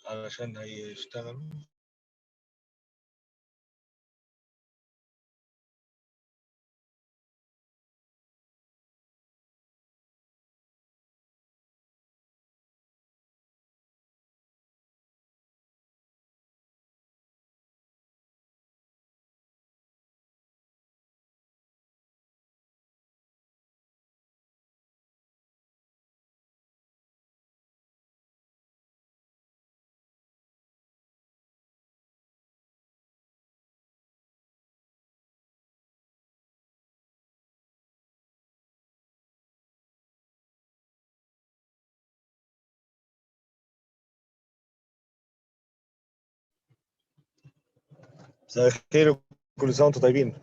علشان هيشتغل. مساء الخير، كل سنة وانتم طيبين.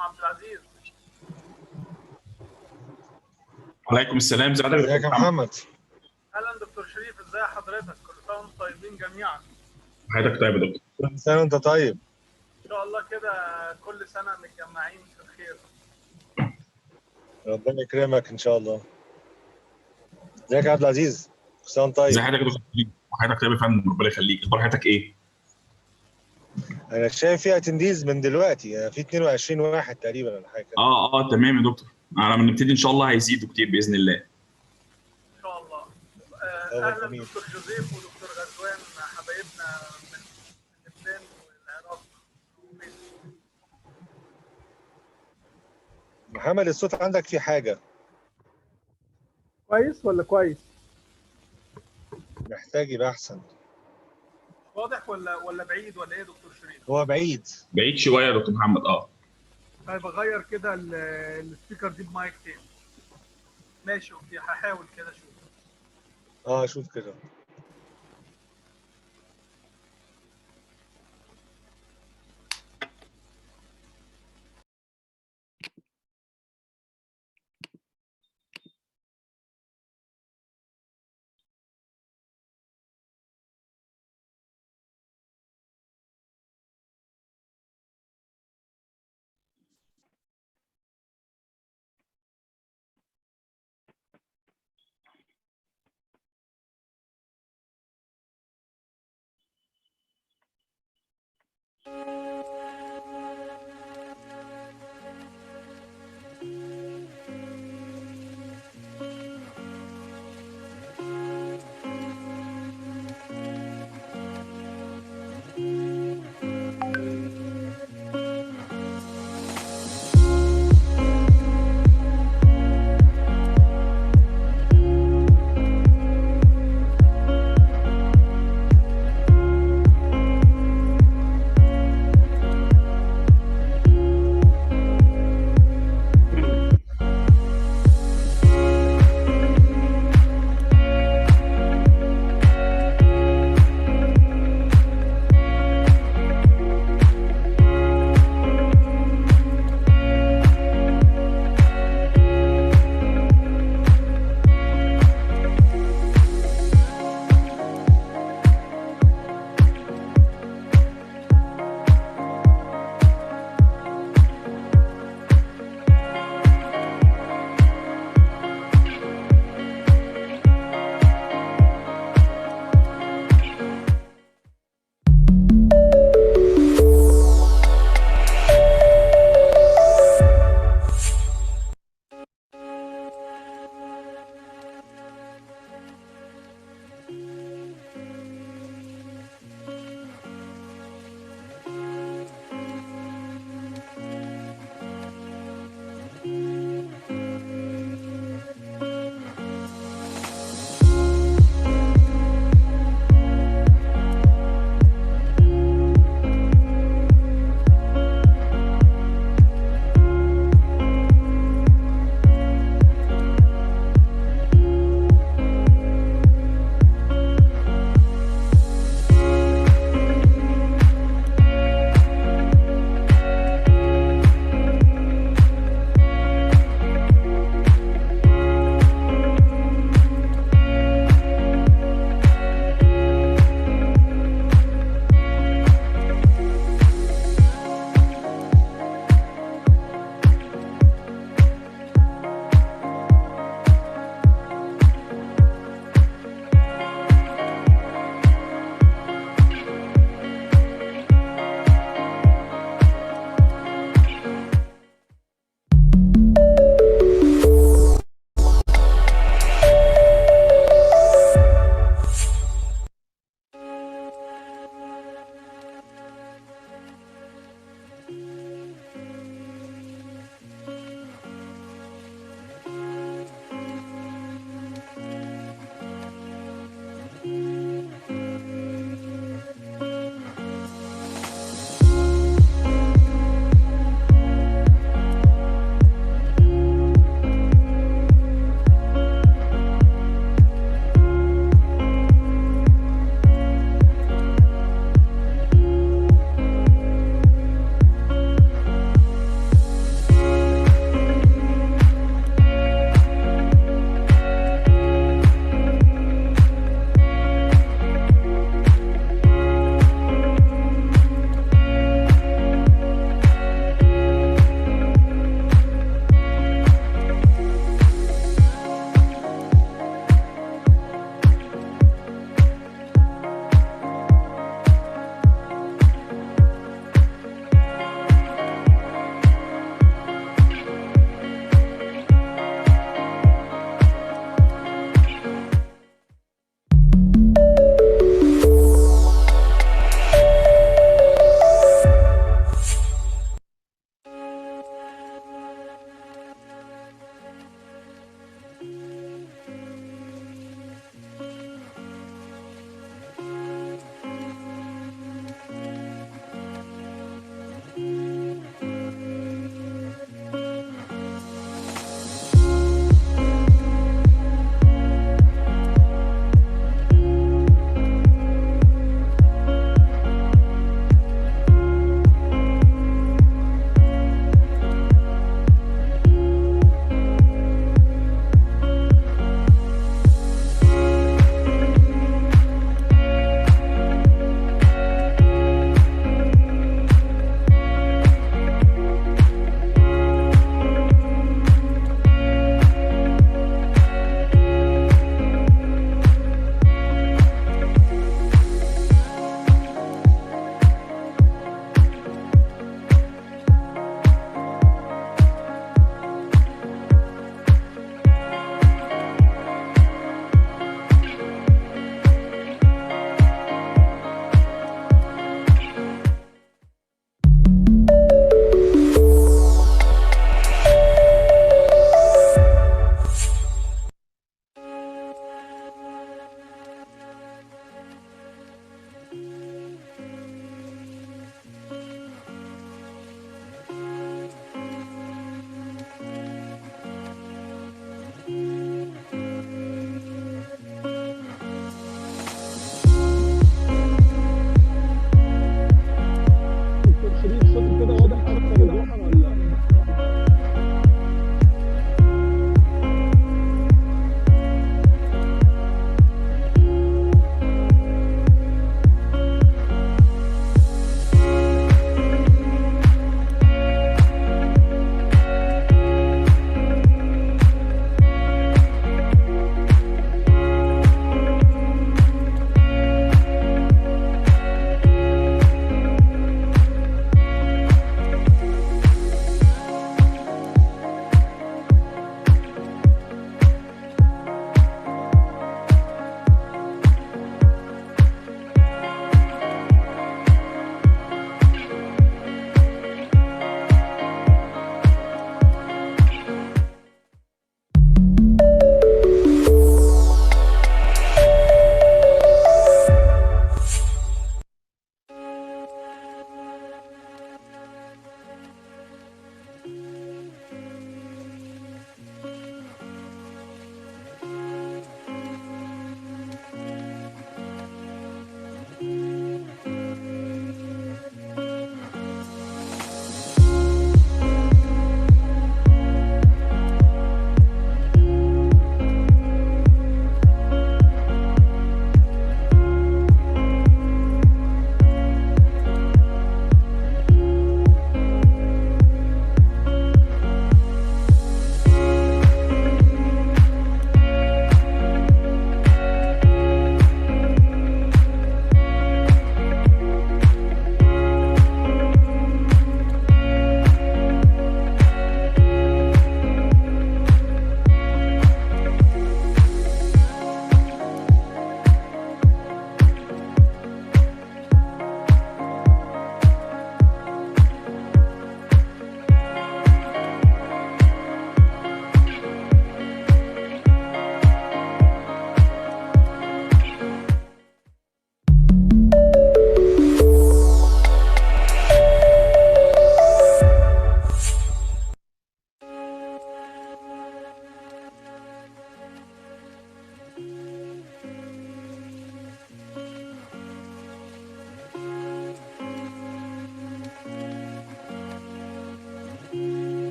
عبد العزيز. وعليكم السلام. ازيك يا ازيك يا دكتور محمد؟ اهلا دكتور شريف، ازي حضرتك؟ كل سنه وانتم طيبين جميعا. حضرتك طيب يا دكتور. كل سنة وانت طيب. ان شاء الله كده كل سنه متجمعين في الخير. ربنا يكرمك ان شاء الله. ازيك يا عبد العزيز؟ كل سنة وانت ازي طيب. حضرتك يا دكتور؟ حضرتك طيب يا فندم، ربنا يخليك. اخبار حضرتك ايه؟ انا شايف فيها تنديز من دلوقتي، يعني في 22 واحد تقريبا ولا حاجة كده. تمام يا دكتور. على ما نبتدي ان شاء الله هيزيدوا كتير باذن الله. ان شاء الله. خبر اهلا جميل. دكتور جوزيف ودكتور غزوان، حبايبنا من لبنان والعراق. محمد الصوت عندك في حاجة، كويس ولا كويس؟ محتاج يبقى احسن. واضح ولا بعيد ولا ايه يا دكتور شريف؟ هو بعيد. بعيد شويه يا دكتور محمد. طيب اغير كده السبيكر دي بمايك تاني. ماشي اوكي، هحاول كده اشوف. شوف كده.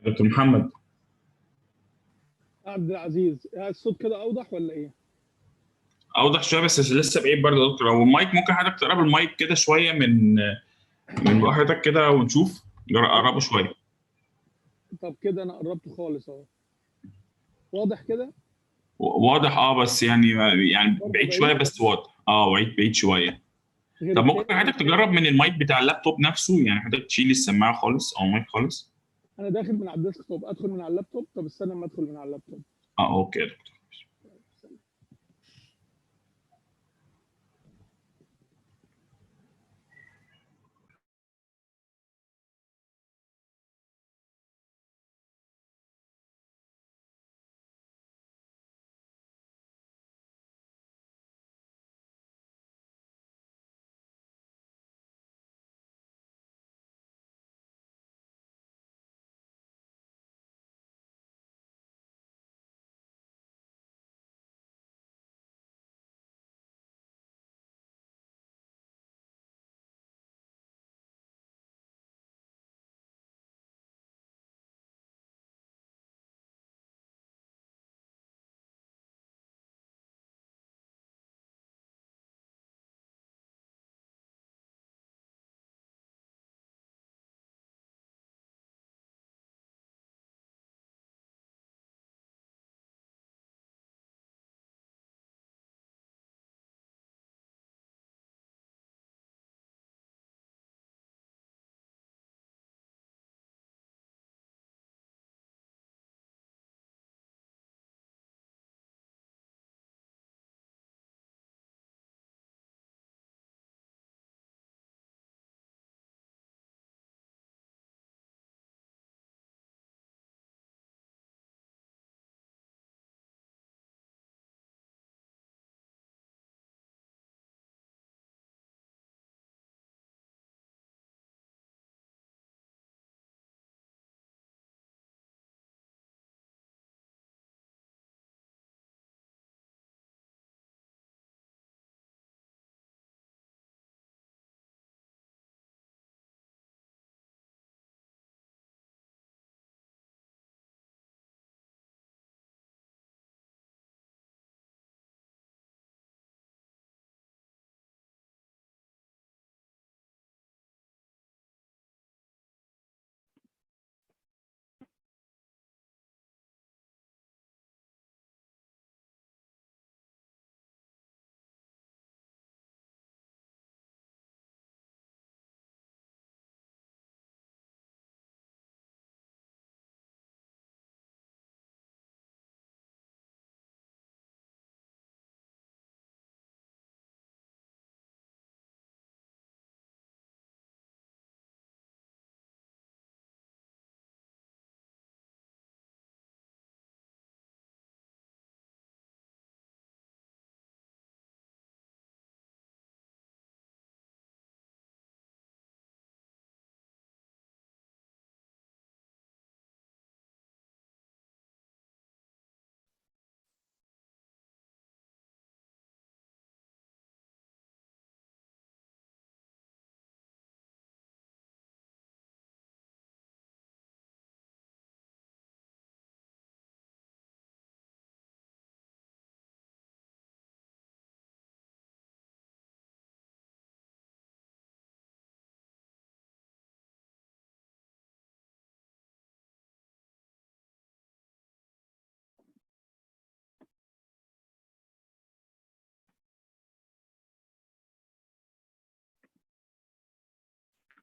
دكتور محمد. عبد العزيز، الصوت كده اوضح ولا ايه؟ اوضح شويه بس لسه بعيد برضه يا دكتور. لو المايك ممكن حضرتك تقرب المايك كده شويه من حضرتك كده ونشوف. قربه شويه. طب كده انا قربت خالص اهو. واضح كده؟ واضح بس يعني برضه بعيد شويه بعيد؟ بس واضح. بعيد شويه. غير طب ممكن التاني؟ حضرتك تجرب من المايك بتاع اللابتوب نفسه، يعني حضرتك تشيل السماعه خالص او المايك خالص. انا داخل من على الديسك توب، ادخل من على اللابتوب. طب استنى اما ادخل من على اللابتوب. اوكي يا دكتور.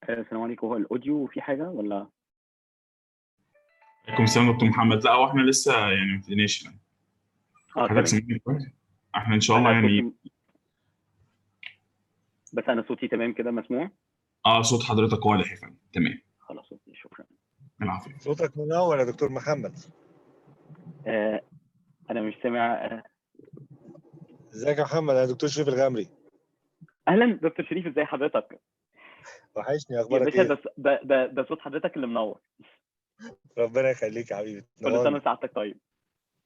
السلام عليكم. هو الاوديو في حاجه ولا؟ عليكم السلام دكتور محمد. لا هو احنا لسه يعني ما ابتديناش يعني. حضرتك تمام. سامعني كويس؟ احنا ان شاء الله انا يعني. صوتي، بس انا صوتي تمام كده مسموع؟ صوت حضرتك واضح يا فندم. تمام. خلاص اوكي، شكرا. العفو. صوتك منور يا دكتور محمد. انا مش سامع. ازيك يا محمد؟ انا دكتور شريف الغامري. اهلا دكتور شريف، ازي حضرتك؟ وحشني، يا اخبارك باشا، ايه؟ ده صوت حضرتك اللي منور. ربنا يخليك يا حبيبي، كل سنه تنورني. وسعادتك طيب.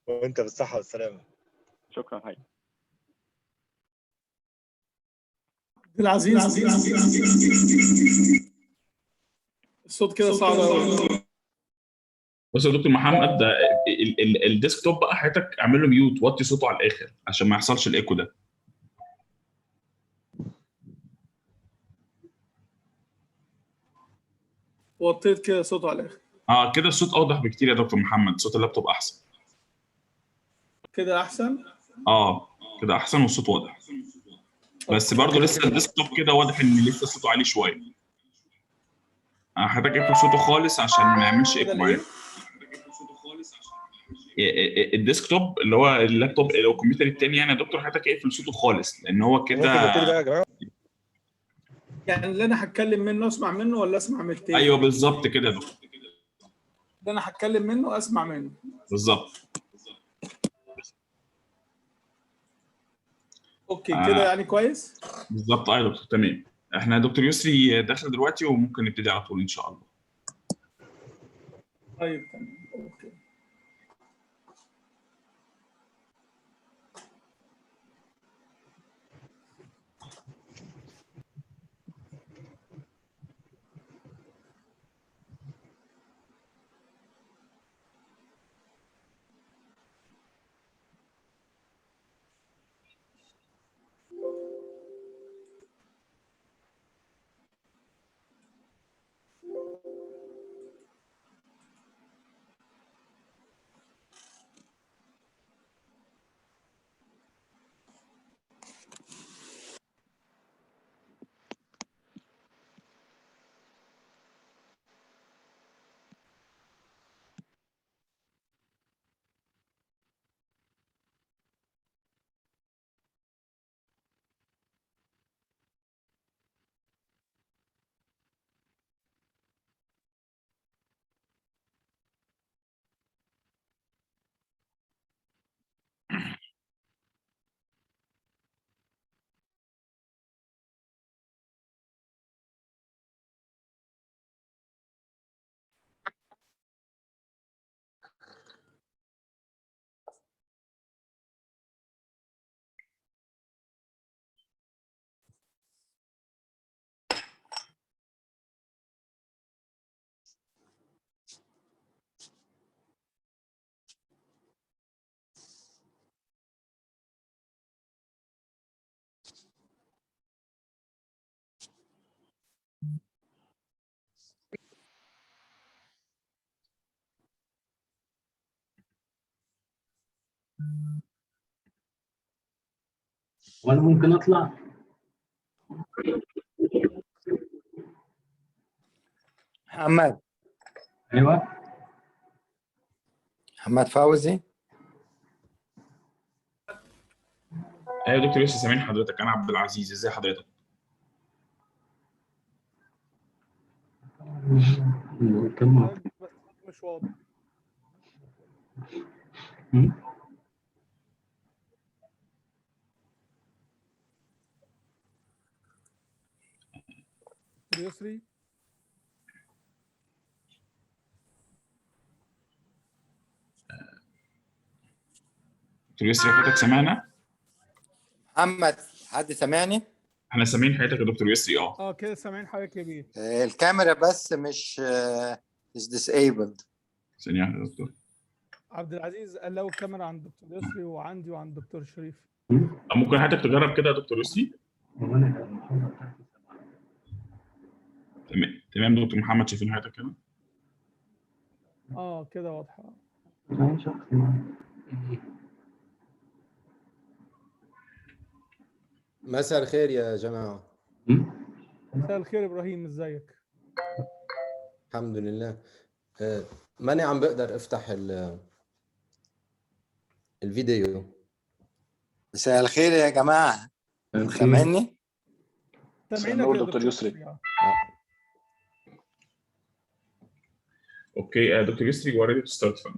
وانت بالصحه والسلامه. شكرا حبيبي. العزيز، الصوت كده صعب قوي. بص يا دكتور محمد، ده الديسكتوب بقى حضرتك اعمل له ميوت، وطي صوته على الاخر عشان ما يحصلش الايكو ده. وطيت كده صوته على الاخر. اه كده الصوت اوضح بكتير يا دكتور محمد، صوت اللابتوب احسن. كده احسن. اه كده احسن والصوت واضح، بس برضه لسه الديسكتوب كده واضح ان لسه صوته عالي شويه. حضرتك اقفل صوته خالص عشان ما يعملش كده ايكو الايه؟ معاك. الديسكتوب اللي هو اللابتوب اللي هو الكمبيوتر التاني يعني يا دكتور، حضرتك اقفل صوته خالص لان هو ممكن كده. نبتدي بقى يا جماعه؟ يعني اللي انا هتكلم منه اسمع منه ولا اسمع من التاني؟ ايوه بالظبط كده يا دكتور، اللي انا هتكلم منه اسمع منه. بالظبط. اوكي كده يعني كويس. بالظبط ايوه يا دكتور تمام. احنا يا دكتور يسري داخل دلوقتي وممكن نبتدي على طول ان شاء الله. طيب تمام اوكي. وانا ممكن اطلع؟ محمد ايوه محمد فوزي. ايوه يا دكتور يسري سامعين حضرتك، انا عبد العزيز، ازي حضرتك؟ كم بس مش واضح. دكتور يسري. دكتور يسري حضرتك سامعنا؟ محمد حد سامعني؟ احنا سامعين حضرتك يا دكتور يسري اه. كده سامعين حضرتك يا بيه. الكاميرا بس مش disabled. ثانية واحدة يا دكتور. عبد العزيز قال له الكاميرا عند دكتور يسري وعندي وعند دكتور شريف. ممكن حضرتك تجرب كده يا دكتور يسري؟ تمام تمام دكتور محمد، شايفين حضرتك كده؟ كده واضحه. مساء الخير يا جماعة. مساء الخير ابراهيم، ازيك؟ الحمد لله. ماني عم بقدر افتح الفيديو. مساء الخير يا جماعة، سامعني؟ سامعينك يا دكتور يسري. اوكي دكتور يسري يو ار ريدي تو ستارت فن.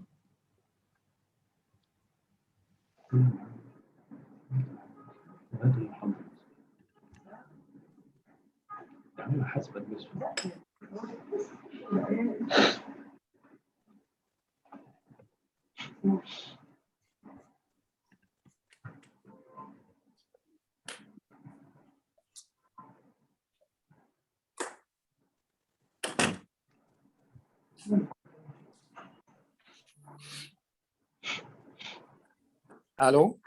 الو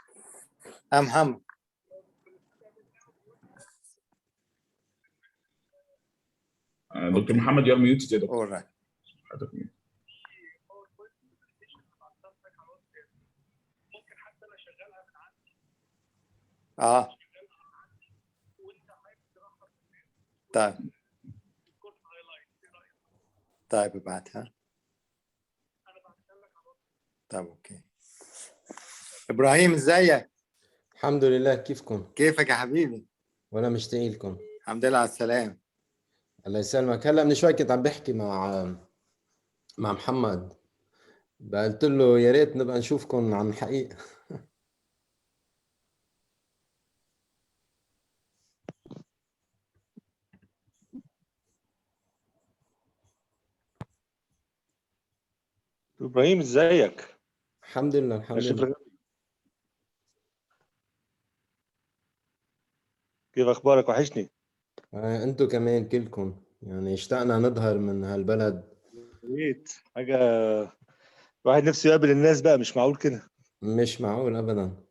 محمد. دكتور محمد يور ميوت يا دكتور. alright. طيب ابعتها. طيب اوكي. ابراهيم ازيك؟ الحمد لله، كيفكم؟ كيفك يا حبيبي؟ وانا مشتاق لكم. الحمد لله على السلامة. الله يسلمك. هلا من شوي كنت عم بحكي مع محمد، قلت له يا ريت نبقى نشوفكم عن حقيقة. ابراهيم ازيك؟ الحمد لله الحمد لله. كيف اخبارك؟ وحشني. انتوا كمان كلكم، يعني اشتقنا نظهر من هالبلد. ريت حاجه، الواحد نفسه يقابل الناس بقى، مش معقول كده. مش معقول ابدا.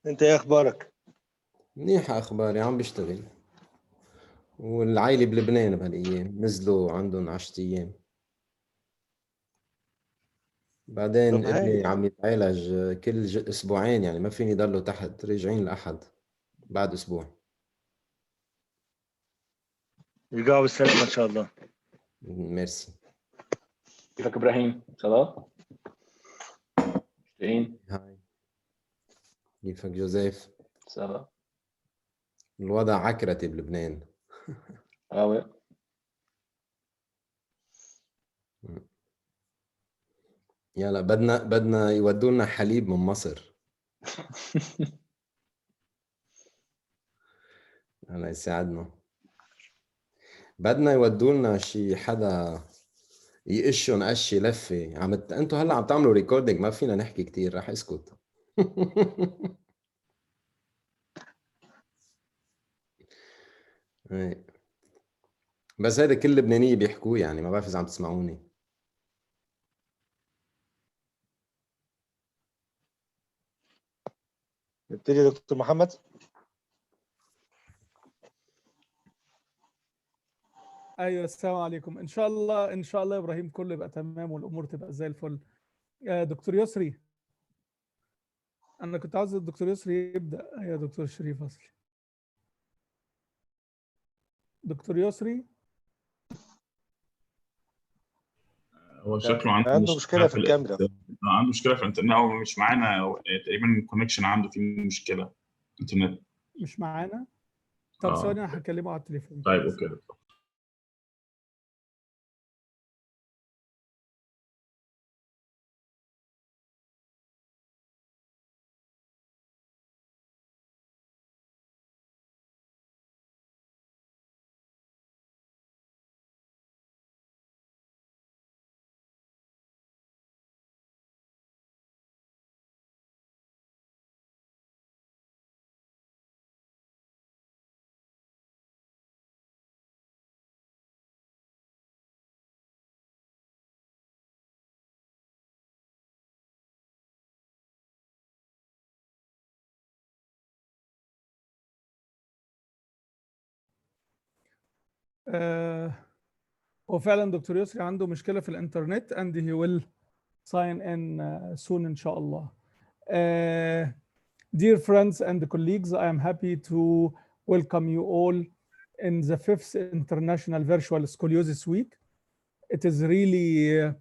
انت ايه اخبارك؟ منيحة اخباري، عم بشتغل. والعائلة بلبنان بهالايام، نزلوا عندهم 10 ايام. بعدين طب هاي ابني عم يتعالج كل اسبوعين، يعني ما فيني ضله تحت، راجعين الاحد بعد اسبوع. يرجعوا بالسلامه ان شاء الله. ميرسي. كيفك ابراهيم؟ صلاح؟ مشتاقين. هاي، كيفك جوزيف؟ صلاح الوضع عكرتي بلبنان. قوي. يلا بدنا يودوا لنا حليب من مصر. الله يساعدنا. بدنا يودوا لنا شي حدا يقشن قشي لفه. انتوا هلا عم تعملوا ريكوردينج، ما فينا نحكي كتير، رح اسكت. إيه. بس هذا كل لبنانية بيحكوه، يعني ما بعرف اذا عم تسمعوني. نبتدي يا دكتور محمد. ايوه السلام عليكم. ان شاء الله ان شاء الله يا ابراهيم كله يبقى تمام والامور تبقى زي الفل. دكتور يسري، انا كنت عاوز الدكتور يسري يبدا. يا دكتور شريف اصلي. دكتور يسري هو شكله عنده مشكله في الكاميرا. عنده مشكله في الانترنت، هو مش معانا تقريبا. الكونكشن عنده فيه مشكله انترنت. مش معانا. طب ثواني انا هكلمه على التليفون. طيب اوكي. هو فعلا دكتور يسري عنده مشكله في الانترنت and he will sign in soon ان شاء الله. Dear friends and colleagues, I am happy to welcome you all in the 5th International Virtual Scoliosis Week. It is really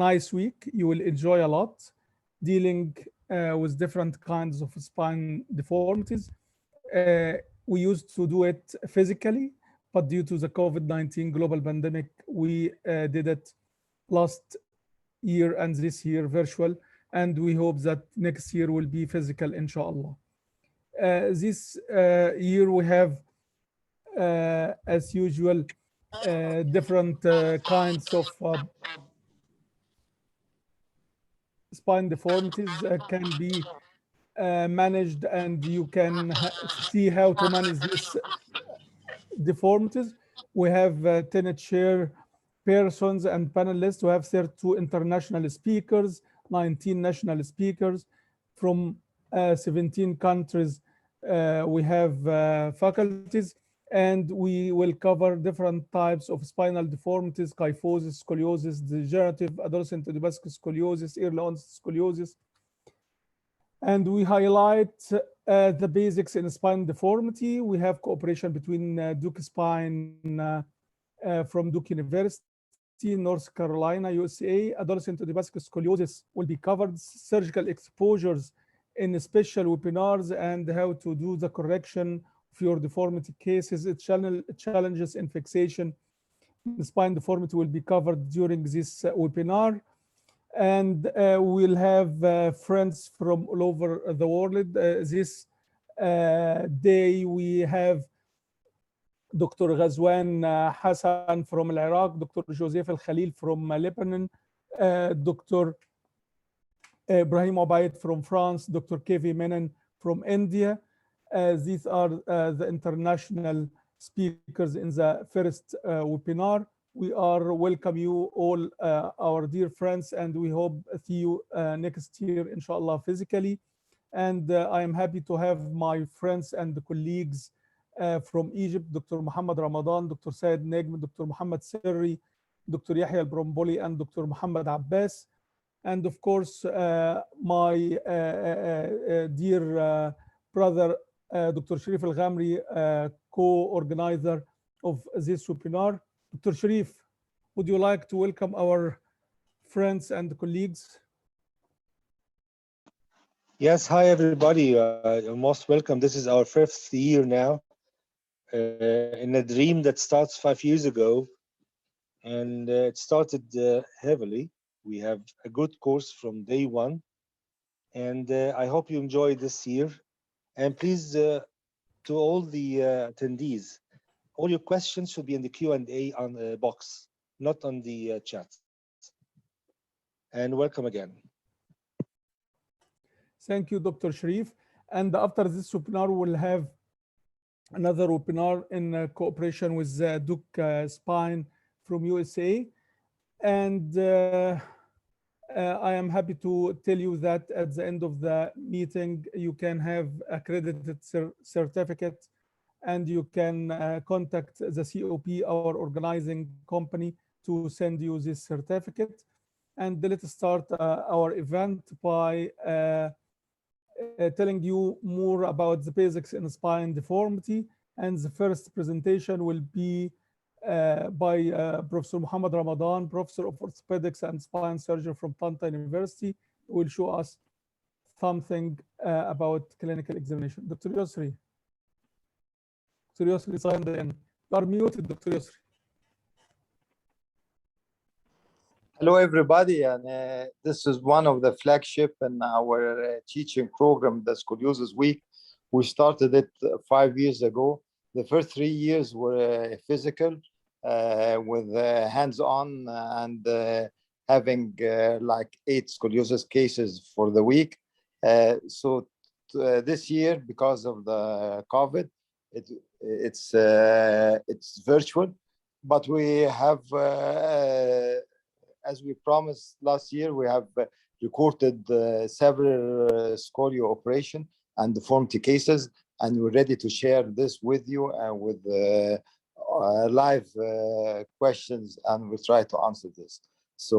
nice week. You will enjoy a lot dealing with different kinds of spine deformities. We used to do it physically, but due to the COVID-19 global pandemic, we did it last year and this year virtual, and we hope that next year will be physical, inshallah. This year we have, as usual, different kinds of spine deformities can be managed, and you can see how to manage these deformities. We have 10 chair persons and panelists. We have 32 international speakers, 19 national speakers from 17 countries. We have faculties, and we will cover different types of spinal deformities: kyphosis, scoliosis, degenerative adolescent idiopathic scoliosis, early onset scoliosis. And we highlight the basics in spine deformity. We have cooperation between Duke Spine from Duke University, North Carolina, USA. Adolescent idiopathic scoliosis will be covered. Surgical exposures in special webinars and how to do the correction of your deformity cases. Challenges in fixation. The spine deformity will be covered during this webinar. And we'll have friends from all over the world. This day we have Dr. Ghazwan Hassan from Iraq, Dr. Joseph Al Khalil from Lebanon, Dr. Ibrahim Obaid from France, Dr. Kevi Menon from India. These are the international speakers in the first webinar. We are welcome you all, our dear friends, and we hope see you next year, inshallah, physically. And I am happy to have my friends and colleagues from Egypt, Dr. Muhammad Ramadan, Dr. Said Negm, Dr. Muhammad Sirri, Dr. Yahya Al-Bromboli, and Dr. Muhammad Abbas. And of course, my dear brother, Dr. Sharif Al-Ghamri, co-organizer of this webinar. Dr. Sharif, would you like to welcome our friends and colleagues? Yes, hi everybody. You're most welcome. This is our 5th year now in a dream that starts 5 years ago, and it started heavily. We have a good course from day one, and I hope you enjoy this year. And please, to all the attendees, all your questions should be in the Q&A on box, not on the chat. And welcome again. Thank you, Dr. Sharif. And after this webinar, we'll have another webinar in cooperation with Duke Spine from USA. And I am happy to tell you that at the end of the meeting, you can have accredited certificate, and you can contact the COP, our organizing company, to send you this certificate. And let's start our event by telling you more about the basics in spine deformity. And the first presentation will be by Professor Muhammad Ramadan, Professor of Orthopedics and Spine Surgery from Tanta University, who will show us something about clinical examination. Dr. Yusri. Dr. Yusri signed in. You are muted, Dr. Yusri. Hello, everybody, and this is one of the flagship in our teaching program, the Scoliosis Week. We started it 5 years ago. The first 3 years were physical, with hands-on and having like 8 scoliosis cases for the week. So this year, because of the COVID, it's virtual, but we have. As we promised last year, we have recorded several scolio operation and deformity cases, and we're ready to share this with you and with live questions, and we'll try to answer this. So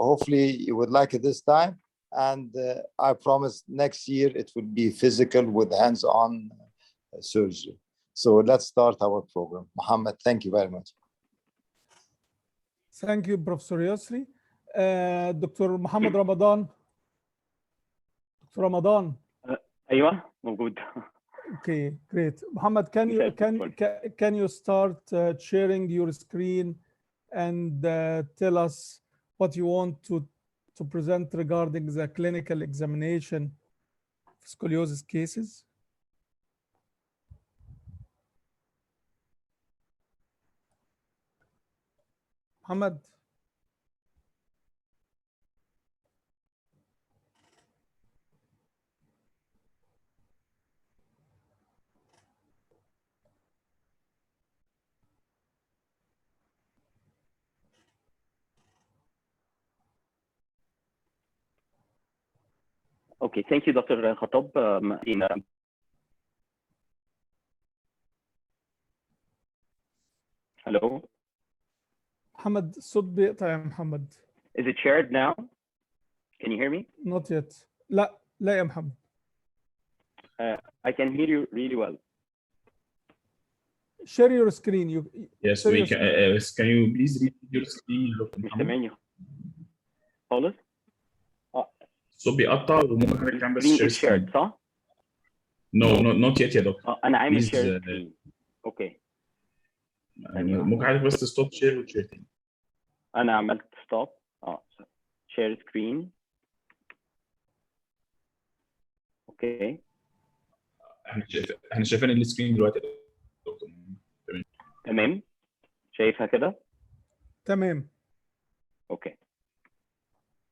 hopefully you would like it this time, and I promise next year it will be physical with hands-on surgery. So let's start our program. Mohammed, thank you very much. Thank you, Professor Yusri. Dr. Muhammad Ramadan. Dr. Ramadan. ايوه موجود. Okay, great. Muhammad, can you start sharing your screen and tell us what you want to present regarding the clinical examination of scoliosis cases? Muhammad. Okay, thank you, Dr. Khattab. Hello. محمد الصوت بيقطع يا محمد. Is it shared now? Can you hear me? Not yet. لا لا يا محمد. I can hear you really well. Share your screen. Yes, share we your can. screen. Can you please read your screen يا دكتور مش محمد؟ سامعني خالص. الصوت بيقطع وممكن حضرتك تعمل بس Screen شير is shared سكرين. صح؟ No, not yet يا دكتور. أنا عامل Please, share screen. Okay. ثانية واحدة. ممكن حضرتك بس تستوب شير وتشير تاني. أنا عملت stop. share screen. Okay. احنا شايفين السكرين دلوقتي يا دكتور. تمام. شايفها كده؟ تمام. اوكي.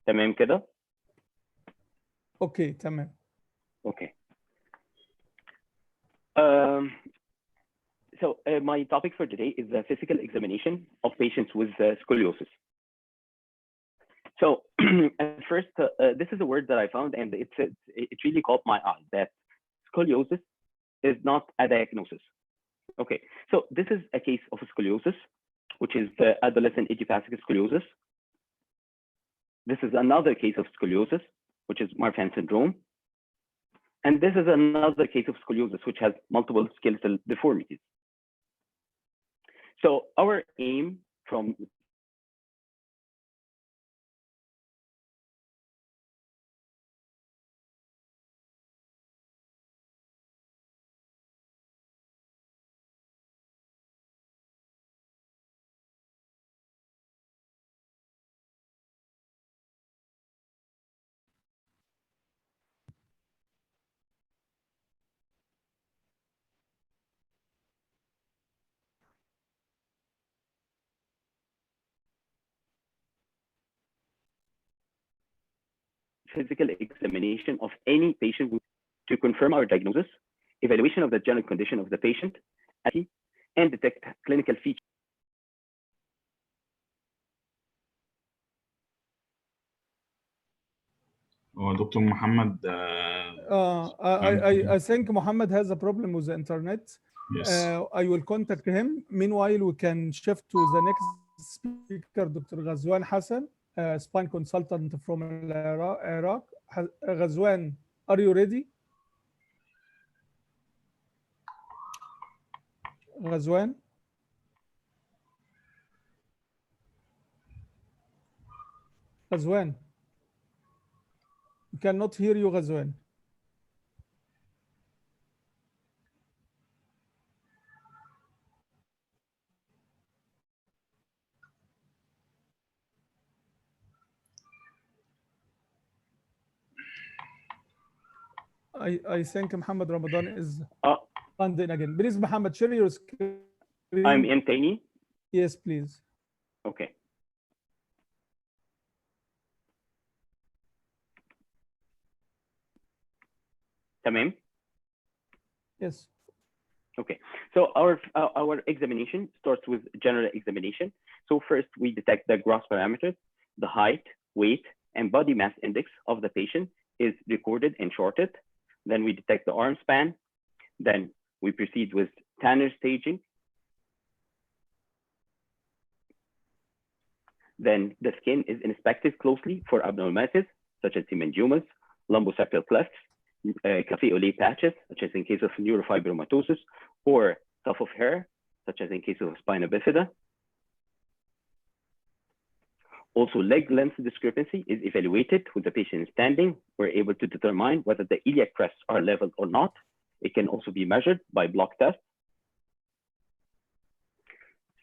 تمام كده؟ اوكي تمام. Okay. So my topic for today is the physical examination of patients with scoliosis. So at first, this is a word that I found, and it really caught my eye, that scoliosis is not a diagnosis. Okay, so this is a case of scoliosis, which is the adolescent idiopathic scoliosis. This is another case of scoliosis, which is Marfan syndrome. And this is another case of scoliosis, which has multiple skeletal deformities. So our aim from physical examination of any patient to confirm our diagnosis, evaluation of the general condition of the patient, and detect clinical features. دكتور محمد I think Muhammad has a problem with the internet. Yes. I will contact him. Meanwhile, we can shift to the next speaker, Dr. Ghazwan Hassan, spine consultant from Iraq. Ghazwan, are you ready? Ghazwan? Ghazwan? We cannot hear you, Ghazwan. I think Muhammad Ramadan is landing again. Please, Muhammad, share your screen. I'm in Tani. Yes, please. Okay. Tamam. Yes. Okay. So our examination starts with general examination. So first we detect the gross parameters, the height, weight, and body mass index of the patient is recorded and shorted. Then we detect the arm span. Then we proceed with Tanner staging. Then the skin is inspected closely for abnormalities, such as hemangiomas, lumbosacral clefts, café au lait patches, such as in case of neurofibromatosis, or tuft of hair, such as in case of spina bifida. Also, leg length discrepancy is evaluated with the patient standing. We're able to determine whether the iliac crests are level or not. It can also be measured by block test.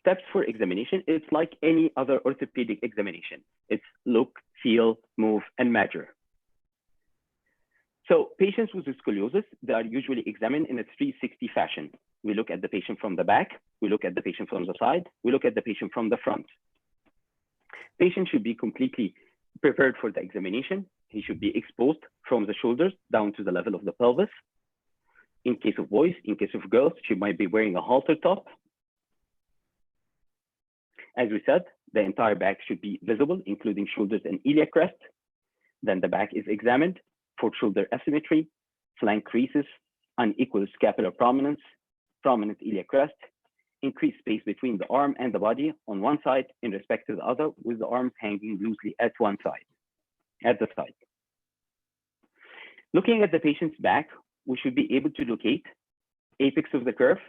Steps for examination, it's like any other orthopedic examination. It's look, feel, move, and measure. So patients with scoliosis, they are usually examined in a 360 fashion. We look at the patient from the back, we look at the patient from the side, we look at the patient from the front. Patient should be completely prepared for the examination. He should be exposed from the shoulders down to the level of the pelvis. In case of boys, in case of girls, she might be wearing a halter top. As we said, the entire back should be visible, including shoulders and iliac crest. Then the back is examined. for shoulder asymmetry, flank creases, unequal scapular prominence, prominent iliac crest, increased space between the arm and the body on one side in respect to the other, with the arms hanging loosely at one side, at the side. Looking at the patient's back, we should be able to locate apex of the curve,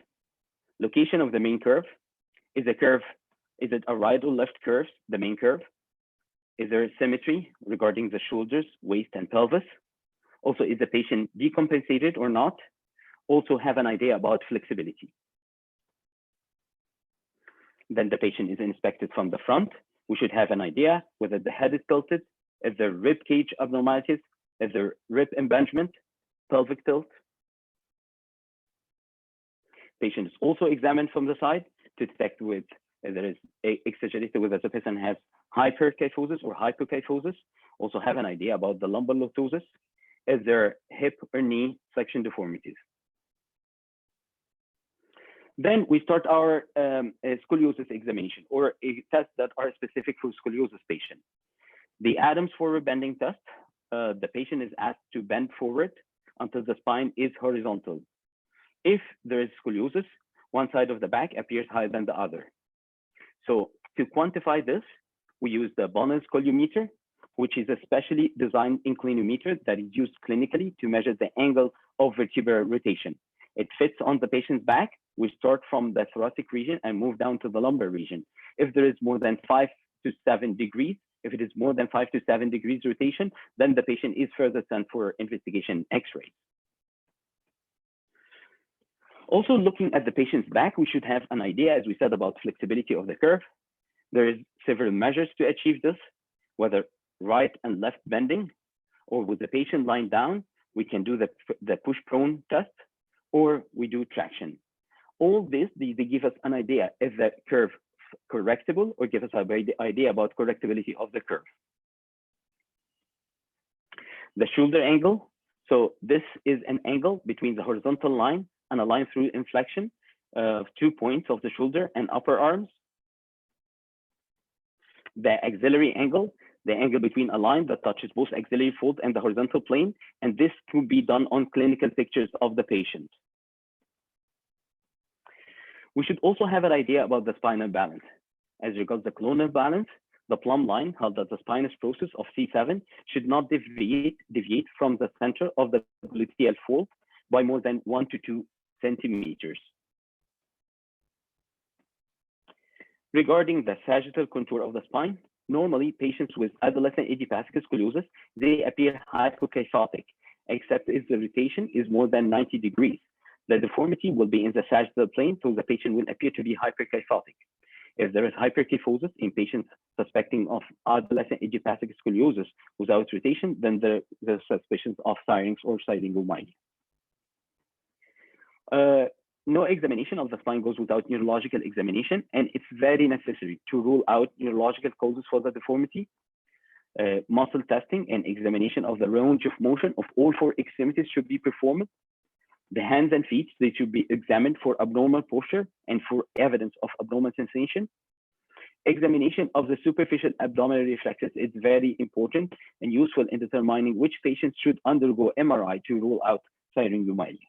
location of the main curve. Is it a right or left curve, the main curve? Is there symmetry regarding the shoulders, waist, and pelvis? Also, is the patient decompensated or not? Also have an idea about flexibility. Then the patient is inspected from the front. We should have an idea whether the head is tilted, if there are rib cage abnormalities, if there are rib impingement, pelvic tilt. Patient is also examined from the side to detect if there is exaggerated, whether the person has hyperkyphosis or hypokyphosis. Also have an idea about the lumbar lordosis. Is there hip or knee flexion deformities? Then we start our scoliosis examination, or a test that are specific for scoliosis patient. The Adams forward bending test. The patient is asked to bend forward until the spine is horizontal. If there is scoliosis, one side of the back appears higher than the other. So to quantify this, we use the Bonnell scoliometer, which is a specially designed inclinometer that is used clinically to measure the angle of vertebral rotation. It fits on the patient's back. We start from the thoracic region and move down to the lumbar region. If there is more than 5 to 7 degrees, if it is more than 5 to 7 degrees rotation, then the patient is further sent for investigation X-ray. Also, looking at the patient's back, we should have an idea, as we said, about flexibility of the curve. There is several measures to achieve this, whether right and left bending, or with the patient lying down, we can do the push-prone test, or we do traction. All this, they give us an idea if the curve correctable, or give us an idea about correctability of the curve. The shoulder angle. So this is an angle between the horizontal line and a line through inflection of 2 points of the shoulder and upper arms. The axillary angle, the angle between a line that touches both axillary fold and the horizontal plane, and this could be done on clinical pictures of the patient. We should also have an idea about the spinal balance. As regards the clonal balance, the plumb line held at the spinous process of C7 should not deviate from the center of the gluteal fold by more than 1 to 2 centimeters. Regarding the sagittal contour of the spine, normally patients with adolescent idiopathic scoliosis, they appear hypokyphotic, except if the rotation is more than 90 degrees. The deformity will be in the sagittal plane, so the patient will appear to be hyperkyphotic. If there is hyperkyphosis in patients suspecting of adolescent idiopathic scoliosis without rotation, then there are suspicions of syrinx or syringomyelia. No examination of the spine goes without neurological examination, and it's very necessary to rule out neurological causes for the deformity. Muscle testing and examination of the range of motion of all 4 extremities should be performed. The hands and feet, they should be examined for abnormal posture and for evidence of abnormal sensation. Examination of the superficial abdominal reflexes is very important and useful in determining which patients should undergo MRI to rule out syringomyelia.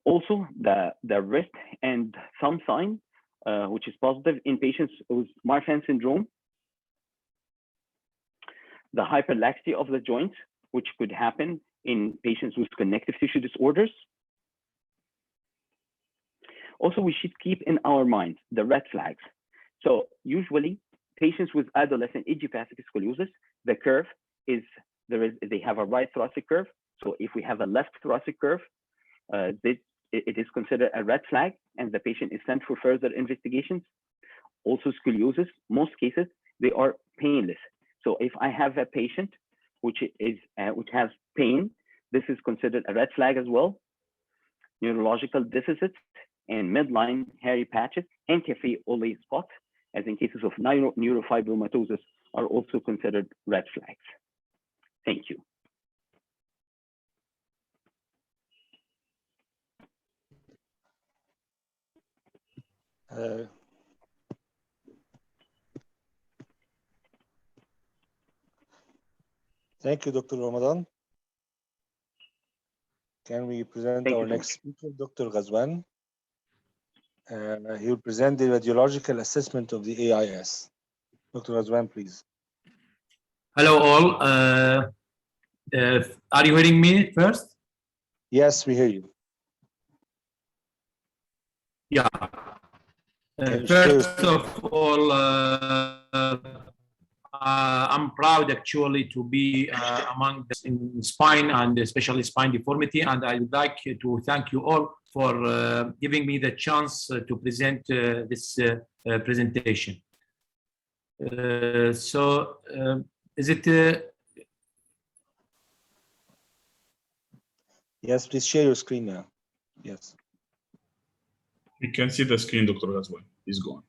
Also, the wrist and thumb sign, which is positive in patients with Marfan syndrome. The hyperlaxity of the joints, which could happen in patients with connective tissue disorders. Also, we should keep in our minds the red flags. So usually patients with adolescent idiopathic scoliosis, the curve is, they have a right thoracic curve. So if we have a left thoracic curve, it is considered a red flag and the patient is sent for further investigations. Also scoliosis, most cases, they are painless. So if I have a patient which has pain, this is considered a red flag as well. Neurological deficits and midline hairy patches and cafe au lait spot, as in cases of neurofibromatosis, are also considered red flags. Thank you. Thank you, Dr. Ramadan. Can we present Thank our you so next speaker, Dr. Ghazwan? He will present the radiological assessment of the AIS. Dr. Ghazwan, please. Hello all. Are you hearing me first? Yes, we hear you. Yeah. Can you share your First of all, I'm proud actually to be among the in spine and especially spine deformity, and I would like to thank you all for giving me the chance to present this presentation. Is it? Yes, please share your screen now. Yes. You can see the screen, Dr. Ghazwan. He's gone.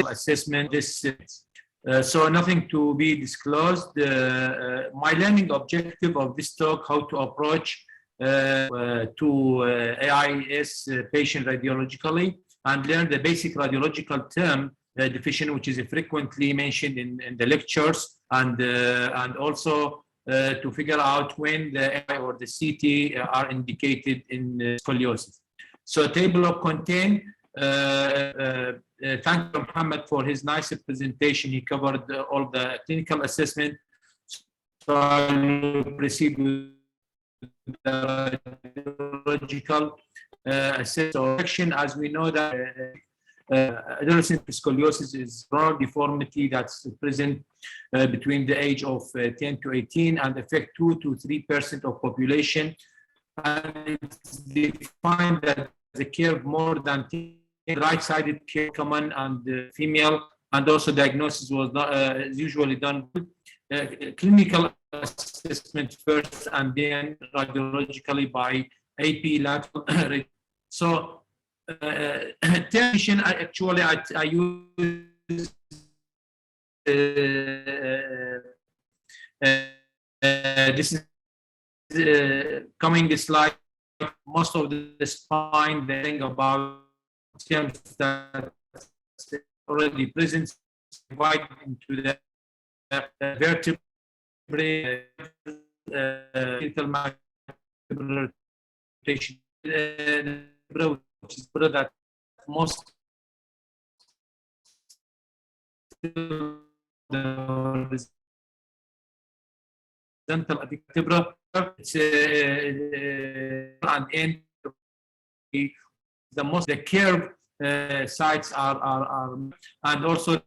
Assessment this so nothing to be disclosed. My learning objective of this talk, how to approach to AIS patient radiologically and learn the basic radiological term definition, which is frequently mentioned in the lectures, and also to figure out when the AI or the CT are indicated in scoliosis. So table of content. Thank you, Muhammad, for his nice presentation. He covered all the clinical assessment. So I will proceed with the radiological assessment. As we know that adolescent scoliosis is a deformity that's present between the age of 10 to 18 and affect 2 to 3% of population. And it's defined that the curve more than 10 right-sided curve common and female, and also diagnosis was not usually done clinical assessment first and then radiologically by AP lateral. So tension, actually I use this is coming slide. Most of the spine, they think about terms that already present, divided into the vertebrae, rotation, which is that most the horizontal vertebra, it's and end the most the curve sites are and also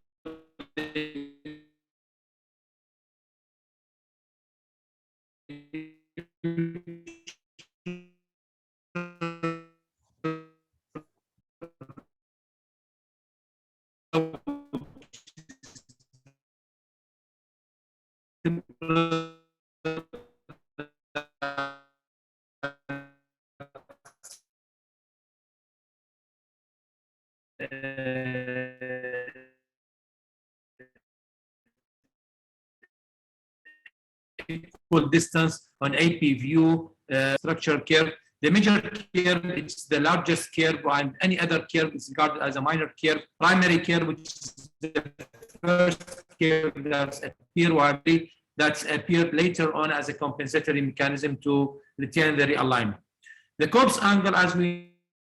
equal distance on AP view structure curve. The major curve is the largest curve, and any other curve is regarded as a minor curve. Primary curve, which is the first curve that's appeared later on as a compensatory mechanism to retain the realignment. The corpse angle, as we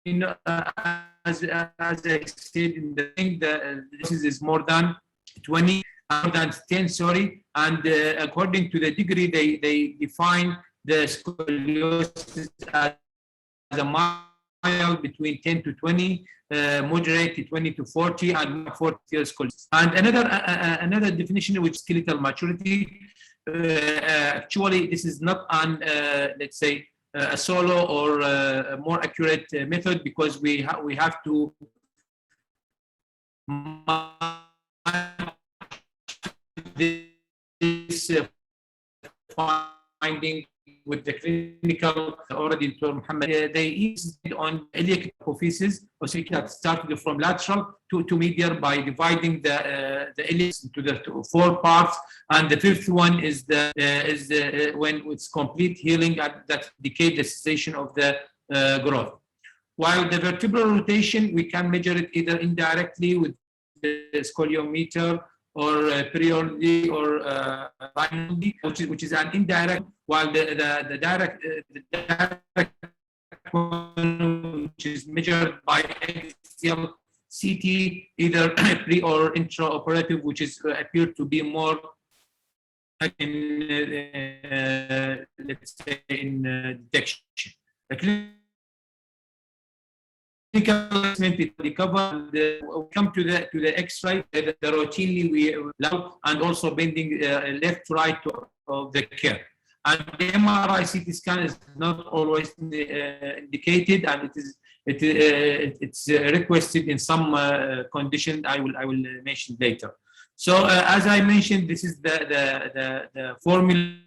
know, as I said in the thing, this is more than 20, more than 10, sorry, and according to the degree, they define the scoliosis as a mild between 10 to 20, moderate to 20 to 40, and 40 years scoliosis. And another definition, which is skeletal maturity. Actually, this is not an let's say a solo or a more accurate method, because we have to this finding with the clinical already Dr. Muhammad, they eased on iliac apophysis, that started from lateral to medial by dividing the iliac into the 4 parts, and the 5th one is when it's complete healing that indicate the cessation of the growth. While the vertebral rotation, we can measure it either indirectly with the scoliometer or periodically or biannually, which is an indirect, while the direct one, which is measured by axial CT, either pre or intraoperative, which is appeared to be more in let's say in detection. Clinical assessment, we cover we come to the X-ray, the routinely we allow, and also bending left to right of the curve. And the MRI CT scan is not always indicated, and it's requested in some condition I will mention later. So as I mentioned, this is the formula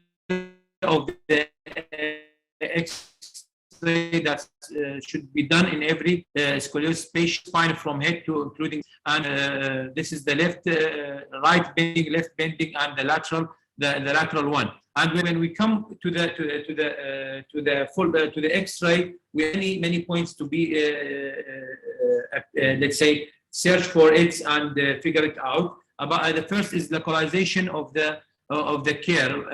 of the X-ray that should be done in every scoliosis patient, spine from head to including, and this is the right bending, left bending, and the lateral one. And when we come to the X-ray, we have many points to be let's say search for it and figure it out. About the first is localization of the curve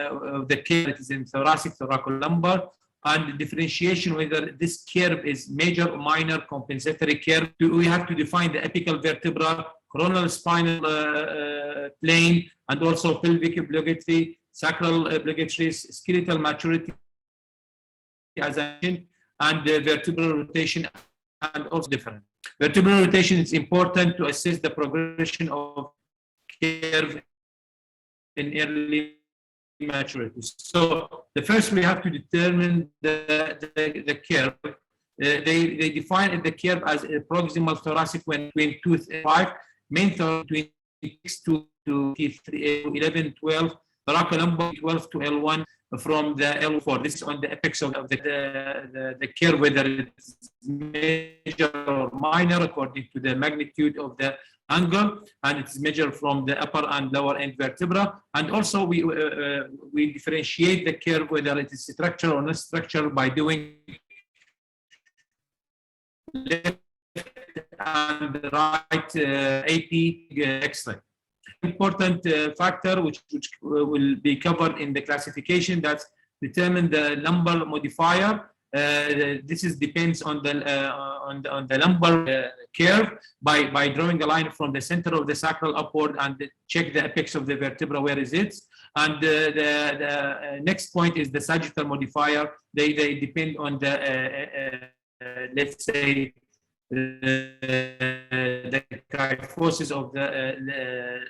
that is in thoracic, thoracolumbar, and differentiation whether this curve is major or minor compensatory curve. We have to define the apical vertebra, coronal spinal plane, and also pelvic obligatory, sacral obligatory, skeletal maturity, as I mentioned, and vertebral rotation, and also different. Vertebral rotation is important to assess the progression of curve in early maturity. So the first we have to determine the curve. They define the curve as a proximal thoracic when between 2 and 5, main thoracic between 6 to 11, 12, thoracolumbar 12 to L1 from the L4. This is on the apex of the curve, whether it's major or minor according to the magnitude of the angle, and it's measured from the upper and lower end vertebra. And also we differentiate the curve whether it is structural or not structural by doing left and right AP X-ray. Important factor which will be covered in the classification that determine the lumbar modifier. This depends on the lumbar curve by drawing a line from the center of the sacral upward and check the apex of the vertebra, where is it. And the next point is the sagittal modifier. They depend on the let's say the kyphosis of the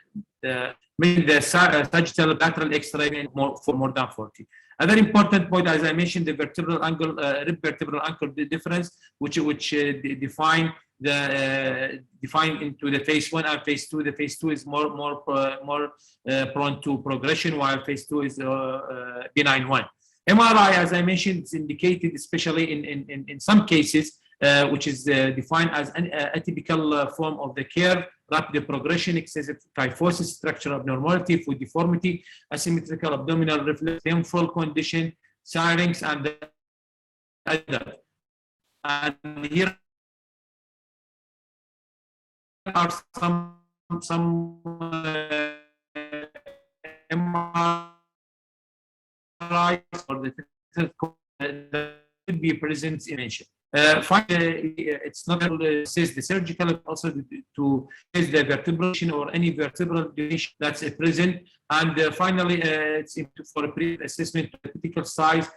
sagittal lateral X-ray for more than 40. Another important point, as I mentioned, the vertebral angle, rib vertebral angle difference, which define into the phase 1 and phase 2. The phase 2 is more prone to progression, while phase 2 is benign one. MRI, as I mentioned, is indicated especially in some cases, which is defined as an atypical form of the curve, rapid progression, excessive kyphosis, structural abnormality, foot deformity, asymmetrical abdominal reflex, painful condition, syrinx, and other. And here are some MRIs or the that could be present in mention. Finally, it's not only assess the surgical, but also to assess the vertebration or any vertebral donation that's present. And finally, it's for a pre-assessment of the critical size,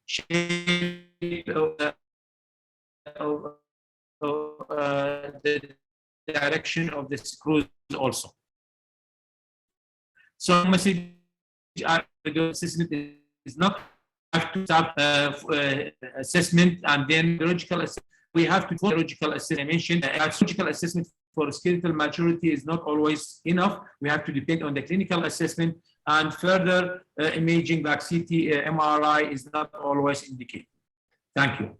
shape of the direction of the screws also. So message assessment is not have to start assessment and then neurological assessment. We have to do neurological assessment. I mentioned surgical assessment for skeletal maturity is not always enough. We have to depend on the clinical assessment and further imaging like CT, MRI is not always indicated. Thank you.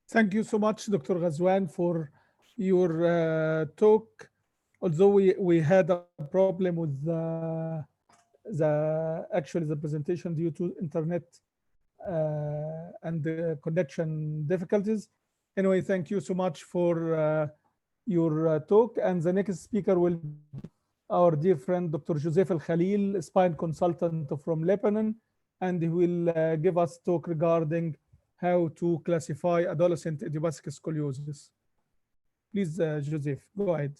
Thank you so much, Dr. Ghazwan, for your talk. Although we had a problem with actually the presentation due to internet and the connection difficulties. Anyway, thank you so much for your talk. And the next speaker will be our dear friend, Dr. Joseph Al-Khalil, spine consultant from Lebanon, and he will give us talk regarding how to classify adolescent idiopathic scoliosis. Please, Joseph, go ahead.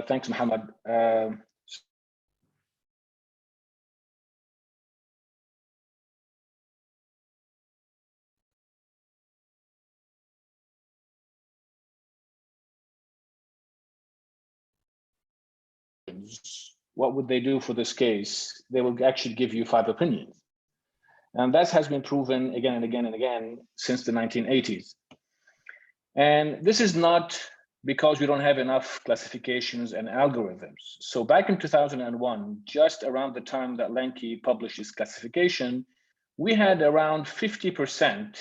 Thanks, Muhammad. What would they do for this case? They will actually give you 5 opinions. And that has been proven again and again and again since the 1980s. And this is not because we don't have enough classifications and algorithms. So back in 2001, just around the time that Lenke published his classification, we had around 50%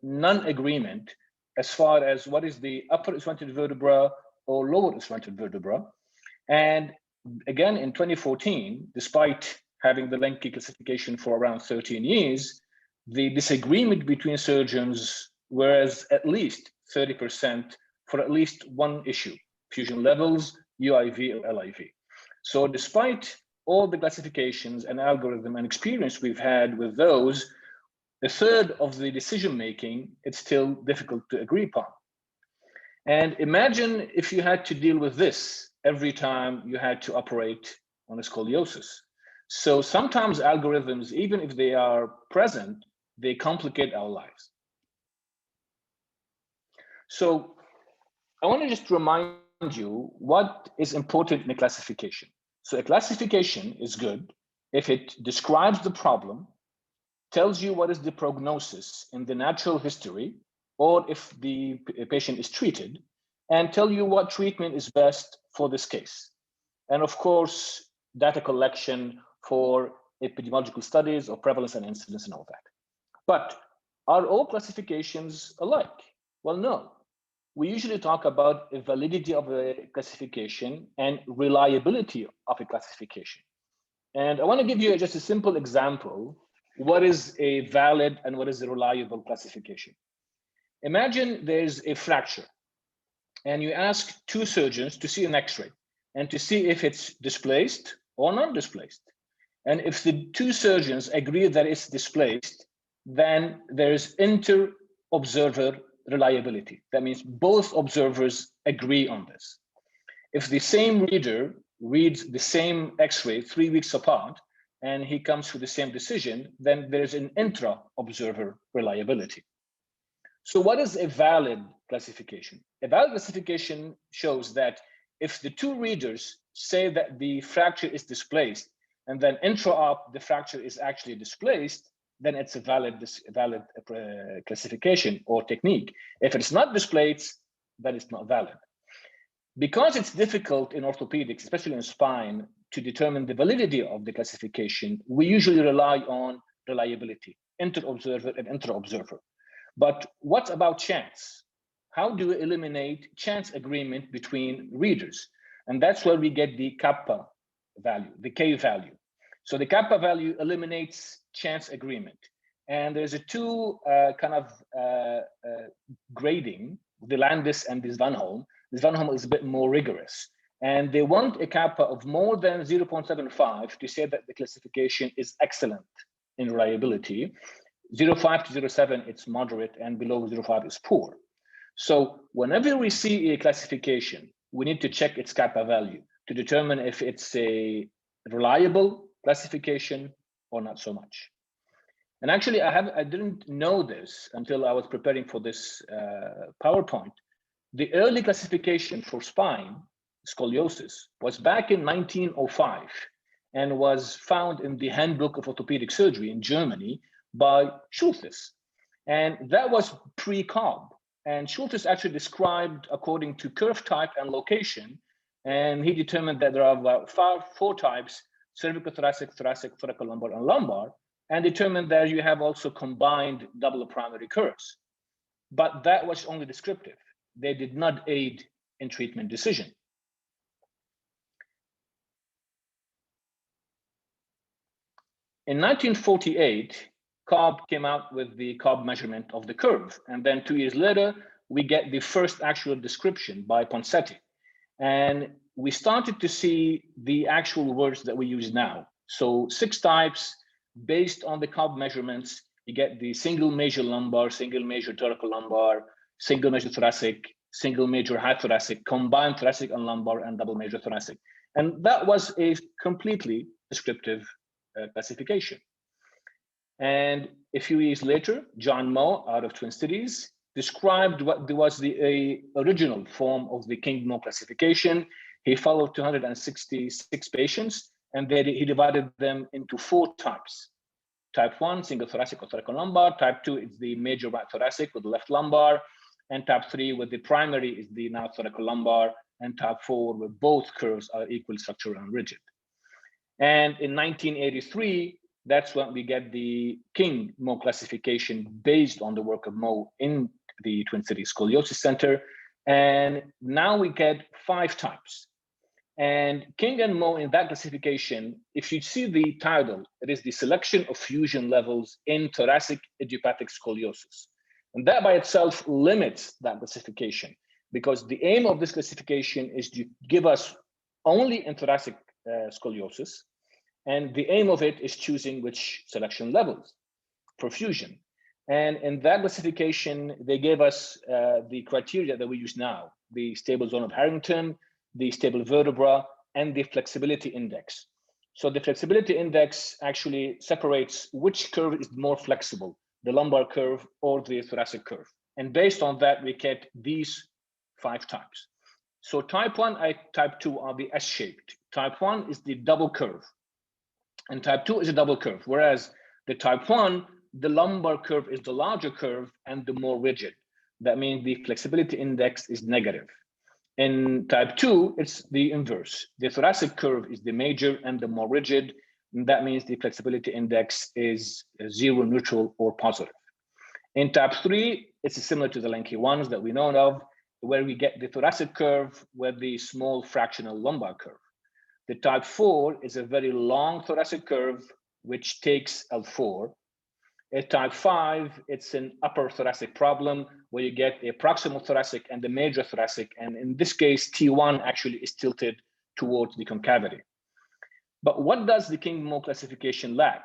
non-agreement as far as what is the upper instrumented vertebra or lower instrumented vertebra. And again, in 2014, despite having the Lenke classification for around 13 years, the disagreement between surgeons was at least 30% for at least one issue, fusion levels, UIV or LIV. So despite all the classifications and algorithm and experience we've had with those, a third of the decision-making, it's still difficult to agree upon. And imagine if you had to deal with this every time you had to operate on a scoliosis. So sometimes algorithms, even if they are present, they complicate our lives. So I want to just remind you what is important in a classification. So a classification is good if it describes the problem, tells you what is the prognosis in the natural history, or if the patient is treated, and tell you what treatment is best for this case. And of course, data collection for epidemiological studies or prevalence and incidence and all that. But are all classifications alike? Well, no. We usually talk about the validity of a classification and reliability of a classification. And I want to give you just a simple example. What is a valid and what is a reliable classification? Imagine there's a fracture and you ask 2 surgeons to see an x-ray and to see if it's displaced or not displaced. And if the 2 surgeons agree that it's displaced, then there's inter-observer reliability. That means both observers agree on this. If the same reader reads the same x-ray 3 weeks apart and he comes to the same decision, then there's an intra-observer reliability. So what is a valid classification? A valid classification shows that if the 2 readers say that the fracture is displaced and then intra-op the fracture is actually displaced, then it's a valid classification or technique. If it's not displaced, then it's not valid. Because it's difficult in orthopedics, especially in spine, to determine the validity of the classification, we usually rely on reliability, inter-observer and intra-observer. But what about chance? How do we eliminate chance agreement between readers? And that's where we get the kappa value, the K value. So the kappa value eliminates chance agreement. And there's a 2 kind of grading, the Landis and the Van Holm. The Van Holm is a bit more rigorous. And they want a kappa of more than 0.75 to say that the classification is excellent in reliability. 0.5 to 0.7, it's moderate, and below 0.5 is poor. So whenever we see a classification, we need to check its kappa value to determine if it's a reliable classification or not so much. And actually, I didn't know this until I was preparing for this PowerPoint. The early classification for spine scoliosis was back in 1905 and was found in the Handbook of Orthopedic Surgery in Germany by Schultes. And that was pre-Cobb. And Schultes actually described according to curve type and location. And he determined that there are about four types: cervical, thoracic, thoracolumbar, and lumbar, and determined that you have also combined double primary curves. But that was only descriptive. They did not aid in treatment decision. In 1948, Cobb came out with the Cobb measurement of the curve. And then 2 years later, we get the first actual description by Ponseti. And we started to see the actual words that we use now. So 6 types based on the Cobb measurements. You get the single major lumbar, single major thoracolumbar, single major thoracic, single major high thoracic, combined thoracic and lumbar, and double major thoracic. And that was a completely descriptive classification. And a few years later, John Moe out of Twin Cities described what was the original form of the King-Moe classification. He followed 266 patients, and he divided them into 4 types. Type 1, single thoracic or thoracolumbar. Type 2 is the major right thoracic with the left lumbar. And type 3 with the primary is the now thoracolumbar. And type 4 where both curves are equally structural and rigid. And in 1983, that's when we get the King-Moe classification based on the work of Moe in the Twin Cities Scoliosis Center. And now we get 5 types. And King and Moe in that classification, if you see the title, it is the selection of fusion levels in thoracic idiopathic scoliosis. And that by itself limits that classification, because the aim of this classification is to give us only in thoracic scoliosis. And the aim of it is choosing which selection levels for fusion. And in that classification, they gave us the criteria that we use now: the stable zone of Harrington, the stable vertebra, and the flexibility index. So the flexibility index actually separates which curve is more flexible, the lumbar curve or the thoracic curve. And based on that, we get these 5 types. So type 1 and type 2 are the S-shaped. Type 1 is the double curve, and type 2 is a double curve, whereas the type 1, the lumbar curve is the larger curve and the more rigid. That means the flexibility index is negative. In type 2, it's the inverse. The thoracic curve is the major and the more rigid. And that means the flexibility index is 0, neutral, or positive. In type 3, it's similar to the lanky ones that we know of, where we get the thoracic curve with the small fractional lumbar curve. The type 4 is a very long thoracic curve, which takes L4. At type 5, it's an upper thoracic problem where you get a proximal thoracic and the major thoracic. And in this case, T1 actually is tilted towards the concavity. But what does the King-Moe classification lack?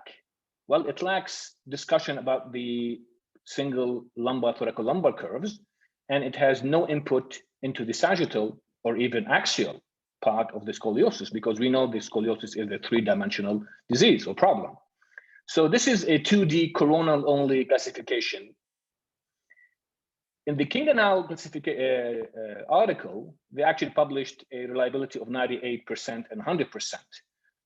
Well, it lacks discussion about the single lumbar thoracolumbar curves, and it has no input into the sagittal or even axial part of the scoliosis, because we know the scoliosis is a 3-dimensional disease or problem. So this is a 2D coronal only classification. In the King and Al article, they actually published a reliability of 98% and 100%.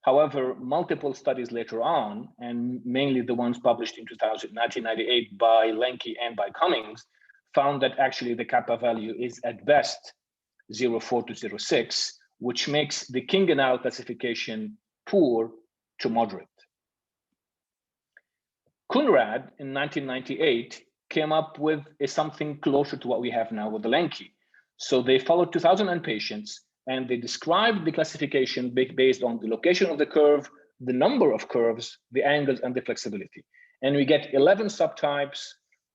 However, multiple studies later on, and mainly the ones published in 1998 by Lenke and by Cummings, found that actually the kappa value is at best 0.4 to 0.6, which makes the King and Al classification poor to moderate. Conrad in 1998 came up with something closer to what we have now with the Lenke. So they followed 2,000 patients, and they described the classification based on the location of the curve, the number of curves, the angles, and the flexibility. And we get 11 subtypes,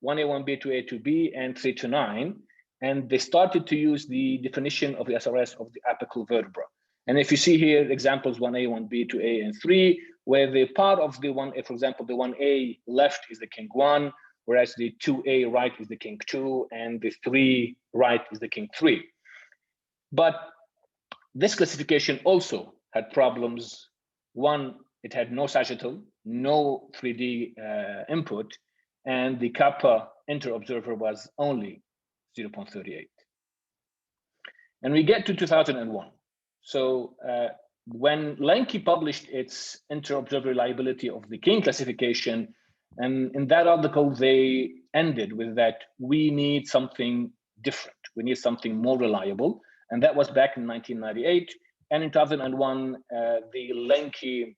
1A, 1B, 2A, 2B, and 3 to 9. And they started to use the definition of the SRS of the apical vertebra. And if you see here, examples 1A, 1B, 2A, and 3, where the part of the 1A, for example, the 1A left is the King 1, whereas the 2A right is the King 2, and the 3 right is the King 3. But this classification also had problems. One, it had no sagittal, no 3D input, and the kappa inter-observer was only 0.38. And we get to 2001. So when Lenke published its inter-observer reliability of the King classification, and in that article, they ended with that we need something different. We need something more reliable. And that was back in 1998. And in 2001, the Lenke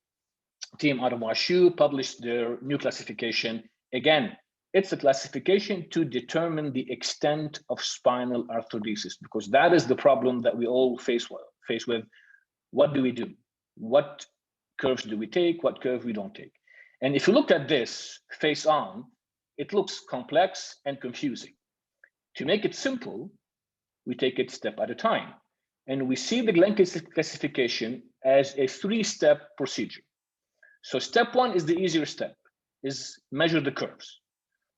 team out of WashU published their new classification. Again, it's a classification to determine the extent of spinal arthrodesis, because that is the problem that we all face with. What do we do? What curves do we take? What curve we don't take? And if you look at this face on, it looks complex and confusing. To make it simple, we take it step at a time. And we see the Lenke classification as a 3-step procedure. So step 1 is the easier step, is measure the curves.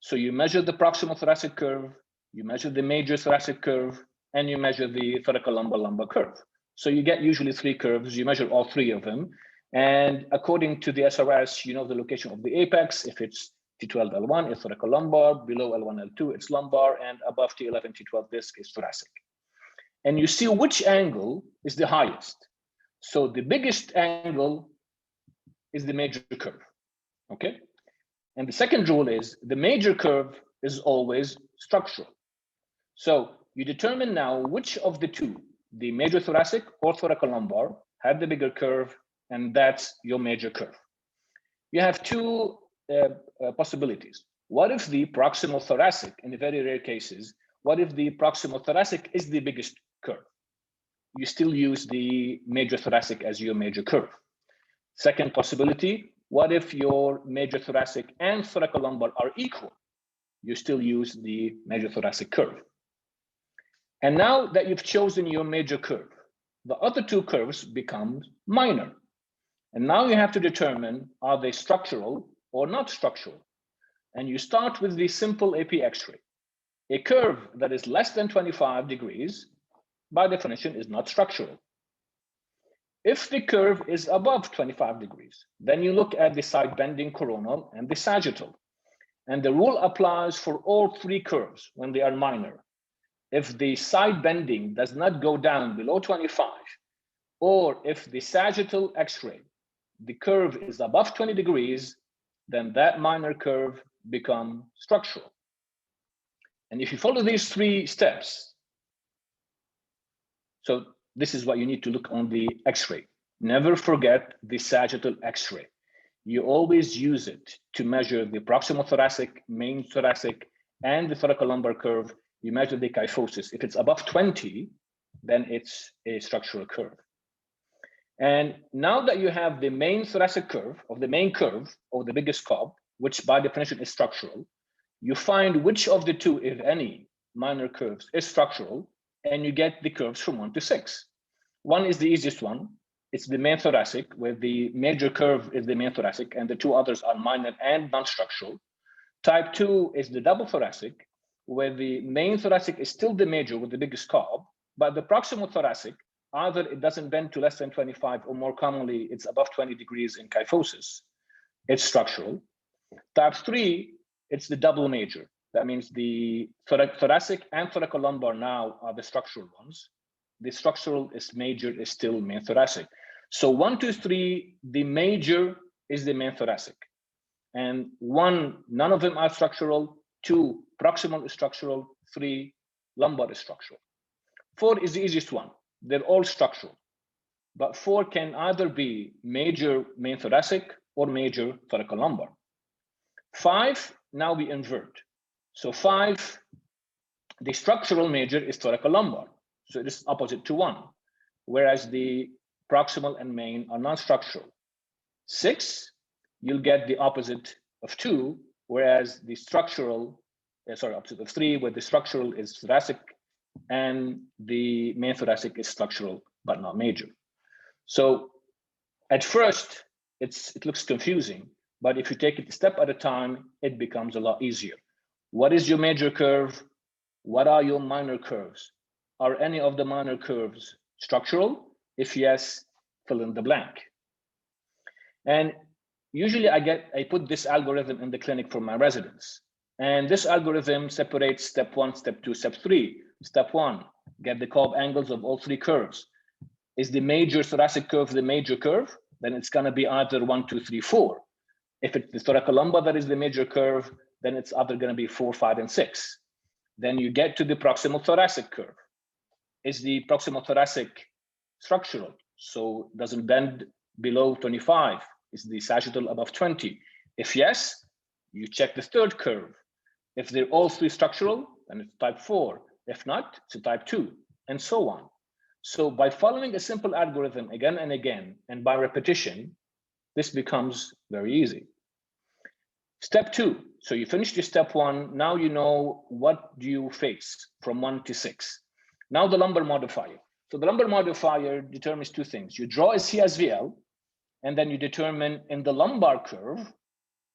So you measure the proximal thoracic curve, you measure the major thoracic curve, and you measure the thoracolumbar curve. So you get usually 3 curves, you measure all 3 of them. And according to the SRS, you know the location of the apex. If it's T12 L1, it's thoracolumbar, below L1 L2, it's lumbar, and above T11 T12 disc is thoracic. And you see which angle is the highest. So the biggest angle is the major curve, okay? And the second rule is the major curve is always structural. So you determine now which of the two, the major thoracic or thoracolumbar, have the bigger curve, and that's your major curve. You have 2 possibilities. What if the proximal thoracic, in the very rare cases, what if the proximal thoracic is the biggest curve? You still use the major thoracic as your major curve. Second possibility, what if your major thoracic and thoracolumbar are equal? You still use the major thoracic curve. And now that you've chosen your major curve, the other 2 curves become minor. And now you have to determine, are they structural or not structural? And you start with the simple AP X-ray. A curve that is less than 25 degrees, by definition, is not structural. If the curve is above 25 degrees, then you look at the side bending coronal and the sagittal. And the rule applies for all 3 curves when they are minor. If the side bending does not go down below 25, or if the sagittal X-ray, the curve is above 20 degrees, then that minor curve becomes structural. And if you follow these 3 steps, so this is what you need to look on the X-ray. Never forget the sagittal X-ray. You always use it to measure the proximal thoracic, main thoracic, and the thoracolumbar curve. You measure the kyphosis. If it's above 20, then it's a structural curve. And now that you have the main thoracic curve, or the main curve, or the biggest cob, which by definition is structural, you find which of the 2, if any, minor curves is structural, and you get the curves from 1 to 6. 1 is the easiest one. It's the main thoracic, where the major curve is the main thoracic, and the 2 others are minor and non-structural. Type 2 is the double thoracic, where the main thoracic is still the major with the biggest cob, but the proximal thoracic, either it doesn't bend to less than 25, or more commonly, it's above 20 degrees in kyphosis. It's structural. Type 3, it's the double major. That means the thoracic and thoracolumbar now are the structural ones. The structural is major is still main thoracic. So 1, 2, 3, the major is the main thoracic. And 1, none of them are structural. 2, proximal is structural. 3, lumbar is structural. 4 is the easiest one. They're all structural. But 4 can either be major main thoracic or major thoracolumbar. 5, now we invert. So 5, the structural major is thoracolumbar. So it is opposite to 1, whereas the proximal and main are non-structural. 6, you'll get the opposite of 2, whereas the structural, opposite of 3, where the structural is thoracic and the main thoracic is structural, but not major. So at first, it looks confusing, but if you take it a step at a time, it becomes a lot easier. What is your major curve? What are your minor curves? Are any of the minor curves structural? If yes, fill in the blank. And usually I put this algorithm in the clinic for my residents. And this algorithm separates step 1, step 2, step 3. Step 1, get the Cobb angles of all three curves. Is the major thoracic curve the major curve? Then it's going to be either 1, 2, 3, 4. If it's the thoracolumbar that is the major curve, then it's either going to be 4, 5, and 6. Then you get to the proximal thoracic curve. Is the proximal thoracic structural? So doesn't bend below 25? Is the sagittal above 20? If yes, you check the third curve. If they're all three structural, then it's type 4. If not, it's a type 2, and so on. So by following a simple algorithm again and again, and by repetition, this becomes very easy. Step 2. So you finished your step 1. Now you know what do you face from 1 to 6. Now the lumbar modifier. So the lumbar modifier determines two things. You draw a CSVL, and then you determine in the lumbar curve,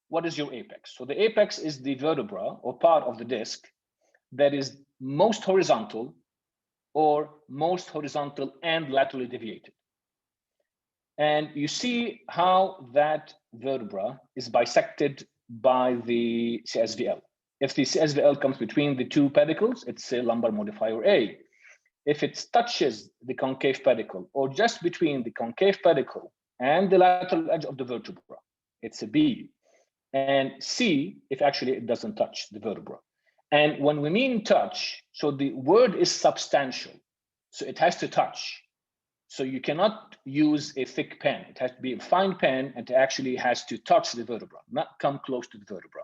what is your apex? So the apex is the vertebra or part of the disc that is most horizontal or most horizontal and laterally deviated. And you see how that vertebra is bisected by the CSVL. If the CSVL comes between the two pedicles, it's a lumbar modifier A. If it touches the concave pedicle or just between the concave pedicle and the lateral edge of the vertebra, it's a B. And C, if actually it doesn't touch the vertebra. And when we mean touch, so the word is substantial. So it has to touch. So you cannot use a thick pen. It has to be a fine pen, and it actually has to touch the vertebra, not come close to the vertebra.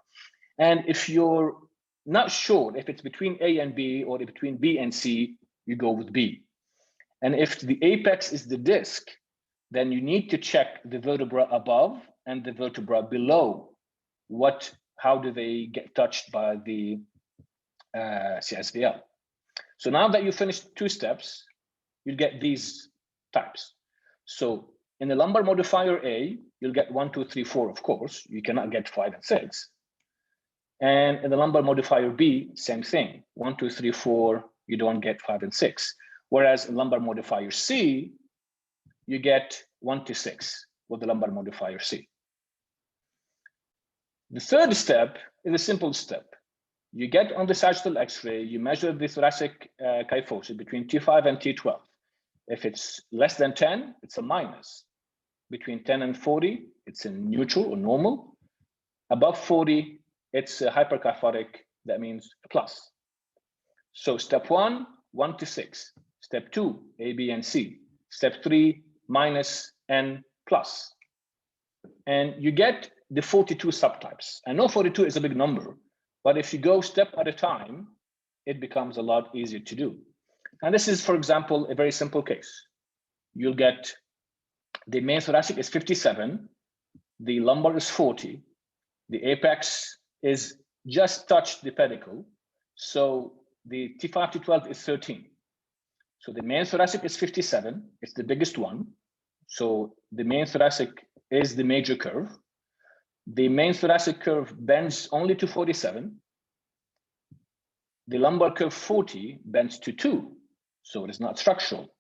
And if you're not sure if it's between A and B or between B and C, you go with B. And if the apex is the disc, then you need to check the vertebra above and the vertebra below. How do they get touched by the CSVL? So now that you finished 2 steps, you'll get these types. So in the lumbar modifier A, you'll get 1, 2, 3, 4, of course. You cannot get 5 and 6. And in the lumbar modifier B, same thing. 1, 2, 3, 4, you don't get 5 and 6. Whereas in lumbar modifier C, you get 1 to 6 with the lumbar modifier C. The third step is a simple step. You get on the sagittal X-ray, you measure the thoracic kyphosis between T5 and T12. If it's less than 10, it's a minus. Between 10 and 40, it's a neutral or normal. Above 40, it's a hyperkyphotic, that means a plus. So step 1, 1 to 6. Step 2, A, B, and C. Step 3, minus and plus. And you get the 42 subtypes. I know 42 is a big number, but if you go step at a time, it becomes a lot easier to do. And this is, for example, a very simple case. You'll get the main thoracic is 57, the lumbar is 40, the apex is just touched the pedicle, so the T5 to 12 is 13. So the main thoracic is 57, it's the biggest one. So the main thoracic is the major curve. The main thoracic curve bends only to 47. The lumbar curve 40 bends to 2, so it is not structural.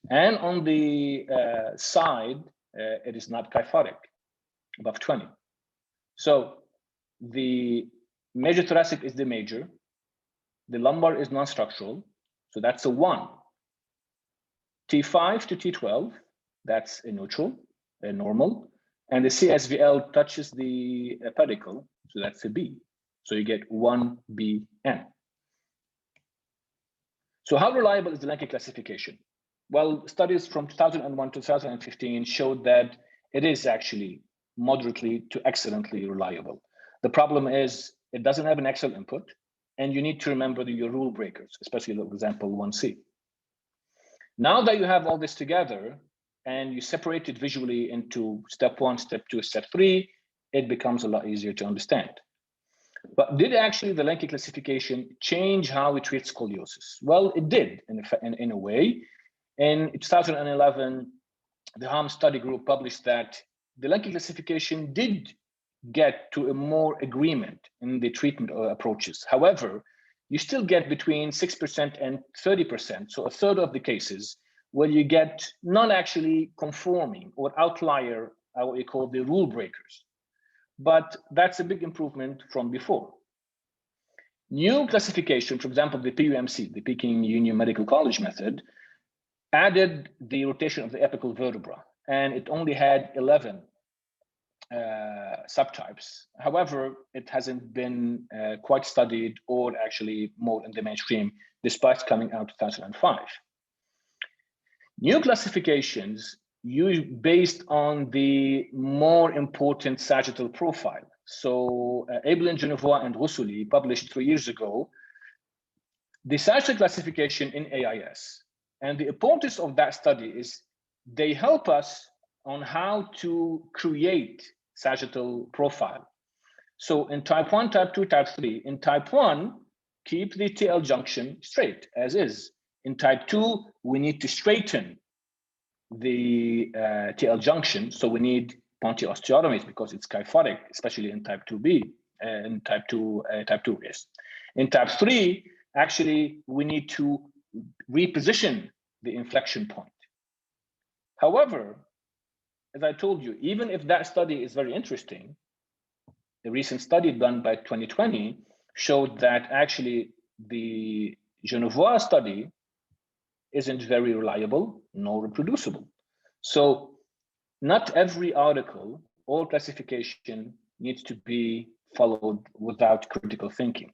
And on the side, it is not kyphotic, above 20. So the major thoracic is the major. The lumbar is non-structural, so that's a 1. T5 to T12, that's a neutral, a normal. And the CSVL touches the pedicle, so that's a B. So you get 1BN. So how reliable is the Lenke classification? Well, studies from 2001 to 2015 showed that it is actually moderately to excellently reliable. The problem is it doesn't have an Excel input, and you need to remember your rule breakers, especially for example 1C. Now that you have all this together and you separate it visually into step 1, step 2, step 3, it becomes a lot easier to understand. But did actually the Lenke classification change how we treat scoliosis? Well, it did in a way. In 2011, the HAM study group published that the Lenke classification did get to a more agreement in the treatment approaches. However, you still get between 6% and 30%, so a third of the cases, where you get non-actually conforming or outlier, what we call the rule breakers. But that's a big improvement from before. New classification, for example, the PUMC, the Peking Union Medical College method, added the rotation of the apical vertebra, and it only had 11 subtypes. However, it hasn't been quite studied or actually more in the mainstream, despite coming out 2005. New classifications based on the more important sagittal profile. So Ablin, Genevois, and Roussoli published 3 years ago the sagittal classification in AIS. And the importance of that study is they help us on how to create sagittal profile. So in type 1, type 2, type 3, in type 1, keep the TL junction straight as is. In type 2, we need to straighten the TL junction. So we need pontiosteotomies because it's kyphotic, especially in type 2B, in type 2, yes. In type 3, actually, we need to reposition the inflection point. However, as I told you, even if that study is very interesting, the recent study done by 2020 showed that actually the Genevois study isn't very reliable nor reproducible. So not every article or classification needs to be followed without critical thinking.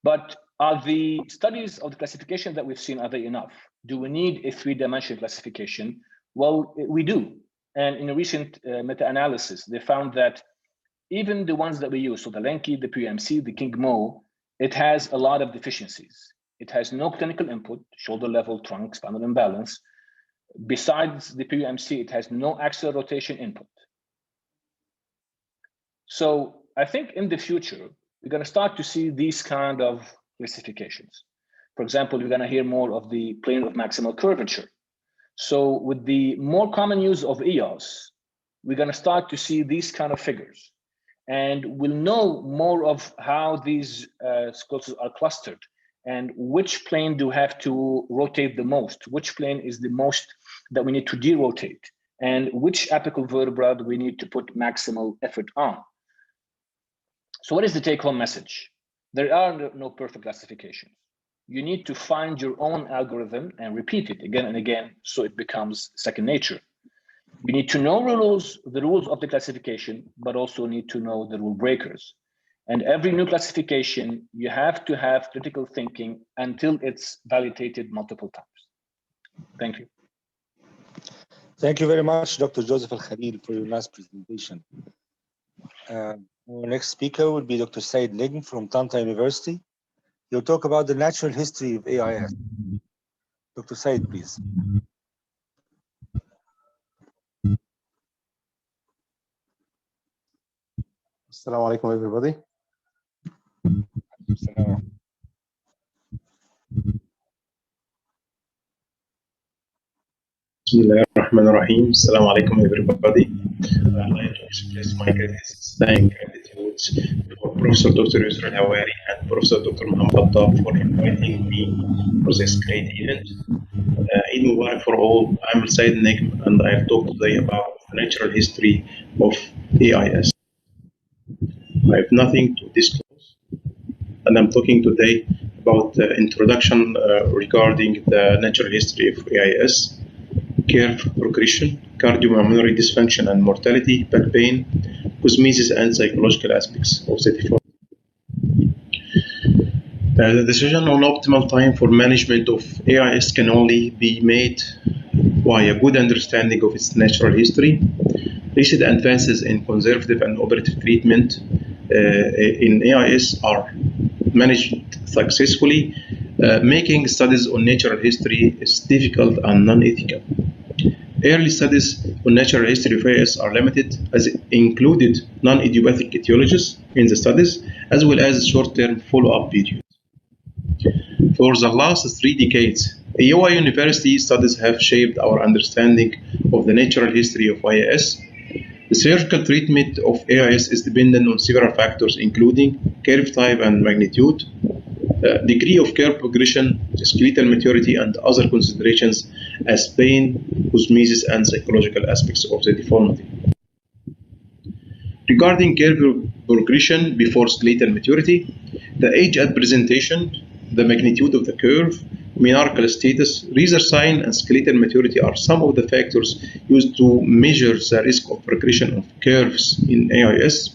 But are the studies of the classification that we've seen, are they enough? Do we need a 3-dimensional classification? Well, we do. And in a recent meta-analysis, they found that even the ones that we use, so the Lenki, the PUMC, the King-Mo, it has a lot of deficiencies. It has no clinical input, shoulder level, trunk, spinal imbalance. Besides the PUMC, it has no axial rotation input. So I think in the future, we're going to start to see these kind of classifications. For example, you're going to hear more of the plane of maximal curvature. So with the more common use of EOS, we're going to start to see these kind of figures. And we'll know more of how these scoliosis are clustered and which plane do have to rotate the most, which plane is the most that we need to derotate, and which apical vertebra do we need to put maximal effort on. So what is the take-home message? There are no perfect classifications. You need to find your own algorithm and repeat it again and again so it becomes second nature. You need to know the rules of the classification, but also need to know the rule breakers. And every new classification, you have to have critical thinking until it's validated multiple times. Thank you. Thank you very much, Dr. Joseph Al-Khalil, for your nice presentation. Our next speaker will be Dr. Said Negm from Tanta University. He'll talk about the natural history of AIS. Dr. Said, please. Assalamu alaikum, everybody. Bismillahirrahmanirrahim. Assalamu alaikum, everybody. I'd like to express my greatest thanks and gratitude for Professor Dr. Yusra Al-Hawari and Professor Dr. Muhammad Attab for inviting me for this great event. Eid Mubarak for all. I'm Said Negm, and I'll talk today about the natural history of AIS. I have nothing to disclose, and I'm talking today about the introduction regarding the natural history of AIS, curve progression, cardiopulmonary dysfunction and mortality, back pain, cosmesis, and psychological aspects of the deformity. The decision on optimal time for management of AIS can only be made by a good understanding of its natural history. Recent advances in conservative and operative treatment in AIS are managed successfully, making studies on natural history is difficult and non-ethical. Early studies on natural history of AIS are limited, as it included non-idiopathic etiologies in the studies, as well as short-term follow-up periods. For the last 3 decades, Iowa University studies have shaped our understanding of the natural history of AIS. The surgical treatment of AIS is dependent on several factors, including curve type and magnitude, degree of curve progression, skeletal maturity, and other considerations as pain, cosmesis, and psychological aspects of the deformity. Regarding curve progression before skeletal maturity, the age at presentation, the magnitude of the curve, menarchal status, Reaser sign, and skeletal maturity are some of the factors used to measure the risk of progression of curves in AIS.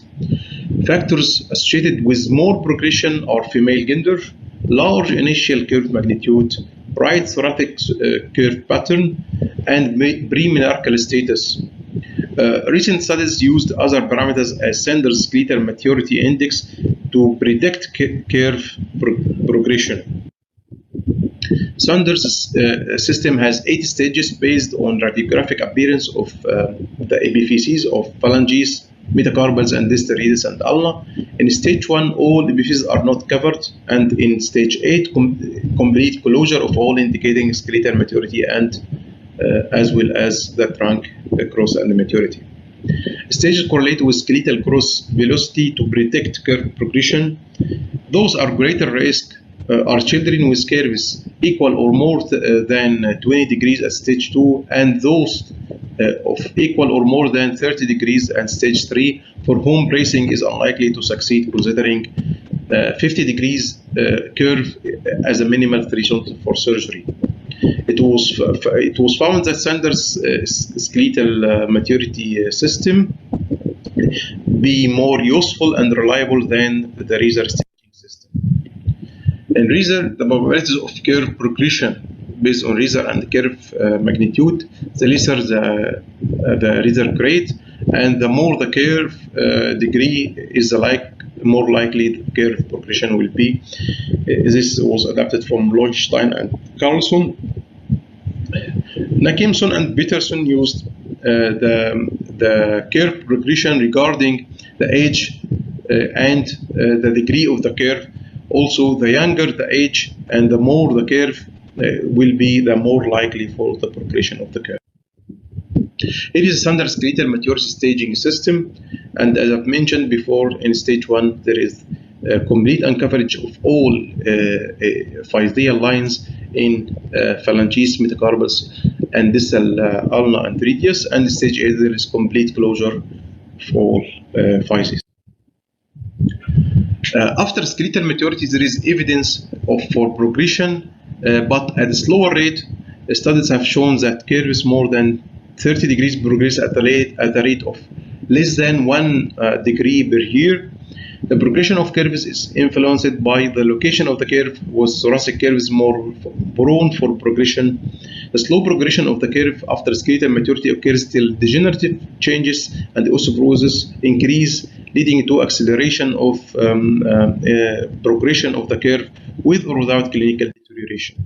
Factors associated with more progression are female gender, large initial curve magnitude, right thoracic curve pattern, and premenarchal status. Recent studies used other parameters as Sanders skeletal maturity index to predict curve progression. Sanders' system has 8 stages based on radiographic appearance of the epiphyses of phalanges, metacarpals, and distal rectus and ulna. In stage 1, all epiphyses are not covered, and in stage 8, complete closure of all indicating skeletal maturity and as well as the trunk cross and maturity. Stages correlate with skeletal cross velocity to predict curve progression. Those are greater risk are children with curves equal or more than 20 degrees at stage 2, and those of equal or more than 30 degrees at stage 3, for whom bracing is unlikely to succeed, considering 50 degrees curve as a minimal threshold for surgery. It was found that Sanders' skeletal maturity system be more useful and reliable than the Reaser staging system. In Reaser, the probabilities of curve progression based on Reaser and curve magnitude, the lesser the Reaser grade, and the more the curve degree is the more likely the curve progression will be. This was adapted from Lowenstein and Carlson. Nakimson and Peterson used the curve progression regarding the age and the degree of the curve. Also, the younger the age and the more the curve will be, the more likely for the progression of the curve. It is a standard skeletal maturity staging system, and as I've mentioned before, in stage 1 there is complete uncoverage of all physeal lines in phalanges, metacarpals, and distal ulna and radius, and stage 8 there is complete closure for physes. After skeletal maturity, there is evidence for progression, but at a slower rate. Studies have shown that curves more than 30 degrees progress at the rate of less than 1 degree per year. The progression of curves is influenced by the location of the curve, with thoracic curves more prone for progression. The slow progression of the curve after skeletal maturity occurs till degenerative changes and osteoporosis increase, leading to acceleration of progression of the curve with or without clinical deterioration.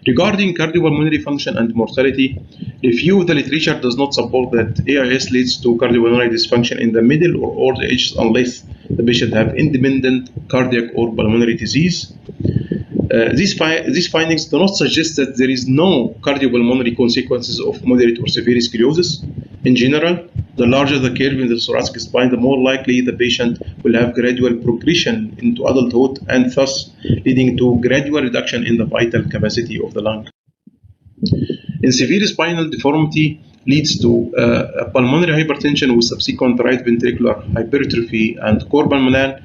Regarding cardiopulmonary function and mortality, review of the literature does not support that AIS leads to cardiopulmonary dysfunction in the middle or old ages unless the patient have independent cardiac or pulmonary disease. These findings do not suggest that there is no cardiopulmonary consequences of moderate or severe scoliosis. In general, the larger the curve in the thoracic spine, the more likely the patient will have gradual progression into adulthood, and thus leading to gradual reduction in the vital capacity of the lung. In severe spinal deformity leads to pulmonary hypertension with subsequent right ventricular hypertrophy and cor pulmonale.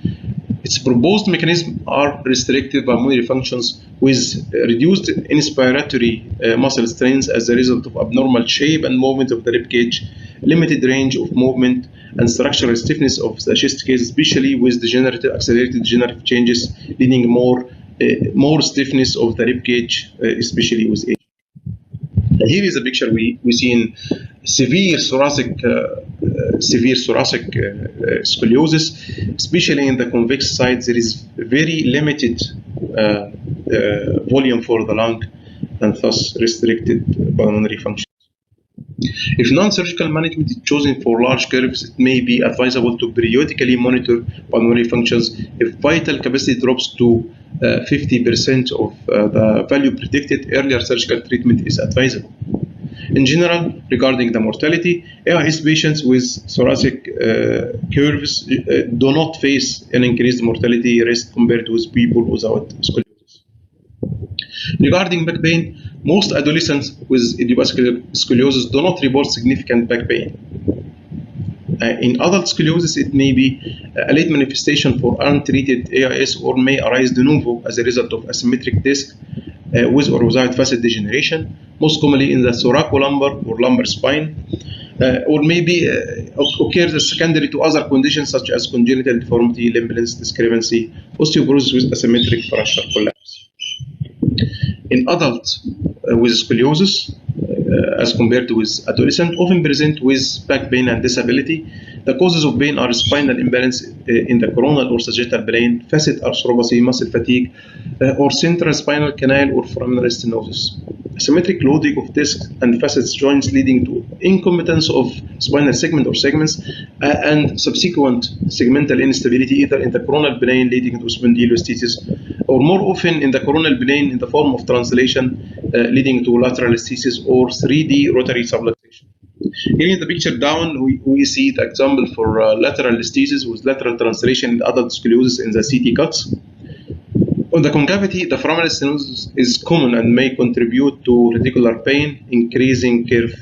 Its proposed mechanisms are restrictive pulmonary functions with reduced inspiratory muscle strains as a result of abnormal shape and movement of the rib cage, limited range of movement, and structural stiffness of the chest case, especially with accelerated degenerative changes, leading more stiffness of the rib cage, especially with age. Here is a picture we see in severe thoracic scoliosis, especially in the convex side. There is very limited volume for the lung and thus restricted pulmonary function. If non-surgical management is chosen for large curves, it may be advisable to periodically monitor pulmonary functions. If vital capacity drops to 50% of the value predicted, earlier surgical treatment is advisable. In general, regarding the mortality, AIS patients with thoracic curves do not face an increased mortality risk compared with people without scoliosis. Regarding back pain, most adolescents with idiopathic scoliosis do not report significant back pain. In adult scoliosis, it may be a late manifestation for untreated AIS or may arise de novo as a result of asymmetric disc with or without facet degeneration, most commonly in the thoracolumbar or lumbar spine, or maybe occurs as secondary to other conditions such as congenital deformity, limb length discrepancy, osteoporosis with asymmetric fracture collapse. In adults with scoliosis, as compared to with adolescent, often present with back pain and disability. The causes of pain are spinal imbalance in the coronal or sagittal plane, facet arthropathy, muscle fatigue, or central spinal canal or foraminal stenosis. Asymmetric loading of discs and facets joints leading to incompetence of spinal segment or segments and subsequent segmental instability either in the coronal plane leading to spondylolisthesis or more often in the coronal plane in the form of translation leading to lateral listhesis or 3D rotary subluxation. Here in the picture down, we see the example for lateral listhesis with lateral translation in adult scoliosis in the CT cuts. On the concavity, the foraminal stenosis is common and may contribute to radicular pain. Increasing curve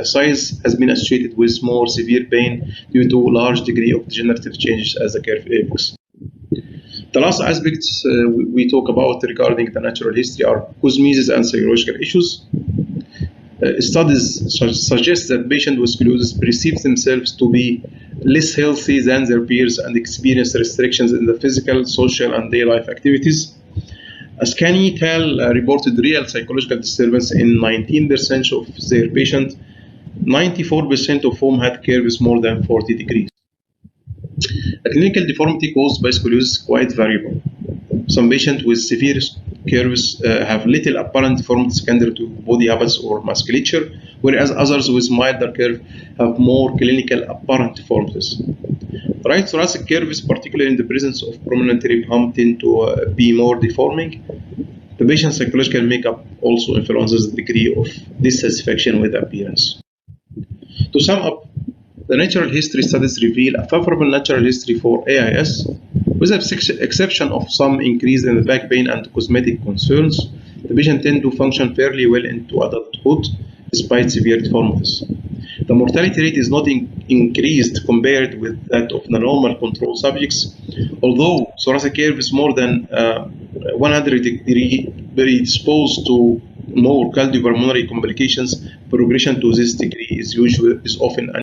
size has been associated with more severe pain due to large degree of degenerative changes as the curve apex. The last aspects we talk about regarding the natural history are cosmesis and psychological issues. Studies suggest that patients with scoliosis perceive themselves to be less healthy than their peers and experience restrictions in the physical, social, and daily life activities. Ascani et al. Reported real psychological disturbance in 19% of their patients, 94% of whom had curves more than 40 degrees. The clinical deformity caused by scoliosis is quite variable. Some patients with severe curves have little apparent deformity secondary to body habits or musculature, whereas others with milder curve have more clinical apparent deformities. Right thoracic curves, particularly in the presence of prominent rib hump, tend to be more deforming. The patient's psychological makeup also influences the degree of dissatisfaction with appearance. To sum up, the natural history studies reveal a favorable natural history for AIS, with the exception of some increase in the back pain and cosmetic concerns. The patient tend to function fairly well into adulthood despite severe deformities. The mortality rate is not increased compared with that of the normal control subjects, although thoracic curve is more than 100 degree predisposed to more cardiopulmonary complications. Progression to this degree is often unusual.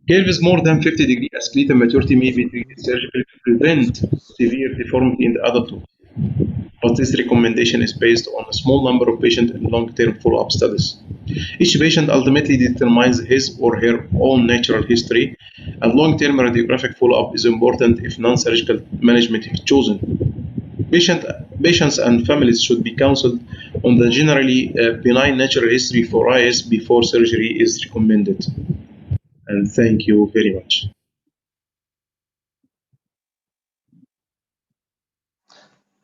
Curve is more than 50 degrees as skeletal maturity may be treated surgically to prevent severe deformity in the adulthood. But this recommendation is based on a small number of patients in long-term follow-up studies. Each patient ultimately determines his or her own natural history, and long-term radiographic follow-up is important if non-surgical management is chosen. Patients and families should be counseled on the generally benign natural history for IS before surgery is recommended. And thank you very much.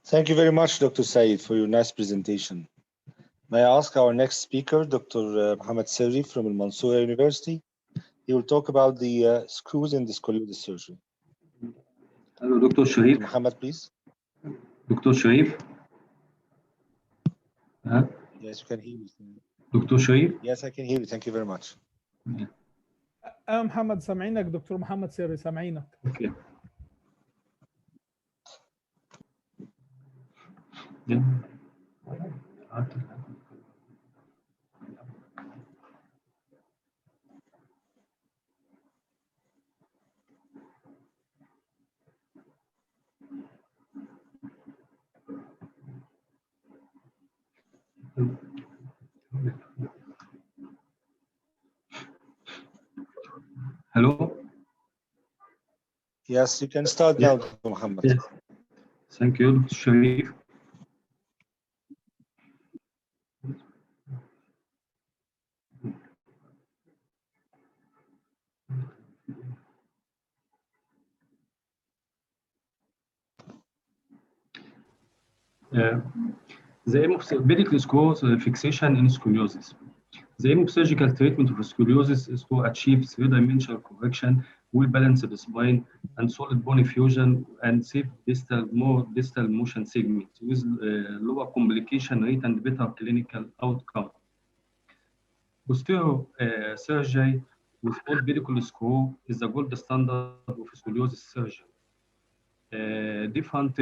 Thank you very much, Dr. Saeed, for your nice presentation. May I ask our next speaker, Dr. Mohammed Sirri from Al Mansoura University? He will talk about the screws in the scoliosis surgery. Hello, Dr. Sharif. Mohammed, please. Dr. Sharif. Yes, you can hear me. Dr. Sharif. Yes, I can hear you. Thank you very much. محمد سامعينك دكتور محمد سيري سامعينك. Okay. Hello. Yes, you can start now, Dr. Mohammed. Yes. Thank you, Dr. Sharif. The aim of pedicle screw fixation in scoliosis. The aim of surgical treatment of scoliosis is to achieve three-dimensional correction, well-balanced spine, and solid bone fusion, and safe distal motion segment with lower complication rate and better clinical outcome. Posterior surgery with old pedicle screw is the gold standard of scoliosis surgery. Different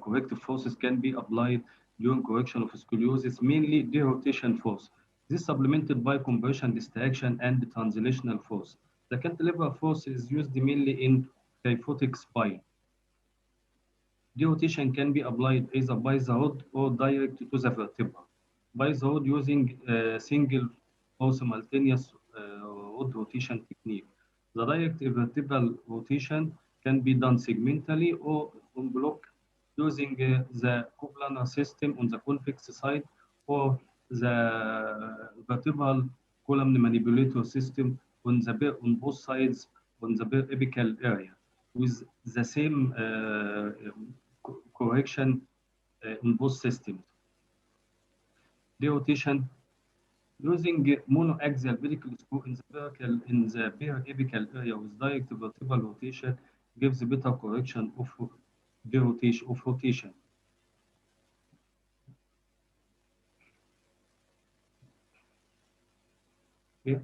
corrective forces can be applied during correction of scoliosis, mainly derotation force. This is supplemented by compression, distraction, and translational force. The cantilever force is used mainly in kyphotic spine. Derotation can be applied either by the rod or direct to the vertebra. By the rod using single or simultaneous rod rotation technique. The direct vertebral rotation can be done segmentally or on block using the coplanar system on the convex side or the vertebral column manipulator system on both sides on the apical area with the same correction in both systems. Derotation using monoaxial pedicle screw in the periapical area with direct vertebral rotation gives better correction of rotation. Okay.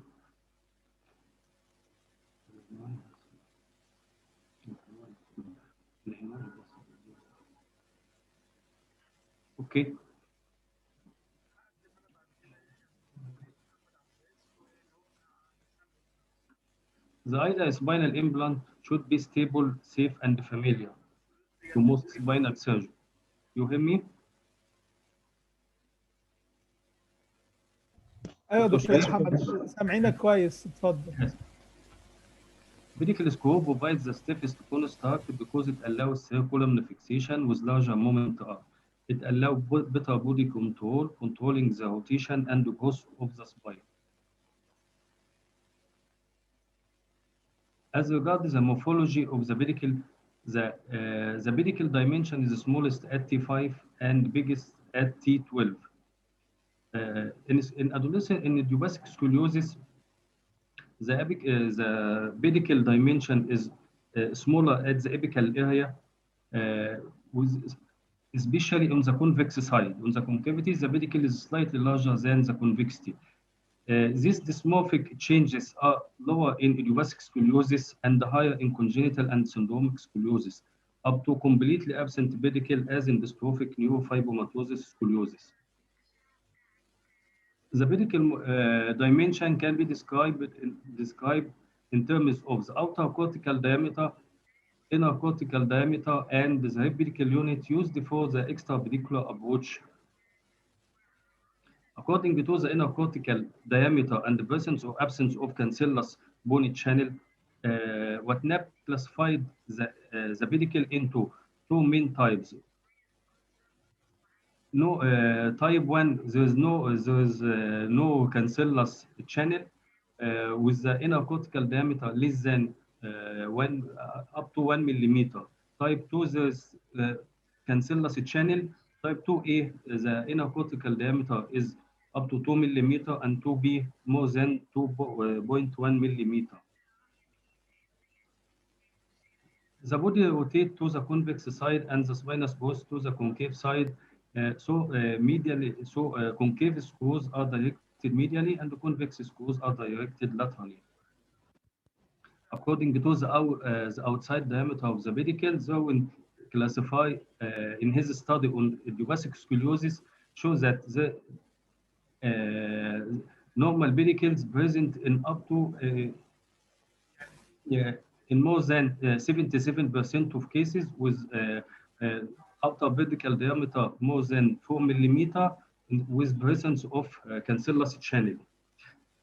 Okay. The ideal spinal implant should be stable, safe, and familiar to most spinal surgeons. You hear me? ايوه Dr. دكتور Yes, Sharif? محمد سامعينك كويس اتفضل. Yes. Pedicle screw provides the stiffest construct because it allows column fixation with larger moment arc. It allows better body control, controlling the rotation and the growth of the spine. As regards the morphology of the pedicle, the pedicle dimension is smallest at T5 and biggest at T12. In adolescent, in idiopathic scoliosis, the pedicle dimension is smaller at the apical area, with especially on the convex side. On the concavity, the pedicle is slightly larger than the convexity. These dysmorphic changes are lower in idiopathic scoliosis and higher in congenital and syndromic scoliosis, up to completely absent pedicle as in dystrophic neurofibromatosis scoliosis. The pedicle dimension can be described in terms of the outer cortical diameter, inner cortical diameter, and the pedicle unit used for the extrapedicular approach. According to the inner cortical diameter and the presence or absence of cancellous bony channel, Watnap classified the pedicle into two main types. No type 1, there is no cancellous channel with the inner cortical diameter less than up to 1 millimeter. Type 2, there is cancellous channel. Type 2A, the inner cortical diameter is up to 2 millimeter, and 2B more than 2.1 millimeter. The body rotates to the convex side and the spinous goes to the concave side. Concave screws are directed medially and the convex screws are directed laterally. According to the outside diameter of the pedicle, Darwin classify in his study on idiopathic scoliosis shows that the normal pedicles present in up to in more than 77% of cases with outer pedicle diameter more than 4 millimeter with presence of cancellous channel.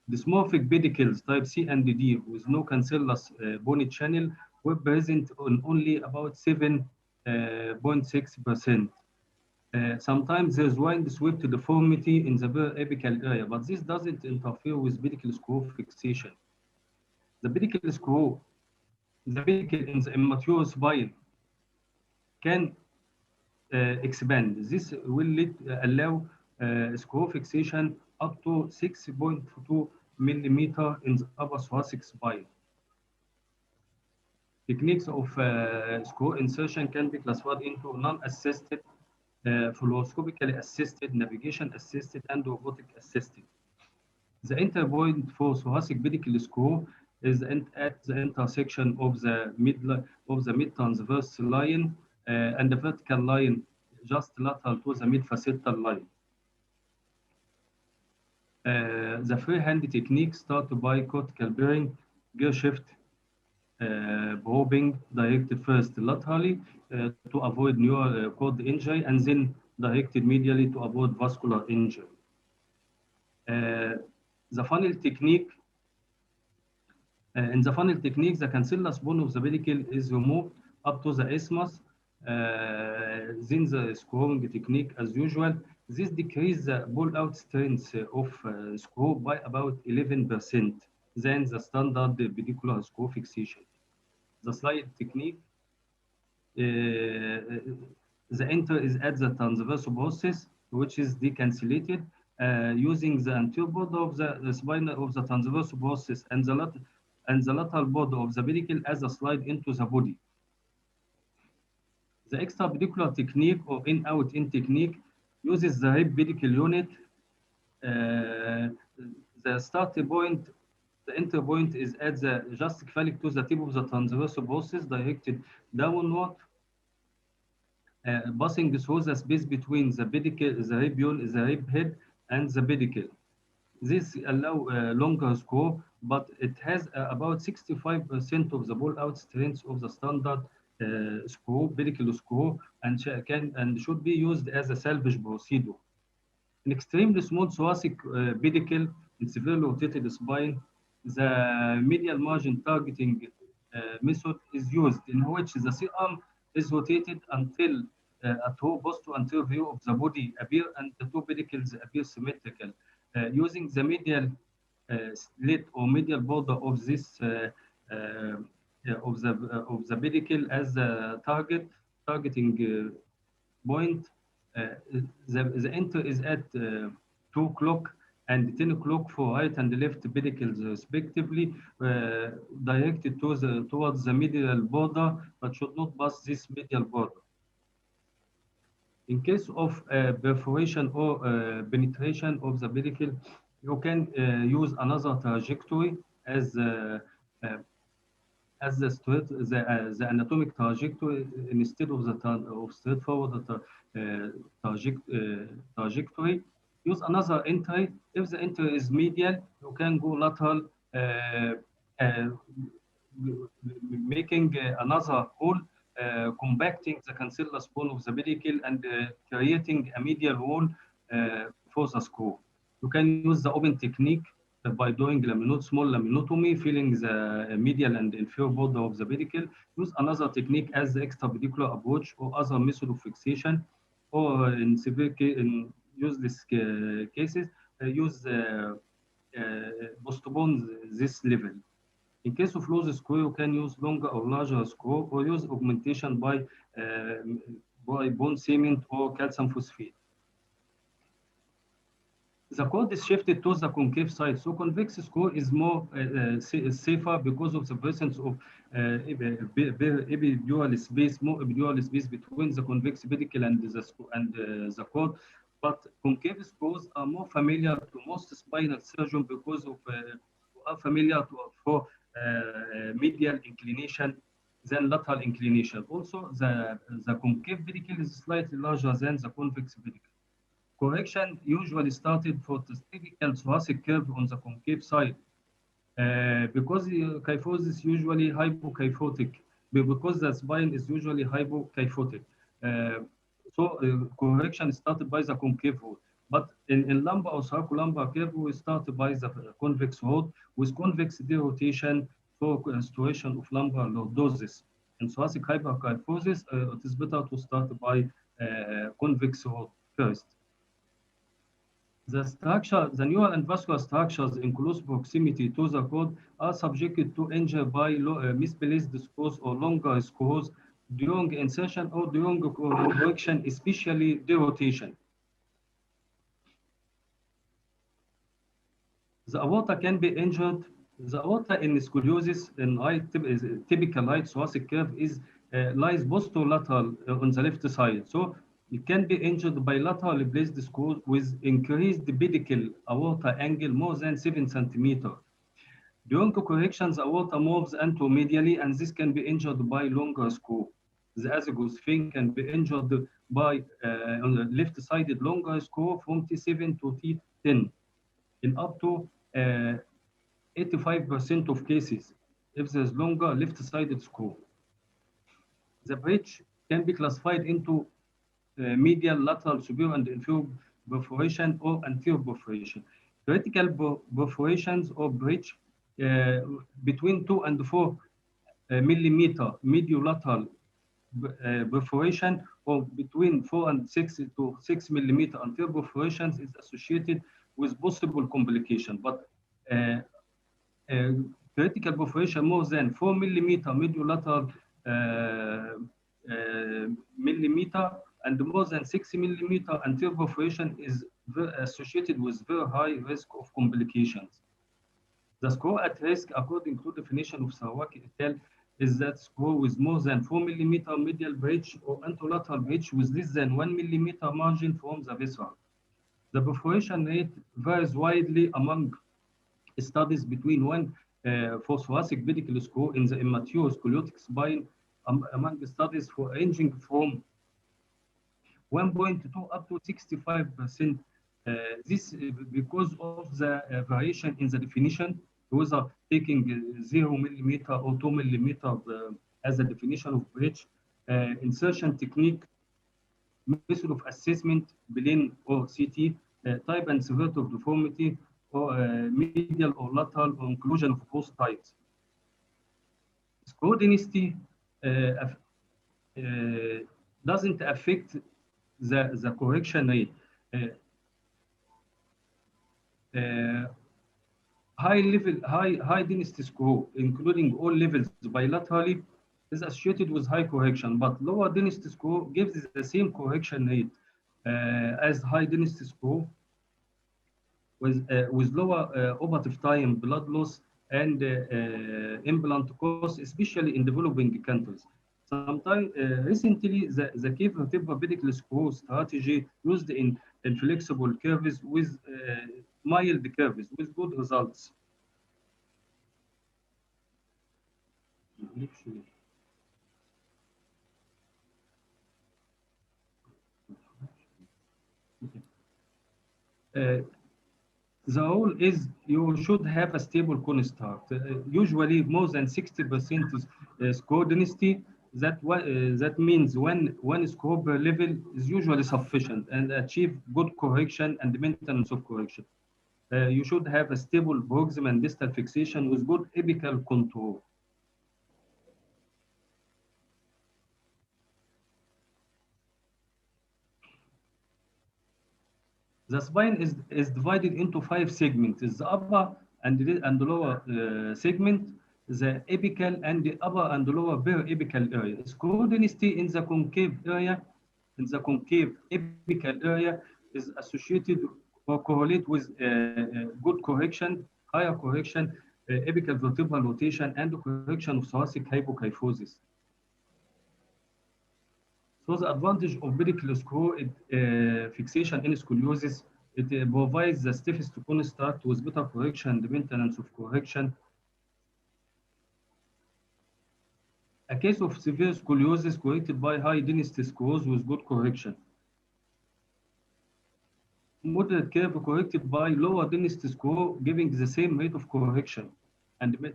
Dysmorphic pedicles type C and D with no cancellous bony channel were present on only about 7.6%. Sometimes there's wind-swept deformity in the apical area, but this doesn't interfere with pedicle screw fixation. The pedicle in the immature spine can expand. This will allow screw fixation up to 6.2 millimeter in the upper thoracic spine. Techniques of screw insertion can be classified into non-assisted, fluoroscopically assisted, navigation assisted, and robotic assisted. The interpoint for thoracic pedicle screw is at the intersection of the mid transverse line and the vertical line just lateral to the mid facetal line. The freehand technique started by cortical bearing, gear shift, probing directed first laterally to avoid neural cord injury and then directed medially to avoid vascular injury. The funnel technique, in the funnel technique, the cancellous bone of the pedicle is removed up to the isthmus. Then the screwing technique as usual. This decreases the pull-out strength of screw by about 11% than the standard pedicular screw fixation. The slide technique, the enter is at the transverse process, which is decancellated using the anterior border of the spine of the transverse process and the lateral border of the pedicle as a slide into the body. The extrapedicular technique or in-out-in technique uses the rib pedicle unit. The starting point, the enter point is at the just cephalic to the tip of the transverse process directed downward, passing through the space between the pedicle, the rib head, and the pedicle. This allows longer screw, but it has about 65% of the pull-out strength of the standard screw, pedicle screw, and should be used as a salvage procedure. In extremely small thoracic pedicle in severely rotated spine, the medial margin targeting method is used, in which the C-arm is rotated until a two post-anterior view of the body appear and the two pedicles appear symmetrical. Using the medial slit or medial border of this of the pedicle as the targeting point. The enter is at 2 o'clock and 10 o'clock for right and left pedicles respectively, directed towards the medial border, but should not pass this medial border. In case of perforation or penetration of the pedicle, you can use another trajectory as the anatomic trajectory instead of the straightforward trajectory. Use another entry. If the entry is medial, you can go lateral, making another hole, compacting the cancellous bone of the pedicle and creating a medial wall for the screw. You can use the open technique by doing small laminotomy, filling the medial and inferior border of the pedicle. Use another technique as the extrapedicular approach or other method of fixation, or in severe useless cases, postpone this level. In case of loose screw, you can use longer or larger screw, or use augmentation by bone cement or calcium phosphate. The cord is shifted to the concave side, so convex screw is more safer because of the presence of epidural space, more epidural space between the convex pedicle and the cord. But concave screws are more familiar to most spinal surgeons because of are familiar for medial inclination than lateral inclination. Also, the concave pedicle is slightly larger than the convex pedicle. Correction usually started for the typical thoracic curve on the concave side because the kyphosis is usually hypokyphotic, because the spine is usually hypokyphotic. Correction started by the concave root. But in lumbar or thoracolumbar curve, we start by the convex root with convex derotation for restoration of lumbar lordosis. In thoracic hyperkyphosis, it is better to start by convex root first. The neural and vascular structures in close proximity to the cord are subjected to injury by misplaced screws or longer screws during insertion or during correction, especially derotation. The aorta can be injured. The aorta in scoliosis in typical right thoracic curve lies posterolateral on the left side. So It can be injured by laterally placed screws with increased pedicle aorta angle more than 7 centimeters. During corrections, aorta moves anteromedially, and this can be injured by longer screw. The azygos fin can be injured by on the left-sided longer screw from T7 to T10 in up to 85% of cases if there's longer left-sided screw. The bridge can be classified into medial, lateral, superior, and inferior perforation or anterior perforation. Critical perforations or bridge between 2 and 4 millimeter mediolateral perforation or between 4 and 6 to 6 millimeter anterior perforations is associated with possible complication. But critical perforation more than 4 millimeter mediolateral millimeter and more than 6 millimeter anterior perforation is associated with very high risk of complications. The screw at risk, according to definition of Sawaki et al., is that screw with more than 4 millimeter medial bridge or anterolateral bridge with less than 1 millimeter margin from the viscera. The perforation rate varies widely among studies between 1 for thoracic pedicle screw in the immature scoliotic spine among studies for ranging from 1.2 up to 65%. This because of the variation in the definition, whether taking 0 millimeter or 2 millimeter as a definition of bridge, insertion technique, method of assessment, plane or CT, type and severity of deformity, or medial or lateral or inclusion of both types. Screw density doesn't affect the correction rate. High density screw, including all levels bilaterally, is associated with high correction, but lower density screw gives the same correction rate as high density screw with lower operative time, blood loss, and implant costs, especially in developing countries. Sometimes recently, the cave vertebral pedicle screw strategy used in inflexible curves with mild curves with good results. The rule is you should have a stable construct. Usually more than 60% is screw density. That means one screw per level is usually sufficient and achieve good correction and maintenance of correction. You should have a stable proximal and distal fixation with good apical control. The spine is divided into 5 segments. The upper and lower segment, the apical and the upper and lower periapical area. Screw density in the concave area, apical area is associated or correlate with good correction, higher correction, apical vertebral rotation, and correction of thoracic hypokyphosis. So the advantage of pedicle screw fixation in scoliosis, it provides the stiffest construct with better correction and maintenance of correction. A case of severe scoliosis corrected by high density screws with good correction. Moderate curve corrected by lower density screw giving the same rate of correction. And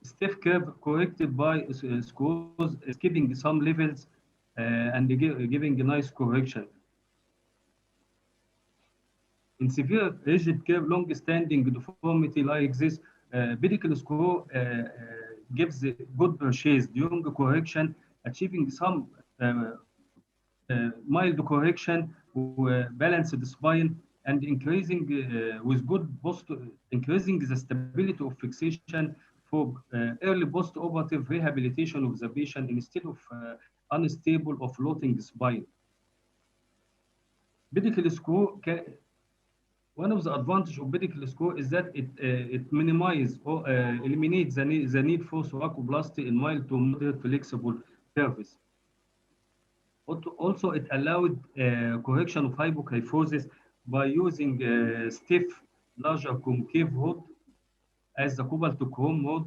stiff curve corrected by screws skipping some levels and giving a nice correction. In severe rigid curve, long-standing deformity like this, pedicle screw gives good purchase during correction, achieving some mild correction, balanced spine, and increasing with good increasing the stability of fixation for early post-operative rehabilitation of the patient instead of unstable or floating spine. Pedicle screw one of the advantages of pedicle screw is that it minimizes or eliminates the need for thoracolplasty in mild to moderate flexible curves. Also, it allowed correction of hypokyphosis by using stiff, larger concave hood as the cobalt to chrome hood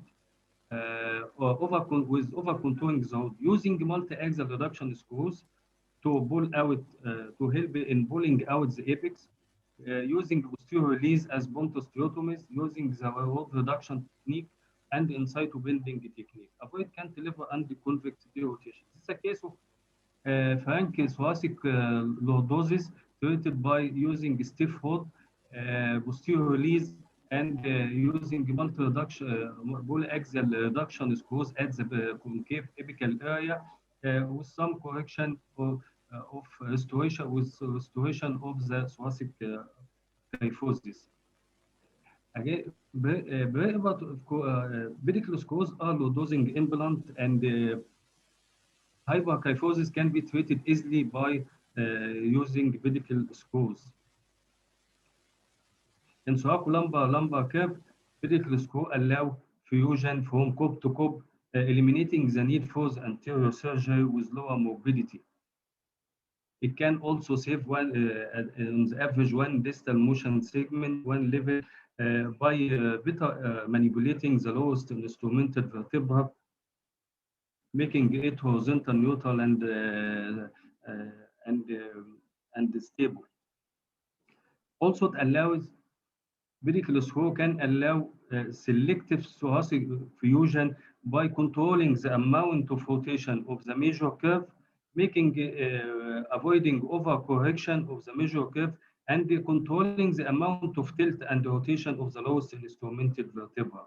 with over-contouring the hood, using multi-axial reduction screws to pull out, to help in pulling out the apex, using posterior release as bone osteotomies, using the rod reduction technique and in situ bending technique. Avoid cantilever and convex rotation. This is a case of frank thoracic lordosis treated by using stiff hood, posterior release, and using multi-reduction, poly-axial reduction screws at the concave apical area with some correction of restoration of the thoracic kyphosis. Again, pedicle screws are low-dosing implant, and hyperkyphosis can be treated easily by using pedicle screws. In thoracolumbar curve, pedicle screw allow fusion from cob to cob, eliminating the need for the anterior surgery with lower morbidity. It can also save on the average one distal motion segment, one level, by better manipulating the lowest instrumented vertebra, making it horizontal, neutral, and stable. Also, it allows pedicle screw can allow selective thoracic fusion by controlling the amount of rotation of the major curve, making avoiding overcorrection of the major curve, and controlling the amount of tilt and rotation of the lowest instrumented vertebra.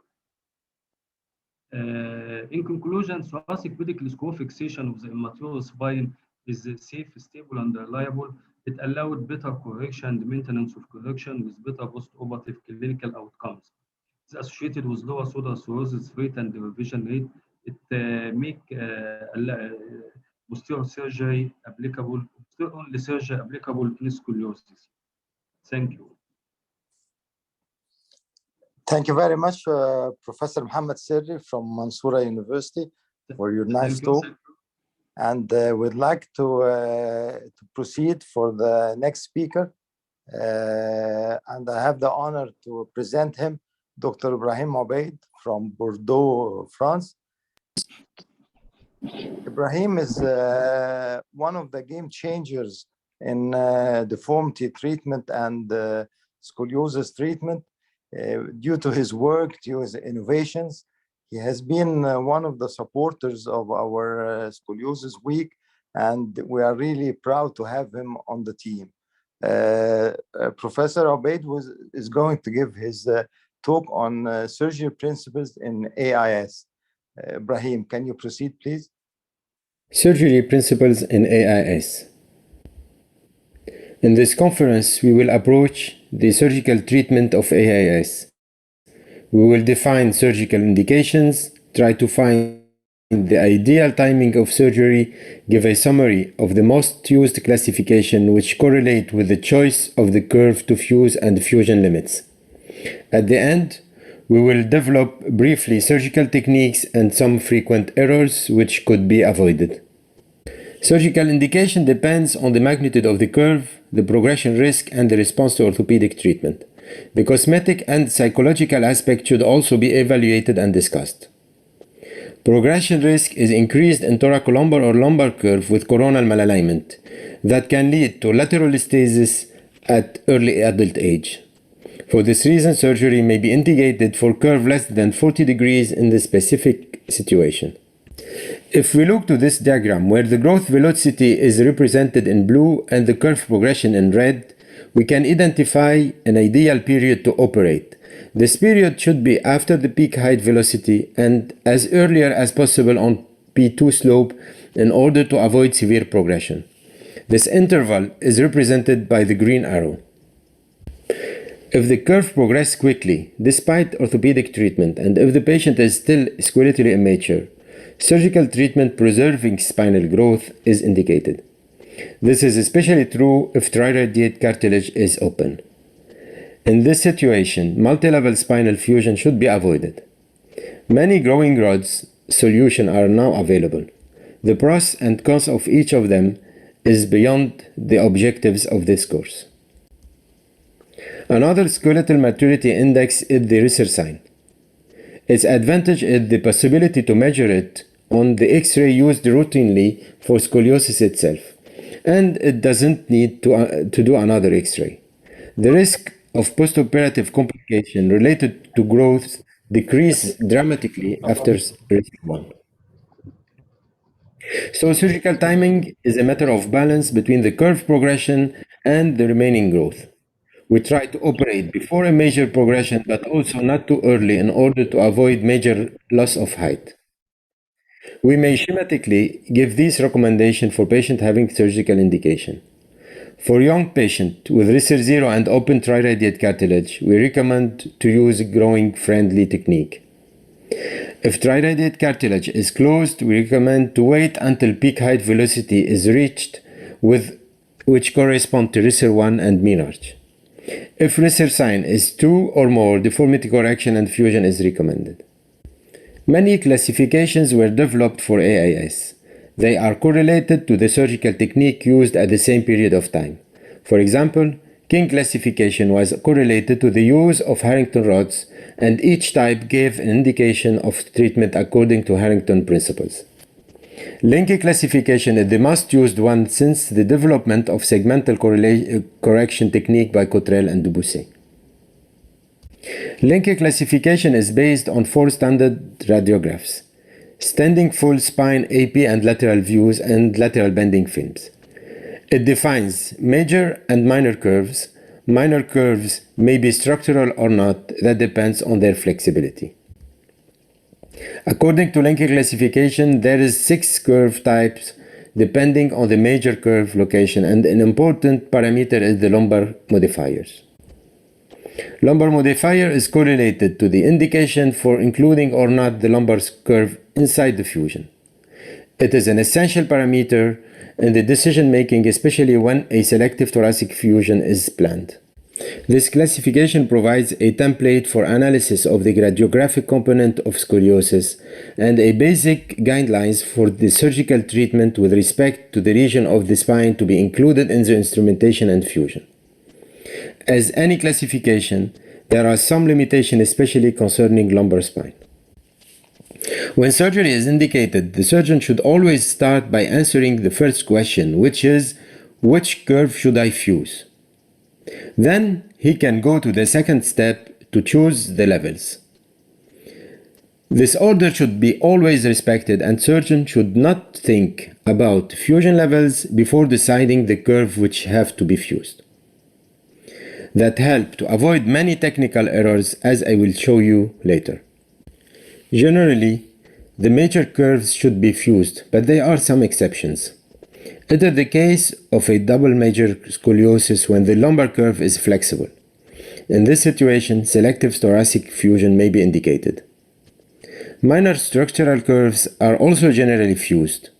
In conclusion, thoracic pedicle screw fixation of the immature spine is safe, stable, and reliable. It allowed better correction and maintenance of correction with better post-operative clinical outcomes. It's associated with lower pseudothoracic rate and revision rate. It make posterior surgery applicable, posterior only surgery applicable in scoliosis. Thank you. Thank you very much, Professor Mohammed Sirri from Mansoura University, for your nice talk. And we'd like to proceed for the next speaker. And I have the honor to present him, Dr. Ibrahim Obeid from Bordeaux, France. Ibrahim is one of the game changers in deformity treatment and scoliosis treatment. Due to his work, to his innovations, he has been one of the supporters of our Scoliosis Week, and we are really proud to have him on the team. Professor Obeid is going to give his talk on surgery principles in AIS. Ibrahim, can you proceed, please? Surgery principles in AIS. In this conference, we will approach the surgical treatment of AIS. We will define surgical indications, try to find the ideal timing of surgery, give a summary of the most used classification which correlate with the choice of the curve to fuse and fusion limits. At the end, we will develop briefly surgical techniques and some frequent errors which could be avoided. Surgical indication depends on the magnitude of the curve, the progression risk, and the response to orthopedic treatment. The cosmetic and psychological aspect should also be evaluated and discussed. Progression risk is increased in thoracolumbar or lumbar curve with coronal malalignment that can lead to lateral stasis at early adult age. For this reason, surgery may be indicated for curve less than 40 degrees in the specific situation. If we look to this diagram where the growth velocity is represented in blue and the curve progression in red, we can identify an ideal period to operate. This period should be after the peak height velocity and as earlier as possible on P2 slope in order to avoid severe progression. This interval is represented by the green arrow. If the curve progresses quickly, despite orthopedic treatment, and if the patient is still squeletally immature, surgical treatment preserving spinal growth is indicated. This is especially true if triradiate cartilage is open. In this situation, multi-level spinal fusion should be avoided. Many growing rods solutions are now available. The pros and cons of each of them is beyond the objectives of this course. Another skeletal maturity index is the Risser sign. Its advantage is the possibility to measure it on the X-ray used routinely for scoliosis itself, and it doesn't need to do another X-ray. The risk of postoperative complication related to growth decreases dramatically after Risser 1. So surgical timing is a matter of balance between the curve progression and the remaining growth. We try to operate before a major progression, but also not too early in order to avoid major loss of height. We may schematically give these recommendations for patients having surgical indication. For young patients with Risser 0 and open triradiate cartilage, we recommend to use a growing friendly technique. If triradiate cartilage is closed, we recommend to wait until peak height velocity is reached, which correspond to Risser 1 and mean arch. If Risser sign is 2 or more, deformity correction and fusion is recommended. Many classifications were developed for AIS. They are correlated to the surgical technique used at the same period of time. For example, King classification was correlated to the use of Harrington rods, and each type gave an indication of treatment according to Harrington principles. Linke classification is the most used one since the development of segmental correction technique by Cottrell and Dubussy. Linke classification is based on 4 standard radiographs: standing full spine AP and lateral views and lateral bending films. It defines major and minor curves. Minor curves may be structural or not, that depends on their flexibility. According to Linke classification, there is 6 curve types depending on the major curve location, and an important parameter is the lumbar modifiers. Lumbar modifier is correlated to the indication for including or not the lumbar curve inside the fusion. It is an essential parameter in the decision making, especially when a selective thoracic fusion is planned. This classification provides a template for analysis of the radiographic component of scoliosis and a basic guidelines for the surgical treatment with respect to the region of the spine to be included in the instrumentation and fusion. As any classification, there are some limitations, especially concerning lumbar spine. When surgery is indicated, the surgeon should always start by answering the first question, which is, which curve should I fuse? Then he can go to the second step to choose the levels. This order should be always respected, and surgeon should not think about fusion levels before deciding the curve which have to be fused. That help to avoid many technical errors, as I will show you later. Generally, the major curves should be fused, but there are some exceptions. It is the case of a double major scoliosis when the lumbar curve is flexible. In this situation, selective thoracic fusion may be indicated. Minor structural curves are also generally fused.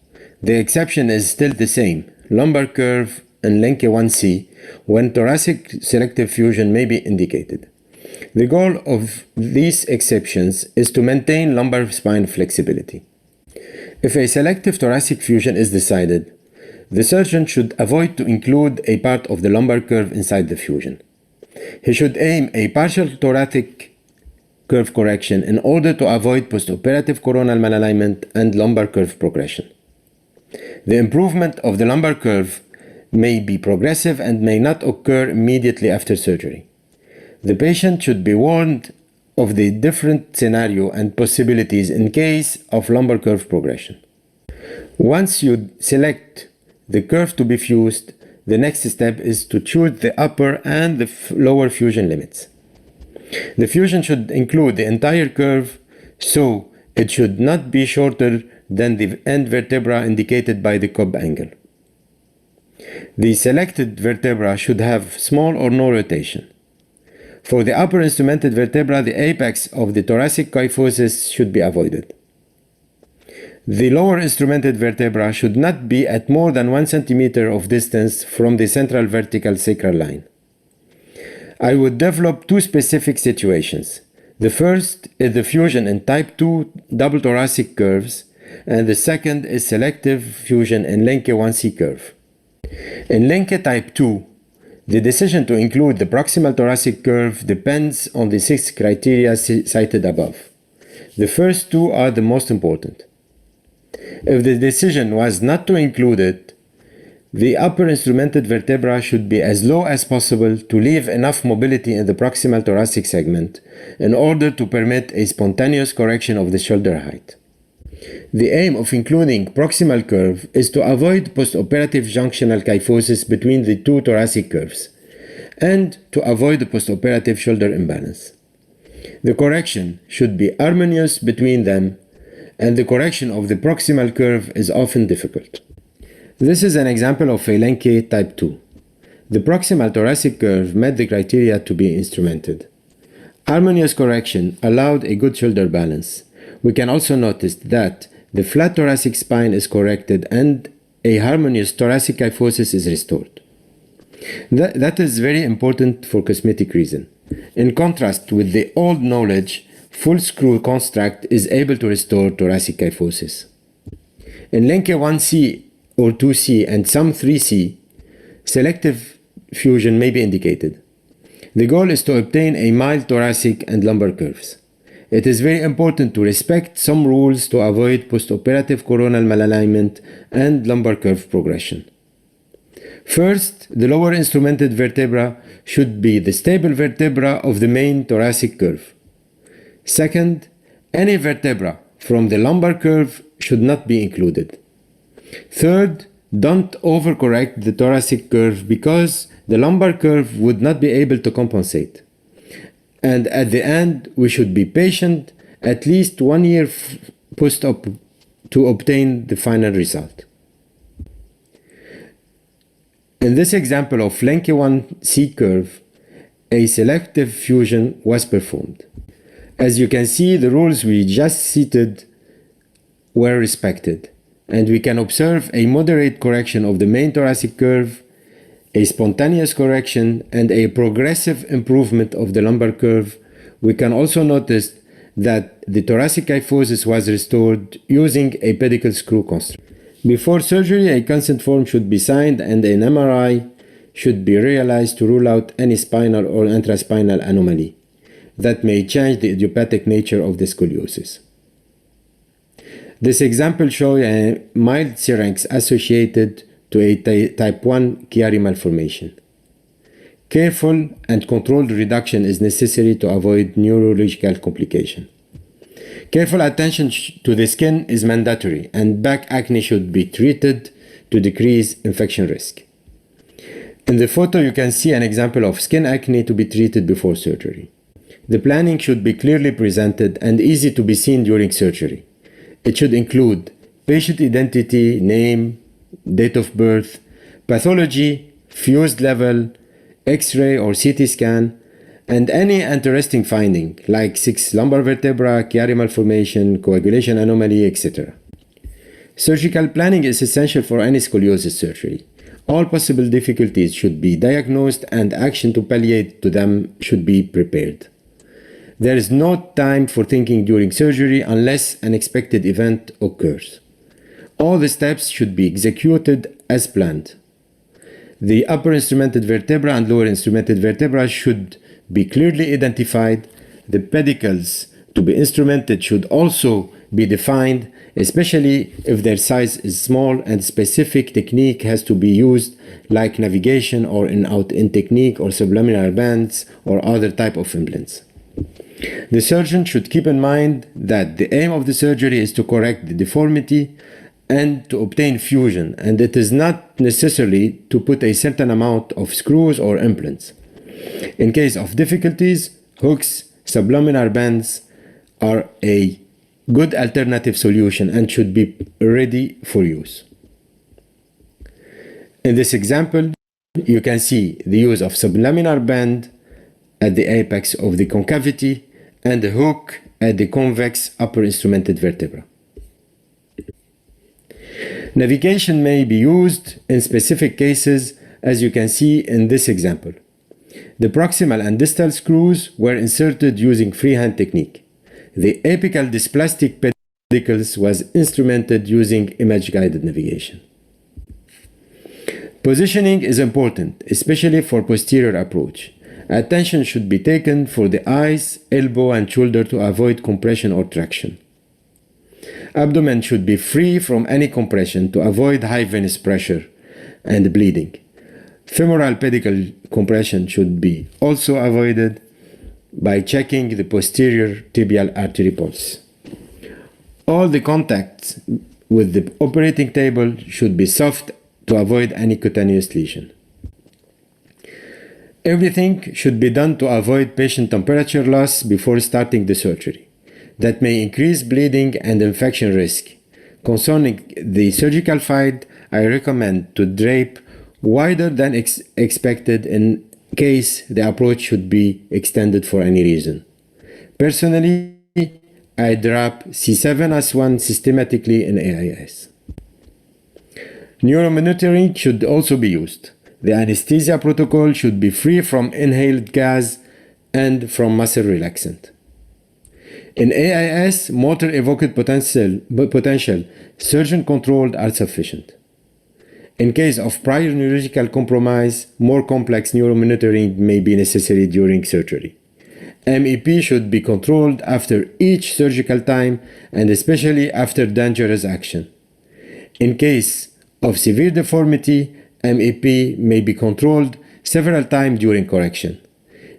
The exception is still the same, lumbar curve and Linke 1C, when thoracic selective fusion may be indicated. The goal of these exceptions is to maintain lumbar spine flexibility. If a selective thoracic fusion is decided, the surgeon should avoid to include a part of the lumbar curve inside the fusion. He should aim a partial thoracic curve correction in order to avoid postoperative coronal malalignment and lumbar curve progression. The improvement of the lumbar curve may be progressive and may not occur immediately after surgery. The patient should be warned of the different scenario and possibilities in case of lumbar curve progression. Once you select the curve to be fused, the next step is to choose the upper and the lower fusion limits. The fusion should include the entire curve, so it should not be shorter than the end vertebra indicated by the Cobb angle. The selected vertebra should have small or no rotation. For the upper instrumented vertebra, the apex of the thoracic kyphosis should be avoided. The lower instrumented vertebra should not be at more than 1 centimeter of distance from the central vertical sacral line. I would develop 2 specific situations. The first is the fusion in type 2 double thoracic curves, and the second is selective fusion in Linke 1C curve. In Linke type 2, the decision to include the proximal thoracic curve depends on the 6 criteria cited above. The first 2 are the most important. If the decision was not to include it, the upper instrumented vertebra should be as low as possible to leave enough mobility in the proximal thoracic segment in order to permit a spontaneous correction of the shoulder height. The aim of including proximal curve is to avoid postoperative junctional kyphosis between the 2 thoracic curves and to avoid the postoperative shoulder imbalance. The correction should be harmonious between them, and the correction of the proximal curve is often difficult. This is an example of a Lenke type 2. The proximal thoracic curve met the criteria to be instrumented. Harmonious correction allowed a good shoulder balance. We can also notice that the flat thoracic spine is corrected and a harmonious thoracic kyphosis is restored. That is very important for cosmetic reason. In contrast with the old knowledge, full screw construct is able to restore thoracic kyphosis. In Lenke 1C or 2C and some 3C, selective fusion may be indicated. The goal is to obtain a mild thoracic and lumbar curves. It is very important to respect some rules to avoid postoperative coronal malalignment and lumbar curve progression. First, the lower instrumented vertebra should be the stable vertebra of the main thoracic curve. Second, any vertebra from the lumbar curve should not be included. Third, don't overcorrect the thoracic curve because the lumbar curve would not be able to compensate. And at the end, we should be patient at least 1 year post-op to obtain the final result. In this example of Lenke 1C curve, a selective fusion was performed. As you can see, the rules we just cited were respected, and we can observe a moderate correction of the main thoracic curve, a spontaneous correction, and a progressive improvement of the lumbar curve. We can also notice that the thoracic kyphosis was restored using a pedicle screw construct. Before surgery, a consent form should be signed and an MRI should be realized to rule out any spinal or intraspinal anomaly that may change the idiopathic nature of the scoliosis. This example shows a mild syrinx associated to a type 1 Chiari malformation. Careful and controlled reduction is necessary to avoid neurological complication. Careful attention to the skin is mandatory, and back acne should be treated to decrease infection risk. In the photo, you can see an example of skin acne to be treated before surgery. The planning should be clearly presented and easy to be seen during surgery. It should include patient identity, name, date of birth, pathology, fused level, X-ray or CT scan, and any interesting finding like 6 lumbar vertebra, Chiari malformation, coagulation anomaly, etc. Surgical planning is essential for any scoliosis surgery. All possible difficulties should be diagnosed and action to palliate to them should be prepared. There is no time for thinking during surgery unless an expected event occurs. All the steps should be executed as planned. The upper instrumented vertebra and lower instrumented vertebra should be clearly identified. The pedicles to be instrumented should also be defined, especially if their size is small and specific technique has to be used like navigation or in-out-in technique or sublaminar bands or other type of implants. The surgeon should keep in mind that the aim of the surgery is to correct the deformity and to obtain fusion, and it is not necessarily to put a certain amount of screws or implants. In case of difficulties, hooks, sublaminar bands are a good alternative solution and should be ready for use. In this example, you can see the use of sublaminar band at the apex of the concavity and the hook at the convex upper instrumented vertebra. Navigation may be used in specific cases, as you can see in this example. The proximal and distal screws were inserted using freehand technique. The apical dysplastic pedicles was instrumented using image-guided navigation. Positioning is important, especially for posterior approach. Attention should be taken for the eyes, elbow, and shoulder to avoid compression or traction. Abdomen should be free from any compression to avoid high venous pressure and bleeding. Femoral pedicle compression should be also avoided by checking the posterior tibial artery pulse. All the contacts with the operating table should be soft to avoid any cutaneous lesion. Everything should be done to avoid patient temperature loss before starting the surgery. That may increase bleeding and infection risk. Concerning the surgical field, I recommend to drape wider than expected in case the approach should be extended for any reason. Personally, I drop C7S1 systematically in AIS. Neuromonitoring should also be used. The anesthesia protocol should be free from inhaled gas and from muscle relaxant. In AIS, motor evoked potential surgeon-controlled are sufficient. In case of prior neurological compromise, more complex neuromonitoring may be necessary during surgery. MEP should be controlled after each surgical time and especially after dangerous action. In case of severe deformity, MEP may be controlled several times during correction.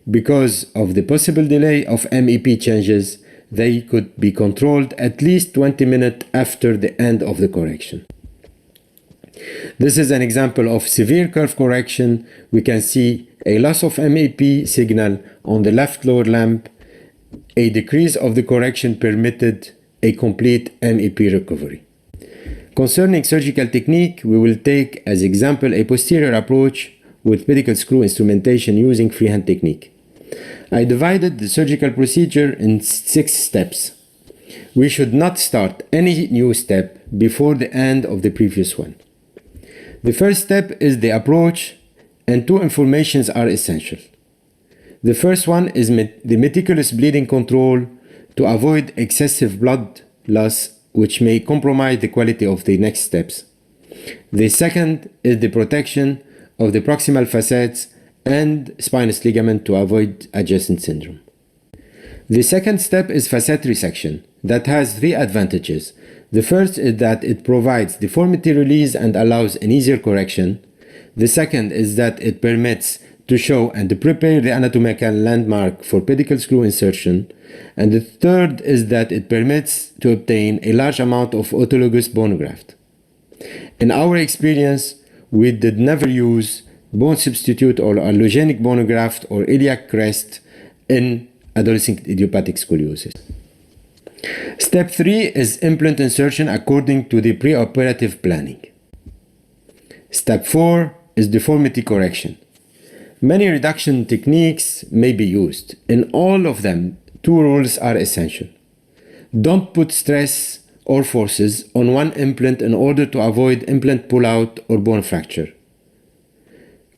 Because of the possible delay of MEP changes, they could be controlled at least 20 minutes after the end of the correction. This is an example of severe curve correction. We can see a loss of MEP signal on the left lower limb. A decrease of the correction permitted a complete MEP recovery. Concerning surgical technique, we will take as example a posterior approach with pedicle screw instrumentation using freehand technique. I divided the surgical procedure in 6 steps. We should not start any new step before the end of the previous one. The first step is the approach, and 2 informations are essential. The first one is the meticulous bleeding control to avoid excessive blood loss, which may compromise the quality of the next steps. The second is the protection of the proximal facets and spinous ligament to avoid adjacent syndrome. The second step is facet resection that has 3 advantages. The first is that it provides deformity release and allows an easier correction. The second is that it permits to show and to prepare the anatomical landmark for pedicle screw insertion. And the third is that it permits to obtain a large amount of autologous bone graft. In our experience, we did never use bone substitute or allogenic bone graft or iliac crest in adolescent idiopathic scoliosis. Step 3 is implant insertion according to the preoperative planning. Step 4 is deformity correction. Many reduction techniques may be used. In all of them, 2 rules are essential. Don't put stress or forces on one implant in order to avoid implant pullout or bone fracture.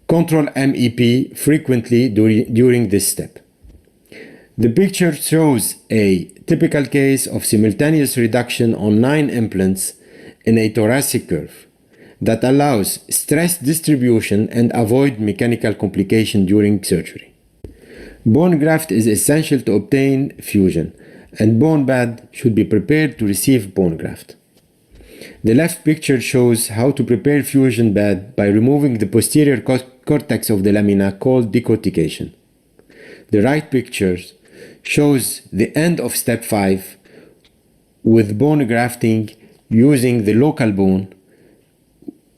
Control MEP frequently during this step. The picture shows a typical case of simultaneous reduction on 9 implants in a thoracic curve that allows stress distribution and avoid mechanical complication during surgery. Bone graft is essential to obtain fusion, and bone bed should be prepared to receive bone graft. The left picture shows how to prepare fusion bed by removing the posterior cortex of the lamina called decortication. The right picture shows the end of step 5 with bone grafting using the local bone,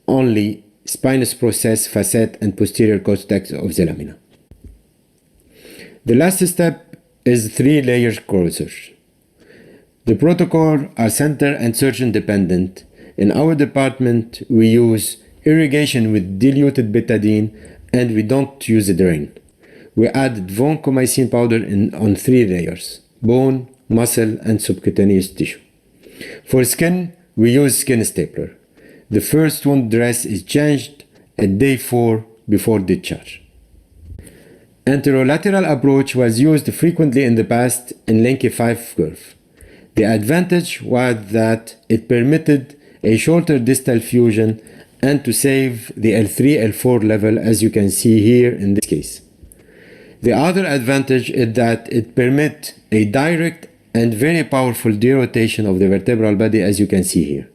only spinous process, facet, and posterior cortex of the lamina. The last step is 3-layer closure. The protocol are center and surgeon dependent. In our department, we use irrigation with diluted betadine and we don't use a drain. We add vancomycin powder on 3 layers: bone, muscle, and subcutaneous tissue. For skin, we use skin stapler. The first wound dress is changed at day 4 before discharge. Anterolateral approach was used frequently in the past in Linke 5 curve. The advantage was that it permitted a shorter distal fusion and to save the L3, L4 level, as you can see here in this case. The other advantage is that it permits a direct and very powerful derotation of the vertebral body, as you can see here.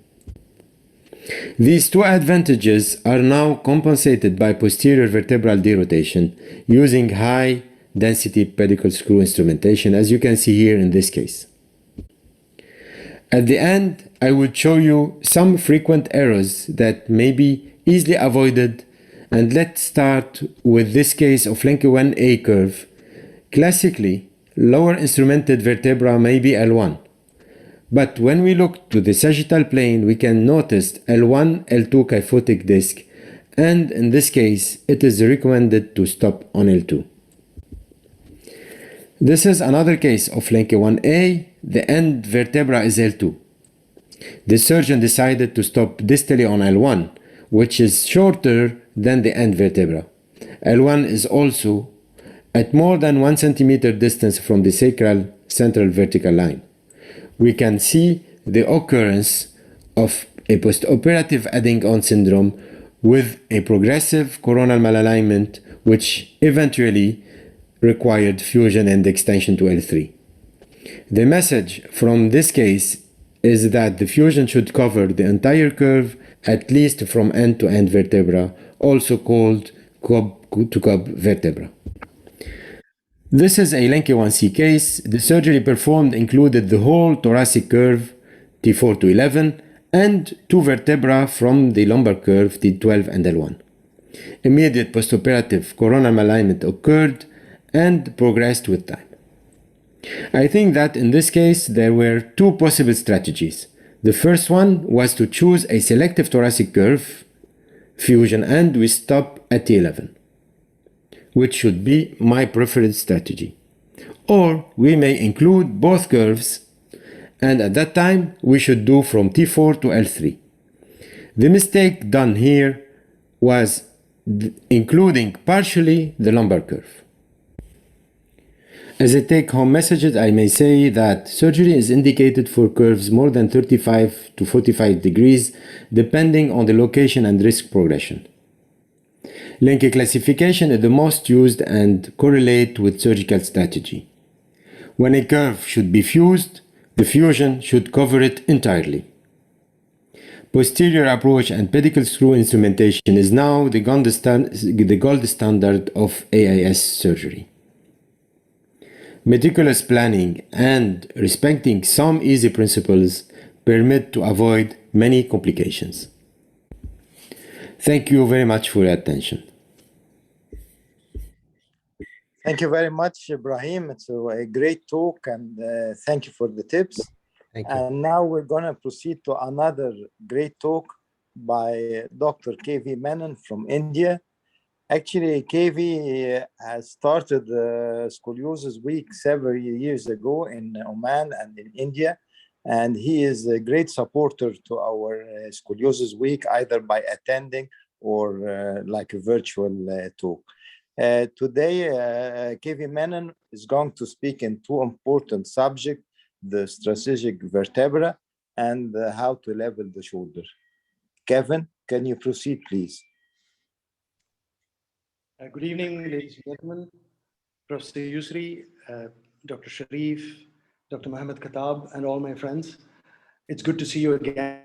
These two advantages are now compensated by posterior vertebral derotation using high density pedicle screw instrumentation, as you can see here in this case. At the end, I would show you some frequent errors that may be easily avoided, and let's start with this case of Linke 1A curve. Classically, lower instrumented vertebra may be L1, but when we look to the sagittal plane, we can notice L1, L2 kyphotic disc, and in this case, it is recommended to stop on L2. This is another case of Linke 1A. The end vertebra is L2. The surgeon decided to stop distally on L1, which is shorter than the end vertebra. L1 is also at more than 1 centimeter distance from the sacral central vertical line. We can see the occurrence of a postoperative adding-on syndrome with a progressive coronal malalignment, which eventually required fusion and extension to L3. The message from this case is that the fusion should cover the entire curve, at least from end to end vertebra, also called cob to cob vertebra. This is a Linke 1C case. The surgery performed included the whole thoracic curve, T4 to 11, and 2 vertebra from the lumbar curve, T12 and L1. Immediate postoperative coronal malalignment occurred and progressed with time. I think that in this case there were two possible strategies. The first one was to choose a selective thoracic curve, fusion, and we stop at T11, which should be my preferred strategy. Or we may include both curves, and at that time we should do from T4 to L3. The mistake done here was including partially the lumbar curve. As a take-home message, I may say that surgery is indicated for curves more than 35 to 45 degrees, depending on the location and risk progression. Linke classification is the most used and correlate with surgical strategy. When a curve should be fused, the fusion should cover it entirely. Posterior approach and pedicle screw instrumentation is now the gold standard of AIS surgery. Meticulous planning and respecting some easy principles permit to avoid many complications. Thank you very much for your attention. Thank you very much, Ibrahim. It's a great talk, and thank you for the tips. Thank you. And now we're going to proceed to another great talk by Dr. KV Menon from India. Actually, KV has started Scoliosis Week several years ago in Oman and in India, and he is a great supporter to our Scoliosis Week, either by attending or like a virtual talk. Today, KV Menon is going to speak in two important subjects, the strategic vertebra and how to level the shoulder. Kevin, can you proceed, please? Good evening, ladies and gentlemen, Professor Yusri, Dr. Sharif, Dr. Mohammed Khattab, and all my friends. It's good to see you again.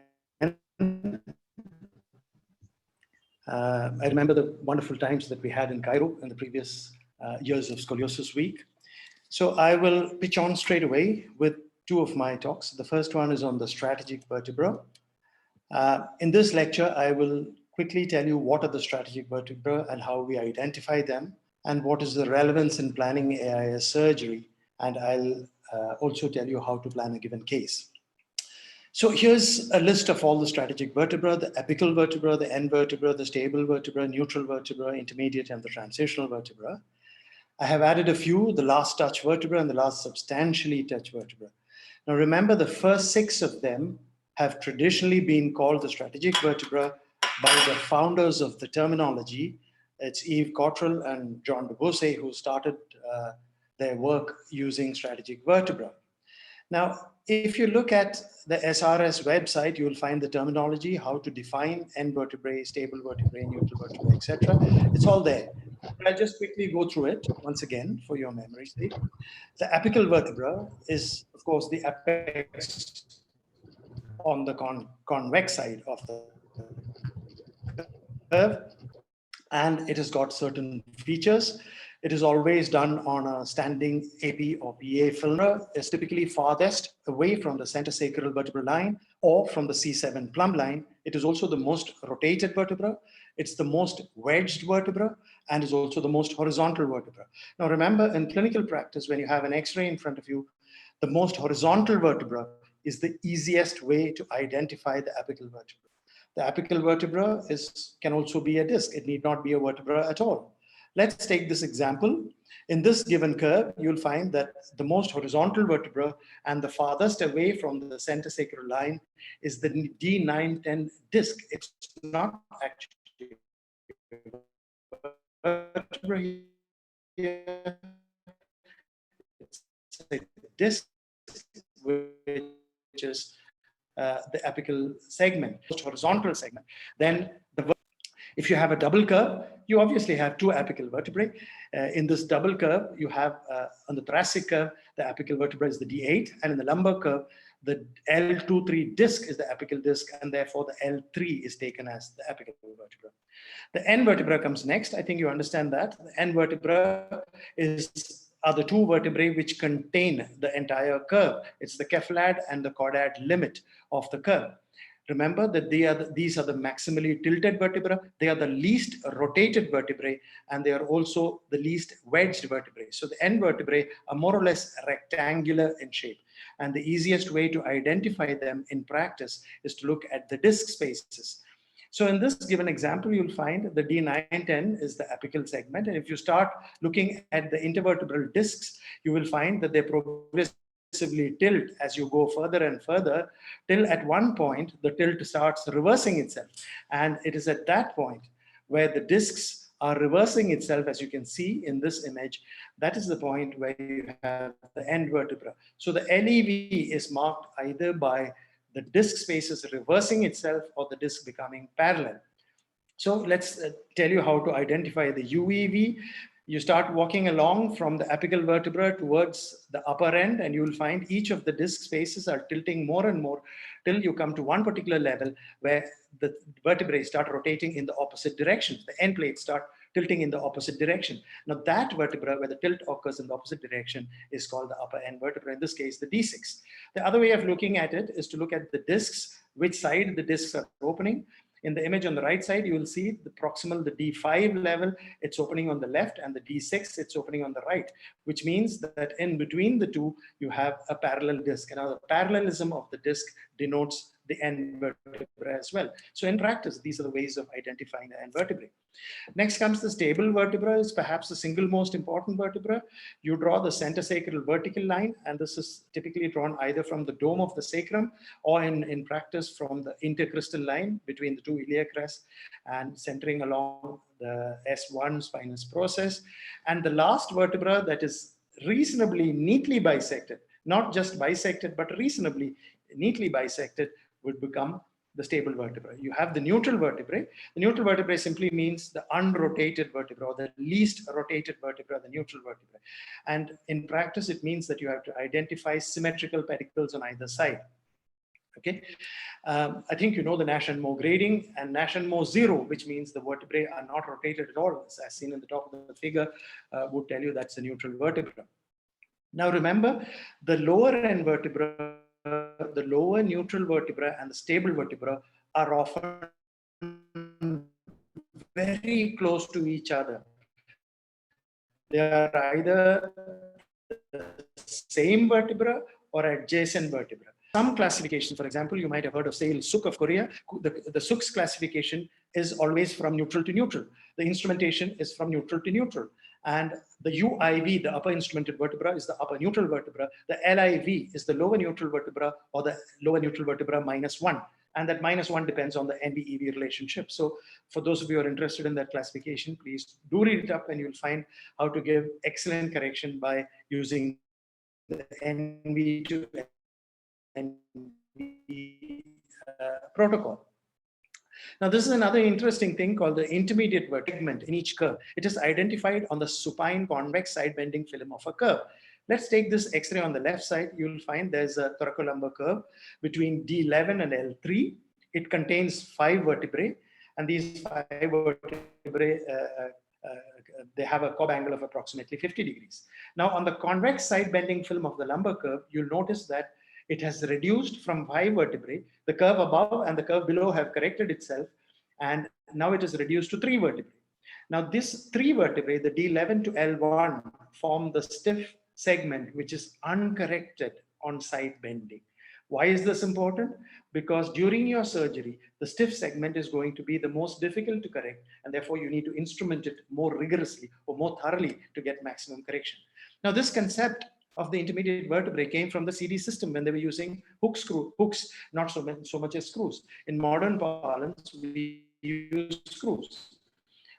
I remember the wonderful times that we had in Cairo in the previous years of Scoliosis Week. So I will pitch on straight away with two of my talks. The first one is on the strategic vertebra. In this lecture, I will quickly tell you what are the strategic vertebrae and how we identify them, and what is the relevance in planning AIS surgery. And I'll also tell you how to plan a given case. So here's a list of all the strategic vertebrae: the apical vertebra, the end vertebra, the stable vertebra, neutral vertebra, intermediate, and the transitional vertebra. I have added a few, the last touch vertebra and the last substantially touch vertebra. Now remember, the first 6 of them have traditionally been called the strategic vertebra by the founders of the terminology. It's Yves Cottrell and John Dubosset who started their work using strategic vertebra. Now, if you look at the SRS website, you'll find the terminology, how to define end vertebrae, stable vertebrae, neutral vertebrae, etc. It's all there. I'll just quickly go through it once again for your memory's sake. The apical vertebra is, of course, the apex on the convex side of the curve, and it has got certain features. It is always done on a standing AP or PA filmer. It's typically farthest away from the center sacral vertebral line or from the C7 plumb line. It is also the most rotated vertebra. It's the most wedged vertebra and is also the most horizontal vertebra. Now remember, in clinical practice, when you have an X-ray in front of you, the most horizontal vertebra is the easiest way to identify the apical vertebra. The apical vertebra can also be a disc. It need not be a vertebra at all. Let's take this example. In this given curve, you'll find that the most horizontal vertebra and the farthest away from the center sacral line is the D910 disc. It's not actually a vertebra here. It's a disc which is the apical segment, horizontal segment. Then if you have a double curve, you obviously have two apical vertebrae. In this double curve, you have on the thoracic curve, the apical vertebra is the D8, and in the lumbar curve, the L23 disc is the apical disc, and therefore the L3 is taken as the apical vertebra. The end vertebra comes next. I think you understand that. The end vertebra are the two vertebrae which contain the entire curve. It's the cephalad and the caudad limit of the curve. Remember that these are the maximally tilted vertebra. They are the least rotated vertebrae, and they are also the least wedged vertebrae. So the end vertebrae are more or less rectangular in shape. And the easiest way to identify them in practice is to look at the disc spaces. So in this given example, you'll find the D910 is the apical segment. And if you start looking at the intervertebral discs, you will find that they progressively tilt as you go further and further, till at one point, the tilt starts reversing itself. And it is at that point where the discs are reversing itself, as you can see in this image. That is the point where you have the end vertebra. So the LEV is marked either by the disc spaces reversing itself or the disc becoming parallel. So let's tell you how to identify the UEV. You start walking along from the apical vertebra towards the upper end, and you will find each of the disc spaces are tilting more and more till you come to one particular level where the vertebrae start rotating in the opposite direction. The end plates start tilting in the opposite direction. Now that vertebra where the tilt occurs in the opposite direction is called the upper end vertebra, in this case the D6. The other way of looking at it is to look at the discs, which side the discs are opening. In the image on the right side, you will see the proximal, the D5 level, it's opening on the left, and the D6, it's opening on the right, which means that in between the two, you have a parallel disc. And now the parallelism of the disc denotes the end vertebra as well. So in practice, these are the ways of identifying the end vertebrae. Next comes the stable vertebra, is perhaps the single most important vertebra. You draw the center sacral vertical line, and this is typically drawn either from the dome of the sacrum or in practice from the intercrystal line between the two iliac crests and centering along the S1 spinous process. And the last vertebra that is reasonably neatly bisected, not just bisected, but reasonably neatly bisected, would become the stable vertebra. You have the neutral vertebrae. The neutral vertebrae simply means the unrotated vertebra, or the least rotated vertebra, the neutral vertebrae. And in practice, it means that you have to identify symmetrical pedicles on either side. Okay, I think you know the Nash and Moore grading, and Nash and Moore 0, which means the vertebrae are not rotated at all, as seen in the top of the figure, would tell you that's a neutral vertebra. Now remember, the lower end vertebra, the lower neutral vertebra and the stable vertebra are often very close to each other. They are either the same vertebra or adjacent vertebra. Some classifications, for example, you might have heard of Sale-Suk of Korea. The Suk's classification is always from neutral to neutral. The instrumentation is from neutral to neutral. And the UIV, the upper instrumented vertebra, is the upper neutral vertebra. The LIV is the lower neutral vertebra, or the lower neutral vertebra -1. And that -1 depends on the NB-EV relationship. So for those of you who are interested in that classification, please do read it up, and you'll find how to give excellent correction by using the NB to protocol. Now, this is another interesting thing called the intermediate segment in each curve. It is identified on the supine convex side bending film of a curve. Let's take this X-ray on the left side. You'll find there's a thoracolumbar curve between D11 and L3. It contains 5 vertebrae, and these 5 vertebrae they have a cob angle of approximately 50 degrees. Now, on the convex side bending film of the lumbar curve, you'll notice that it has reduced from 5 vertebrae. The curve above and the curve below have corrected itself, and now it is reduced to 3 vertebrae. Now, this 3 vertebrae, the D11 to L1, form the stiff segment, which is uncorrected on side bending. Why is this important? Because during your surgery, the stiff segment is going to be the most difficult to correct, and therefore you need to instrument it more rigorously or more thoroughly to get maximum correction. Now, this concept of the intermediate vertebrae came from the CD system when they were using hooks, not so much as screws. In modern parlance, we use screws.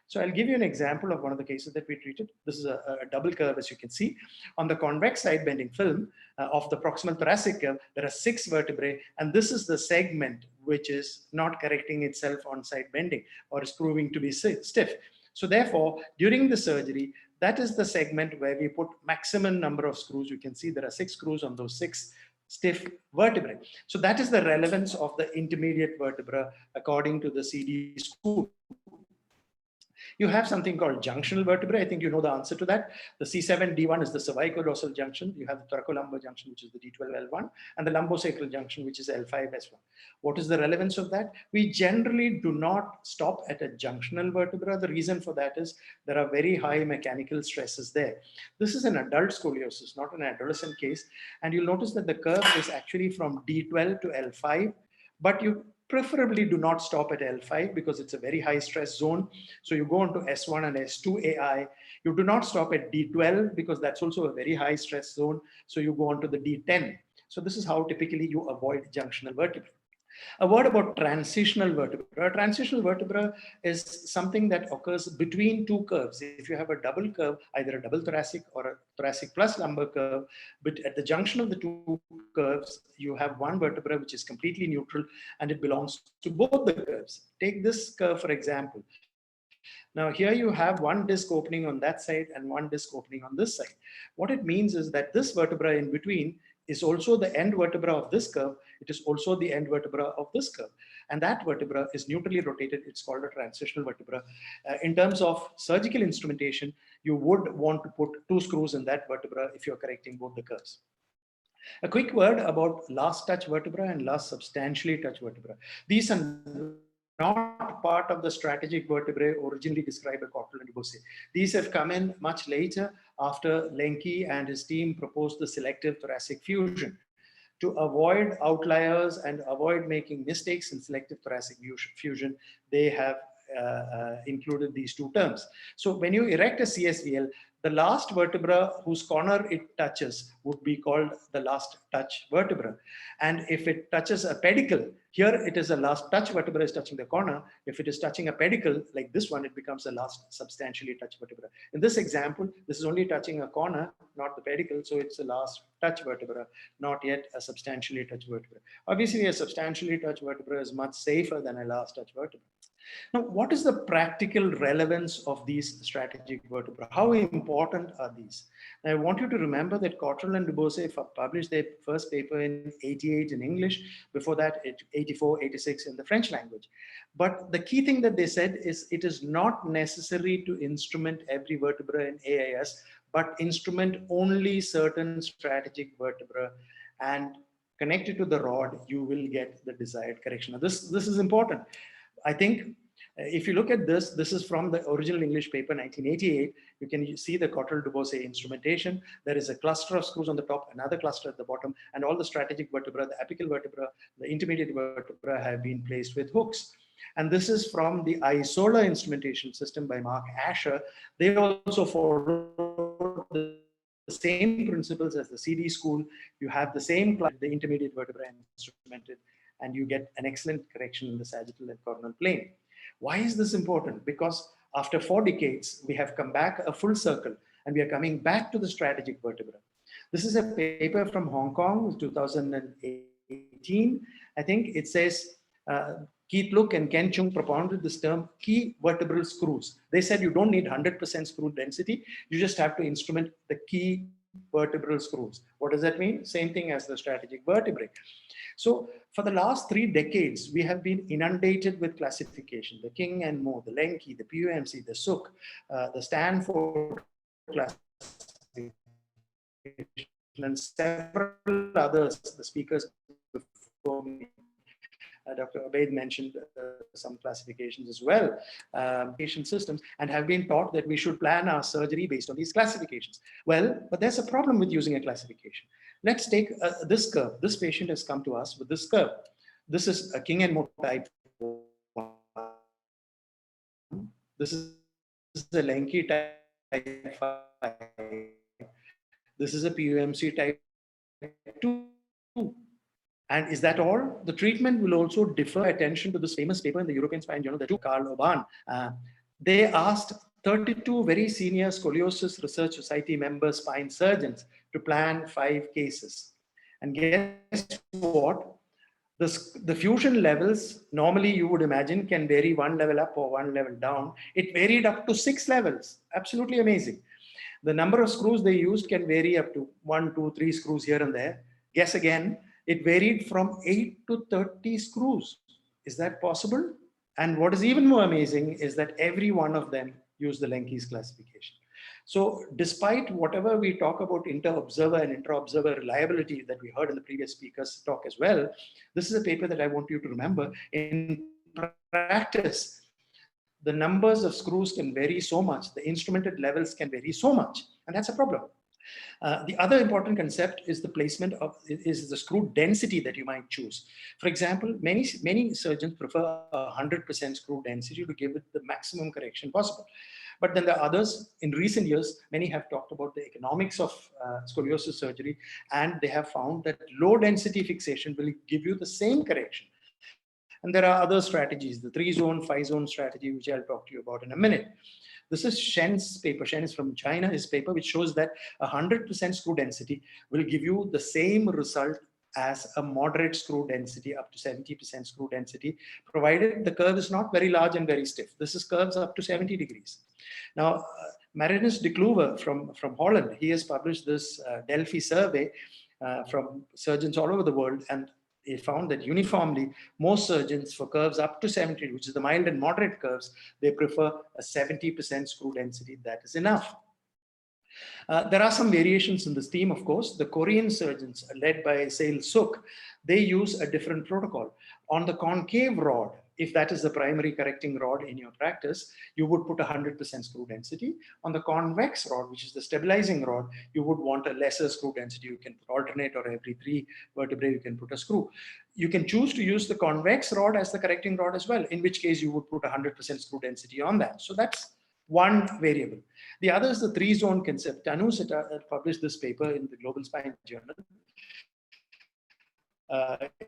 So I'll give you an example of one of the cases that we treated. This is a double curve, as you can see. On the convex side bending film of the proximal thoracic curve, there are 6 vertebrae, and this is the segment which is not correcting itself on side bending or is proving to be stiff. So therefore, during the surgery, that is the segment where we put maximum number of screws. You can see there are 6 screws on those 6 stiff vertebrae. So that is the relevance of the intermediate vertebra according to the CD school. You have something called junctional vertebrae. I think you know the answer to that. The C7D1 is the cervicodorsal junction. You have the thoracolumbar junction, which is the D12L1, and the lumbosacral junction, which is L5S1. What is the relevance of that? We generally do not stop at a junctional vertebra. The reason for that is there are very high mechanical stresses there. This is an adult scoliosis, not an adolescent case. And you'll notice that the curve is actually from D12 to L5, but you preferably do not stop at L5 because it's a very high stress zone. So you go on to S1 and S2 AI. You do not stop at D12 because that's also a very high stress zone. So you go on to the D10. So this is how typically you avoid junctional vertebrae. A word about transitional vertebra. A transitional vertebra is something that occurs between 2 curves. If you have a double curve, either a double thoracic or a thoracic plus lumbar curve, but at the junction of the 2 curves, you have one vertebra which is completely neutral and it belongs to both the curves. Take this curve, for example. Now here you have one disc opening on that side and one disc opening on this side. What it means is that this vertebra in between is also the end vertebra of this curve. It is also the end vertebra of this curve. And that vertebra is neutrally rotated. It's called a transitional vertebra. In terms of surgical instrumentation, you would want to put 2 screws in that vertebra if you're correcting both the curves. A quick word about last touch vertebra and last substantially touch vertebra. These are not part of the strategic vertebrae originally described by Cottrell and Dubose. These have come in much later after Lenke and his team proposed the selective thoracic fusion. To avoid outliers and avoid making mistakes in selective thoracic fusion, they have included these 2 terms. So when you erect a CSVL, the last vertebra whose corner it touches would be called the last touch vertebra. And if it touches a pedicle, here it is a last touch vertebra is touching the corner. If it is touching a pedicle like this one, it becomes a last substantially touch vertebra. In this example, this is only touching a corner, not the pedicle. So it's a last touch vertebra, not yet a substantially touch vertebra. Obviously, a substantially touch vertebra is much safer than a last touch vertebra. Now, what is the practical relevance of these strategic vertebrae? How important are these? Now, I want you to remember that Cottrell and Dubose published their first paper in 88 in English. Before that, 84, 86 in the French language. But the key thing that they said is it is not necessary to instrument every vertebra in AIS, but instrument only certain strategic vertebra and connect it to the rod, you will get the desired correction. Now, this is important. I think if you look at this, this is from the original English paper, 1988. You can see the Cottrell-Dubose instrumentation. There is a cluster of screws on the top, another cluster at the bottom, and all the strategic vertebra, the apical vertebra, the intermediate vertebra have been placed with hooks. And this is from the Isola instrumentation system by Mark Asher. They also follow the same principles as the CD school. You have the same the intermediate vertebra instrumented, and you get an excellent correction in the sagittal and coronal plane. Why is this important? Because after 4 decades, we have come back a full circle and we are coming back to the strategic vertebra. This is a paper from Hong Kong, 2008. 2018, I think it says, Keith Look and Ken Chung propounded this term key vertebral screws. They said you don't need 100% screw density. You just have to instrument the key vertebral screws. What does that mean? Same thing as the strategic vertebrae. So for the last 3 decades, we have been inundated with classification, the King and Moore, the Lenke, the PUMC, the Sook, the Stanford classification, and several others, the speakers before me. Dr. Obaid mentioned some classifications as well, patient systems, and have been taught that we should plan our surgery based on these classifications. Well, but there's a problem with using a classification. Let's take this curve. This patient has come to us with this curve. This is a King and Moore type 1. This is the Lenke type 5. This is a PUMC type 2. And is that all? The treatment will also defer attention to this famous paper in the European Spine Journal, that Carl Oban. They asked 32 very senior Scoliosis Research Society member spine surgeons to plan 5 cases. And guess what? The fusion levels, normally you would imagine, can vary 1 level up or 1 level down. It varied up to 6 levels. Absolutely amazing. The number of screws they used can vary up to 1, 2, 3 screws here and there. Guess again. It varied from 8 to 30 screws. Is that possible? And what is even more amazing is that every one of them used the Lenke's classification. So despite whatever we talk about inter-observer and intra-observer reliability that we heard in the previous speaker's talk as well, this is a paper that I want you to remember. In practice, the numbers of screws can vary so much, the instrumented levels can vary so much, and that's a problem. The other important concept is the placement of the screw density that you might choose. For example, many surgeons prefer 100% screw density to give it the maximum correction possible. But then the others, in recent years, many have talked about the economics of scoliosis surgery, and they have found that low density fixation will give you the same correction. And there are other strategies, the 3-zone, 5-zone strategy, which I'll talk to you about in a minute. This is Shen's paper. Shen is from China, his paper, which shows that 100% screw density will give you the same result as a moderate screw density, up to 70% screw density, provided the curve is not very large and very stiff. This is curves up to 70 degrees. Now, Marinus de Kloever from Holland, he has published this Delphi survey from surgeons all over the world, and he found that uniformly, most surgeons for curves up to 70, which is the mild and moderate curves, they prefer a 70% screw density. That is enough. There are some variations in this theme, of course. The Korean surgeons, led by Seil Suk, they use a different protocol. On the concave rod, if that is the primary correcting rod in your practice, you would put 100% screw density. On the convex rod, which is the stabilizing rod, you would want a lesser screw density. You can put alternate, or every 3 vertebrae, you can put a screw. You can choose to use the convex rod as the correcting rod as well, in which case you would put 100% screw density on that. So that's one variable. The other is the 3-zone concept. Tanus published this paper in the Global Spine Journal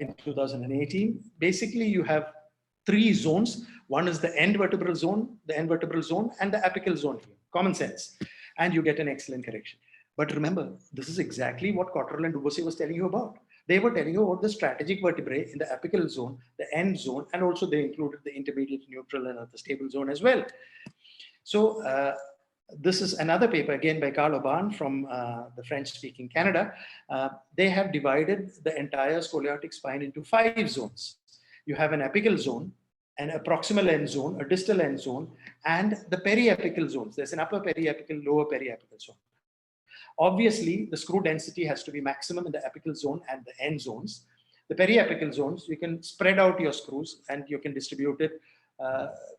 in 2018. Basically, you have 3 zones. One is the end vertebral zone, and the apical zone. Common sense. And you get an excellent correction. But remember, this is exactly what Cottrell and Dubois was telling you about. They were telling you about the strategic vertebrae in the apical zone, the end zone, and also they included the intermediate, neutral, and the stable zone as well. So this is another paper, again by Carl Oban from the French-speaking Canada. They have divided the entire scoliotic spine into 5 zones. You have an apical zone, a proximal end zone, a distal end zone, and the periapical zones. There's an upper periapical, lower periapical zone. Obviously, the screw density has to be maximum in the apical zone and the end zones. The periapical zones, you can spread out your screws and you can distribute it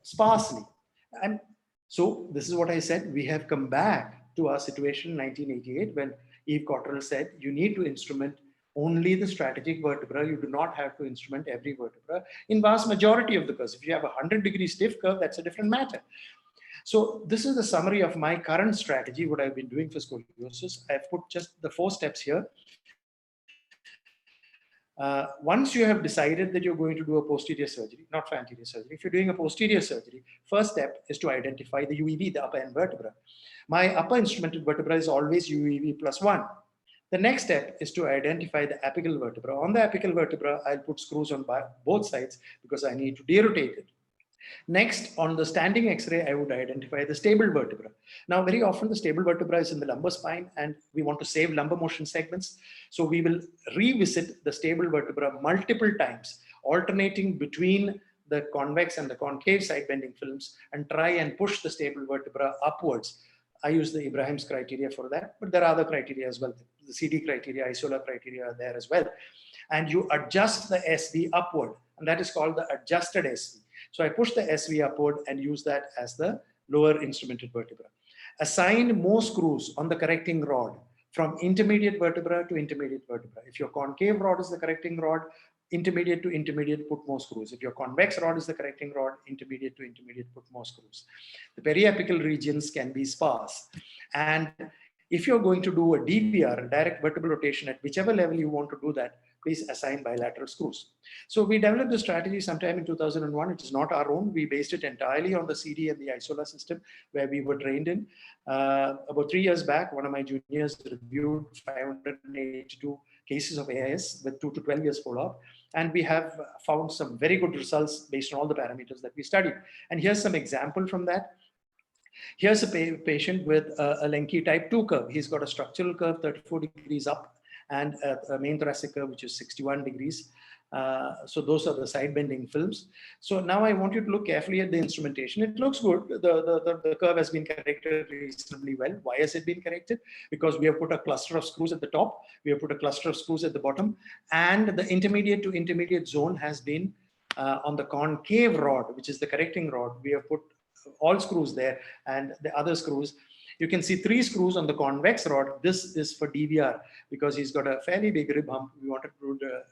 sparsely. And so this is what I said. We have come back to our situation in 1988 when Eve Cottrell said, you need to instrument only the strategic vertebra. You do not have to instrument every vertebra in vast majority of the curves. If you have a 100-degree stiff curve, that's a different matter. So this is the summary of my current strategy, what I've been doing for scoliosis. I've put just the 4 steps here. Once you have decided that you're going to do a posterior surgery, not for anterior surgery, if you're doing a posterior surgery, first step is to identify the UEV, the upper end vertebra. My upper instrumented vertebra is always UEV +1. The next step is to identify the apical vertebra. On the apical vertebra, I'll put screws on both sides because I need to derotate it. Next, on the standing X-ray, I would identify the stable vertebra. Now, very often the stable vertebra is in the lumbar spine and we want to save lumbar motion segments. So we will revisit the stable vertebra multiple times, alternating between the convex and the concave side bending films and try and push the stable vertebra upwards. I use the Ibrahim's criteria for that, but there are other criteria as well. The CD criteria, Isola criteria are there as well. And you adjust the SV upward, and that is called the adjusted SV. So I push the SV upward and use that as the lower instrumented vertebra. Assign more screws on the correcting rod from intermediate vertebra to intermediate vertebra. If your concave rod is the correcting rod, intermediate to intermediate, put more screws. If your convex rod is the correcting rod, intermediate to intermediate, put more screws. The periapical regions can be sparse. And if you're going to do a DVR, direct vertebral rotation, at whichever level you want to do that, please assign bilateral screws. So we developed the strategy sometime in 2001. It is not our own. We based it entirely on the CD and the Isola system where we were trained in. About 3 years back, one of my juniors reviewed 582 cases of AIS with 2 to 12 years follow-up. And we have found some very good results based on all the parameters that we studied. And here's some example from that. Here's a patient with a Lenke type 2 curve. He's got a structural curve 34 degrees up and a main thoracic curve, which is 61 degrees. So those are the side bending films. So now I want you to look carefully at the instrumentation. It looks good. The curve has been corrected reasonably well. Why has it been corrected? Because we have put a cluster of screws at the top. We have put a cluster of screws at the bottom. And the intermediate to intermediate zone has been on the concave rod, which is the correcting rod. We have put all screws there, and the other screws, you can see 3 screws on the convex rod. This is for DVR because he's got a fairly big rib hump. We wanted to do the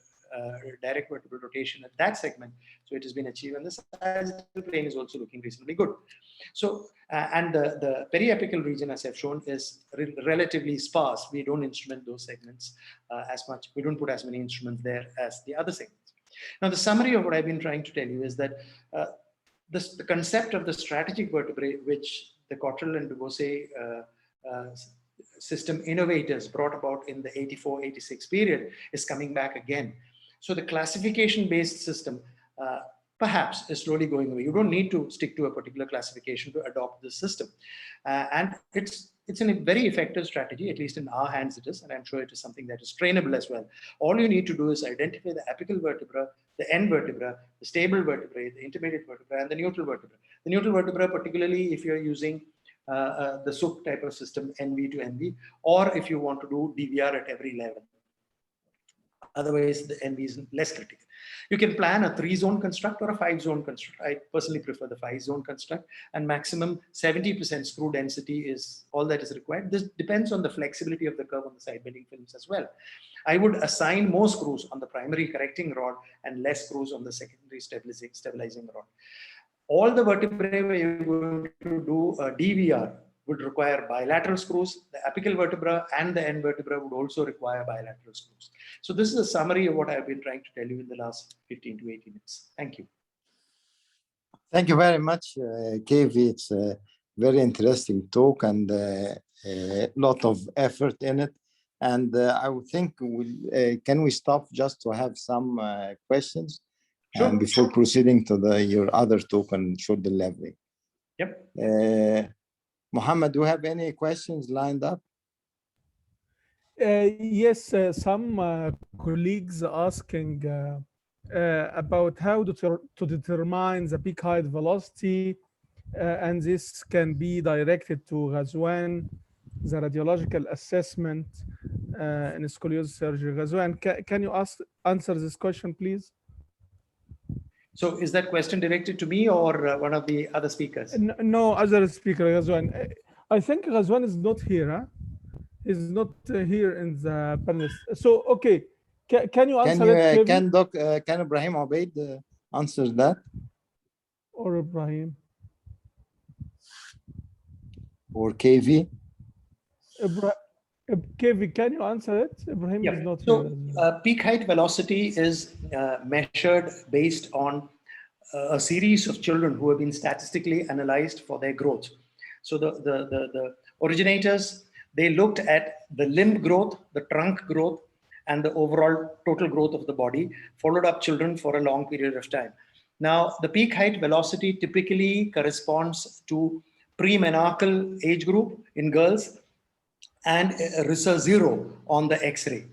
direct vertebral rotation at that segment, so it has been achieved, and the sagittal plane is also looking reasonably good. So and the periapical region, as I've shown, is relatively sparse. We don't instrument those segments as much. We don't put as many instruments there as the other segments. Now the summary of what I've been trying to tell you is that the concept of the strategic vertebrae, which the Cottrell and Dubois system innovators brought about in the 84-86 period, is coming back again. So the classification-based system perhaps is slowly going away. You don't need to stick to a particular classification to adopt this system. And it's a very effective strategy, at least in our hands it is, and I'm sure it is something that is trainable as well. All you need to do is identify the apical vertebra, the end vertebra, the stable vertebrae, the intermediate vertebra, and the neutral vertebra. The neutral vertebra, particularly if you're using the SUP type of system, NV to NV, or if you want to do DVR at every level. Otherwise, the NV is less critical. You can plan a 3-zone construct or a 5-zone construct. I personally prefer the 5-zone construct, and maximum 70% screw density is all that is required. This depends on the flexibility of the curve on the side bending films as well. I would assign more screws on the primary correcting rod and less screws on the secondary stabilizing rod. All the vertebrae where you're going to do a DVR would require bilateral screws. The apical vertebra and the end vertebra would also require bilateral screws. So this is a summary of what I've been trying to tell you in the last 15 to 18 minutes. Thank you. Thank you very much, KV. It's a very interesting talk and a lot of effort in it. And I would think, can we stop just to have some questions? Sure. Before proceeding to your other talk on shoulder leveling. Yep. Mohammed, do you have any questions lined up? Yes, some colleagues asking about how to determine the peak height velocity, and this can be directed to Ghazwan, the radiological assessment in scoliosis surgery. Ghazwan, can you answer this question, please? So is that question directed to me or one of the other speakers? No, other speaker, Ghazwan. I think Ghazwan is not here. Huh? He's not here in the panel. So, okay. Can you answer it? Can Ibrahim Obaid answer that? Or Ibrahim? Or KV? KV, can you answer it? Ibrahim is not here. So peak height velocity is measured based on a series of children who have been statistically analyzed for their growth. So the originators They looked at the limb growth, the trunk growth, and the overall total growth of the body, followed up children for a long period of time. Now, the peak height velocity typically corresponds to premenarchal age group in girls and RISA 0 on the X-ray.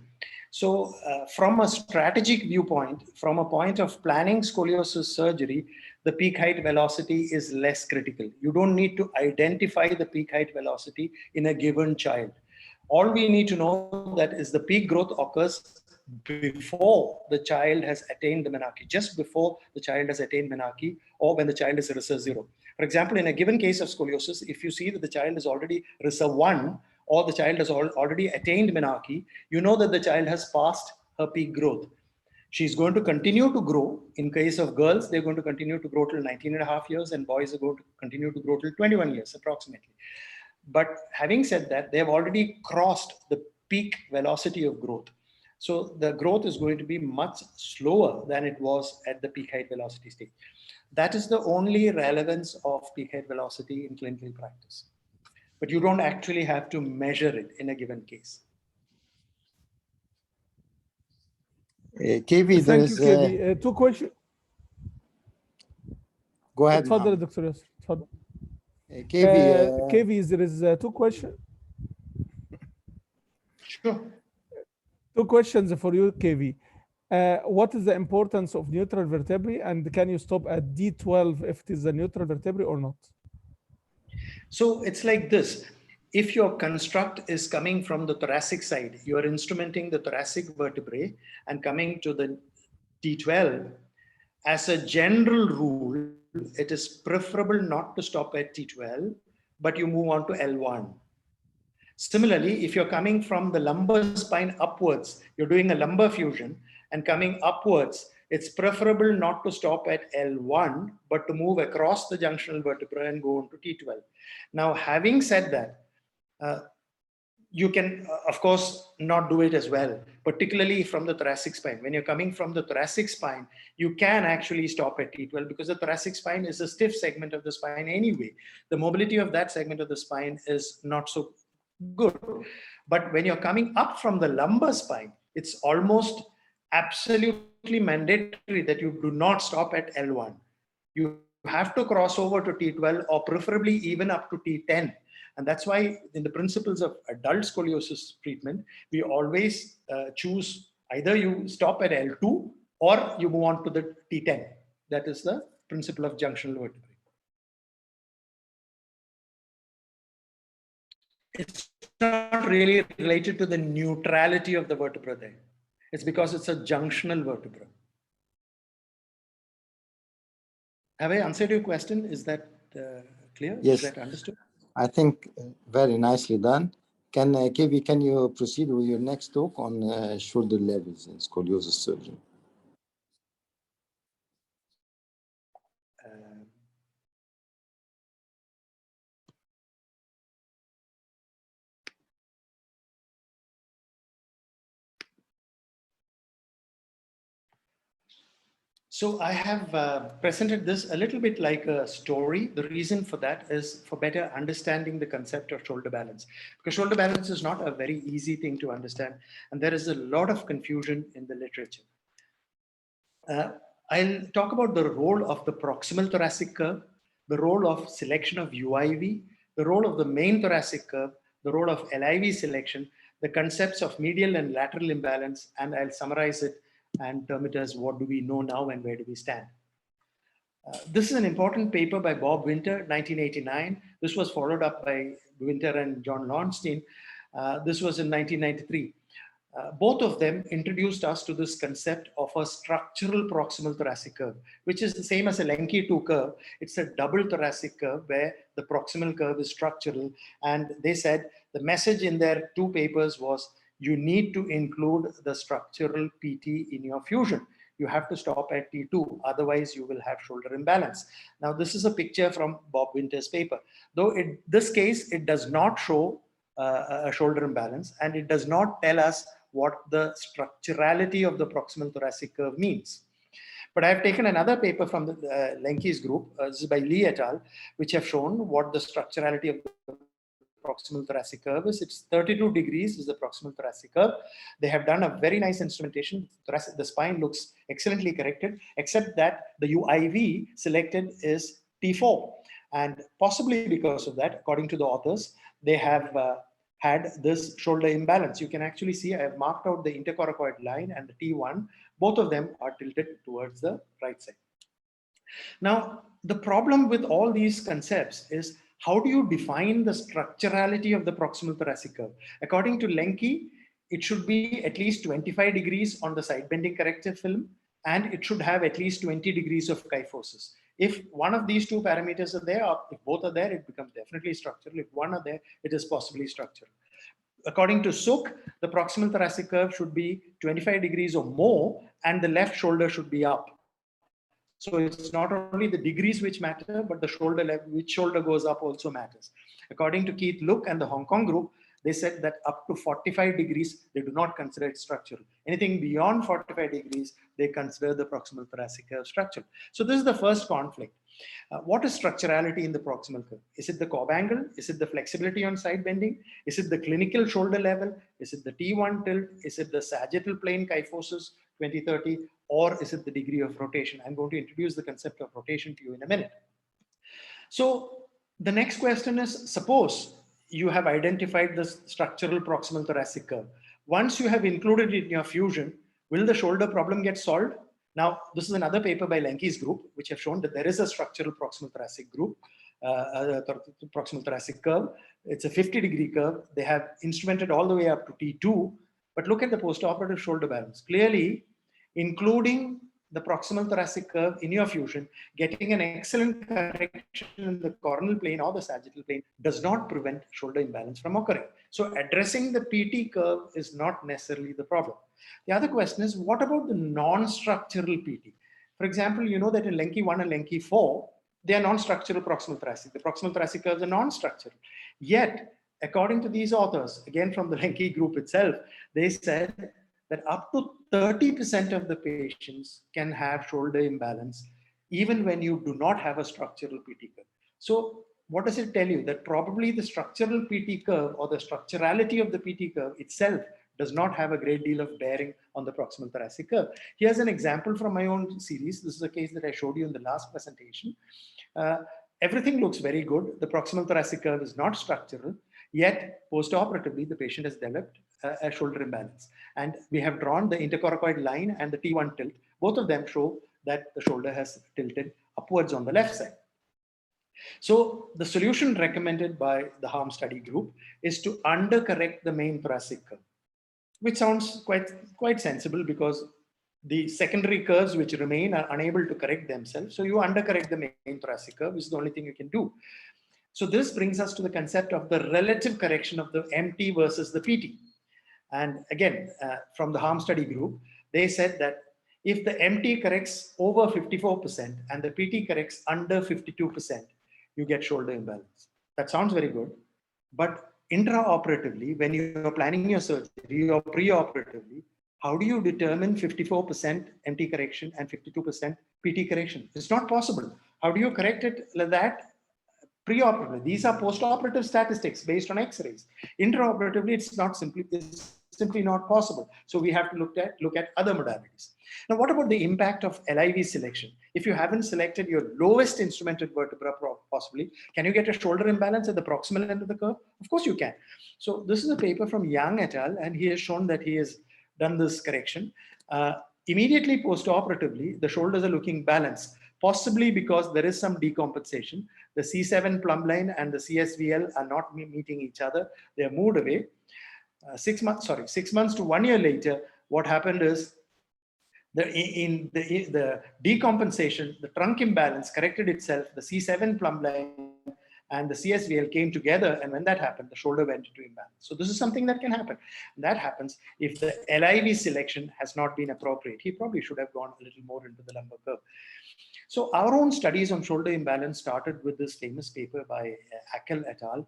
So from a strategic viewpoint, from a point of planning scoliosis surgery, the peak height velocity is less critical. You don't need to identify the peak height velocity in a given child. All we need to know that is the peak growth occurs before the child has attained the menarche, just before the child has attained menarche, or when the child is RISA 0. For example, in a given case of scoliosis, if you see that the child is already RISA 1, or the child has already attained menarche, you know that the child has passed her peak growth. She's going to continue to grow. In case of girls, they're going to continue to grow till 19.5 years, and boys are going to continue to grow till 21 years approximately. But having said that, they have already crossed the peak velocity of growth. So the growth is going to be much slower than it was at the peak height velocity stage. That is the only relevance of peak height velocity in clinical practice. But you don't actually have to measure it in a given case. KV, there Thank is you, KV. Two questions. Go ahead, اتفضل Mohammed. دكتور ياسر اتفضل. KV, KV, there is two questions. Sure. Two questions for you, KV. What is the importance of neutral vertebrae, and can you stop at D12 if it is a neutral vertebrae or not? So it's like this. If your construct is coming from the thoracic side, you are instrumenting the thoracic vertebrae and coming to the T12, as a general rule, it is preferable not to stop at T12, but you move on to L1. Similarly, if you're coming from the lumbar spine upwards, you're doing a lumbar fusion and coming upwards, it's preferable not to stop at L1, but to move across the junctional vertebra and go on to T12. Now, having said that, you can, of course, not do it as well, particularly from the thoracic spine. When you're coming from the thoracic spine, you can actually stop at T12 because the thoracic spine is a stiff segment of the spine anyway. The mobility of that segment of the spine is not so good. But when you're coming up from the lumbar spine, it's almost absolutely mandatory that you do not stop at L1. You have to cross over to T12 or preferably even up to T10. And that's why in the principles of adult scoliosis treatment, we always choose either you stop at L2 or you move on to the T10. That is the principle of junctional vertebrae. It's not really related to the neutrality of the vertebra there. It's because it's a junctional vertebra. Have I answered your question? Is that clear? Yes. Is that understood? I think very nicely done. Can KV, can you proceed with your next talk on shoulder levels in scoliosis surgery? So I have presented this a little bit like a story. The reason for that is for better understanding the concept of shoulder balance. Because shoulder balance is not a very easy thing to understand. And there is a lot of confusion in the literature. I'll talk about the role of the proximal thoracic curve, the role of selection of UIV, the role of the main thoracic curve, the role of LIV selection, the concepts of medial and lateral imbalance, and I'll summarize it and term it as what do we know now and where do we stand. This is an important paper by Bob Winter, 1989. This was followed up by Winter and John Launstein. This was in 1993. Both of them introduced us to this concept of a structural proximal thoracic curve, which is the same as a Lenke 2 curve. It's a double thoracic curve where the proximal curve is structural. And they said the message in their two papers was you need to include the structural PT in your fusion. You have to stop at T2, otherwise you will have shoulder imbalance. Now, this is a picture from Bob Winter's paper. Though in this case, it does not show a shoulder imbalance, and it does not tell us what the structurality of the proximal thoracic curve means. But I've taken another paper from the Lenke's group, this is by Lee et al., which have shown what the structurality of the proximal thoracic curve is. It's 32 degrees is the proximal thoracic curve. They have done a very nice instrumentation. The spine looks excellently corrected, except that the UIV selected is T4. And possibly because of that, according to the authors, they have had this shoulder imbalance. You can actually see I have marked out the intercoracoid line and the T1. Both of them are tilted towards the right side. Now, the problem with all these concepts is how do you define the structurality of the proximal thoracic curve? According to Lenke, it should be at least 25 degrees on the side bending corrective film, and it should have at least 20 degrees of kyphosis. If one of these two parameters are there, or if both are there, it becomes definitely structural. If one are there, it is possibly structural. According to Suk, the proximal thoracic curve should be 25 degrees or more, and the left shoulder should be up. So it's not only the degrees which matter, but the shoulder level, which shoulder goes up also matters. According to Keith Look and the Hong Kong group, they said that up to 45 degrees, they do not consider it structural. Anything beyond 45 degrees, they consider the proximal thoracic curve structural. So this is the first conflict. What is structurality in the proximal curve? Is it the Cobb angle? Is it the flexibility on side bending? Is it the clinical shoulder level? Is it the T1 tilt? Is it the sagittal plane kyphosis 2030? Or is it the degree of rotation? I'm going to introduce the concept of rotation to you in a minute. So the next question is, suppose you have identified the structural proximal thoracic curve. Once you have included it in your fusion, will the shoulder problem get solved? Now, this is another paper by Lenke's group, which have shown that there is a structural proximal thoracic group, proximal thoracic curve. It's a 50-degree curve. They have instrumented all the way up to T2, but look at the postoperative shoulder balance. Clearly, including the proximal thoracic curve in your fusion, getting an excellent correction in the coronal plane or the sagittal plane does not prevent shoulder imbalance from occurring. So addressing the PT curve is not necessarily the problem. The other question is, what about the non-structural PT? For example, you know that in Lenke 1 and Lenke 4, they are non-structural proximal thoracic. The proximal thoracic curves are non-structural. Yet, according to these authors, again from the Lenke group itself, they said that up to 30% of the patients can have shoulder imbalance, even when you do not have a structural PT curve. So what does it tell you? That probably the structural PT curve or the structurality of the PT curve itself does not have a great deal of bearing on the proximal thoracic curve. Here's an example from my own series. This is a case that I showed you in the last presentation. Everything looks very good. The proximal thoracic curve is not structural, yet post-operatively, the patient has developed a shoulder imbalance. And we have drawn the intercoracoid line and the T1 tilt. Both of them show that the shoulder has tilted upwards on the left side. So the solution recommended by the harm study group is to undercorrect the main thoracic curve, which sounds quite sensible because the secondary curves which remain are unable to correct themselves. So you undercorrect the main thoracic curve, which is the only thing you can do. So this brings us to the concept of the relative correction of the MT versus the PT. And again, from the harm study group, they said that if the MT corrects over 54% and the PT corrects under 52%, you get shoulder imbalance. That sounds very good. But intraoperatively, when you're planning your surgery or preoperatively, how do you determine 54% MT correction and 52% PT correction? It's not possible. How do you correct it like that? Preoperatively, these are postoperative statistics based on X-rays. Intraoperatively, it's simply not possible. So we have to look at other modalities. Now, what about the impact of LIV selection? If you haven't selected your lowest instrumented vertebra possibly, can you get a shoulder imbalance at the proximal end of the curve? Of course you can. So this is a paper from Yang et al. And he has shown that he has done this correction. Immediately post-operatively, the shoulders are looking balanced, possibly because there is some decompensation. The C7 plumb line and the CSVL are not meeting each other. They are moved away. 6 months to 1 year later, what happened is the decompensation, the trunk imbalance corrected itself, the C7 plumb line and the CSVL came together, and when that happened, the shoulder went into imbalance. So this is something that can happen. That happens if the LIV selection has not been appropriate. He probably should have gone a little more into the lumbar curve. So our own studies on shoulder imbalance started with this famous paper by Ackel et al.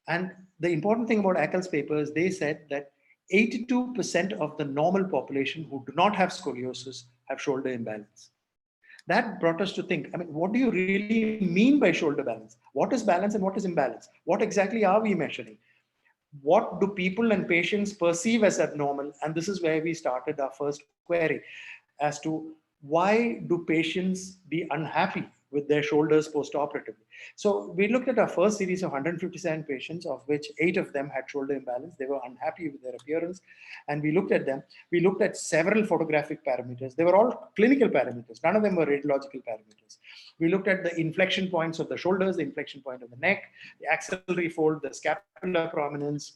And the important thing about Ackel's paper is they said that 82% of the normal population who do not have scoliosis have shoulder imbalance. That brought us to think, I mean, what do you really mean by shoulder balance? What is balance and what is imbalance? What exactly are we measuring? What do people and patients perceive as abnormal? And this is where we started our first query as to why do patients be unhappy with their shoulders post-operatively. So we looked at our first series of 157 patients, of which 8 of them had shoulder imbalance. They were unhappy with their appearance. And we looked at them. We looked at several photographic parameters. They were all clinical parameters. None of them were radiological parameters. We looked at the inflection points of the shoulders, the inflection point of the neck, the axillary fold, the scapular prominence,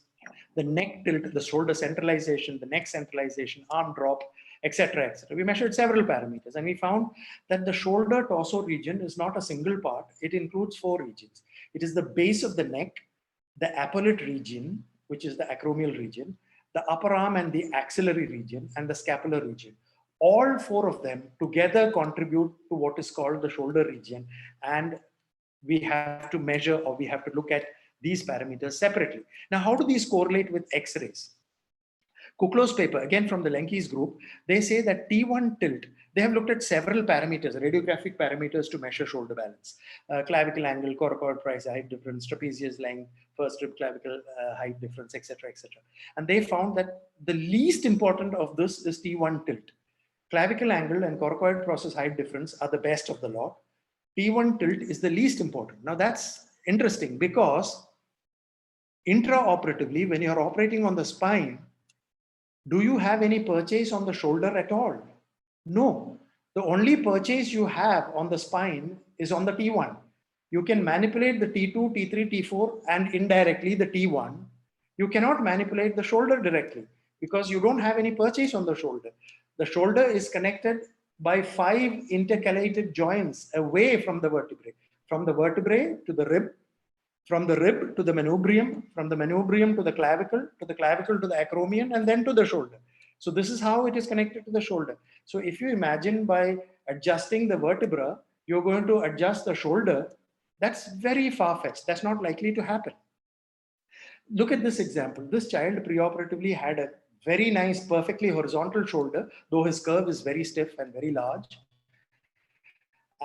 the neck tilt, the shoulder centralization, the neck centralization, arm drop, etc., etc. We measured several parameters and we found that the shoulder torso region is not a single part. It includes 4 regions. It is the base of the neck, the apaullate region, which is the acromial region, the upper arm and the axillary region, and the scapular region. All 4 of them together contribute to what is called the shoulder region, and we have to measure, or we have to look at these parameters separately. Now, how do these correlate with X-rays? Kuklow's paper, again from the Lenke's group, they say that T1 tilt, they have looked at several parameters, radiographic parameters to measure shoulder balance. Clavicle angle, coracoid price height difference, trapezius length, first rib clavicle height difference, etc., etc. And they found that the least important of this is T1 tilt. Clavicle angle and coracoid process height difference are the best of the lot. T1 tilt is the least important. Now that's interesting because intraoperatively, when you're operating on the spine, do you have any purchase on the shoulder at all? No. The only purchase you have on the spine is on the T1. You can manipulate the T2, T3, T4, and indirectly the T1. You cannot manipulate the shoulder directly because you don't have any purchase on the shoulder. The shoulder is connected by 5 intercalated joints away from the vertebrae to the rib, from the rib to the manubrium, from the manubrium to the clavicle to the acromion, and then to the shoulder. So this is how it is connected to the shoulder. So if you imagine by adjusting the vertebra, you're going to adjust the shoulder, that's very far-fetched. That's not likely to happen. Look at this example. This child preoperatively had a very nice, perfectly horizontal shoulder, though his curve is very stiff and very large.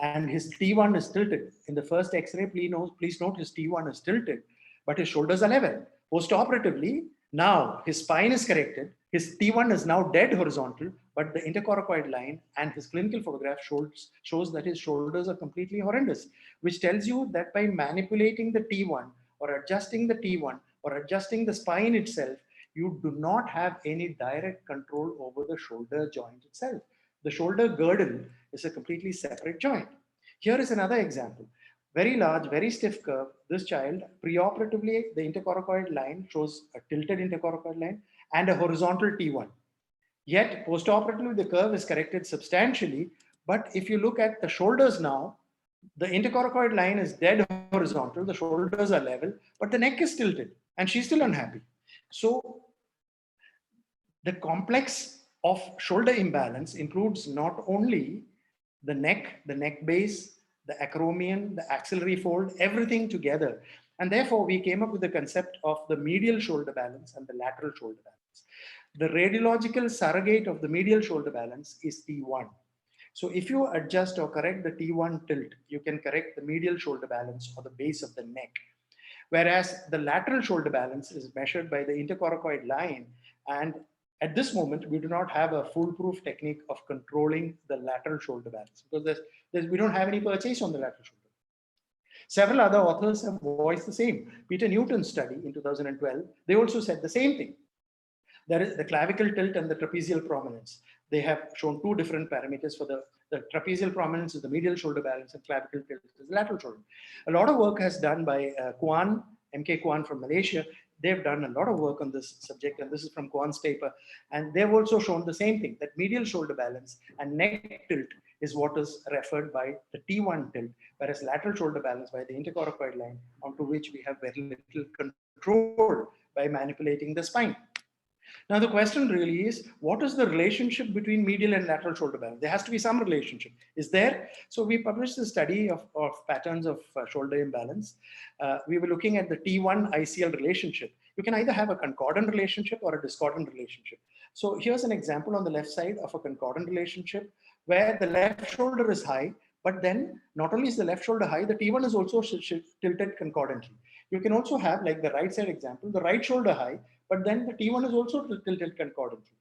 And his T1 is tilted. In the first X-ray, please note his T1 is tilted, but his shoulders are level. Post-operatively, now his spine is corrected. His T1 is now dead horizontal, but the intercoracoid line and his clinical photograph shows that his shoulders are completely horrendous, which tells you that by manipulating the T1 or adjusting the T1 or adjusting the spine itself, you do not have any direct control over the shoulder joint itself. The shoulder girdle is a completely separate joint. Here is another example. Very large, very stiff curve. This child, preoperatively, the intercoracoid line shows a tilted intercoracoid line and a horizontal T1. Yet, postoperatively, the curve is corrected substantially. But if you look at the shoulders now, the intercoracoid line is dead horizontal, the shoulders are level, but the neck is tilted, and she's still unhappy. So, the complex of shoulder imbalance includes not only the neck base, the acromion, the axillary fold, everything together. And therefore, we came up with the concept of the medial shoulder balance and the lateral shoulder balance. The radiological surrogate of the medial shoulder balance is T1. So if you adjust or correct the T1 tilt, you can correct the medial shoulder balance or the base of the neck. Whereas the lateral shoulder balance is measured by the intercoracoid line, and at this moment, we do not have a foolproof technique of controlling the lateral shoulder balance because we don't have any purchase on the lateral shoulder. Several other authors have voiced the same. Peter Newton's study in 2012, they also said the same thing. There is the clavicle tilt and the trapezial prominence. They have shown 2 different parameters for the trapezial prominence is the medial shoulder balance and clavicle tilt is the lateral shoulder. A lot of work has done by Kwan, MK Kwan from Malaysia. They've done a lot of work on this subject, and this is from Kwan's paper. And they've also shown the same thing, that medial shoulder balance and neck tilt is what is referred by the T1 tilt, whereas lateral shoulder balance by the intercoracoid line, onto which we have very little control by manipulating the spine. Now, the question really is, what is the relationship between medial and lateral shoulder balance? There has to be some relationship. Is there? So we published a study of patterns of shoulder imbalance. We were looking at the T1 ICL relationship. You can either have a concordant relationship or a discordant relationship. So here's an example on the left side of a concordant relationship where the left shoulder is high, but then not only is the left shoulder high, the T1 is also tilted concordantly. You can also have, like the right side example, the right shoulder high, but then the T1 is also tilted concordantly.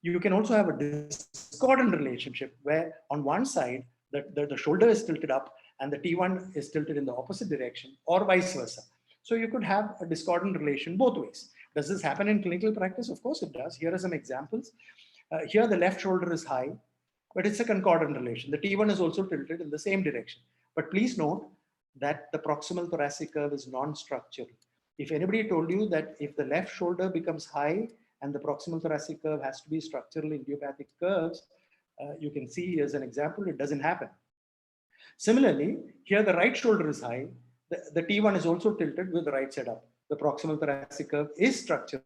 You can also have a discordant relationship where on one side, the shoulder is tilted up and the T1 is tilted in the opposite direction, or vice versa. So you could have a discordant relation both ways. Does this happen in clinical practice? Of course it does. Here are some examples. Here the left shoulder is high, but it's a concordant relation. The T1 is also tilted in the same direction. But please note that the proximal thoracic curve is non-structural. If anybody told you that if the left shoulder becomes high and the proximal thoracic curve has to be structural idiopathic curves, you can see here's an example, it doesn't happen. Similarly, here the right shoulder is high, the T1 is also tilted with the right side up. The proximal thoracic curve is structural.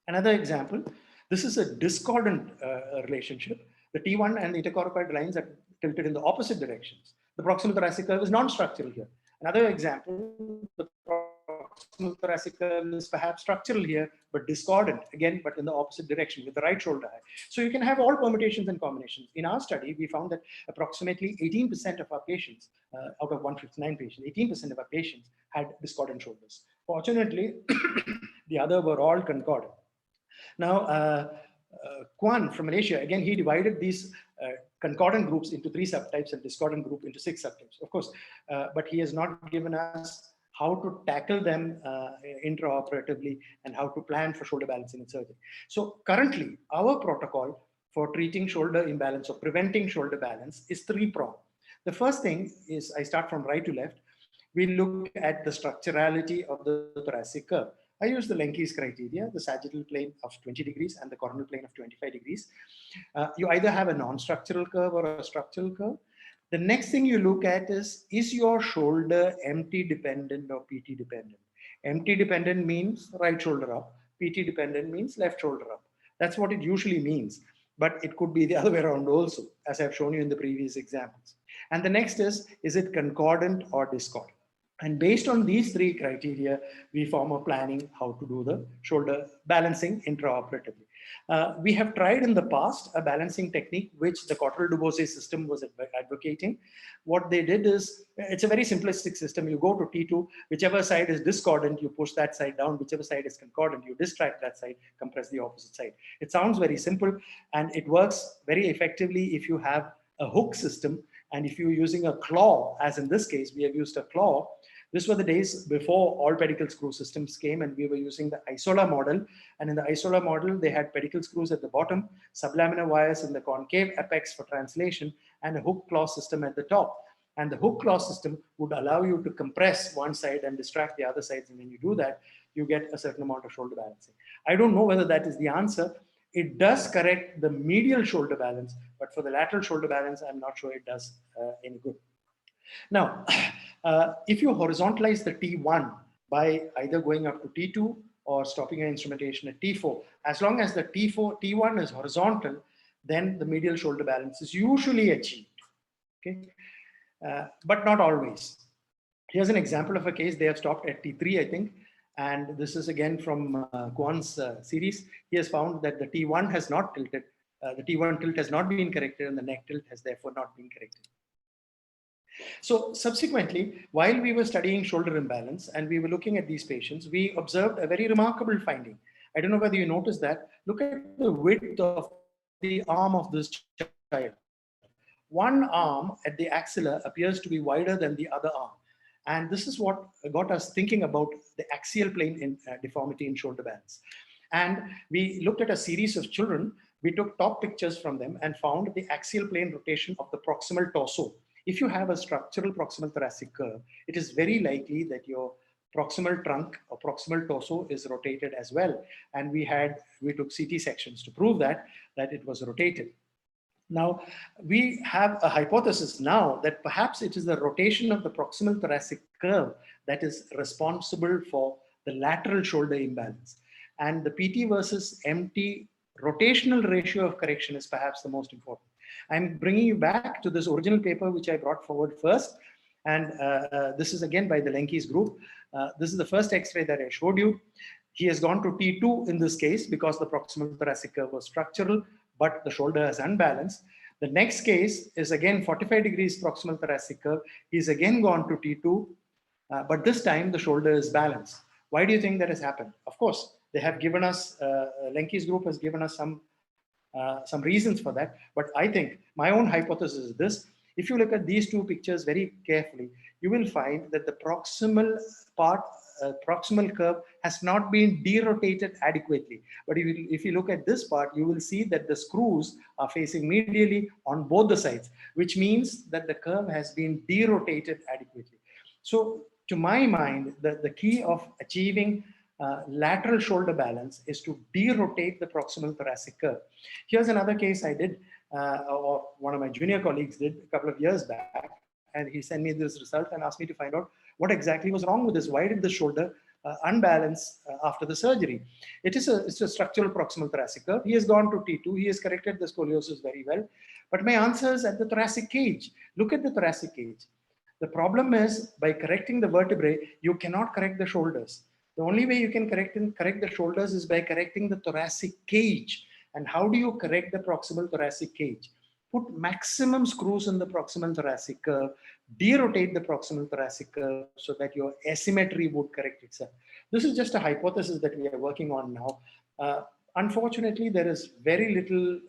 Another example, this is a discordant relationship. The T1 and the intercoracoid lines are tilted in the opposite directions. The proximal thoracic curve is non-structural here. Another example, the proximal thoracic curve is perhaps structural here, but discordant, again, but in the opposite direction with the right shoulder high. So you can have all permutations and combinations. In our study, we found that approximately 18% of our patients, out of 159 patients, 18% of our patients had discordant shoulders. Fortunately, the other were all concordant. Now, Kwan from Malaysia, again, he divided these concordant groups into 3 subtypes and discordant group into 6 subtypes, of course, but he has not given us how to tackle them intraoperatively and how to plan for shoulder balancing in surgery. So currently, our protocol for treating shoulder imbalance or preventing shoulder balance is 3-pronged. The first thing is, I start from right to left. We look at the structurality of the thoracic curve. I use the Lenke's criteria, the sagittal plane of 20 degrees and the coronal plane of 25 degrees. You either have a non-structural curve or a structural curve. The next thing you look at is your shoulder MT dependent or PT dependent? MT dependent means right shoulder up. PT dependent means left shoulder up. That's what it usually means. But it could be the other way around also, as I've shown you in the previous examples. And the next is it concordant or discordant? And based on these 3 criteria, we form a planning how to do the shoulder balancing intraoperatively. We have tried in the past a balancing technique which the Cottrell-Dubosset system was advocating. What they did is, it's a very simplistic system. You go to T2, whichever side is discordant, you push that side down, whichever side is concordant, you distract that side, compress the opposite side. It sounds very simple and it works very effectively if you have a hook system and if you're using a claw, as in this case, we have used a claw. This were the days before all pedicle screw systems came and we were using the Isola model. And in the Isola model, they had pedicle screws at the bottom, sublaminar wires in the concave apex for translation, and a hook claw system at the top. And the hook claw system would allow you to compress one side and distract the other sides. And when you do that, you get a certain amount of shoulder balancing. I don't know whether that is the answer. It does correct the medial shoulder balance, but for the lateral shoulder balance, I'm not sure it does any good. Now, if you horizontalize the T1 by either going up to T2 or stopping your instrumentation at T4, as long as the T1 is horizontal, then the medial shoulder balance is usually achieved, okay? But not always. Here's an example of a case. They have stopped at T3, I think. And this is again from Kwan's series. He has found that the T1 has not tilted. The T1 tilt has not been corrected and the neck tilt has therefore not been corrected. So subsequently, while we were studying shoulder imbalance and we were looking at these patients, we observed a very remarkable finding. I don't know whether you noticed that. Look at the width of the arm of this child. One arm at the axilla appears to be wider than the other arm. And this is what got us thinking about the axial plane in deformity in shoulder balance. And we looked at a series of children. We took top pictures from them and found the axial plane rotation of the proximal torso. If you have a structural proximal thoracic curve, it is very likely that your proximal trunk or proximal torso is rotated as well. And we took CT sections to prove that it was rotated. Now, we have a hypothesis now that perhaps it is the rotation of the proximal thoracic curve that is responsible for the lateral shoulder imbalance. And the PT versus MT rotational ratio of correction is perhaps the most important. I'm bringing you back to this original paper, which I brought forward first. And this is again by the Lenke's group. This is the first X-ray that I showed you. He has gone to T2 in this case because the proximal thoracic curve was structural, but the shoulder is unbalanced. The next case is again 45 degrees proximal thoracic curve. He's again gone to T2, but this time the shoulder is balanced. Why do you think that has happened? Of course, they have given us, Lenke's group has given us some reasons for that. But I think my own hypothesis is this. If you look at these two pictures very carefully, you will find that the proximal part, proximal curve has not been derotated adequately. But if you look at this part, you will see that the screws are facing medially on both the sides, which means that the curve has been derotated adequately. So to my mind, the key of achieving lateral shoulder balance is to derotate the proximal thoracic curve. Here's another case I did, or one of my junior colleagues did a couple of years back, and he sent me this result and asked me to find out what exactly was wrong with this. Why did the shoulder unbalance after the surgery? It's a structural proximal thoracic curve. He has gone to T2. He has corrected the scoliosis very well. But my answer is at the thoracic cage. Look at the thoracic cage. The problem is by correcting the vertebrae, you cannot correct the shoulders. The only way you can correct the shoulders is by correcting the thoracic cage. And how do you correct the proximal thoracic cage? Put maximum screws in the proximal thoracic curve, derotate the proximal thoracic curve so that your asymmetry would correct itself. This is just a hypothesis that we are working on now. Unfortunately, there is very little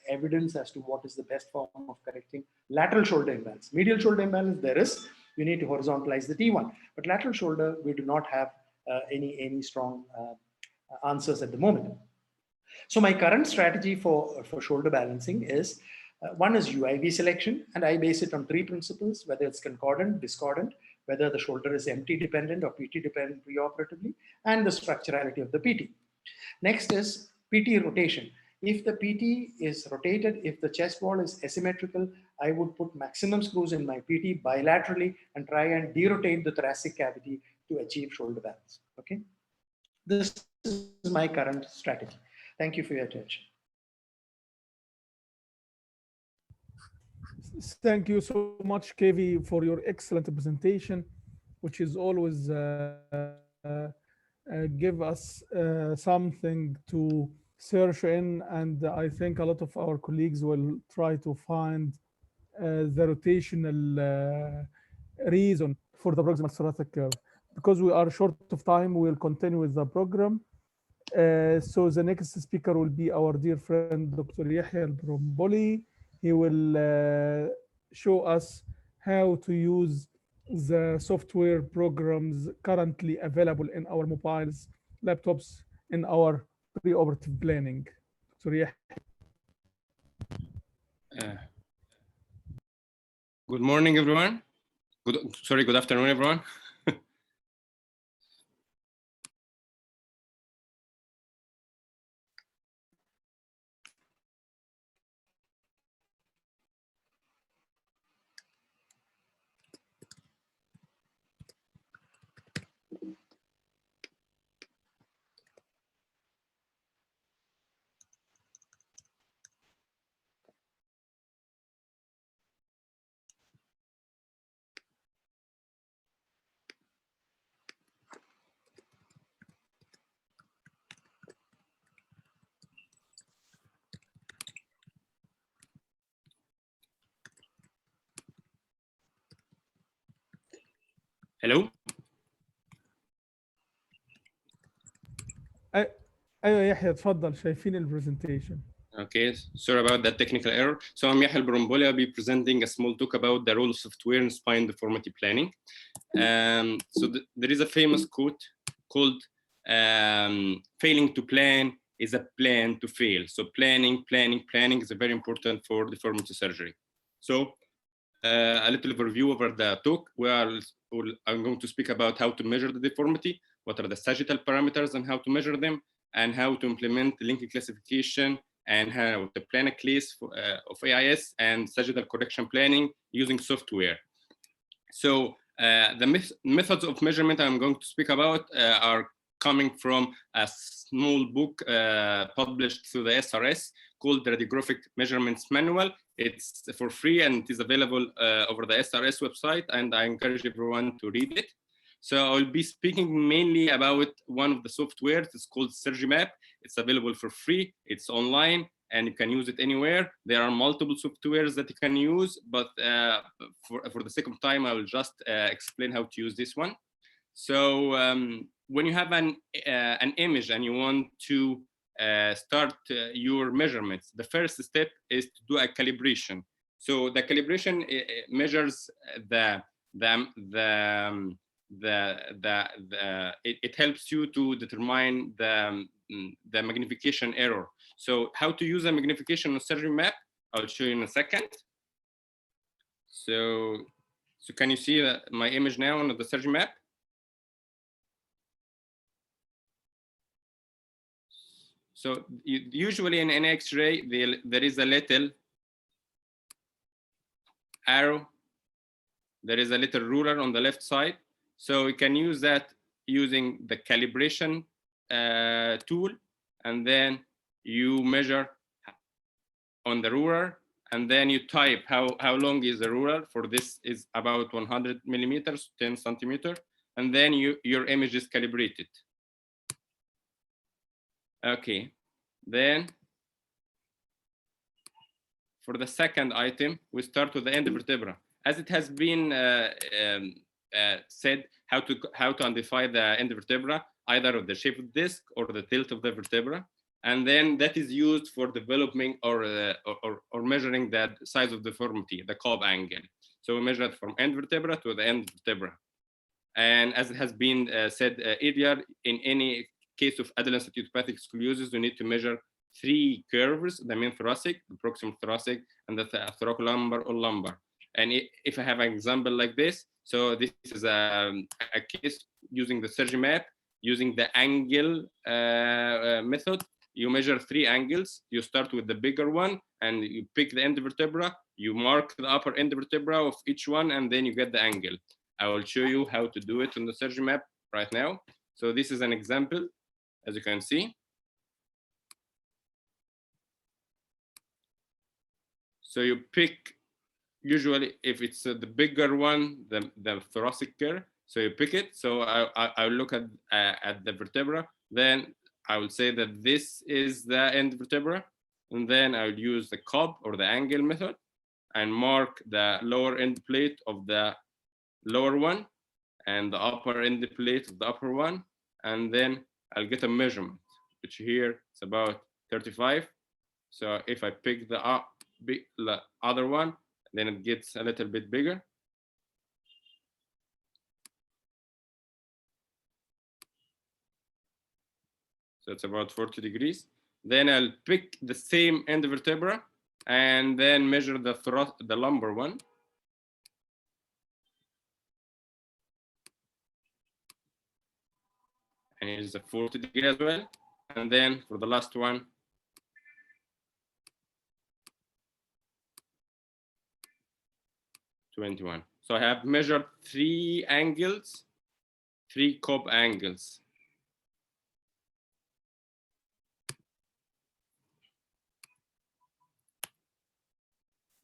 evidence as to what is the best form of correcting lateral shoulder imbalance. Medial shoulder imbalance, there is. You need to horizontalize the T1. But lateral shoulder, we do not have any strong answers at the moment. So my current strategy for shoulder balancing is, one is UIV selection, and I base it on 3 principles, whether it's concordant, discordant, whether the shoulder is MT dependent or PT dependent preoperatively, and the structurality of the PT. Next is PT rotation. If the PT is rotated, if the chest wall is asymmetrical, I would put maximum screws in my PT bilaterally and try and derotate the thoracic cavity to achieve shoulder balance. Okay, this is my current strategy. Thank you for your attention. Thank you so much, KV, for your excellent presentation, which is always give us something to search in, and I think a lot of our colleagues will try to find the rotational reason for the proximal thoracic curve. Because we are short of time, we will continue with the program. So the next speaker will be our dear friend, Dr. Yahya Al-Bromboli. He will show us how to use the software programs currently available in our mobiles, laptops, in our preoperative planning. Dr. Yahya. Good morning, everyone. Good afternoon, everyone. Hello. ايوه يحيى اتفضل شايفين البرزنتيشن. Okay, sorry about that technical error. So I'm Yahya Al-Bromboli. I'll be presenting a small talk about the role of software in spine deformity planning. There is a famous quote called failing to plan is a plan to fail. So planning is very important for deformity surgery. So a little overview over the talk. I'm going to speak about how to measure the deformity, what are the sagittal parameters and how to measure them, and how to implement the link classification and how to plan a case of AIS and sagittal correction planning using software. So the methods of measurement I'm going to speak about are coming from a small book published through the SRS called the Radiographic Measurements Manual. It's for free and it is available over the SRS website, and I encourage everyone to read it. So I'll be speaking mainly about one of the softwares. It's called SurgiMap. It's available for free. It's online and you can use it anywhere. There are multiple softwares that you can use, but for the sake of time, I will just explain how to use this one. So when you have an image and you want to start your measurements, the first step is to do a calibration. So the calibration measures it helps you to determine the magnification error. So how to use a magnification on SurgiMap, I'll show you in a second. So can you see my image now on the SurgiMap? So usually in an X-ray, there is a little arrow. There is a little ruler on the left side. So you can use that using the calibration tool, and then you measure on the ruler, and then you type how long is the ruler. For this is about 100 millimeters, 10 centimeters, and then your image is calibrated. Okay, then for the second item, we start with the end vertebra. As it has been said, how to identify the end vertebra, either of the shape of the disc or the tilt of the vertebra, and then that is used for developing or measuring the size of deformity, the Cobb angle. So we measure it from end vertebra to the end vertebra. And as it has been said earlier, in any case of adolescent idiopathic scoliosis, we need to measure 3 curves: the mean thoracic, the proximal thoracic, and the thoracolumbar or lumbar. And if I have an example like this, so this is a case using the SurgiMap, using the angle method. You measure 3 angles. You start with the bigger one, and you pick the end vertebra. You mark the upper end vertebra of each one, and then you get the angle. I will show you how to do it on the SurgiMap right now. So this is an example, as you can see. So you pick, usually if it's the bigger one, the thoracic curve, so you pick it. So I'll look at the vertebra, then I will say that this is the end vertebra, and then I'll use the Cobb or the angle method and mark the lower end plate of the lower one and the upper end plate of the upper one, and then I'll get a measurement, which here is about 35. So if I pick the other one, then it gets a little bit bigger. So it's about 40 degrees. Then I'll pick the same end vertebra and then measure the lumbar one. And here's a 40 degree as well. And then for the last one, .21. So I have measured 3 angles, 3 Cobb angles.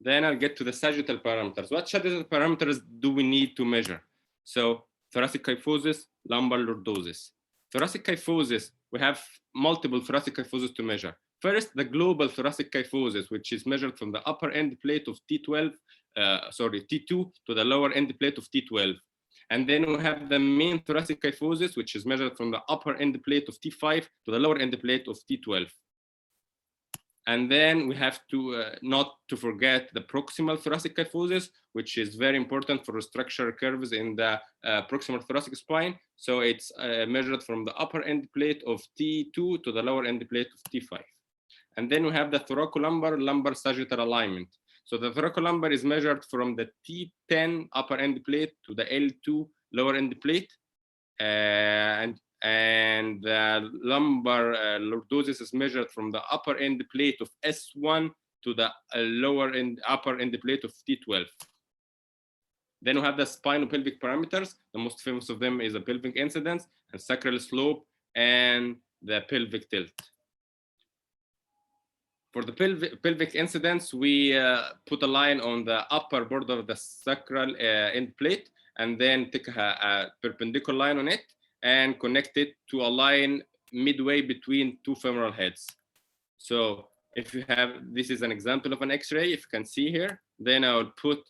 Then I'll get to the sagittal parameters. What sagittal parameters do we need to measure? So thoracic kyphosis, lumbar lordosis. Thoracic kyphosis, we have multiple thoracic kyphosis to measure. First, the global thoracic kyphosis, which is measured from the upper end plate of T2 to the lower end plate of T12. And then we have the main thoracic kyphosis, which is measured from the upper end plate of T5 to the lower end plate of T12. And then we have to not to forget the proximal thoracic kyphosis, which is very important for structural curves in the proximal thoracic spine. So it's measured from the upper end plate of T2 to the lower end plate of T5. And then we have the thoracolumbar lumbar sagittal alignment. So the thoracolumbar is measured from the T10 upper end plate to the L2 lower end plate. And the lumbar lordosis is measured from the upper end plate of S1 to the upper end plate of T12. Then we have the spinopelvic parameters. The most famous of them is the pelvic incidence and sacral slope and the pelvic tilt. For the pelvic incidence, we put a line on the upper border of the sacral end plate, and then take a perpendicular line on it and connect it to a line midway between two femoral heads. So if you have, this is an example of an X-ray, if you can see here, then I will put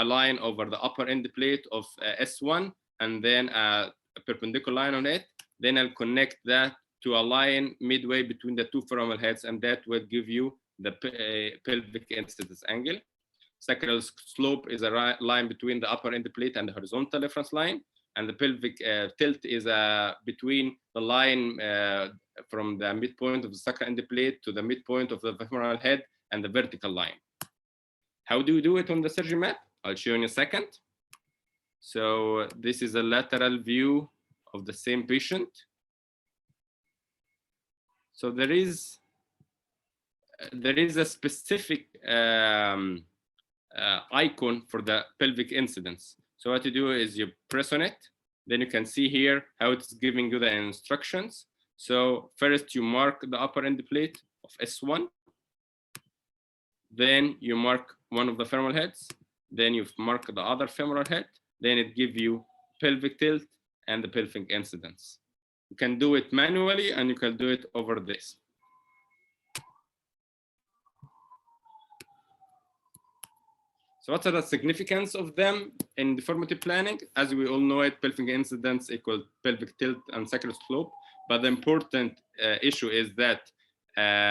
a line over the upper end plate of S1 and then a perpendicular line on it. Then I'll connect that to a line midway between the two femoral heads, and that will give you the pelvic incidence angle. Sacral slope is a line between the upper end plate and the horizontal reference line, and the pelvic tilt is between the line from the midpoint of the sacral end plate to the midpoint of the femoral head and the vertical line. How do you do it on the surgery map? I'll show you in a second. So this is a lateral view of the same patient. So there is a specific icon for the pelvic incidence. So what you do is you press on it, then you can see here how it's giving you the instructions. So first you mark the upper end plate of S1, then you mark one of the femoral heads, then you mark the other femoral head, then it gives you pelvic tilt and the pelvic incidence. You can do it manually and you can do it over this. So what are the significance of them in deformity planning? As we all know it, pelvic incidence equals pelvic tilt and sacral slope. But the important issue is that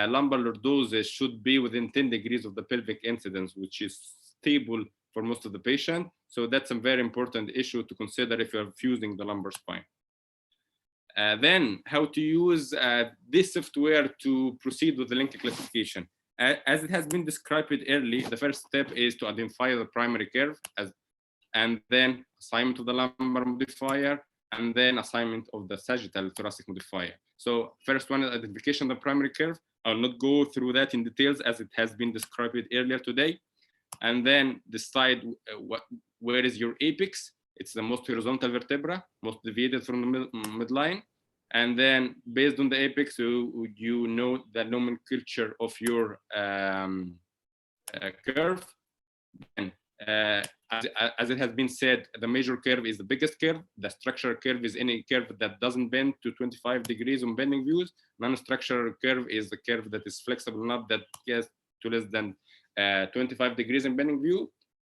lumbar lordosis should be within 10 degrees of the pelvic incidence, which is stable for most of the patient. So that's a very important issue to consider if you're fusing the lumbar spine. Then how to use this software to proceed with the link classification. As it has been described early, the first step is to identify the primary curve, and then assignment of the lumbar modifier, and then assignment of the sagittal thoracic modifier. So first one is identification of the primary curve. I'll not go through that in details as it has been described earlier today. And then decide where is your apex. It's the most horizontal vertebra, most deviated from the midline. And then based on the apex, you know the nomenclature of your curve. And as it has been said, the major curve is the biggest curve. The structural curve is any curve that doesn't bend to 25 degrees on bending views. Non-structural curve is the curve that is flexible enough that gets to less than 25 degrees in bending view.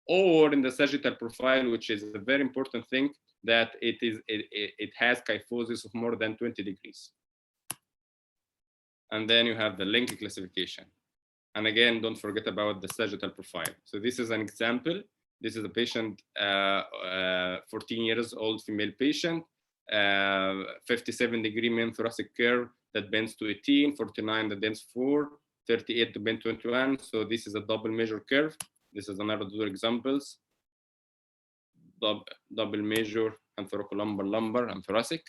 Or in the sagittal profile, which is a very important thing, that it has kyphosis of more than 20 degrees. And then you have the link classification. And again, don't forget about the sagittal profile. So this is an example. This is a patient, 14 years old female patient, 57 degree mean thoracic curve that bends to 18, 49 that bends 4, 38 to bend 21. So this is a double measure curve. This is another two examples. Double measure and thoracolumbar, lumbar, and thoracic.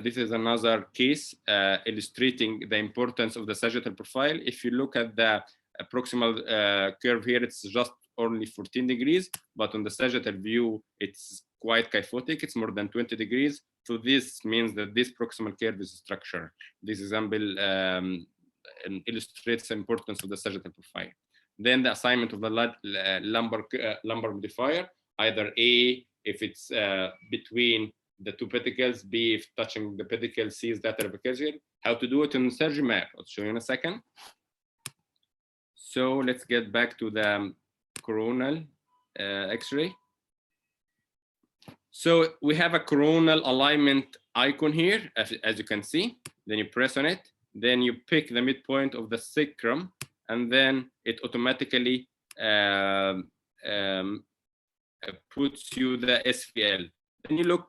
This is another case illustrating the importance of the sagittal profile. If you look at the proximal curve here, it's just only 14 degrees, but on the sagittal view, it's quite kyphotic. It's more than 20 degrees. So this means that this proximal curve is structural. This example illustrates the importance of the sagittal profile. Then the assignment of the lumbar modifier, either A, if it's between the two pedicles, B, if touching the pedicle, C is lateral vacatur. How to do it in the surgery map, I'll show you in a second. So let's get back to the coronal X-ray. So we have a coronal alignment icon here, as you can see. Then you press on it, then you pick the midpoint of the sacrum, and then it automatically puts you the SVL. Then you look.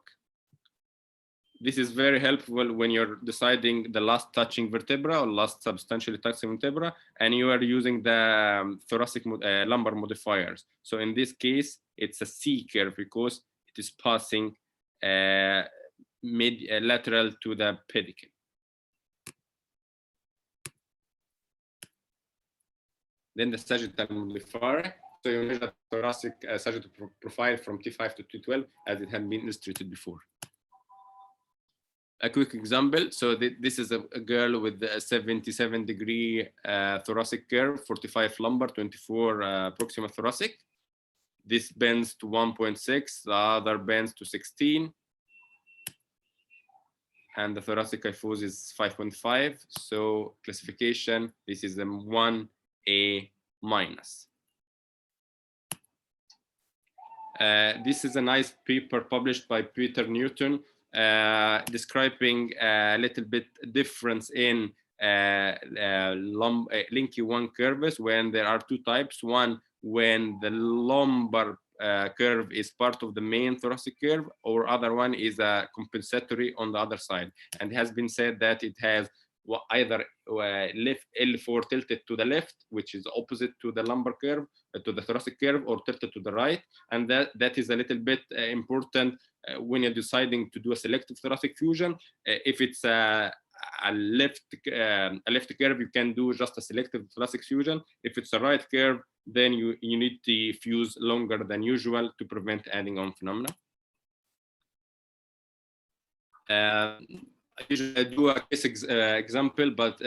This is very helpful when you're deciding the last touching vertebra or last substantially touching vertebra, and you are using the thoracic lumbar modifiers. So in this case, it's a C curve because it is passing lateral to the pedicle. Then the sagittal modifier. So you measure the thoracic sagittal profile from T5 to T12 as it had been illustrated before. A quick example. So this is a girl with a 77 degree thoracic curve, 45 lumbar, 24 proximal thoracic. this bends to 1.6, the other bends to 16, and the thoracic kyphosis is 5.5. So classification, this is a 1A minus. This is a nice paper published by Peter Newton, describing a little bit difference in Linky 1 curves when there are two types. One, when the lumbar curve is part of the main thoracic curve, or other one is a compensatory on the other side. And it has been said that it has either left L4 tilted to the left, which is opposite to the lumbar curve, to the thoracic curve, or tilted to the right. And that is a little bit important when you're deciding to do a selective thoracic fusion. If it's a left curve, you can do just a selective thoracic fusion. If it's a right curve, then you need to fuse longer than usual to prevent adding on phenomena. I usually do a case example, but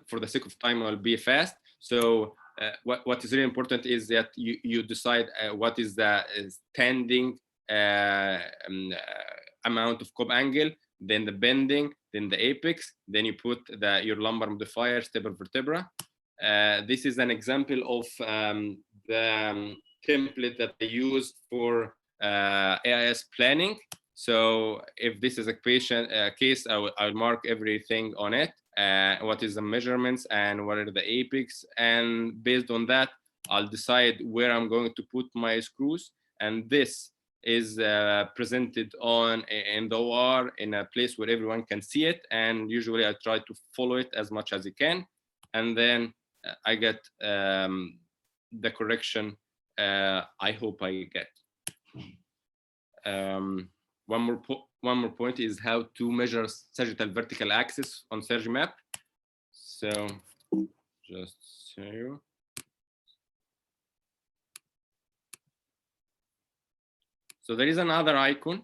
for the sake of time, I'll be fast. So what is really important is that you decide what is the standing amount of Cobb angle, then the bending, then the apex, then you put your lumbar modifier, stable vertebra. This is an example of the template that I use for AIS planning. So if this is a patient case, I'll mark everything on it. What is the measurements and what are the apex, and based on that, I'll decide where I'm going to put my screws. And this is presented in the OR in a place where everyone can see it. And usually I try to follow it as much as I can. And then I get the correction I hope I get. One more point is how to measure sagittal vertical axis on SurgiMap. So just so. So there is another icon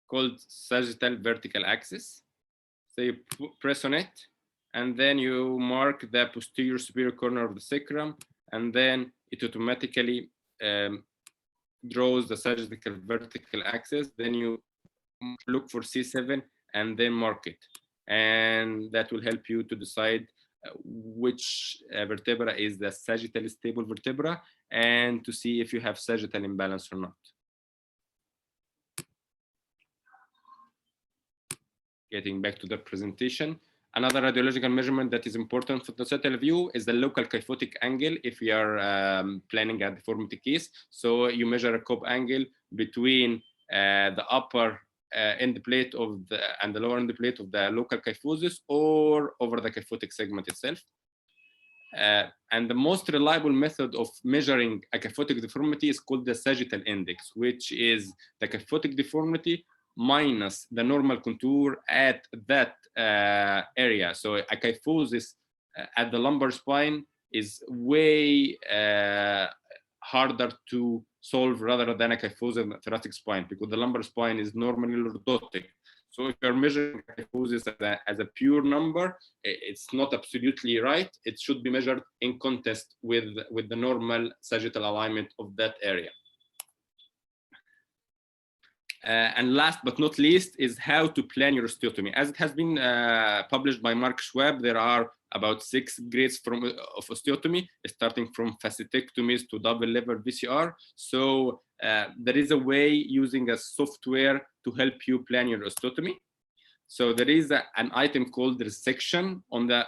called sagittal vertical axis. So you press on it, and then you mark the posterior superior corner of the sacrum, and then it automatically draws the sagittal vertical axis. Then you look for C7 and then mark it. And that will help you to decide which vertebra is the sagittally stable vertebra, and to see if you have sagittal imbalance or not. Getting back to the presentation, another radiological measurement that is important for the societal view is the local kyphotic angle if you are planning a deformity case. So you measure a Cobb angle between the upper end plate of and the lower end plate of the local kyphosis, or over the kyphotic segment itself. And the most reliable method of measuring a kyphotic deformity is called the sagittal index, which is the kyphotic deformity minus the normal contour at that area. So a kyphosis at the lumbar spine is way harder to solve rather than a kyphosis in the thoracic spine, because the lumbar spine is normally lordotic. So if you're measuring kyphosis as a pure number, it's not absolutely right. It should be measured in context with the normal sagittal alignment of that area. And last but not least is how to plan your osteotomy. As it has been published by Mark Schwab, there are about 6 grades of osteotomy, starting from facetectomies to double level VCR. So there is a way using a software to help you plan your osteotomy. So there is an item called resection on the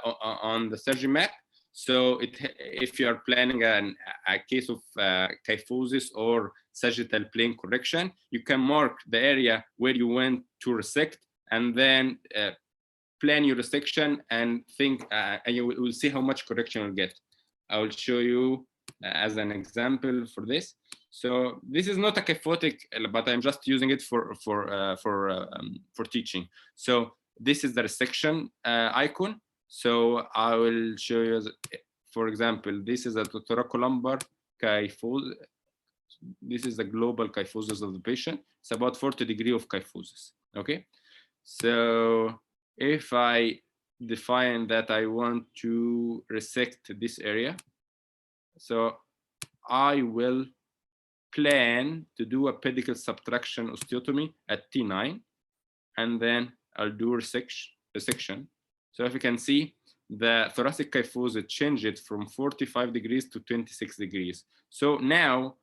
SurgiMap. So if you are planning a case of kyphosis or sagittal plane correction, you can mark the area where you want to resect, and then plan your resection and think, and you will see how much correction you'll get. I will show you as an example for this. So this is not a kyphotic, but I'm just using it for teaching. So this is the resection icon. So I will show you, for example, this is a thoracolumbar kyphosis. This is the global kyphosis of the patient. It's about 40 degrees of kyphosis. Okay. So if I define that I want to resect this area, so I will plan to do a pedicle subtraction osteotomy at T9, and then I'll do resection. So if you can see, the thoracic kyphosis changed from 45 degrees to 26 degrees. So now,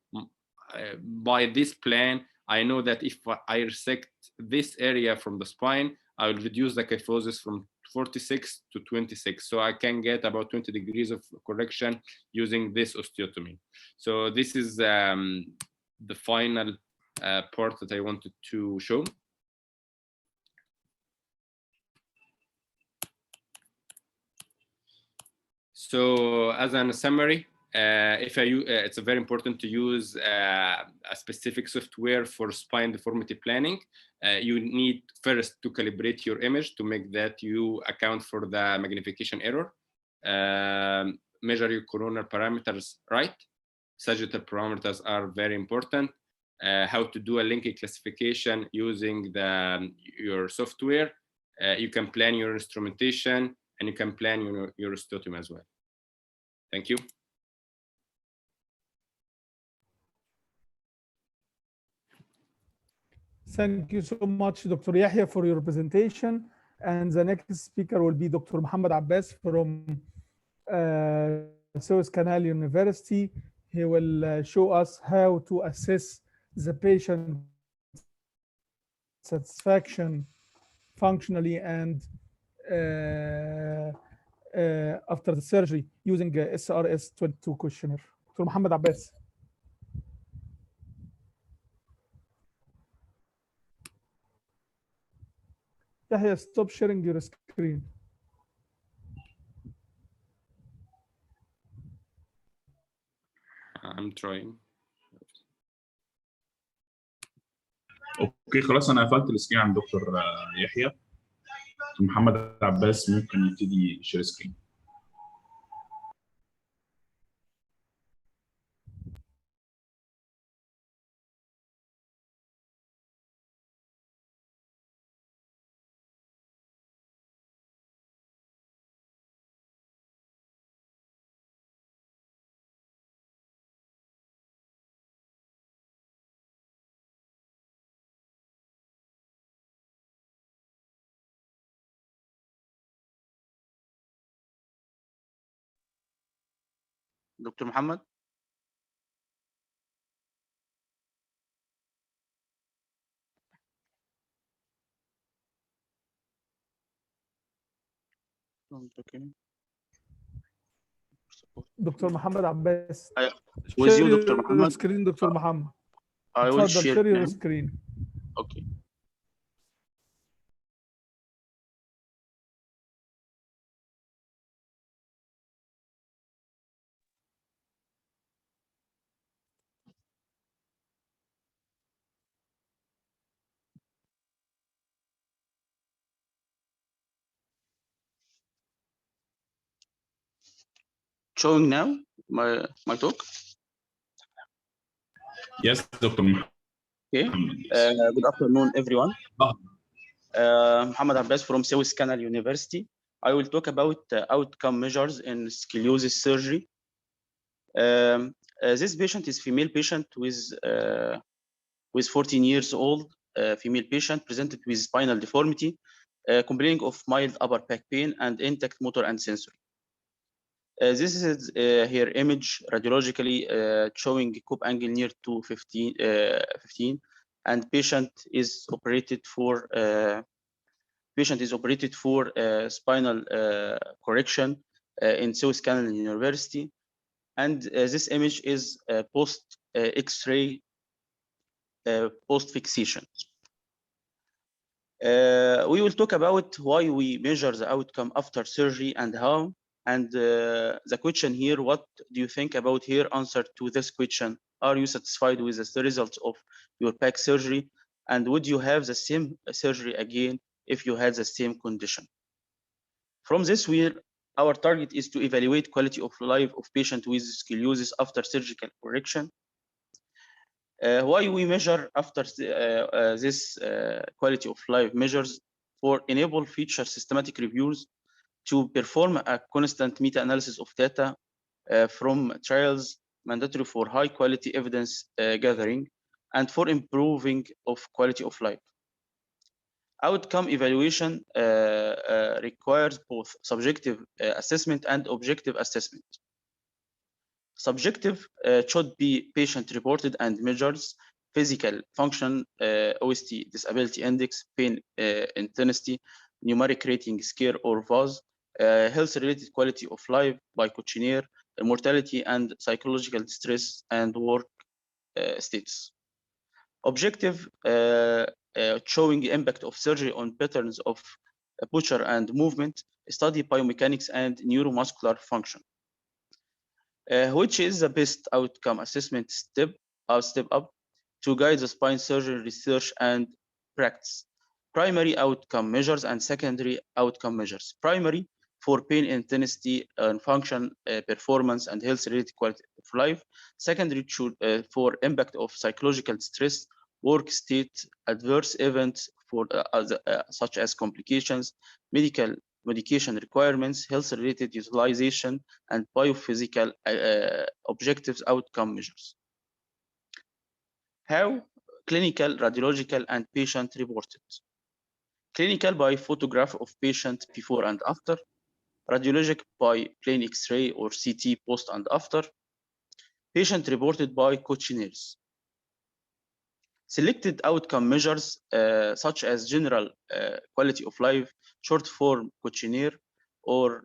by this plan, I know that if I resect this area from the spine, I will reduce the kyphosis from 46 to 26. So I can get about 20 degrees of correction using this osteotomy. So this is the final part that I wanted to show. So as a summary, it's very important to use a specific software for spine deformity planning. You need first to calibrate your image to make that you account for the magnification error. Measure your coronal parameters right. Sagittal parameters are very important. How to do a linking classification using your software. You can plan your instrumentation, and you can plan your osteotomy as well. Thank you. Thank you so much, Dr. Yahya, for your presentation. And the next speaker will be Dr. Muhammad Abbas from Suez Canal University. He will show us how to assess the patient satisfaction functionally and after the surgery using SRS 22 questionnaire. Dr. Muhammad Abbas. Yahya, stop sharing your screen. I'm trying. اوكي خلاص انا قفلت السكرين عند دكتور يحيى. دكتور محمد عباس ممكن يبتدي يشير سكرين. دكتور محمد. دكتور محمد عباس. With you, share Dr. your Muhammad. screen, دكتور محمد. I will اتفضل share share your now. screen. Okay. Showing now my talk. Yes, Dr. Muhammad. Okay. Good afternoon, everyone. Muhammad Abbas from Suez Canal University. I will talk about outcome measures in scoliosis surgery. This patient is female patient with 14 years old, female patient presented with spinal deformity, complaining of mild upper back pain and intact motor and sensory. This is her image radiologically showing cup angle near to 15, and patient is operated for spinal correction in Suez Canal University, and this image is post X-ray post fixation. We will talk about why we measure the outcome after surgery and how. And the question here, what do you think about here? Answer to this question: are you satisfied with the results of your back surgery? And would you have the same surgery again if you had the same condition? From this, our target is to evaluate quality of life of patient with scoliosis after surgical correction. Why we measure after this quality of life measures for enable future systematic reviews to perform a constant meta-analysis of data from trials, mandatory for high quality evidence gathering and for improving of quality of life. Outcome evaluation requires both subjective assessment and objective assessment. Subjective should be patient-reported and measures physical function, OST, disability index, pain intensity, numeric rating scale or VAS, health-related quality of life by questionnaire, mortality and psychological stress and work status. Objective showing the impact of surgery on patterns of posture and movement, study biomechanics and neuromuscular function. Which is the best outcome assessment step up to guide the spine surgery research and practice. Primary outcome measures and secondary outcome measures. Primary for pain intensity and function, performance and health-related quality of life. Secondary for impact of psychological stress, work state, adverse events for such as complications, medication requirements, health-related utilization, and biophysical objectives outcome measures. How? Clinical, radiological, and patient reported. Clinical by photograph of patient before and after. Radiologic by plain X-ray or CT post and after. Patient reported by questionnaires. Selected outcome measures such as general quality of life, short form questionnaire, or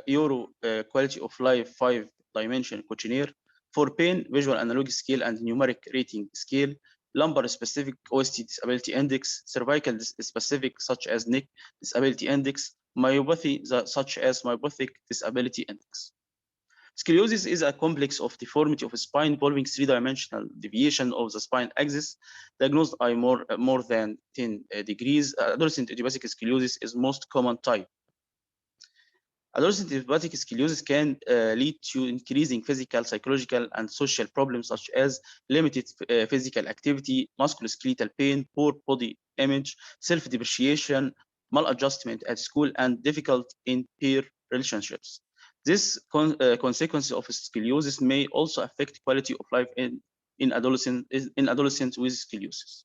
Euro quality of life 5-dimension questionnaire. For pain, visual analog scale and numeric rating scale, lumbar specific OST disability index, cervical specific such as neck disability index, myopathy such as myopathic disability index. Scoliosis is a complex of deformity of a spine involving 3-dimensional deviation of the spine axis, diagnosed by more than 10 degrees. Adolescent idiopathic scoliosis is most common type. Adolescent idiopathic scoliosis can lead to increasing physical, psychological, and social problems such as limited physical activity, musculoskeletal pain, poor body image, self-depreciation, maladjustment at school, and difficult in peer relationships. This consequence of scoliosis may also affect quality of life in adolescents with scoliosis.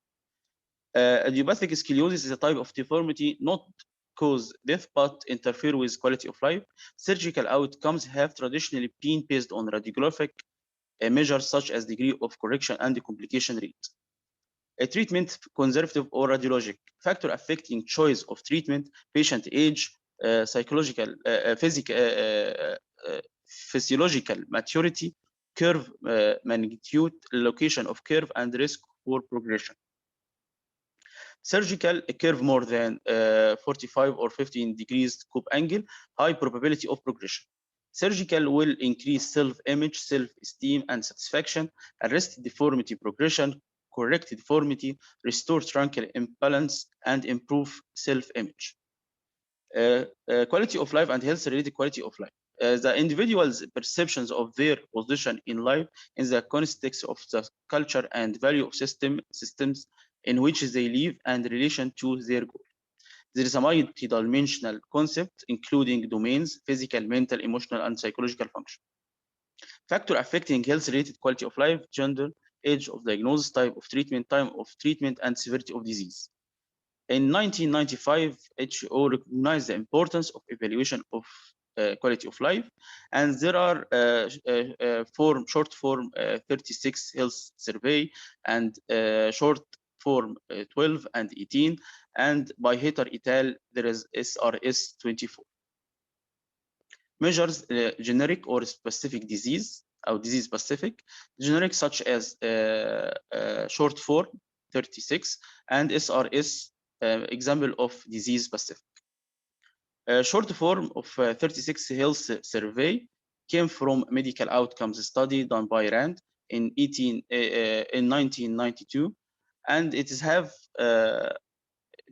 Idiopathic scoliosis is a type of deformity not cause death but interfere with quality of life. Surgical outcomes have traditionally been based on radiographic measures such as degree of correction and the complication rate. A treatment, conservative or radiologic, factor affecting choice of treatment, patient age, psychological, physiological maturity, curve magnitude, location of curve, and risk for progression. Surgical, a curve more than 45 or 15 degrees cube angle, high probability of progression. Surgical will increase self-image, self-esteem, and satisfaction, arrest deformity progression, correct deformity, restore truncal imbalance, and improve self-image. Quality of life and health-related quality of life. The individual's perceptions of their position in life in the context of the culture and value of systems in which they live and relation to their goal. There is a multi-dimensional concept including domains, physical, mental, emotional, and psychological function. Factor affecting health-related quality of life, gender, age of diagnosis, type of treatment, time of treatment, and severity of disease. In 1995, WHO recognized the importance of evaluation of quality of life, and there are short form 36 health survey and short form 12 and 18, and by Hater et al. There is SRS 24. Measures generic or specific disease or disease specific, generic such as short form 36 and SRS example of disease specific. Short form of 36 health survey came from medical outcomes study done by Rand in 1992, and it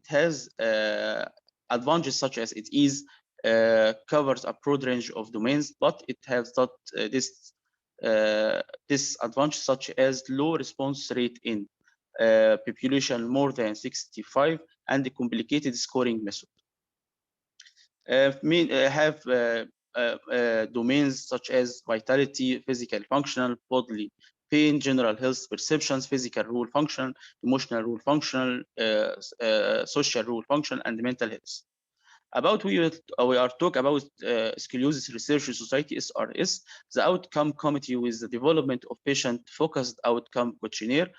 has advantages such as it is covers a broad range of domains, but it has not disadvantage such as low response rate in population more than 65 and the complicated scoring method. Have domains such as vitality, physical, functional, bodily, pain, general health perceptions, physical rule functional, emotional rule functional, social rule functional, and mental health. About we are talking about Scoliosis Research Society (SRS), the outcome committee with the development of patient-focused outcome questionnaire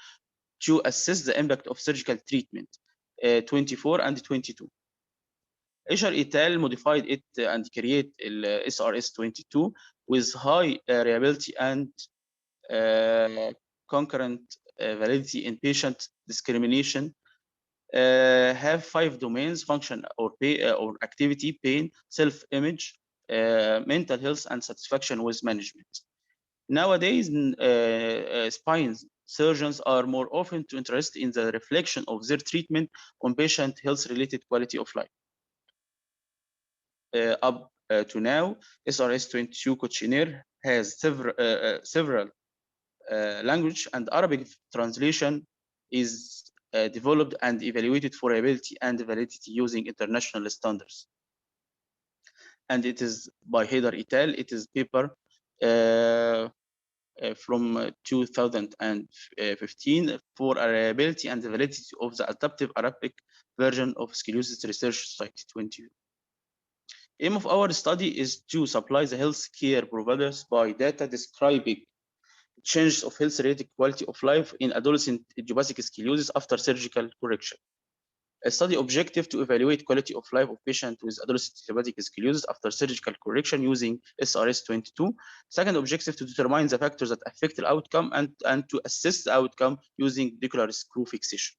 to assess the impact of surgical treatment, 24 and 22. Escher et al. Modified it and create SRS 22 with high reliability and concurrent validity in patient discrimination. Have 5 domains: function or activity, pain, self-image, mental health, and satisfaction with management. Nowadays, spine surgeons are more often interested in the reflection of their treatment on patient health-related quality of life. Up to now, SRS 22 questionnaire has several language, and Arabic translation is developed and evaluated for reliability and validity using international standards. And it is by Haider et al. It is paper from 2015 for reliability and validity of the adaptive Arabic version of Scoliosis Research Society 20. Aim of our study is to supply the healthcare providers by data describing changes of health-related quality of life in adolescent idiopathic scoliosis after surgical correction. A study objective to evaluate quality of life of patients with adolescent idiopathic scoliosis after surgical correction using SRS 22. Second objective to determine the factors that affect the outcome and to assess the outcome using dicular screw fixation.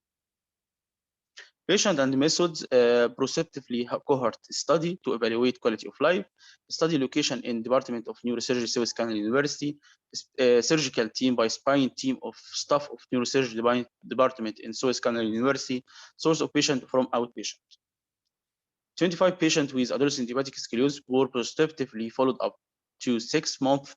Patient and methods, prospectively cohort study to evaluate quality of life, study location in Department of Neurosurgery, Suez Canal University, surgical team by spine team of staff of Neurosurgery Department in Suez Canal University, source of patient from outpatient. 25 patients with adolescent idiopathic scoliosis were prospectively followed up to 6 months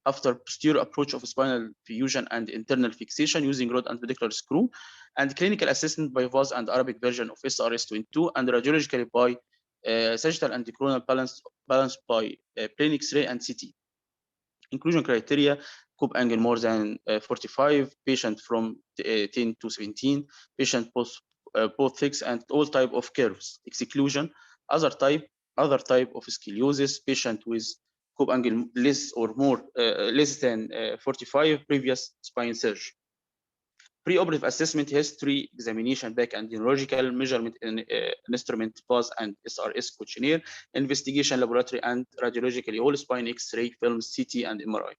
after posterior approach of spinal fusion and internal fixation using rod and pedicular screw, and clinical assessment by VAS and Arabic version of SRS 22, and radiologically by sagittal and coronal balance by plain X-ray and CT. Inclusion criteria: Cope angle more than 45, patient from 10 to 17, patient both fixed and all type of curves. Exclusion: other type of scoliosis, patient with Cope angle less or more less than 45, previous spine surgery. Pre-operative assessment, history, examination, back and neurological measurement in instrument, VAS and SRS questionnaire, investigation, laboratory and radiologically all spine X-ray films, CT and MRI.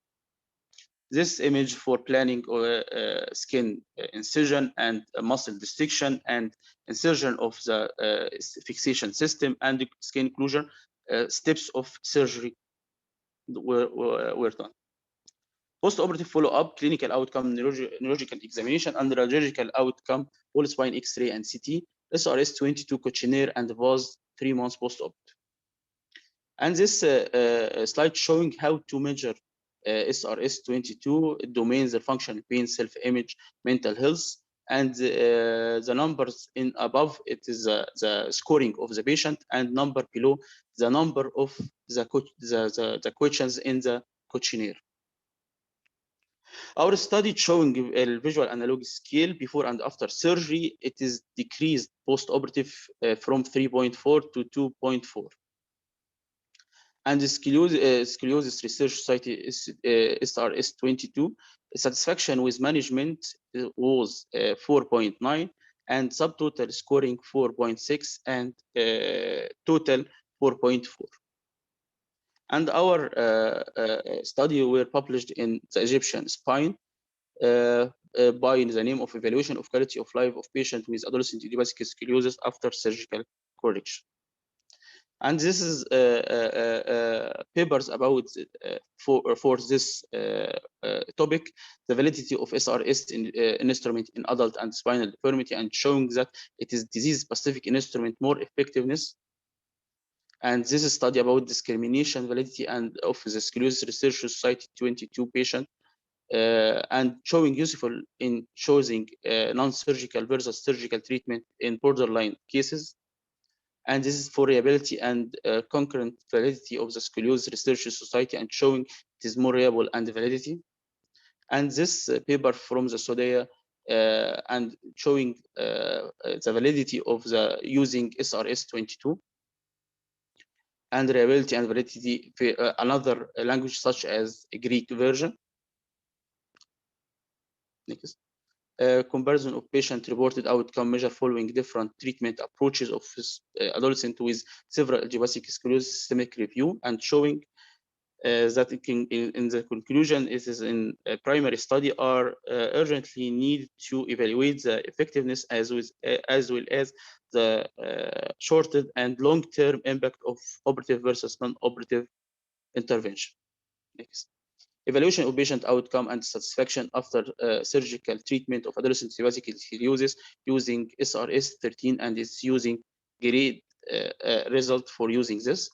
This image for planning skin incision and muscle dissection and insertion of the fixation system and skin closure steps of surgery were done. Post-operative follow-up, clinical outcome, neurological examination, and radiological outcome, whole spine X-ray and CT, SRS 22 questionnaire, and VAS 3 months post-op. And this slide showing how to measure SRS 22 domains, the function, pain, self-image, mental health, and the numbers in above, it is the scoring of the patient, and number below, the number of the questions in the questionnaire. Our study showing a visual analog scale before and after surgery, it is decreased post-operative from 3.4 to 2.4. And the Scoliosis Research Society SRS 22, satisfaction with management was 4.9, and subtotal scoring 4.6, and total 4.4. And our study were published in the Egyptian Spine by the name of Evaluation of Quality of Life of Patients with Adolescent Idiopathic Scoliosis After Surgical Correction. And this is papers about for this topic, the validity of SRS instrument in adult and spinal deformity, and showing that it is disease-specific instrument more effectiveness. And this is a study about discrimination, validity, and of the Scoliosis Research Society 22 patient, and showing useful in choosing non-surgical versus surgical treatment in borderline cases. And this is for reliability and concurrent validity of the Scoliosis Research Society, and showing it is more reliable and validity. And this paper from the SODEA and showing the validity of the using SRS-22 and reliability and validity for another language such as Greek version. Next. Comparison of patient-reported outcome measure following different treatment approaches of adolescent with several idiopathic scoliosis systemic review, and showing that in the conclusion, it is in a primary study are urgently need to evaluate the effectiveness as well as the short and long-term impact of operative versus non-operative intervention. Next. Evaluation of patient outcome and satisfaction after surgical treatment of adolescent idiopathic scoliosis using SRS-13, and it's using great result for using this.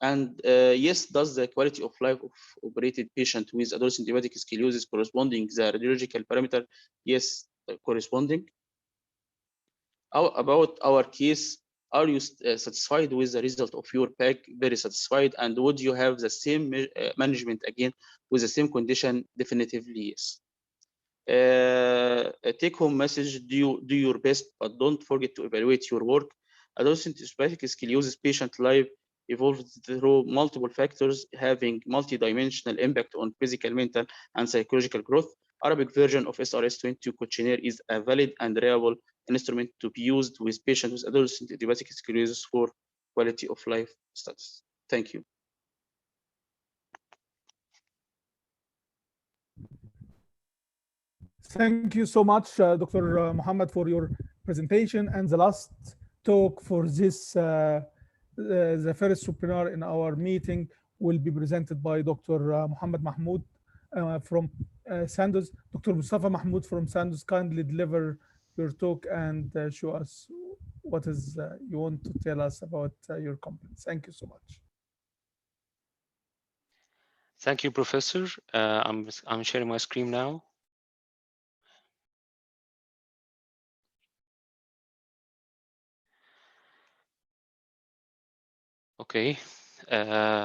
And yes, does the quality of life of operated patient with adolescent idiopathic scoliosis corresponding the radiological parameter? Yes, corresponding. About our case, are you satisfied with the result of your pack? Very satisfied. And would you have the same management again with the same condition? Definitively yes. A take-home message: do your best, but don't forget to evaluate your work. Adolescent idiopathic scoliosis patient life evolved through multiple factors, having multi-dimensional impact on physical, mental, and psychological growth. Arabic version of SRS-22 questionnaire is a valid and reliable instrument to be used with patients with adolescent idiopathic scoliosis for quality of life status. Thank you. Thank you so much, Dr. Muhammad, for your presentation. And the last talk for this, the first webinar in our meeting, will be presented by Dr. Muhammad Mahmoud from Sandoz. Dr. Mustafa Mahmoud from Sandoz, kindly deliver your talk and show us what is you want to tell us about your company. Thank you so much. Thank you, Professor. I'm sharing my screen now. Okay.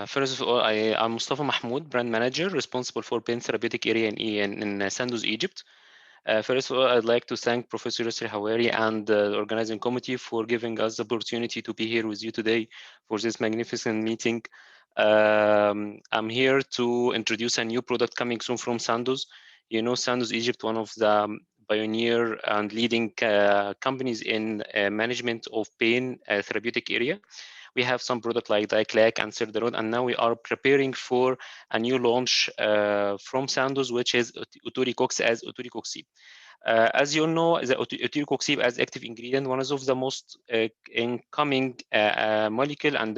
First of all, I'm Mustafa Mahmoud, brand manager responsible for pain therapeutic area in Sandoz, Egypt. First of all, I'd like to thank Professor Yusri Hawari and the organizing committee for giving us the opportunity to be here with you today for this magnificent meeting. I'm here to introduce a new product coming soon from Sandoz. You know, Sandoz Egypt, one of the pioneer and leading companies in management of pain therapeutic area. We have some product like Diclac and Cerderone, and now we are preparing for a new launch from Sandoz, which is Uturicox as Uturicoxib. As you know, the Uturicoxib as active ingredient, one of the most incoming molecule and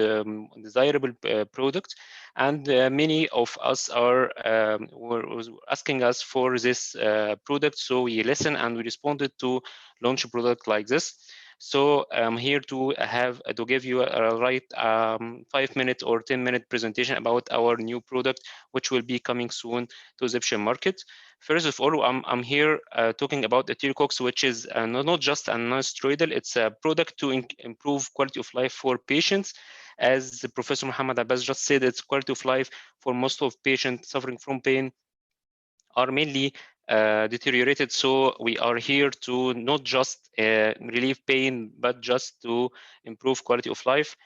desirable product, and many of us are were asking us for this product, so we listened and we responded to launch a product like this. So I'm here to give you a right 5-minute or 10-minute presentation about our new product, which will be coming soon to the Egyptian market. First of all, I'm here talking about Uturicox, which is not just a non-steroidal. It's a product to improve quality of life for patients. As Professor Muhammad Abbas just said, it's quality of life for most of patients suffering from pain are mainly deteriorated. So we are here to not just relieve pain, but just to improve quality of life.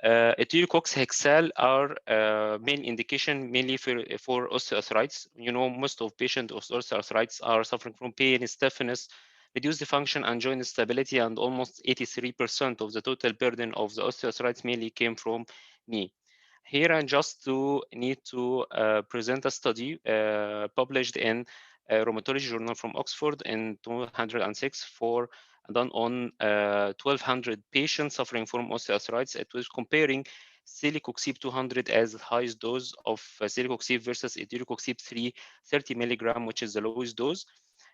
Uturicox Hexal are main indication mainly for osteoarthritis. You know, most of patients with osteoarthritis are suffering from pain, stiffness, reduced function, and joint stability, and almost 83% of the total burden of the osteoarthritis mainly came from knee. Here I just need to present a study published in Rheumatology Journal from Oxford in 2006 done on 1,200 patients suffering from osteoarthritis. It was comparing Celecoxib 200 as the highest dose of Celecoxib versus Uturicoxib 30 milligram, which is the lowest dose.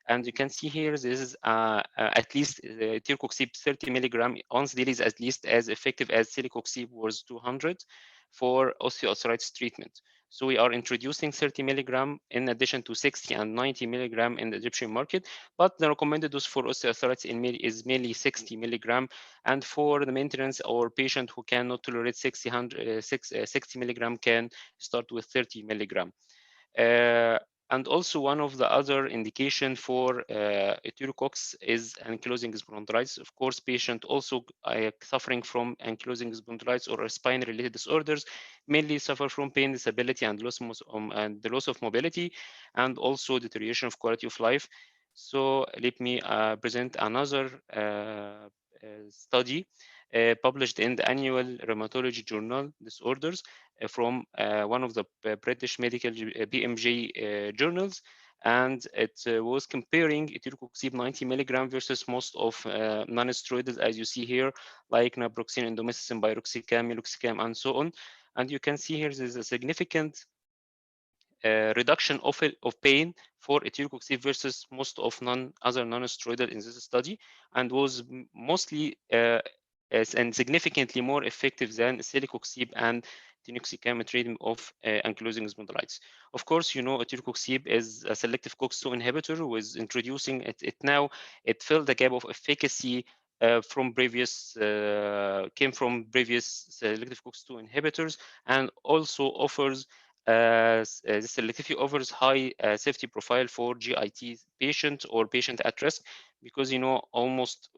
And you can see here, this is at least Uturicoxib 30 milligram once daily is at least as effective as Celecoxib was 200 for osteoarthritis treatment. So we are introducing 30 milligram in addition to 60 and 90 milligram in the Egyptian market, but the recommended dose for osteoarthritis in male is mainly 60 milligram, and for the maintenance or patient who cannot tolerate 60 milligram can start with 30 milligram. And also one of the other indication for euthyrococcus is ankylosing spondylitis. Of course, patient also suffering from ankylosing spondylitis or spine-related disorders mainly suffer from pain, disability, and the loss of mobility, and also deterioration of quality of life. So let me present another study published in the annual Rheumatology Journal Disorders from one of the British medical BMJ journals, and it was comparing etyrocoxib 90 milligram versus most of non-steroids, as you see here, like naproxen, indomethacin, piroxicam, meloxicam, and so on. And you can see here there's a significant reduction of pain for etyrocoxib versus most of other non-steroidal in this study, and was mostly and significantly more effective than celecoxib and tinoxicam in treatment of ankylosing spondylitis. Of course, you know, etyrocoxib is a selective COX-2 inhibitor. Was introducing it now, it filled the gap of efficacy from previous came from previous selective COX-2 inhibitors, and also offers this selectivity offers high safety profile for GIT patient or patient at risk, because you know almost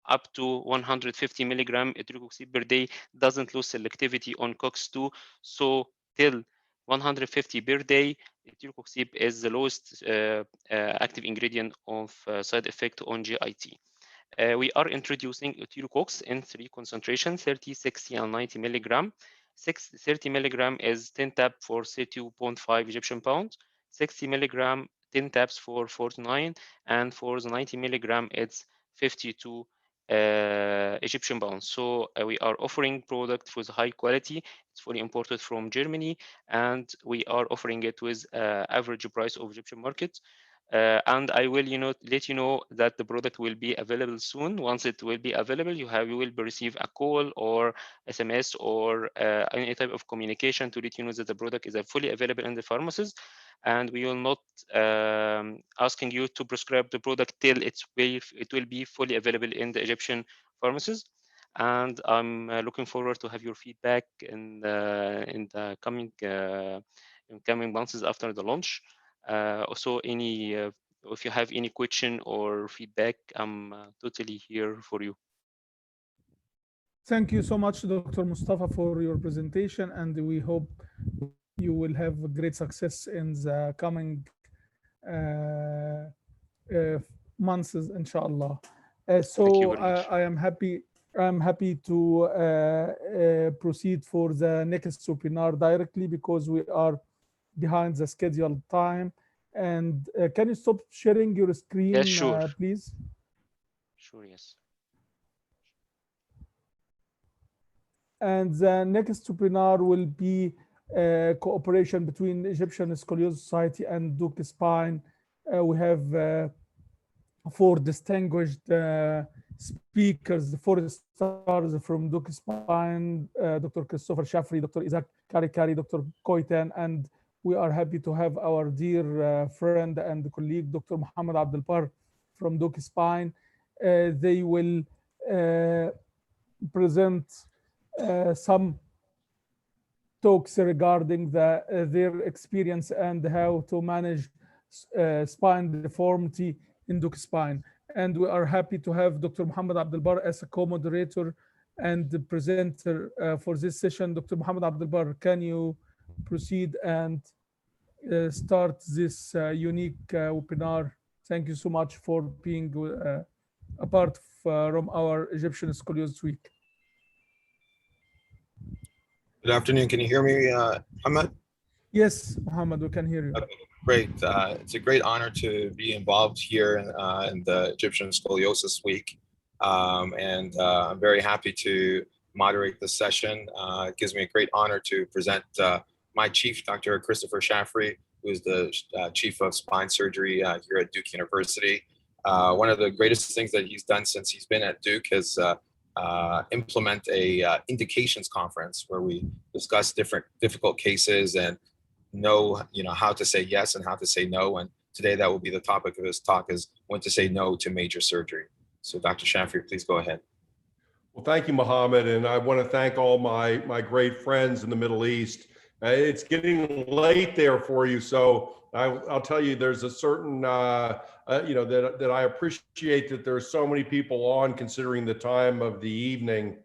up to 150 milligram etyrocoxib per day doesn't lose selectivity on COX-2. So till 150 per day, etyrocoxib is the lowest active ingredient of side effect on GIT. We are introducing etyrocox in 3 concentrations, 30, 60, and 90 milligram. 30 milligram is 10 tab for 32.5 Egyptian pounds, 60 milligram 10 tabs for 49, and for the 90 milligram it's 52 Egyptian pounds. So we are offering product with high quality. It's fully imported from Germany, and we are offering it with average price of Egyptian market. And I will, let you know that the product will be available soon. Once it will be available, you will receive a call or SMS or any type of communication to let you know that the product is fully available in the pharmacies. And we will not asking you to prescribe the product till it will be fully available in the Egyptian pharmacies. And I'm looking forward to have your feedback in the coming months after the launch. Also, if you have any question or feedback, I'm totally here for you. Thank you so much, Dr. Mustafa, for your presentation, and we hope you will have great success in the coming months, inshallah. So I am happy. I'm happy to proceed for the next webinar directly, because we are behind the scheduled time. And can you stop sharing your screen, yes, sure. Please? Sure, yes. And the next webinar will be cooperation between Egyptian Scoliosis Society and Duke Spine. We have 4 distinguished speakers, 4 stars from Duke Spine, Dr. Christopher Shafri, Dr. Isaac Karikari, Dr. Koitan, and we are happy to have our dear friend and colleague, Dr. Muhammad Abdelbar from Duke Spine. They will present some talks regarding their experience and how to manage spine deformity in Duke Spine. And we are happy to have Dr. Muhammad Abdelbar as a co-moderator and the presenter for this session. Dr. Muhammad Abdelbar, can you proceed and start this unique webinar? Thank you so much for being a part from our Egyptian Scoliosis Week. Good afternoon. Can you hear me, Muhammad? Yes, Muhammad, we can hear you. Okay, great. It's a great honor to be involved here in the Egyptian Scoliosis Week. And I'm very happy to moderate this session. It gives me a great honor to present my chief, Dr. Christopher Shafri, who is the chief of spine surgery here at Duke University. One of the greatest things that he's done since he's been at Duke has implement a indications conference where we discuss difficult cases and know, how to say yes and how to say no. And today that will be the topic of this talk, is when to say no to major surgery. So Dr. Shamfir, please go ahead. Well, thank you, Mohammed. And I want to thank all my great friends in the Middle East. It's getting late there for you. So I'll tell you, there's a certain, that I appreciate that there's so many people on, considering the time of the evening.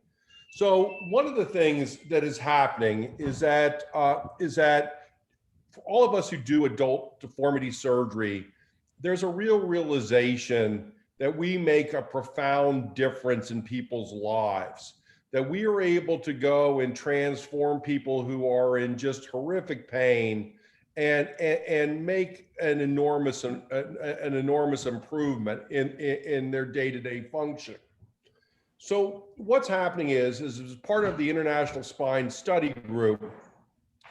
So one of the things that is happening is that for all of us who do adult deformity surgery, there's a real realization that we make a profound difference in people's lives, that we are able to go and transform people who are in just horrific pain and make an enormous improvement in their day-to-day function. So what's happening is as part of the International Spine Study Group,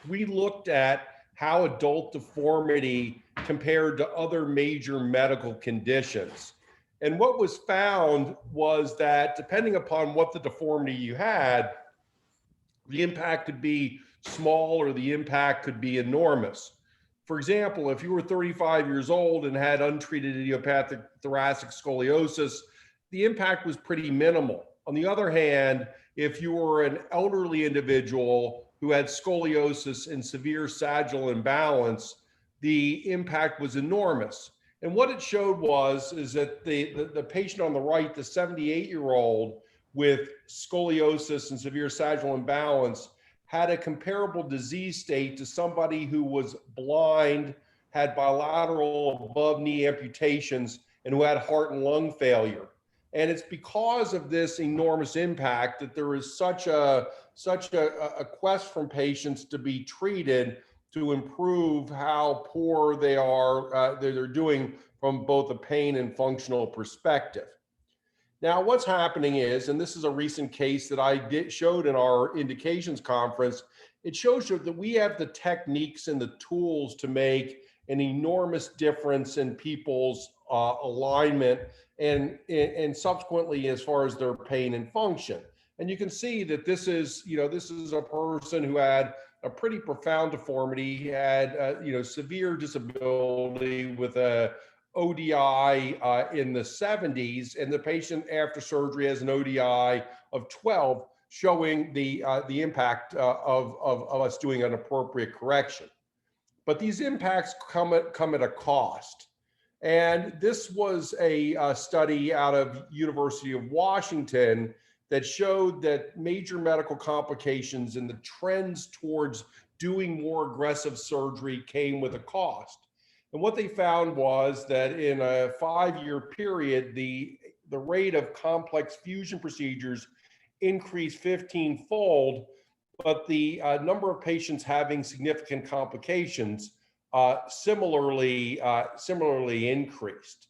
we looked at how adult deformity compared to other major medical conditions. And what was found was that depending upon what the deformity you had, the impact could be small or the impact could be enormous. For example, if you were 35 years old and had untreated idiopathic thoracic scoliosis, the impact was pretty minimal. On the other hand, if you were an elderly individual who had scoliosis and severe sagittal imbalance, the impact was enormous. And what it showed is that the patient on the right, the 78-year-old with scoliosis and severe sagittal imbalance, had a comparable disease state to somebody who was blind, had bilateral above knee amputations, and who had heart and lung failure. And it's because of this enormous impact that there is such a quest from patients to be treated to improve how poor they are, they're doing from both a pain and functional perspective. Now, what's happening is, and this is a recent case that I showed in our indications conference, it shows you that we have the techniques and the tools to make an enormous difference in people's alignment and subsequently as far as their pain and function. And you can see that this is a person who had a pretty profound deformity. He had severe disability with a ODI in the 70s, and the patient after surgery has an ODI of 12, showing the impact of us doing an appropriate correction. But these impacts come at a cost. And this was a study out of University of Washington that showed that major medical complications and the trends towards doing more aggressive surgery came with a cost. And what they found was that in a 5-year period, the rate of complex fusion procedures increased 15-fold, but the number of patients having significant complications similarly increased.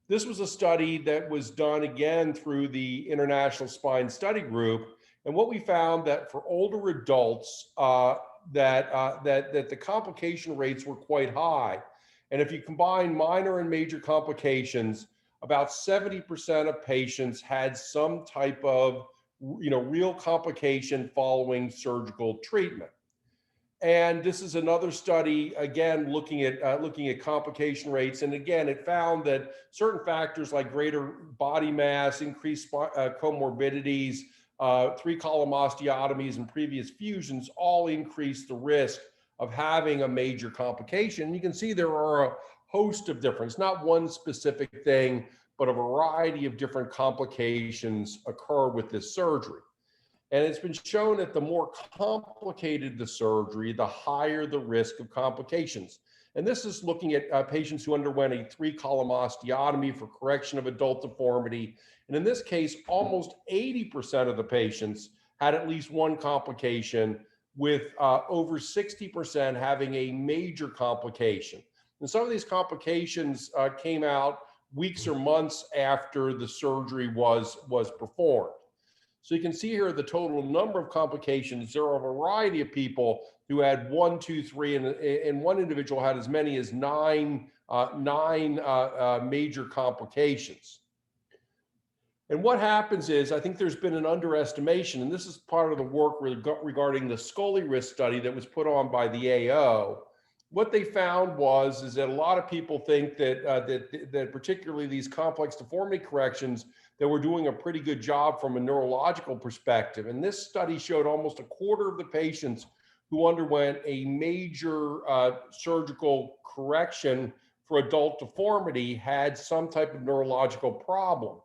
This was a study that was done again through the International Spine Study Group, and what we found that for older adults, that the complication rates were quite high. And if you combine minor and major complications, about 70% of patients had some type of real complication following surgical treatment. And this is another study, again, looking at complication rates. And again, it found that certain factors like greater body mass, increased comorbidities, 3-column osteotomies, and previous fusions all increase the risk of having a major complication. You can see there are a host of different, not one specific thing, but a variety of different complications occur with this surgery. And it's been shown that the more complicated the surgery, the higher the risk of complications. And this is looking at patients who underwent a 3-column osteotomy for correction of adult deformity. And in this case, almost 80% of the patients had at least one complication, with over 60% having a major complication. And some of these complications came out weeks or months after the surgery was performed. So you can see here the total number of complications. There are a variety of people who had 1, 2, 3, and one individual had as many as nine major complications. And what happens is, I think there's been an underestimation, and this is part of the work regarding the Scoliosis study that was put on by the AO. What they found is that a lot of people think that, that particularly these complex deformity corrections, that we're doing a pretty good job from a neurological perspective. And this study showed almost a quarter of the patients who underwent a major surgical correction for adult deformity had some type of neurological problem.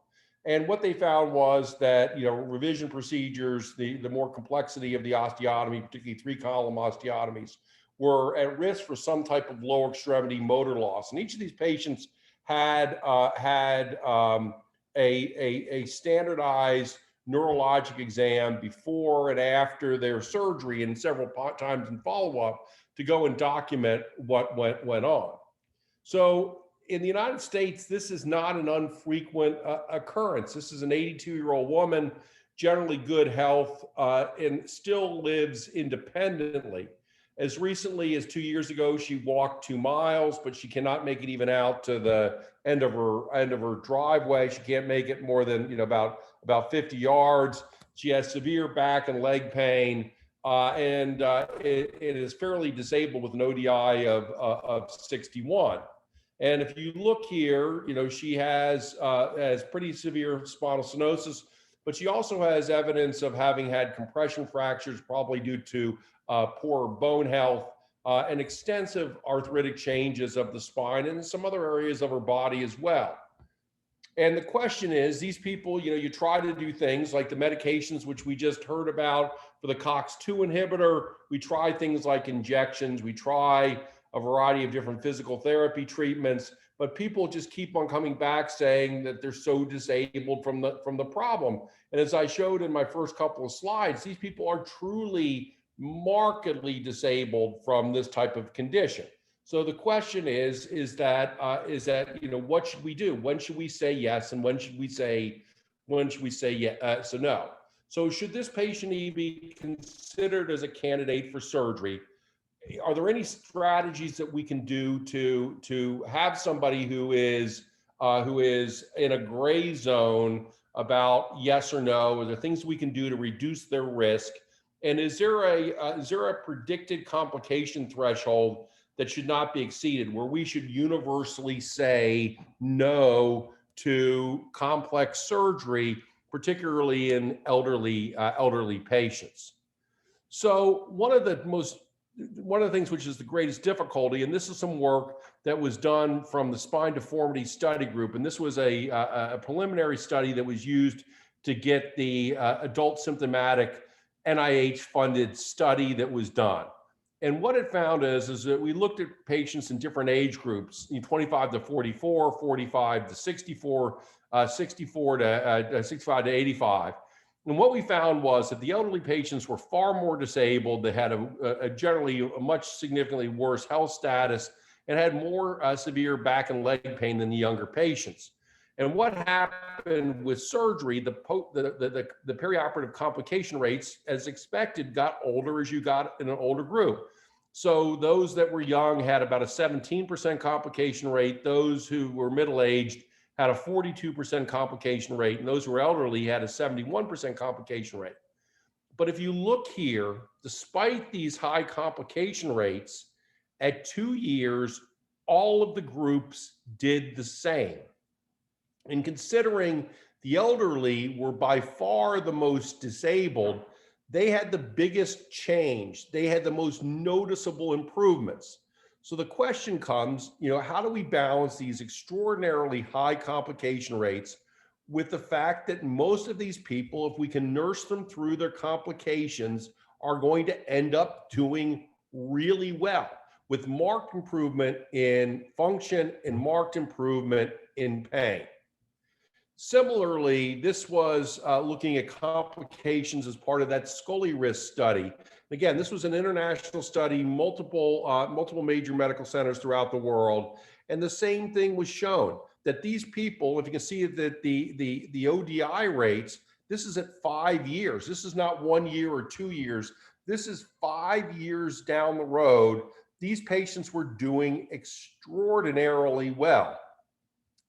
And what they found was that, revision procedures, the more complexity of the osteotomy, particularly 3-column osteotomies, were at risk for some type of lower extremity motor loss. And each of these patients had a standardized neurologic exam before and after their surgery and several times in follow-up to go and document what went on. So in the United States, this is not an infrequent occurrence. This is an 82-year-old woman, generally good health, and still lives independently. As recently as 2 years ago, she walked 2 miles, but she cannot make it even out to the end of her driveway. She can't make it more than about 50 yards. She has severe back and leg pain, and it is fairly disabled with an ODI of 61. And if you look here, she has pretty severe spinal stenosis, but she also has evidence of having had compression fractures, probably due to poor bone health, and extensive arthritic changes of the spine and some other areas of her body as well. And the question is, these people, you try to do things like the medications, which we just heard about for the COX-2 inhibitor. We try things like injections. We try a variety of different physical therapy treatments, but people just keep on coming back saying that they're so disabled from the problem. And as I showed in my first couple of slides, these people are truly markedly disabled from this type of condition. So the question is that what should we do? When should we say yes, and when should we say so no? So should this patient even be considered as a candidate for surgery? Are there any strategies that we can do to have somebody who is in a gray zone about yes or no? Are there things we can do to reduce their risk? And is there a predicted complication threshold that should not be exceeded, where we should universally say no to complex surgery, particularly in elderly patients? So one of the things which is the greatest difficulty, and this is some work that was done from the Spine Deformity Study Group, and this was a preliminary study that was used to get the adult symptomatic NIH-funded study that was done. And what it found is that we looked at patients in different age groups, 25 to 44, 45 to 64, 65 to 85. And what we found was that the elderly patients were far more disabled. They had a generally a much significantly worse health status and had more severe back and leg pain than the younger patients. And what happened with surgery, the perioperative complication rates, as expected, got older as you got in an older group. So those that were young had about a 17% complication rate. Those who were middle-aged had a 42% complication rate, and those who were elderly had a 71% complication rate. But if you look here, despite these high complication rates, at 2 years, all of the groups did the same. And considering the elderly were by far the most disabled, they had the biggest change. They had the most noticeable improvements. So the question comes, how do we balance these extraordinarily high complication rates with the fact that most of these people, if we can nurse them through their complications, are going to end up doing really well with marked improvement in function and marked improvement in pain. Similarly, this was looking at complications as part of that Scoliosis study. Again, this was an international study, multiple major medical centers throughout the world. And the same thing was shown, that these people, if you can see that the ODI rates, this is at 5 years. This is not 1 year or 2 years. This is 5 years down the road. These patients were doing extraordinarily well.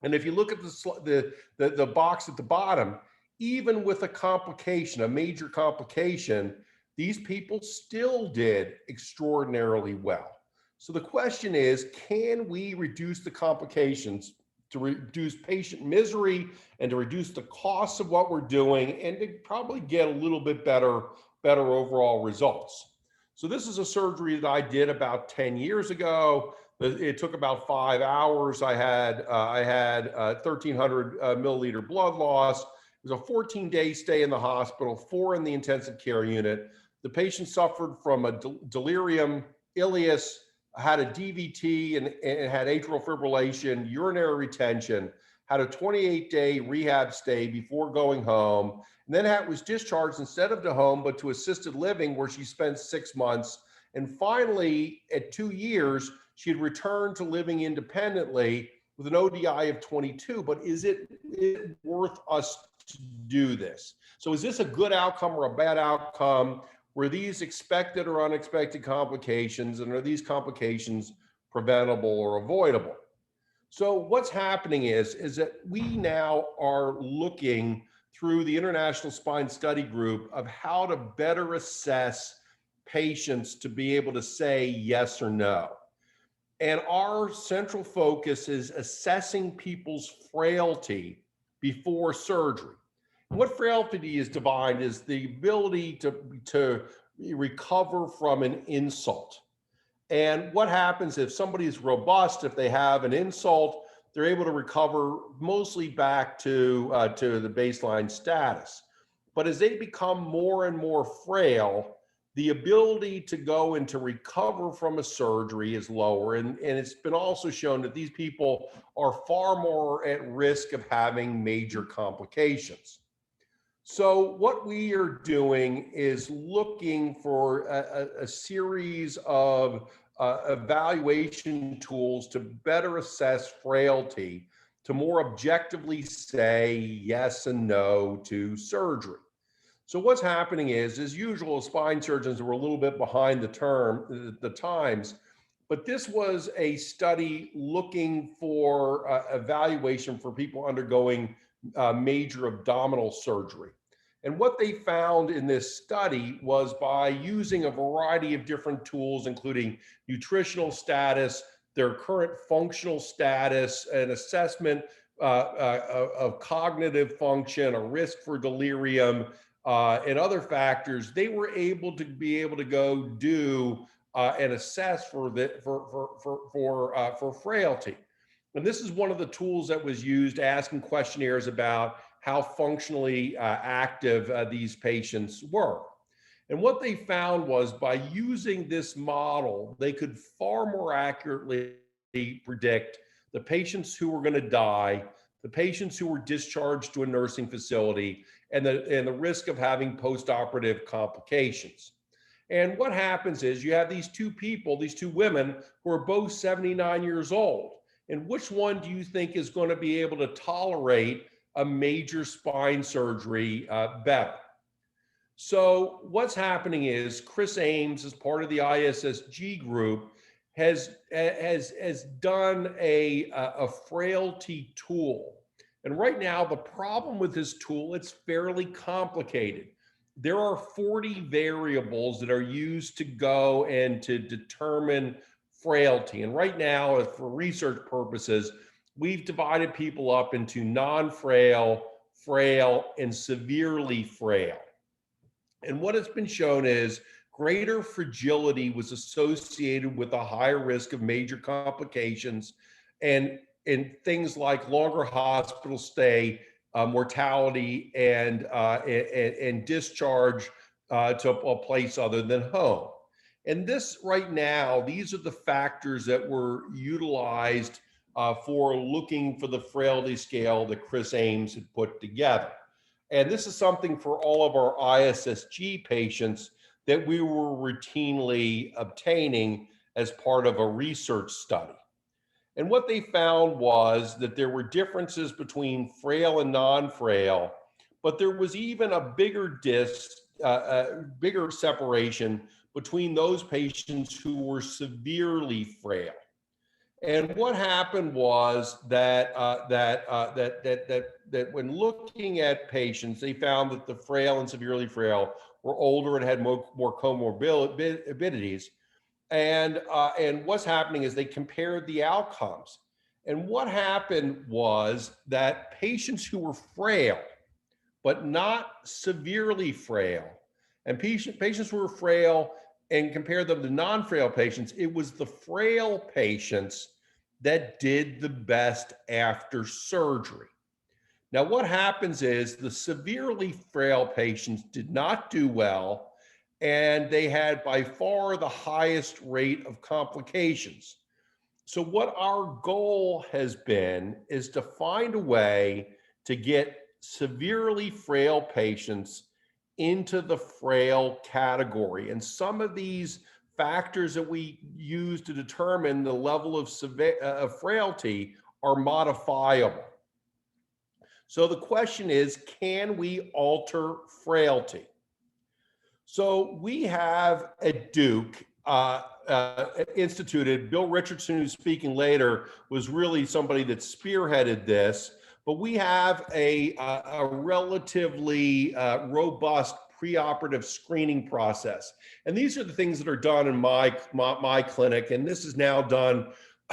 And if you look at the box at the bottom, even with a complication, a major complication, these people still did extraordinarily well. So the question is, can we reduce the complications to reduce patient misery and to reduce the costs of what we're doing and to probably get a little bit better overall results? So this is a surgery that I did about 10 years ago. It took about 5 hours. I had 1,300 milliliter blood loss. It was a 14-day stay in the hospital, 4 in the intensive care unit. The patient suffered from a delirium ileus, had a DVT and had atrial fibrillation, urinary retention, had a 28-day rehab stay before going home. And then was discharged instead of to home, but to assisted living, where she spent 6 months. And finally, at 2 years, she had returned to living independently with an ODI of 22. But is it worth us to do this? So is this a good outcome or a bad outcome? Were these expected or unexpected complications? And are these complications preventable or avoidable? So what's happening is that we now are looking through the International Spine Study Group of how to better assess patients to be able to say yes or no. And our central focus is assessing people's frailty before surgery. And what frailty is defined is the ability to recover from an insult. And what happens if somebody is robust, if they have an insult, they're able to recover mostly back to the baseline status. But as they become more and more frail, the ability to go and to recover from a surgery is lower. And it's been also shown that these people are far more at risk of having major complications. So what we are doing is looking for a series of evaluation tools to better assess frailty, to more objectively say yes and no to surgery. So what's happening is, as usual, spine surgeons were a little bit behind the times, but this was a study looking for evaluation for people undergoing major abdominal surgery. And what they found in this study was by using a variety of different tools, including nutritional status, their current functional status, an assessment of cognitive function, a risk for delirium, and other factors, they were able to go do and assess for frailty. And this is one of the tools that was used, asking questionnaires about how functionally active these patients were. And what they found was, by using this model, they could far more accurately predict the patients who were going to die, the patients who were discharged to a nursing facility, and the risk of having post-operative complications. And what happens is, you have these two people, these two women, who are both 79 years old. And which one do you think is going to be able to tolerate a major spine surgery better? So what's happening is, Chris Ames, as part of the ISSG group, has done a frailty tool. And right now, the problem with this tool, it's fairly complicated. There are 40 variables that are used to go and to determine frailty. And right now, for research purposes, we've divided people up into non-frail, frail, and severely frail. And what has been shown is greater fragility was associated with a higher risk of major complications and things like longer hospital stay, mortality, and discharge to a place other than home. And this right now, these are the factors that were utilized for looking for the frailty scale that Chris Ames had put together. And this is something for all of our ISSG patients that we were routinely obtaining as part of a research study. And what they found was that there were differences between frail and non-frail, but there was even a bigger bigger separation between those patients who were severely frail. And what happened was that that when looking at patients, they found that the frail and severely frail were older and had more comorbidities. And what's happening is they compared the outcomes. And what happened was that patients who were frail, but not severely frail, and patients who were frail and compared them to non-frail patients, it was the frail patients that did the best after surgery. Now, what happens is the severely frail patients did not do well, and they had by far the highest rate of complications. So what our goal has been is to find a way to get severely frail patients into the frail category. And some of these factors that we use to determine the level of frailty are modifiable. So the question is, can we alter frailty? So we have at Duke instituted, Bill Richardson, who's speaking later, was really somebody that spearheaded this, but we have a relatively robust preoperative screening process. And these are the things that are done in my clinic, and this is now done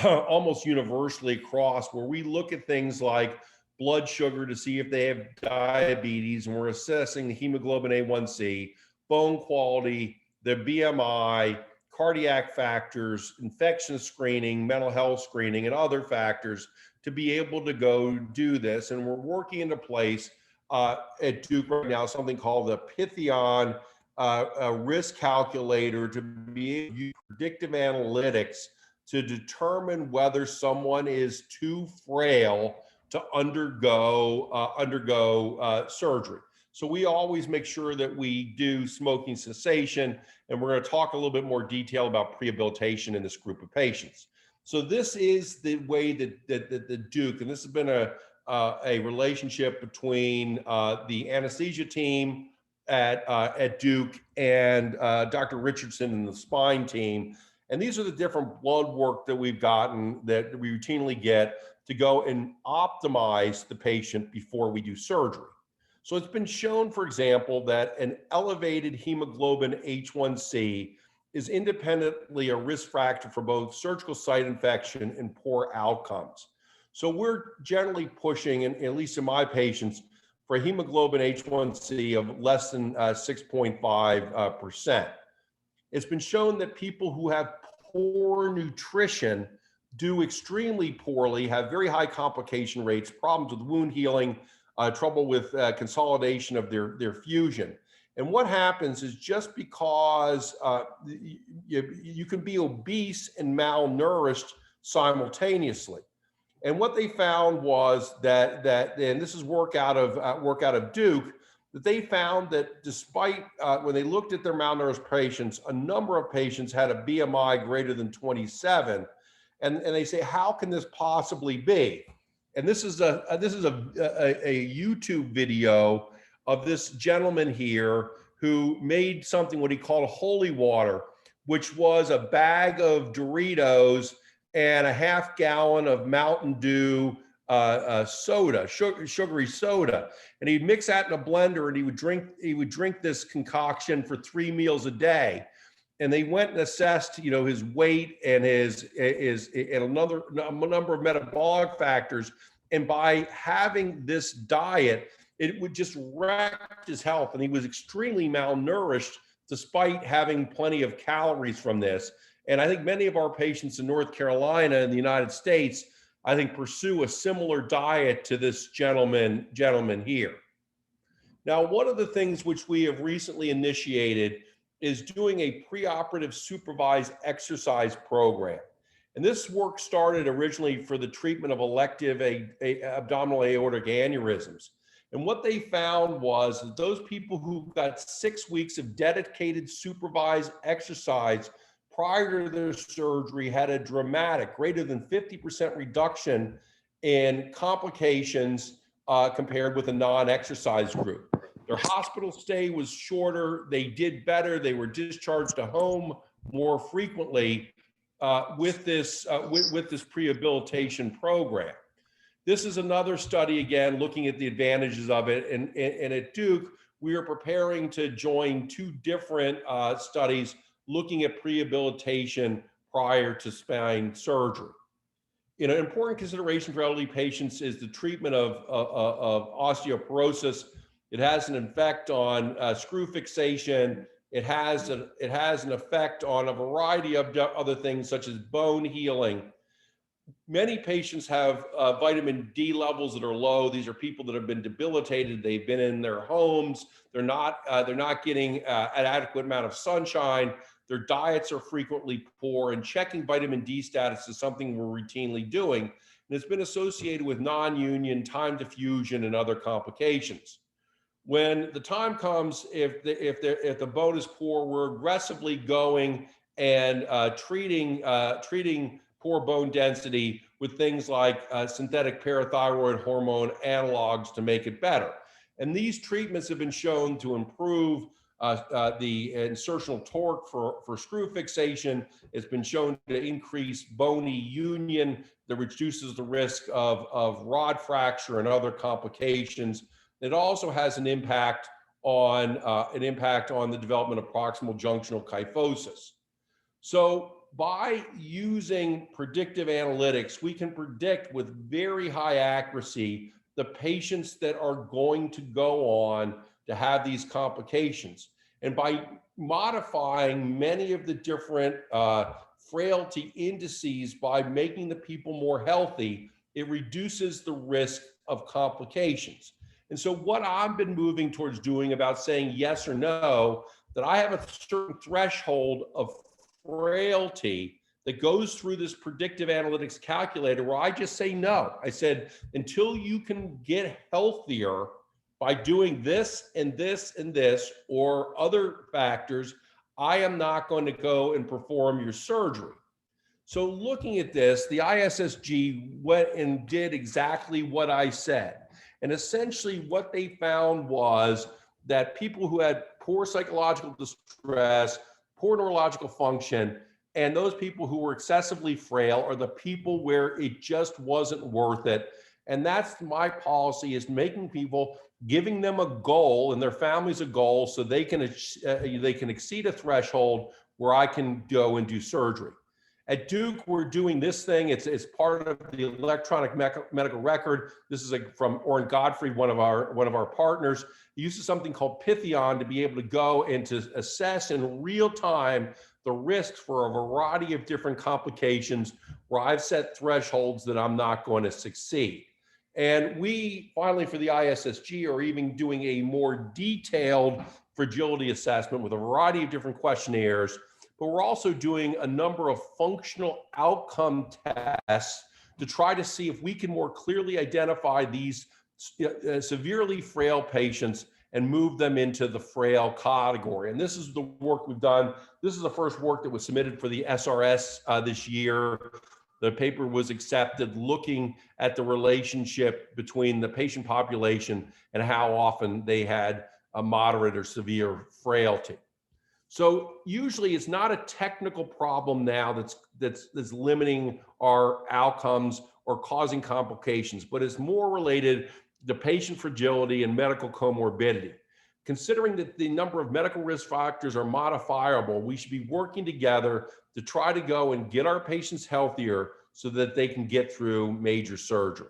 almost universally across, where we look at things like blood sugar to see if they have diabetes, and we're assessing the hemoglobin A1C, bone quality, the BMI, cardiac factors, infection screening, mental health screening, and other factors to be able to go do this. And we're working into place at Duke right now something called the Pythion risk calculator to be able to use predictive analytics to determine whether someone is too frail to undergo surgery. So we always make sure that we do smoking cessation, and we're going to talk a little bit more detail about prehabilitation in this group of patients. So this is the way that the Duke, and this has been a relationship between the anesthesia team at Duke and Dr. Richardson and the spine team. And these are the different blood work that we've gotten that we routinely get to go and optimize the patient before we do surgery. So it's been shown, for example, that an elevated hemoglobin H1C is independently a risk factor for both surgical site infection and poor outcomes. So we're generally pushing, at least in my patients, for a hemoglobin H1C of less than 6.5%. It's been shown that people who have poor nutrition do extremely poorly, have very high complication rates, problems with wound healing, trouble with consolidation of their fusion. And what happens is just because you can be obese and malnourished simultaneously. And what they found was that and this is work out of Duke, that they found that despite when they looked at their malnourished patients, a number of patients had a BMI greater than 27, and they say, how can this possibly be? And this is a YouTube video of this gentleman here who made something what he called holy water, which was a bag of Doritos and a half gallon of Mountain Dew soda, sugary soda, and he'd mix that in a blender, and he would drink this concoction for 3 meals a day. And they went and assessed, his weight and his and a number of metabolic factors. And by having this diet, it would just wreck his health, and he was extremely malnourished despite having plenty of calories from this. And I think many of our patients in North Carolina and the United States, I think, pursue a similar diet to this gentleman here. Now, one of the things which we have recently initiated is doing a preoperative supervised exercise program. And this work started originally for the treatment of elective abdominal aortic aneurysms. And what they found was that those people who got 6 weeks of dedicated supervised exercise prior to their surgery had a dramatic, greater than 50% reduction in complications compared with a non-exercise group. Their hospital stay was shorter, they did better, they were discharged to home more frequently, with this prehabilitation program. This is another study, again, looking at the advantages of it. And at Duke, we are preparing to join two different studies looking at prehabilitation prior to spine surgery. An important consideration for elderly patients is the treatment of osteoporosis. It has an effect on screw fixation. It has an effect on a variety of other things, such as bone healing. Many patients have vitamin D levels that are low. These are people that have been debilitated. They've been in their homes. They're not getting an adequate amount of sunshine. Their diets are frequently poor, and checking vitamin D status is something we're routinely doing. And it's been associated with non-union, time diffusion, and other complications. When the time comes, if the bone is poor, we're aggressively going and treating poor bone density with things like synthetic parathyroid hormone analogs to make it better. And these treatments have been shown to improve the insertional torque for screw fixation. It's been shown to increase bony union that reduces the risk of rod fracture and other complications. It also has an impact on the development of proximal junctional kyphosis. So by using predictive analytics, we can predict with very high accuracy the patients that are going to go on to have these complications. And by modifying many of the different frailty indices by making the people more healthy, it reduces the risk of complications. And so what I've been moving towards doing about saying yes or no, that I have a certain threshold of frailty that goes through this predictive analytics calculator where I just say no. I said, until you can get healthier by doing this and this and this or other factors, I am not going to go and perform your surgery. So looking at this, the ISSG went and did exactly what I said. And essentially what they found was that people who had poor psychological distress, poor neurological function, and those people who were excessively frail are the people where it just wasn't worth it. And that's my policy, is making people, giving them a goal and their families a goal so they can exceed a threshold where I can go and do surgery. At Duke, we're doing this thing. It's part of the electronic medical record. This is from Oren Godfrey, one of our partners. He uses something called Pythion to be able to go and to assess in real time the risks for a variety of different complications where I've set thresholds that I'm not going to succeed. And we finally, for the ISSG, are even doing a more detailed fragility assessment with a variety of different questionnaires. But we're also doing a number of functional outcome tests to try to see if we can more clearly identify these severely frail patients and move them into the frail category. And this is the work we've done. This is the first work that was submitted for the SRS this year. The paper was accepted looking at the relationship between the patient population and how often they had a moderate or severe frailty. So usually it's not a technical problem now that's limiting our outcomes or causing complications, but it's more related to patient fragility and medical comorbidity. Considering that the number of medical risk factors are modifiable, we should be working together to try to go and get our patients healthier so that they can get through major surgery.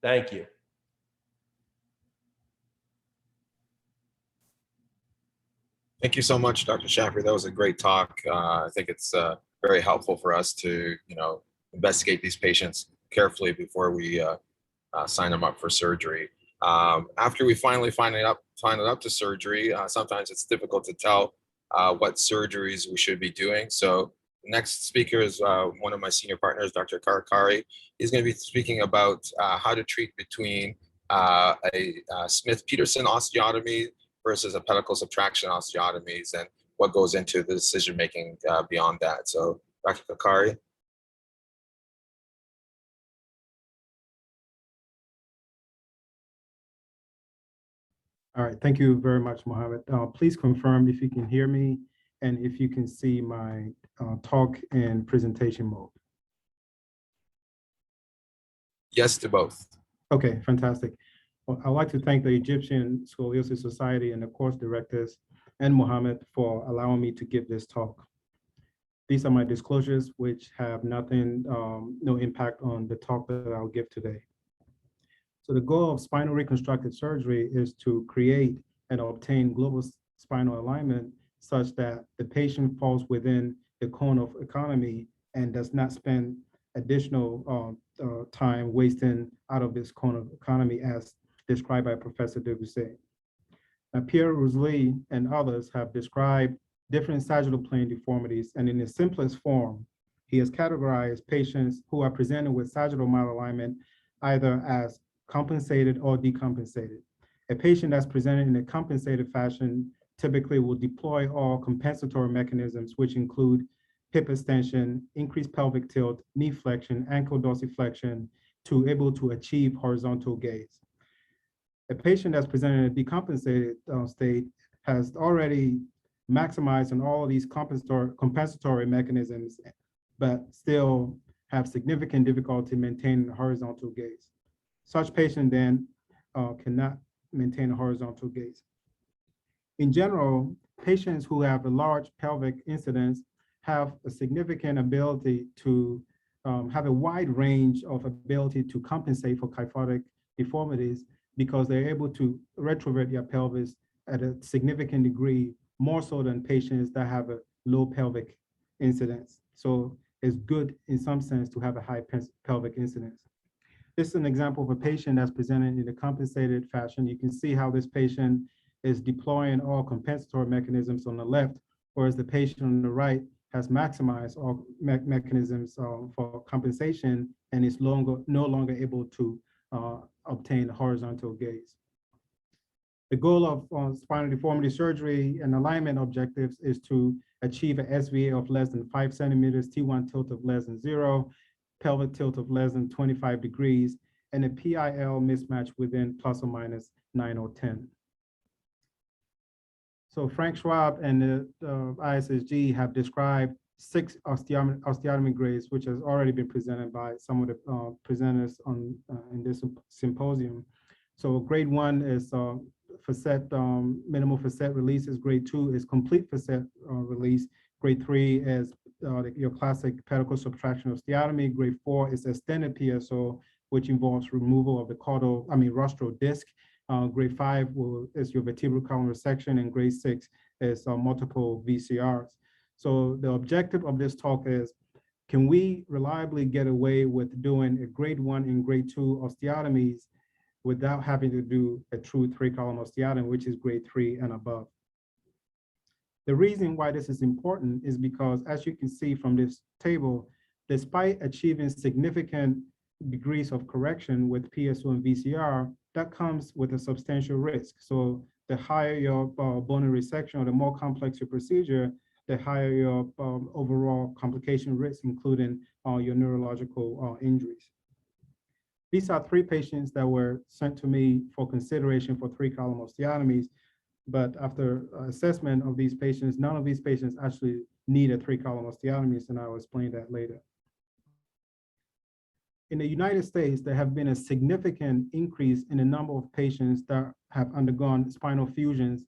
Thank you. Thank you so much, Dr. Shaffer. That was a great talk. I think it's very helpful for us to, investigate these patients carefully before we sign them up for surgery. After we finally sign it up to surgery, sometimes it's difficult to tell what surgeries we should be doing. So the next speaker is one of my senior partners, Dr. Karakari. He's going to be speaking about how to treat between a Smith-Peterson osteotomy versus a pedicle subtraction osteotomies and what goes into the decision-making beyond that. So Dr. Karakari. All right, thank you very much, Mohammed. Please confirm if you can hear me and if you can see my talk and presentation mode. Yes to both. Okay, fantastic. Well, I'd like to thank the Egyptian Scoliosis Society and the course directors and Mohammed for allowing me to give this talk. These are my disclosures, which have nothing, no impact on the talk that I'll give today. So the goal of spinal reconstructive surgery is to create and obtain global spinal alignment such that the patient falls within the cone of economy and does not spend additional time wasting out of this cone of economy as described by Professor Debussy. Now, Pierre Rousselet and others have described different sagittal plane deformities, and in the simplest form, he has categorized patients who are presented with sagittal malalignment either as compensated or decompensated. A patient that's presented in a compensated fashion typically will deploy all compensatory mechanisms, which include hip extension, increased pelvic tilt, knee flexion, ankle dorsiflexion, to able to achieve horizontal gaze. A patient that's presented in a decompensated state has already maximized on all of these compensatory mechanisms, but still have significant difficulty maintaining a horizontal gaze. Such patient then cannot maintain a horizontal gaze. In general, patients who have a large pelvic incidence have a significant ability to have a wide range of ability to compensate for kyphotic deformities because they're able to retrovert their pelvis at a significant degree, more so than patients that have a low pelvic incidence. So it's good in some sense to have a high pelvic incidence. This is an example of a patient that's presented in a compensated fashion. You can see how this patient is deploying all compensatory mechanisms on the left, whereas the patient on the right has maximized all mechanisms for compensation and is no longer able to obtain a horizontal gaze. The goal of spinal deformity surgery and alignment objectives is to achieve an SVA of less than 5 centimeters, T1 tilt of less than 0, pelvic tilt of less than 25 degrees, and a PIL mismatch within plus or minus 9 or 10. So Frank Schwab and the ISSG have described 6 osteotomy grades, which has already been presented by some of the presenters in this symposium. So grade 1 is facet, minimal facet releases. Grade 2 is complete facet release. Grade 3 is your classic pedicle subtraction osteotomy. Grade 4 is extended PSO, which involves removal of the rostral disc. Grade 5 is your vertebral column resection, and grade 6 is multiple VCRs. So the objective of this talk is, can we reliably get away with doing a grade 1 and grade 2 osteotomies without having to do a true 3-column osteotomy, which is grade 3 and above? The reason why this is important is because, as you can see from this table, despite achieving significant degrees of correction with PSO and VCR, that comes with a substantial risk. So the higher your bone resection or the more complex your procedure, the higher your overall complication risk, including your neurological injuries. These are 3 patients that were sent to me for consideration for 3-column osteotomies, but after assessment of these patients, none of these patients actually need a 3-column osteotomy, and I will explain that later. In the United States, there have been a significant increase in the number of patients that have undergone spinal fusions,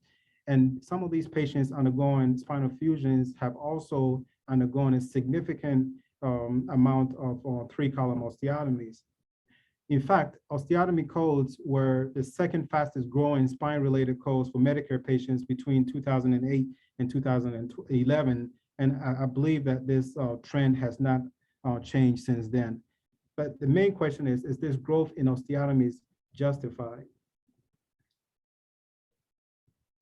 and some of these patients undergoing spinal fusions have also undergone a significant amount of 3-column osteotomies. In fact, osteotomy codes were the second fastest growing spine-related codes for Medicare patients between 2008 and 2011, and I believe that this trend has not changed since then. But the main question is this growth in osteotomies justified?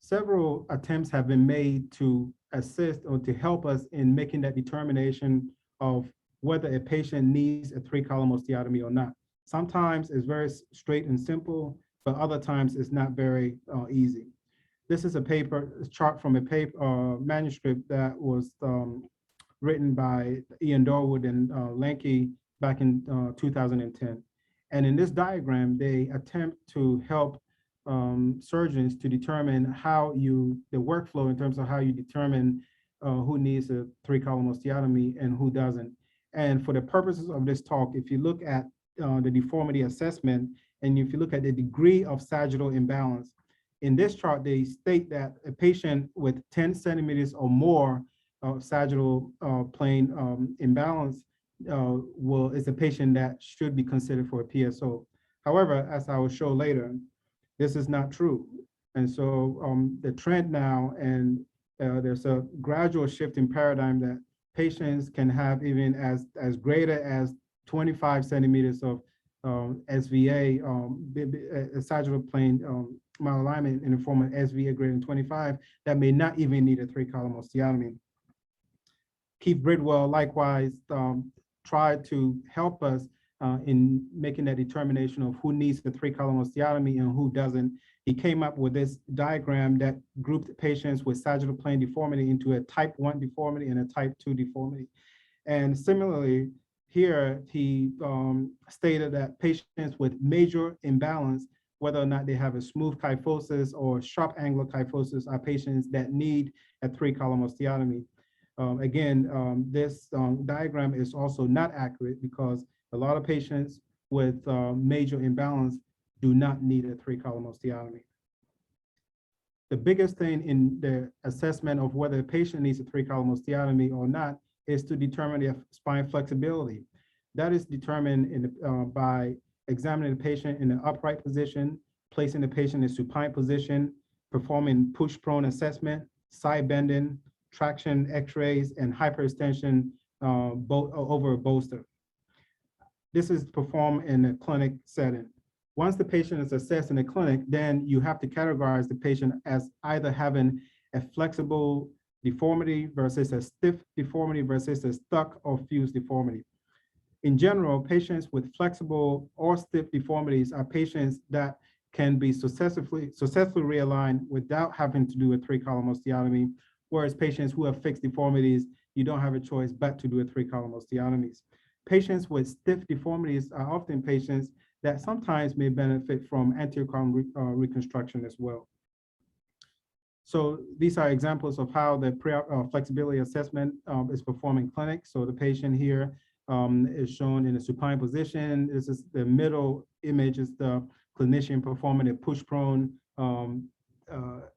Several attempts have been made to assist or to help us in making that determination of whether a patient needs a 3-column osteotomy or not. Sometimes it's very straight and simple, but other times it's not very easy. This is a chart from a manuscript that was written by Ian Dorwood and Lanke back in 2010. And in this diagram, they attempt to help surgeons to determine how the workflow in terms of how you determine who needs a 3-column osteotomy and who doesn't. And for the purposes of this talk, if you look at the deformity assessment, and if you look at the degree of sagittal imbalance, in this chart, they state that a patient with 10 centimeters or more of sagittal plane imbalance is a patient that should be considered for a PSO. However, as I will show later, this is not true. And so the trend now, and there's a gradual shift in paradigm that patients can have even as greater as 25 centimeters of SVA, sagittal plane malalignment in the form of SVA greater than 25, that may not even need a 3-column osteotomy. Keith Bridwell likewise tried to help us in making that determination of who needs the 3-column osteotomy and who doesn't. He came up with this diagram that grouped patients with sagittal plane deformity into a type 1 deformity and a type 2 deformity. And similarly, here he stated that patients with major imbalance, whether or not they have a smooth kyphosis or sharp angular kyphosis, are patients that need a 3-column osteotomy. This diagram is also not accurate because a lot of patients with major imbalance do not need a 3-column osteotomy. The biggest thing in the assessment of whether a patient needs a 3-column osteotomy or not is to determine the spine flexibility. That is determined by examining the patient in an upright position, placing the patient in a supine position, performing push-prone assessment, side bending, traction x-rays, and hyperextension over a bolster. This is performed in a clinic setting. Once the patient is assessed in the clinic, then you have to categorize the patient as either having a flexible deformity versus a stiff deformity versus a stuck or fused deformity. In general, patients with flexible or stiff deformities are patients that can be successfully realigned without having to do a 3-column osteotomy, whereas patients who have fixed deformities, you don't have a choice but to do a 3-column osteotomies. Patients with stiff deformities are often patients that sometimes may benefit from anterior column reconstruction as well. So these are examples of how the flexibility assessment is performed in clinic. So the patient here is shown in a supine position. This is the middle image is the clinician performing a push-prone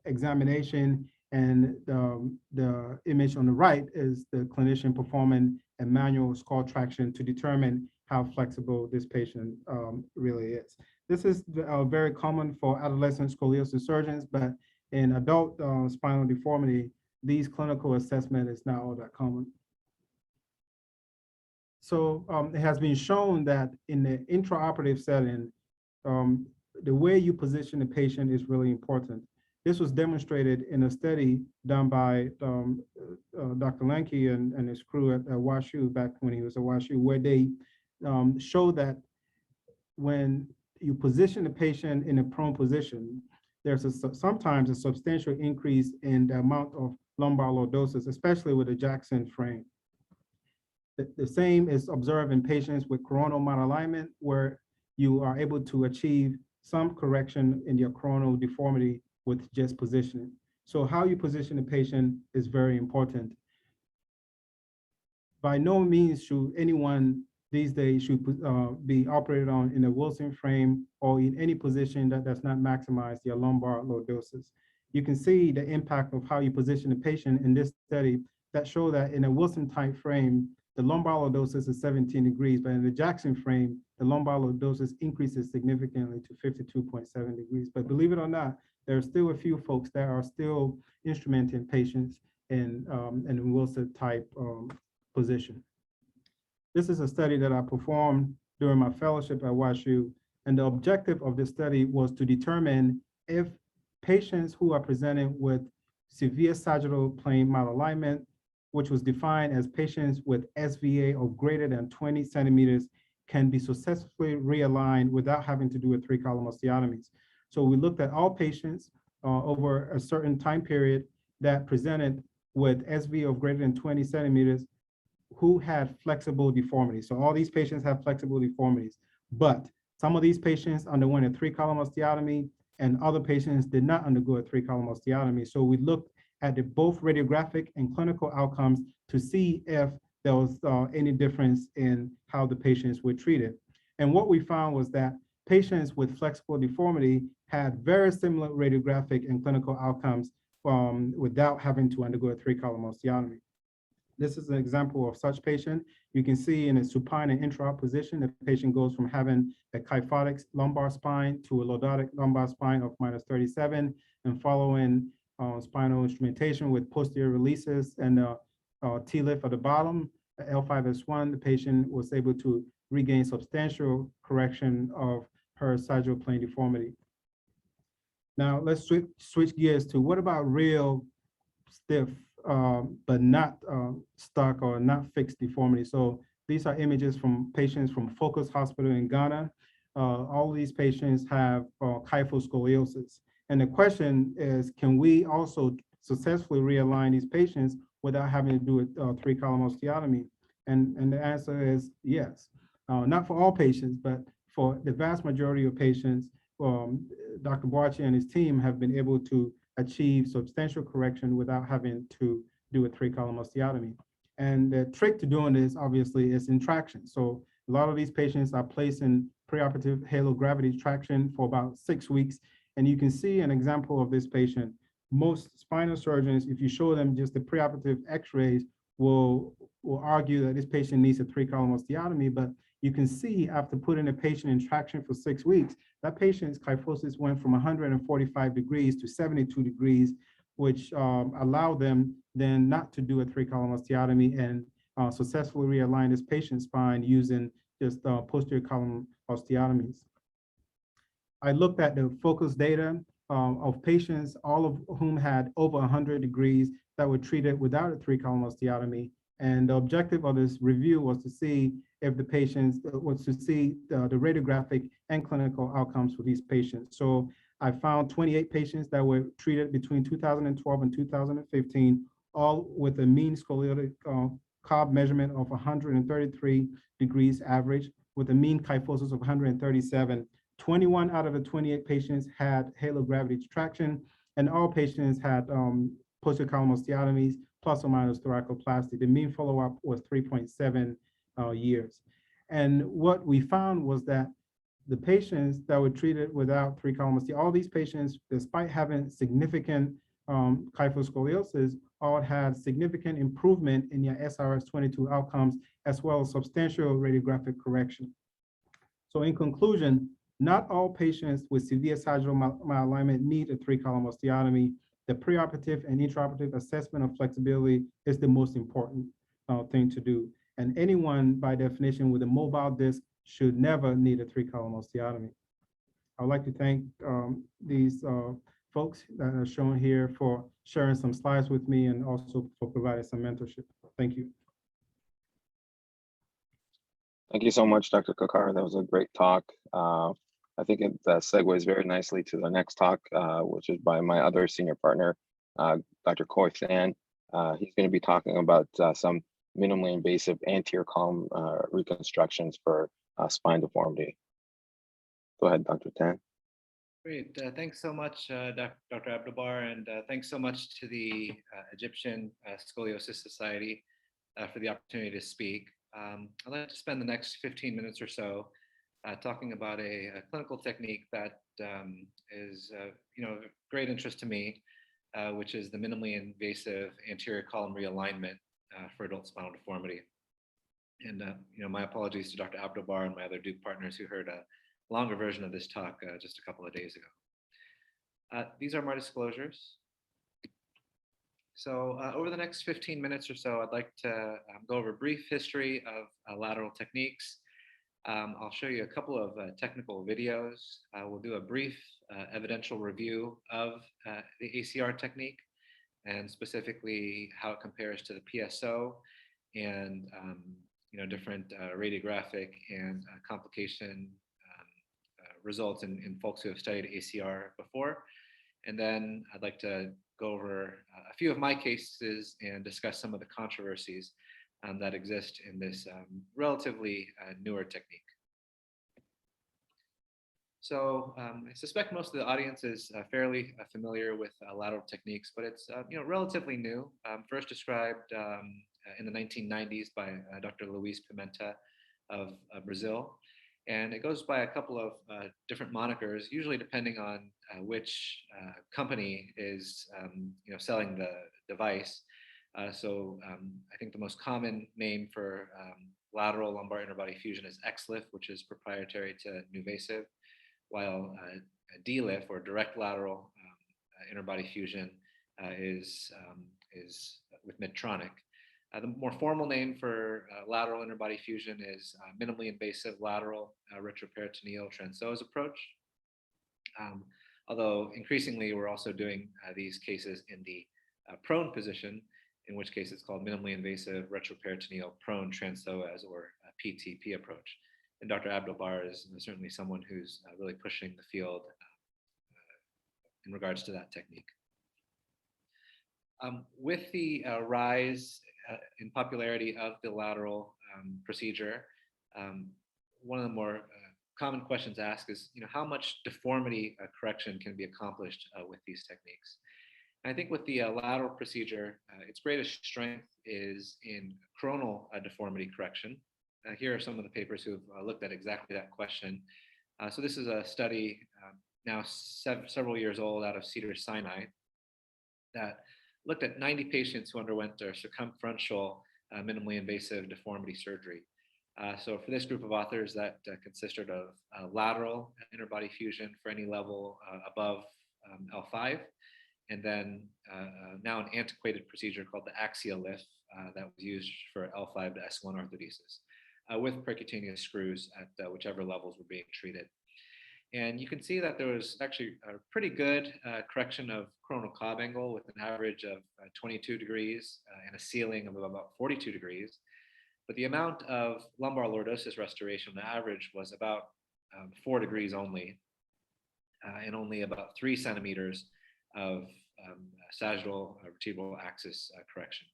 examination, and the image on the right is the clinician performing a manual skull traction to determine how flexible this patient really is. This is very common for adolescent scoliosis surgeons, but in adult spinal deformity, these clinical assessment is not all that common. So it has been shown that in the intraoperative setting, the way you position the patient is really important. This was demonstrated in a study done by Dr. Lanke and his crew at WashU back when he was at WashU, where they showed that when you position the patient in a prone position, there's sometimes a substantial increase in the amount of lumbar lordosis, especially with a Jackson frame. The same is observed in patients with coronal malalignment, where you are able to achieve some correction in your coronal deformity with just positioning. So how you position the patient is very important. By no means should anyone these days should be operated on in a Wilson frame or in any position that does not maximize your lumbar lordosis. You can see the impact of how you position the patient in this study that show that in a Wilson type frame, the lumbar lordosis is 17 degrees, but in the Jackson frame, the lumbar lordosis increases significantly to 52.7 degrees. But believe it or not, there are still a few folks that are still instrumenting patients in a Wilson type position. This is a study that I performed during my fellowship at WashU, and the objective of this study was to determine if patients who are presenting with severe sagittal plane malalignment, which was defined as patients with SVA of greater than 20 centimeters, can be successfully realigned without having to do a 3-column osteotomies. So we looked at all patients over a certain time period that presented with SVA of greater than 20 centimeters who had flexible deformities. So all these patients have flexible deformities, but some of these patients underwent a 3-column osteotomy and other patients did not undergo a 3-column osteotomy. So we looked at both radiographic and clinical outcomes to see if there was any difference in how the patients were treated. And what we found was that patients with flexible deformity had very similar radiographic and clinical outcomes without having to undergo a 3-column osteotomy. This is an example of such patient. You can see in a supine and intra-op position, the patient goes from having a kyphotic lumbar spine to a lordotic lumbar spine of -37, and following spinal instrumentation with posterior releases and T-lift at the bottom, L5S1, the patient was able to regain substantial correction of her sagittal plane deformity. Now let's switch gears to what about real stiff but not stuck or not fixed deformity. So these are images from patients from Focus Hospital in Ghana. All of these patients have kyphoscoliosis. And the question is, can we also successfully realign these patients without having to do a 3-column osteotomy? And the answer is yes. Not for all patients, but for the vast majority of patients, Dr. Boachi and his team have been able to achieve substantial correction without having to do a 3-column osteotomy. And the trick to doing this, obviously, is in traction. So a lot of these patients are placed in preoperative halo gravity traction for about 6 weeks. And you can see an example of this patient. Most spinal surgeons, if you show them just the preoperative x-rays, will argue that this patient needs a 3-column osteotomy, but you can see after putting a patient in traction for 6 weeks, that patient's kyphosis went from 145 degrees to 72 degrees, which allowed them then not to do a 3-column osteotomy and successfully realign this patient's spine using just posterior column osteotomies. I looked at the focus data of patients, all of whom had over 100 degrees that were treated without a 3-column osteotomy. And the objective of this review was to see if the patients, the radiographic and clinical outcomes for these patients. So I found 28 patients that were treated between 2012 and 2015, all with a mean scoliotic Cobb measurement of 133 degrees average, with a mean kyphosis of 137. 21 out of the 28 patients had halo gravity traction, and all patients had posterior column osteotomies plus or minus thoracoplasty. The mean follow-up was 3.7 years. And what we found was that the patients that were treated without 3-column osteotomy, all these patients, despite having significant kyphoscoliosis, all had significant improvement in their SRS-22 outcomes, as well as substantial radiographic correction. So in conclusion, not all patients with severe sagittal malalignment need a 3-column osteotomy. The preoperative and intraoperative assessment of flexibility is the most important thing to do. And anyone, by definition, with a mobile disc should never need a 3-column osteotomy. I'd like to thank these folks that are shown here for sharing some slides with me and also for providing some mentorship. Thank you. Thank you so much, Dr. Kakar. That was a great talk. I think it segues very nicely to the next talk, which is by my other senior partner, Dr. Khoi Than. He's going to be talking about some minimally invasive anterior column reconstructions for spine deformity. Go ahead, Dr. Than. Great. Thanks so much, Dr. Abdubar, and thanks so much to the Egyptian Scoliosis Society for the opportunity to speak. I'd like to spend the next 15 minutes or so talking about a clinical technique that is of great interest to me, which is the minimally invasive anterior column realignment for adult spinal deformity. And my apologies to Dr. Abdubar and my other Duke partners who heard a longer version of this talk just a couple of days ago. These are my disclosures. So over the next 15 minutes or so, I'd like to go over a brief history of lateral techniques. I'll show you a couple of technical videos. We'll do a brief evidential review of the ACR technique, and specifically how it compares to the PSO and different radiographic and complication results in folks who have studied ACR before. And then I'd like to go over a few of my cases and discuss some of the controversies that exist in this relatively newer technique. So I suspect most of the audience is fairly familiar with lateral techniques, but it's relatively new. First described in the 1990s by Dr. Luis Pimenta of Brazil. And it goes by a couple of different monikers, usually depending on which company is selling the device. So I think the most common name for lateral lumbar interbody fusion is XLIF, which is proprietary to NuVasive, while DLIF, or direct lateral interbody fusion, is with Medtronic. The more formal name for lateral interbody fusion is minimally invasive lateral retroperitoneal transpsoas approach. Although increasingly we're also doing these cases in the prone position, in which case it's called minimally invasive retroperitoneal prone transpsoas, or PTP approach. And Dr. Abdul-Bar is certainly someone who's really pushing the field in regards to that technique. With the rise in popularity of the lateral procedure, one of the more common questions asked is, how much deformity correction can be accomplished with these techniques? And I think with the lateral procedure, its greatest strength is in coronal deformity correction. Here are some of the papers who've looked at exactly that question. So this is a study now several years old out of Cedars-Sinai that looked at 90 patients who underwent their circumferential minimally invasive deformity surgery. So for this group of authors, that consisted of lateral interbody fusion for any level above L5, and then now an antiquated procedure called the axial lift that was used for L5 to S1 orthodesis with percutaneous screws at whichever levels were being treated. And you can see that there was actually a pretty good correction of coronal cob angle with an average of 22 degrees and a ceiling of about 42 degrees. But the amount of lumbar lordosis restoration, the average, was about 4 degrees only, and only about 3 centimeters of sagittal vertebral axis correction.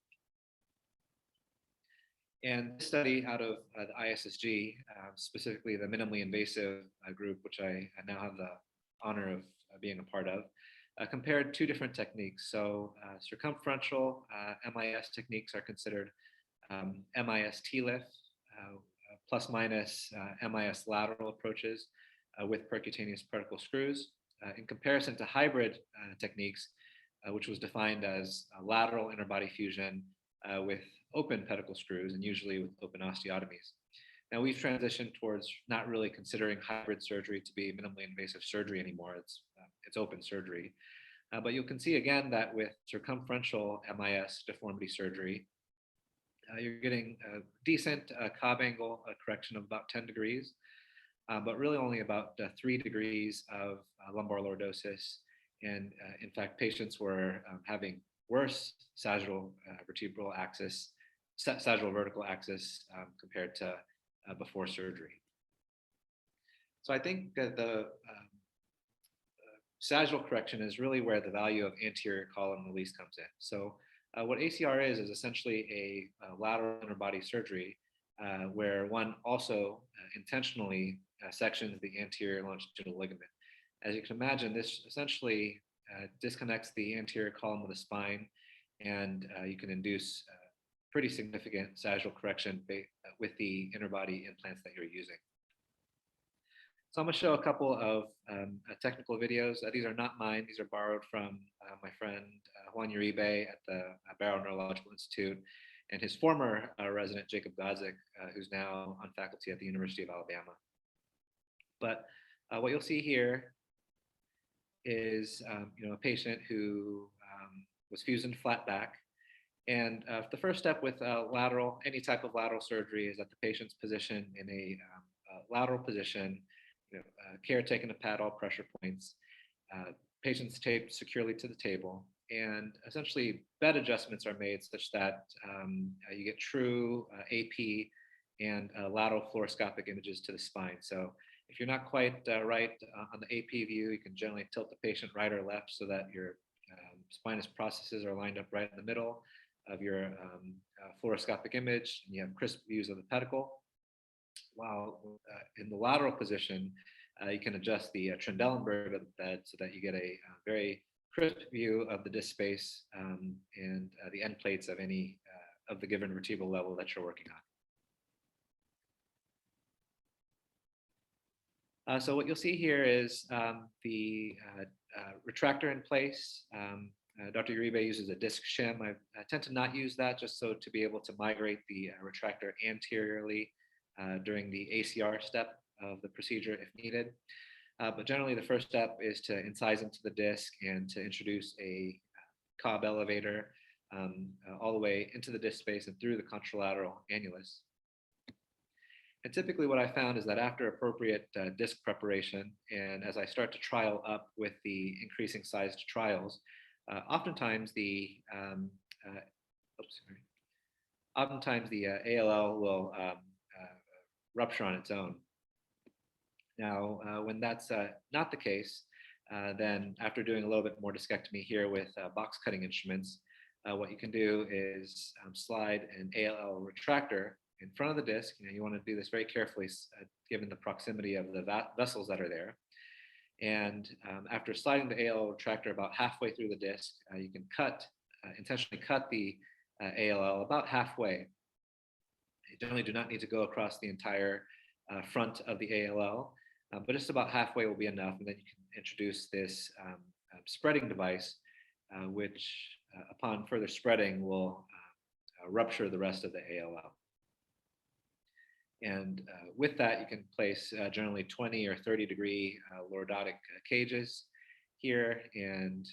And this study out of the ISSG, specifically the minimally invasive group, which I now have the honor of being a part of, compared 2 different techniques. So circumferential MIS techniques are considered MIS TLIF, plus minus MIS lateral approaches with percutaneous pedicle screws, in comparison to hybrid techniques, which was defined as lateral interbody fusion with open pedicle screws, and usually with open osteotomies. Now we've transitioned towards not really considering hybrid surgery to be minimally invasive surgery anymore. It's open surgery. But you can see again that with circumferential MIS deformity surgery, you're getting a decent cob angle correction of about 10 degrees, but really only about 3 degrees of lumbar lordosis. And in fact, patients were having worse sagittal vertebral axis, sagittal vertical axis compared to before surgery. So I think that the sagittal correction is really where the value of anterior column release comes in. So what ACR is essentially a lateral interbody surgery where one also intentionally sections the anterior longitudinal ligament. As you can imagine, this essentially disconnects the anterior column of the spine, and you can induce pretty significant sagittal correction with the interbody implants that you're using. So I'm going to show a couple of technical videos. These are not mine. These are borrowed from my friend Juan Uribe at the Barrow Neurological Institute, and his former resident, Jacob Godzik, who's now on faculty at the University of Alabama. But what you'll see here is a patient who was fused into flat back. And the first step with any type of lateral surgery is that the patient's positioned in a lateral position, care taken to pad all pressure points, patients taped securely to the table, and essentially bed adjustments are made such that you get true AP and lateral fluoroscopic images to the spine. So if you're not quite right on the AP view, you can generally tilt the patient right or left so that your spinous processes are lined up right in the middle of your fluoroscopic image, and you have crisp views of the pedicle. While in the lateral position, You can adjust the Trendelenburg of the bed so that you get a very crisp view of the disc space and the end plates of any of the given vertebral level that you're working on. So what you'll see here is the retractor in place. Dr. Uribe uses a disc shim. I tend to not use that just so to be able to migrate the retractor anteriorly during the ACR step of the procedure if needed. But generally the first step is to incise into the disc and to introduce a Cobb elevator all the way into the disc space and through the contralateral annulus. And typically what I found is that after appropriate disc preparation, and as I start to trial up with the increasing sized trials, oftentimes the ALL will rupture on its own. Now, when that's not the case, then after doing a little bit more discectomy here with box cutting instruments, what you can do is slide an ALL retractor in front of the disc. You want to do this very carefully given the proximity of the vessels that are there. And after sliding the ALL retractor about halfway through the disc, you can intentionally cut the ALL about halfway. You generally do not need to go across the entire front of the ALL, but just about halfway will be enough. And then you can introduce this spreading device, which upon further spreading will rupture the rest of the ALL. And with that, you can place generally 20 or 30 degree lordotic cages here. And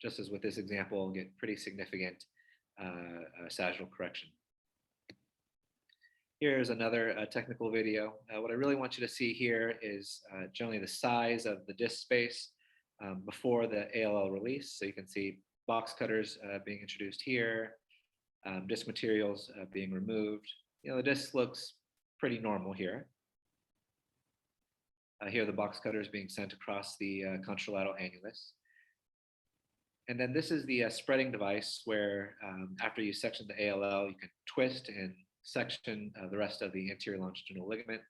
just as with this example, get pretty significant sagittal correction. Here's another technical video. What I really want you to see here is generally the size of the disc space before the ALL release. So you can see box cutters being introduced here, disc materials being removed. The disc looks pretty normal here. Here the box cutters being sent across the contralateral annulus. And then this is the spreading device where after you section the ALL, you can twist and section the rest of the anterior longitudinal ligament.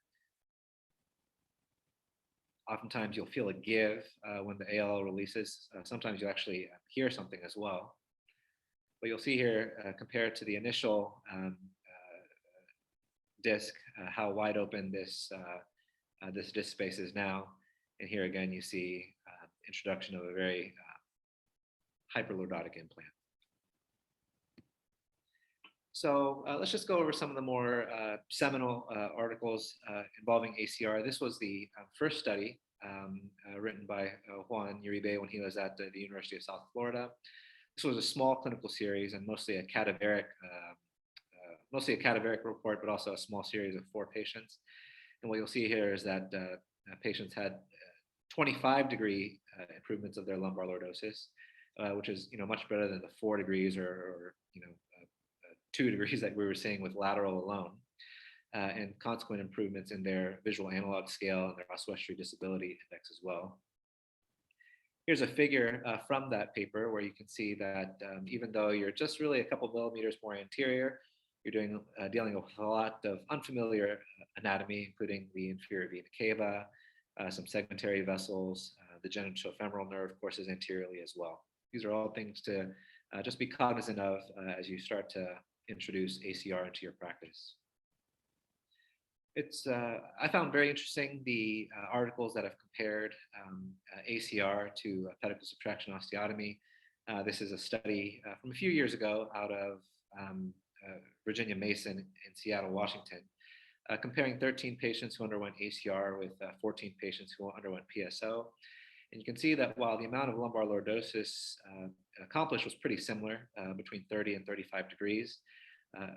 Oftentimes you'll feel a give when the ALL releases. Sometimes you actually hear something as well. But you'll see here, compared to the initial disc, how wide open this disc space is now. And here again, you see introduction of a very hyperlordotic implant. So let's just go over some of the more seminal articles involving ACR. This was the first study written by Juan Uribe when he was at the University of South Florida. This was a small clinical series and mostly a cadaveric report, but also a small series of 4 patients. And what you'll see here is that patients had 25 degree improvements of their lumbar lordosis, which is much better than the 4 degrees or 2 degrees that we were seeing with lateral alone, and consequent improvements in their visual analog scale and their Oswestry disability index as well. Here's a figure from that paper where you can see that even though you're just really a couple millimeters more anterior, you're dealing with a lot of unfamiliar anatomy, including the inferior vena cava, some segmentary vessels, the genitofemoral nerve courses anteriorly as well. These are all things to just be cognizant of as you start to introduce ACR into your practice. I found very interesting the articles that have compared ACR to pedicle subtraction osteotomy. This is a study from a few years ago out of Virginia Mason in Seattle, Washington, comparing 13 patients who underwent ACR with 14 patients who underwent PSO. And you can see that while the amount of lumbar lordosis accomplished was pretty similar, between 30 and 35 degrees,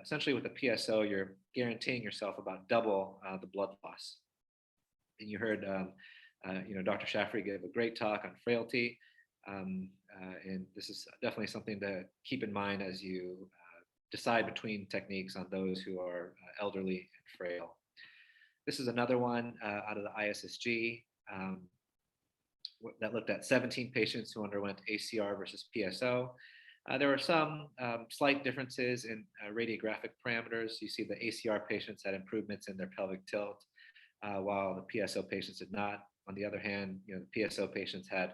essentially with the PSO, you're guaranteeing yourself about double the blood loss. And you heard Dr. Shaffrey give a great talk on frailty. And this is definitely something to keep in mind as you decide between techniques on those who are elderly and frail. This is another one out of the ISSG that looked at 17 patients who underwent ACR versus PSO. There were some slight differences in radiographic parameters. You see the ACR patients had improvements in their pelvic tilt, while the PSO patients did not. On the other hand, the PSO patients had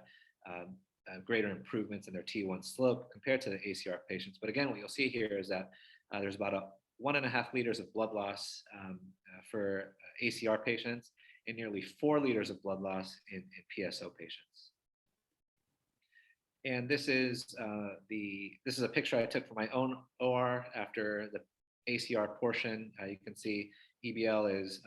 greater improvements in their T1 slope compared to the ACR patients. But again, what you'll see here is that there's about 1.5 liters of blood loss for ACR patients and nearly 4 liters of blood loss in PSO patients. And this is a picture I took from my own OR after the ACR portion. You can see EBL is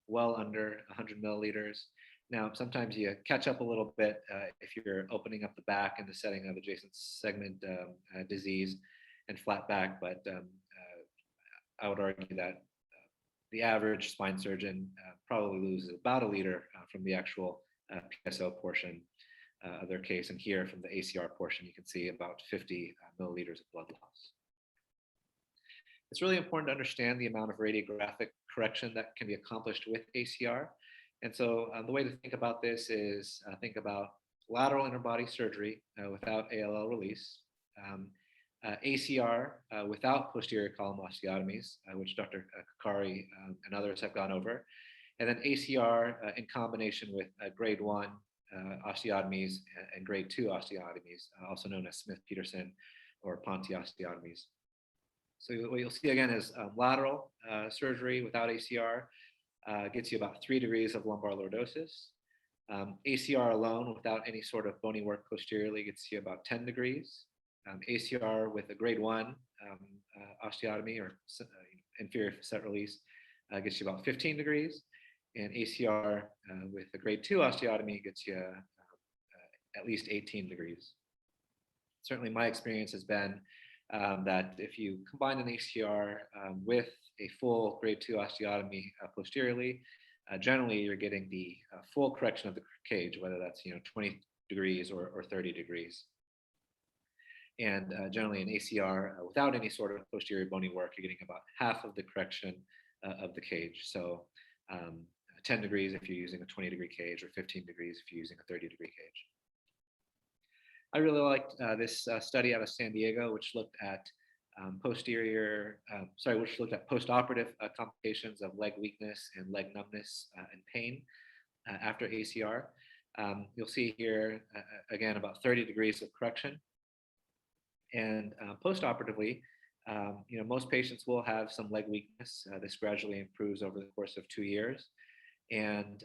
well under 100 milliliters. Now, sometimes you catch up a little bit if you're opening up the back in the setting of adjacent segment disease and flat back, but I would argue that the average spine surgeon probably loses about 1 liter from the actual PSO portion of their case. And here from the ACR portion, you can see about 50 milliliters of blood loss. It's really important to understand the amount of radiographic correction that can be accomplished with ACR. And so the way to think about this is think about lateral interbody surgery without ALL release, ACR without posterior column osteotomies, which Dr. Kakari and others have gone over, and then ACR in combination with grade 1 osteotomies and grade 2 osteotomies, also known as Smith-Peterson or Ponte osteotomies. So what you'll see again is lateral surgery without ACR gets you about 3 degrees of lumbar lordosis. ACR alone without any sort of bony work posteriorly gets you about 10 degrees. ACR with a grade 1 osteotomy or inferior facet release gets you about 15 degrees. And ACR with a grade 2 osteotomy gets you at least 18 degrees. Certainly my experience has been that if you combine an ACR with a full grade 2 osteotomy posteriorly, generally you're getting the full correction of the cage, whether that's 20 degrees or 30 degrees. And generally an ACR without any sort of posterior bony work, you're getting about half of the correction of the cage. So 10 degrees if you're using a 20-degree cage, or 15 degrees if you're using a 30-degree cage. I really liked this study out of San Diego, which looked at which looked at postoperative complications of leg weakness and leg numbness and pain after ACR. You'll see here, again, about 30 degrees of correction. And postoperatively, most patients will have some leg weakness. This gradually improves over the course of 2 years. And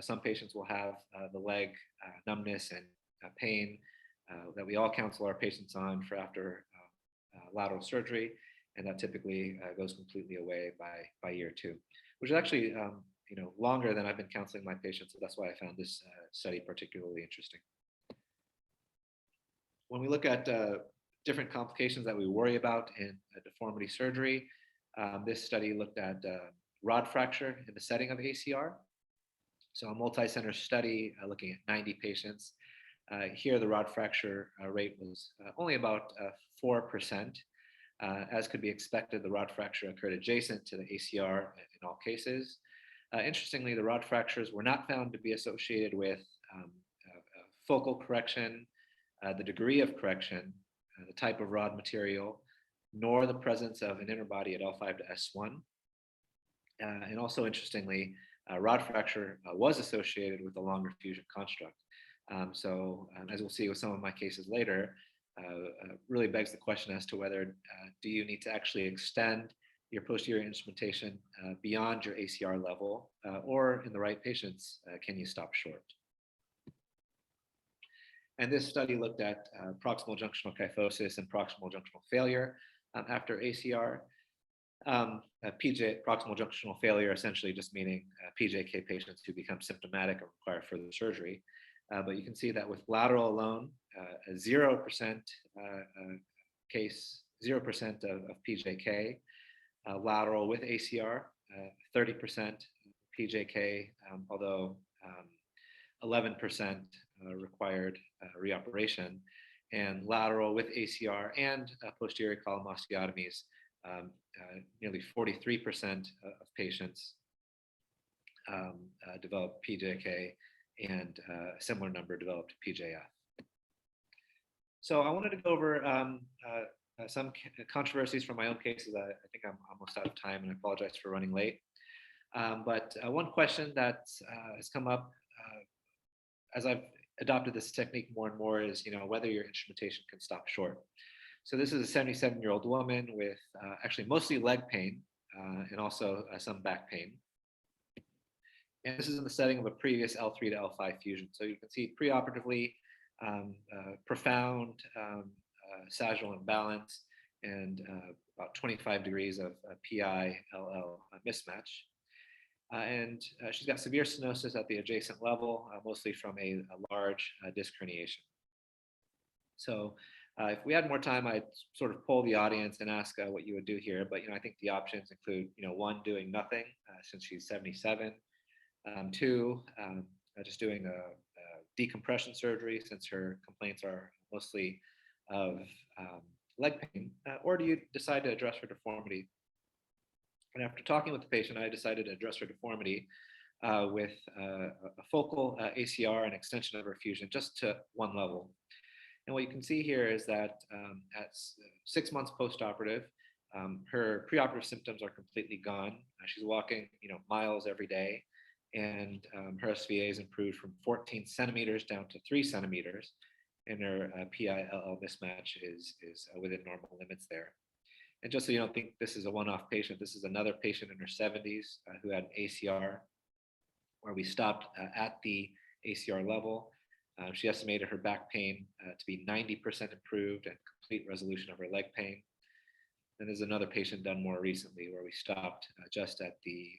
some patients will have the leg numbness and pain that we all counsel our patients on for after lateral surgery, and that typically goes completely away by year 2, which is actually longer than I've been counseling my patients. So that's why I found this study particularly interesting. When we look at different complications that we worry about in deformity surgery, this study looked at rod fracture in the setting of ACR. So a multi-center study looking at 90 patients. Here, the rod fracture rate was only about 4%. As could be expected, the rod fracture occurred adjacent to the ACR in all cases. Interestingly, the rod fractures were not found to be associated with focal correction, the degree of correction, the type of rod material, nor the presence of an interbody at L5 to S1. And also interestingly, rod fracture was associated with a longer fusion construct. So as we'll see with some of my cases later, really begs the question as to whether do you need to actually extend your posterior instrumentation beyond your ACR level, or in the right patients, can you stop short? And this study looked at proximal junctional kyphosis and proximal junctional failure after ACR. Proximal junctional failure essentially just meaning PJK patients who become symptomatic or require further surgery. But you can see that with lateral alone, a 0% case, 0% of PJK, lateral with ACR, 30% PJK, although 11% required reoperation, and lateral with ACR and posterior column osteotomies, nearly 43% of patients developed PJK, and a similar number developed PJF. So I wanted to go over some controversies from my own cases. I think I'm almost out of time, and I apologize for running late. But one question that has come up as I've adopted this technique more and more is, whether your instrumentation can stop short. So this is a 77-year-old woman with actually mostly leg pain and also some back pain. And this is in the setting of a previous L3 to L5 fusion. So you can see preoperatively profound sagittal imbalance and about 25 degrees of PI-LL mismatch. And she's got severe stenosis at the adjacent level, mostly from a large disc herniation. So if we had more time, I'd sort of poll the audience and ask what you would do here. But I think the options include, one, doing nothing since she's 77. Two, just doing a decompression surgery since her complaints are mostly of leg pain. Or do you decide to address her deformity? And after talking with the patient, I decided to address her deformity with a focal ACR and extension of her fusion just to one level. And what you can see here is that at 6 months post-operative, her preoperative symptoms are completely gone. She's walking, miles every day, and her SVA is improved from 14 centimeters down to 3 centimeters, and her PI-LL mismatch is within normal limits there. And just so you don't think this is a one-off patient, this is another patient in her 70s who had an ACR where we stopped at the ACR level. She estimated her back pain to be 90% improved and complete resolution of her leg pain. Then there's another patient done more recently where we stopped just at the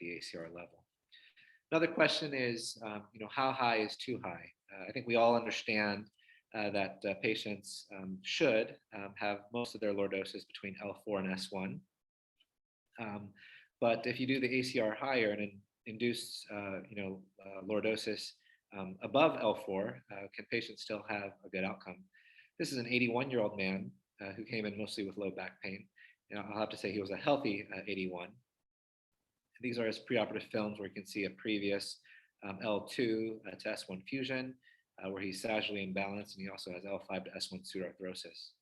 ACR level. Another question is, how high is too high? I think we all understand that patients should have most of their lordosis between L4 and S1. But if you do the ACR higher and induce lordosis above L4, can patients still have a good outcome? This is an 81-year-old man who came in mostly with low back pain. I'll have to say he was a healthy 81. These are his preoperative films where you can see a previous L2 to S1 fusion, where he's sagittally imbalanced, and he also has L5 to S1 pseudoarthrosis.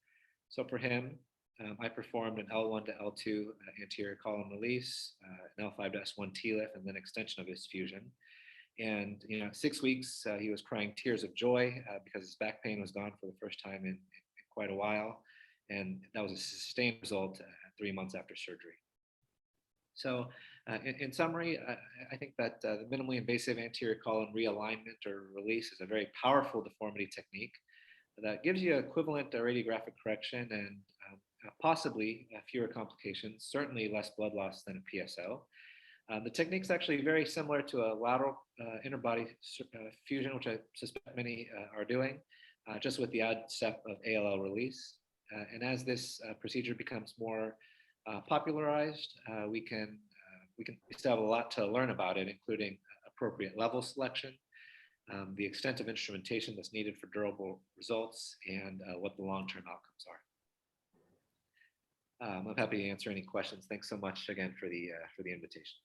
So for him, I performed an L1 to L2 anterior column release, an L5 to S1 TLIF, and then extension of his fusion. And 6 weeks, he was crying tears of joy because his back pain was gone for the first time in quite a while. And that was a sustained result 3 months after surgery. So in summary, I think that the minimally invasive anterior column realignment or release is a very powerful deformity technique that gives you equivalent radiographic correction and possibly fewer complications, certainly less blood loss than a PSO. The technique is actually very similar to a lateral interbody fusion, which I suspect many are doing, just with the added step of ALL release. And as this procedure becomes more popularized, we still have a lot to learn about it, including appropriate level selection, the extent of instrumentation that's needed for durable results, and what the long-term outcomes are. I'm happy to answer any questions. Thanks so much again for the invitation.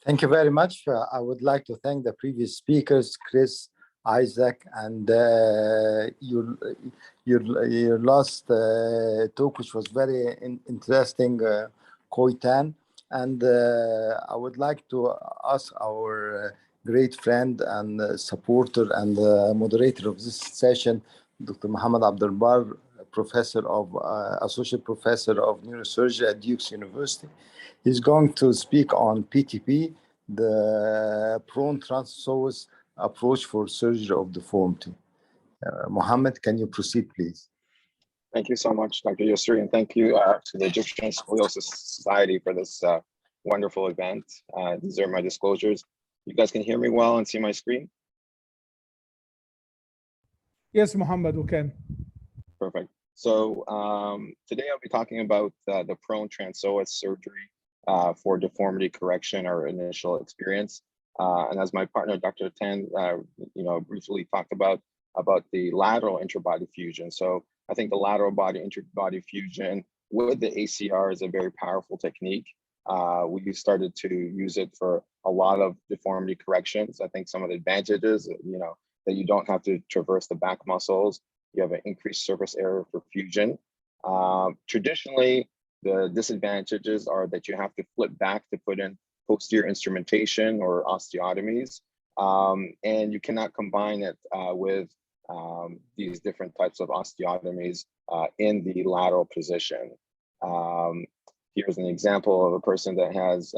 Thank you very much. I would like to thank the previous speakers, Chris, Isaac, and your last talk, which was very interesting, Koitan. And I would like to ask our great friend and supporter and moderator of this session, Dr. Muhammad Abdul Bar, associate professor of neurosurgery at Duke University. He's going to speak on PTP, the prone transpsoas approach for surgery of deformity. Mohammed, can you proceed, please? Thank you so much, Dr. Yusri, and thank you to the Egyptian Scoliosis Society for this wonderful event. These are my disclosures. You guys can hear me well and see my screen? Yes, Mohammed, we can. Perfect. So today I'll be talking about the prone transpsoas surgery for deformity correction or initial experience. And as my partner, Dr. Tan, briefly talked about the lateral interbody fusion. So I think the lateral interbody fusion with the ACR is a very powerful technique. We started to use it for a lot of deformity corrections. I think some of the advantages, that you don't have to traverse the back muscles. You have an increased surface area for fusion. Traditionally, The disadvantages are that you have to flip back to put in posterior instrumentation or osteotomies, and you cannot combine it with these different types of osteotomies in the lateral position. Here's an example of a person that has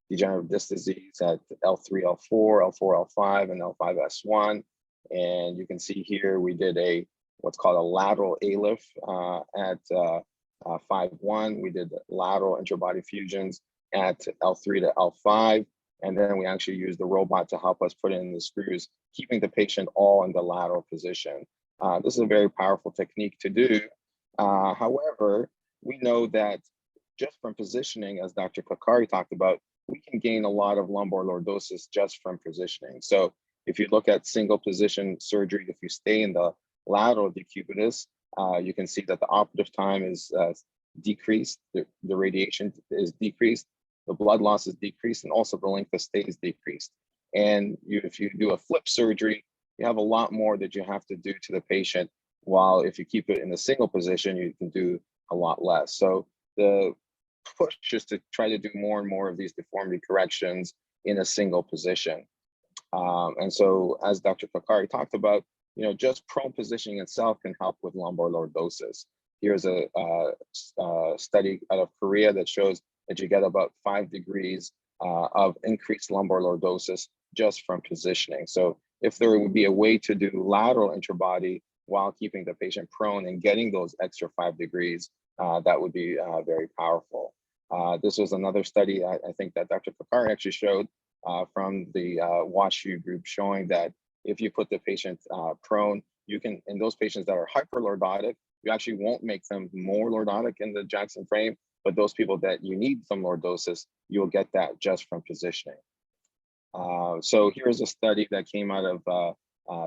degenerative disc disease at L3, L4, L4, L5, and L5S1. And you can see here we did what's called a lateral ALIF at 5-1. We did lateral interbody fusions at L3 to L5. And then we actually used the robot to help us put in the screws, keeping the patient all in the lateral position. This is a very powerful technique to do. However, we know that just from positioning, as Dr. Kakari talked about, we can gain a lot of lumbar lordosis just from positioning. So if you look at single position surgery, if you stay in the lateral decubitus, you can see that the operative time is decreased, the radiation is decreased, the blood loss is decreased, and also the length of stay is decreased. And if you do a flip surgery, you have a lot more that you have to do to the patient, while if you keep it in a single position, you can do a lot less. So the push is to try to do more and more of these deformity corrections in a single position. And so, as Dr. Kakari talked about, just prone positioning itself can help with lumbar lordosis. Here's a study out of Korea that shows that you get about 5 degrees of increased lumbar lordosis just from positioning. So if there would be a way to do lateral interbody while keeping the patient prone and getting those extra 5 degrees, that would be very powerful. This was another study I think that Dr. Kakari actually showed from the WashU group, showing that if you put the patient prone, you can, in those patients that are hyperlordotic, you actually won't make them more lordotic in the Jackson frame, but those people that you need some lordosis, you'll get that just from positioning. So here's a study that came out of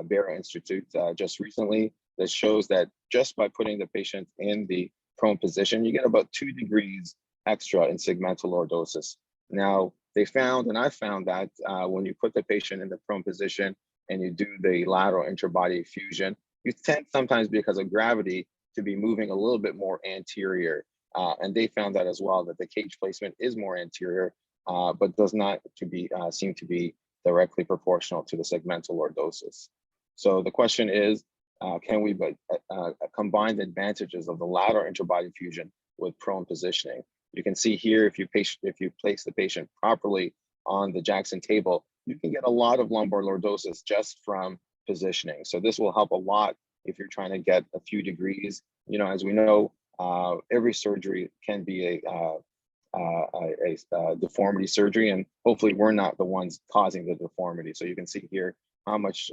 Barrow Institute just recently that shows that just by putting the patient in the prone position, you get about 2 degrees extra in segmental lordosis. Now, they found, and I found that when you put the patient in the prone position and you do the lateral interbody fusion, you tend sometimes, because of gravity, to be moving a little bit more anterior. And they found that as well, that the cage placement is more anterior, but does not seem to be directly proportional to the segmental lordosis. So the question is, can we combine the advantages of the lateral interbody fusion with prone positioning? You can see here, if you place the patient properly on the Jackson table, you can get a lot of lumbar lordosis just from positioning. So this will help a lot if you're trying to get a few degrees. As we know, every surgery can be a deformity surgery, and hopefully we're not the ones causing the deformity. So you can see here how much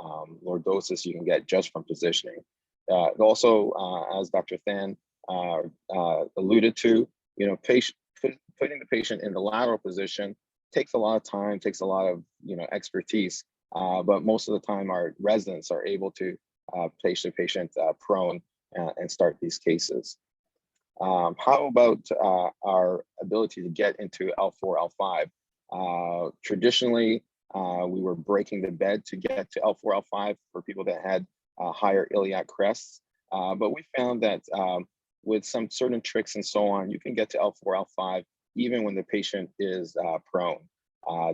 lordosis you can get just from positioning. Also, as Dr. Than alluded to, putting the patient in the lateral position takes a lot of time, takes a lot of expertise, but most of the time our residents are able to place the patient prone and start these cases. How about our ability to get into L4, L5? Traditionally, we were breaking the bed to get to L4, L5 for people that had higher iliac crests, but we found that with some certain tricks and so on, you can get to L4, L5 even when the patient is prone,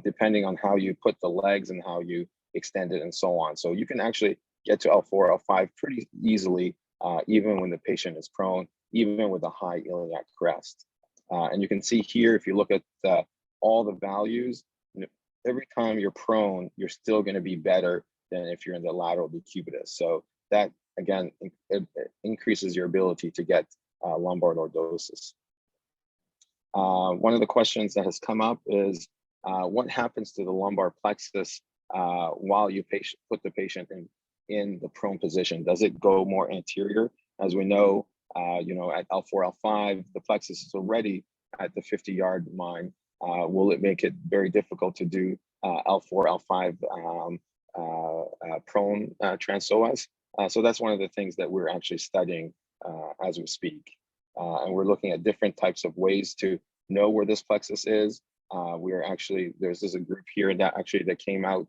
depending on how you put the legs and how you extend it and so on. So you can actually get to L4, L5 pretty easily, even when the patient is prone, even with a high iliac crest. And you can see here, if you look at all the values, every time you're prone, you're still going to be better than if you're in the lateral decubitus. So that, again, it increases your ability to get lumbar lordosis. One of the questions that has come up is, what happens to the lumbar plexus while you put the patient in the prone position? Does it go more anterior? As we know, at L4, L5, the plexus is already at the 50-yard line. Will it make it very difficult to do L4, L5 prone transpsoas? So that's one of the things that we're actually studying as we speak. And we're looking at different types of ways to know where this plexus is. There's a group here that came out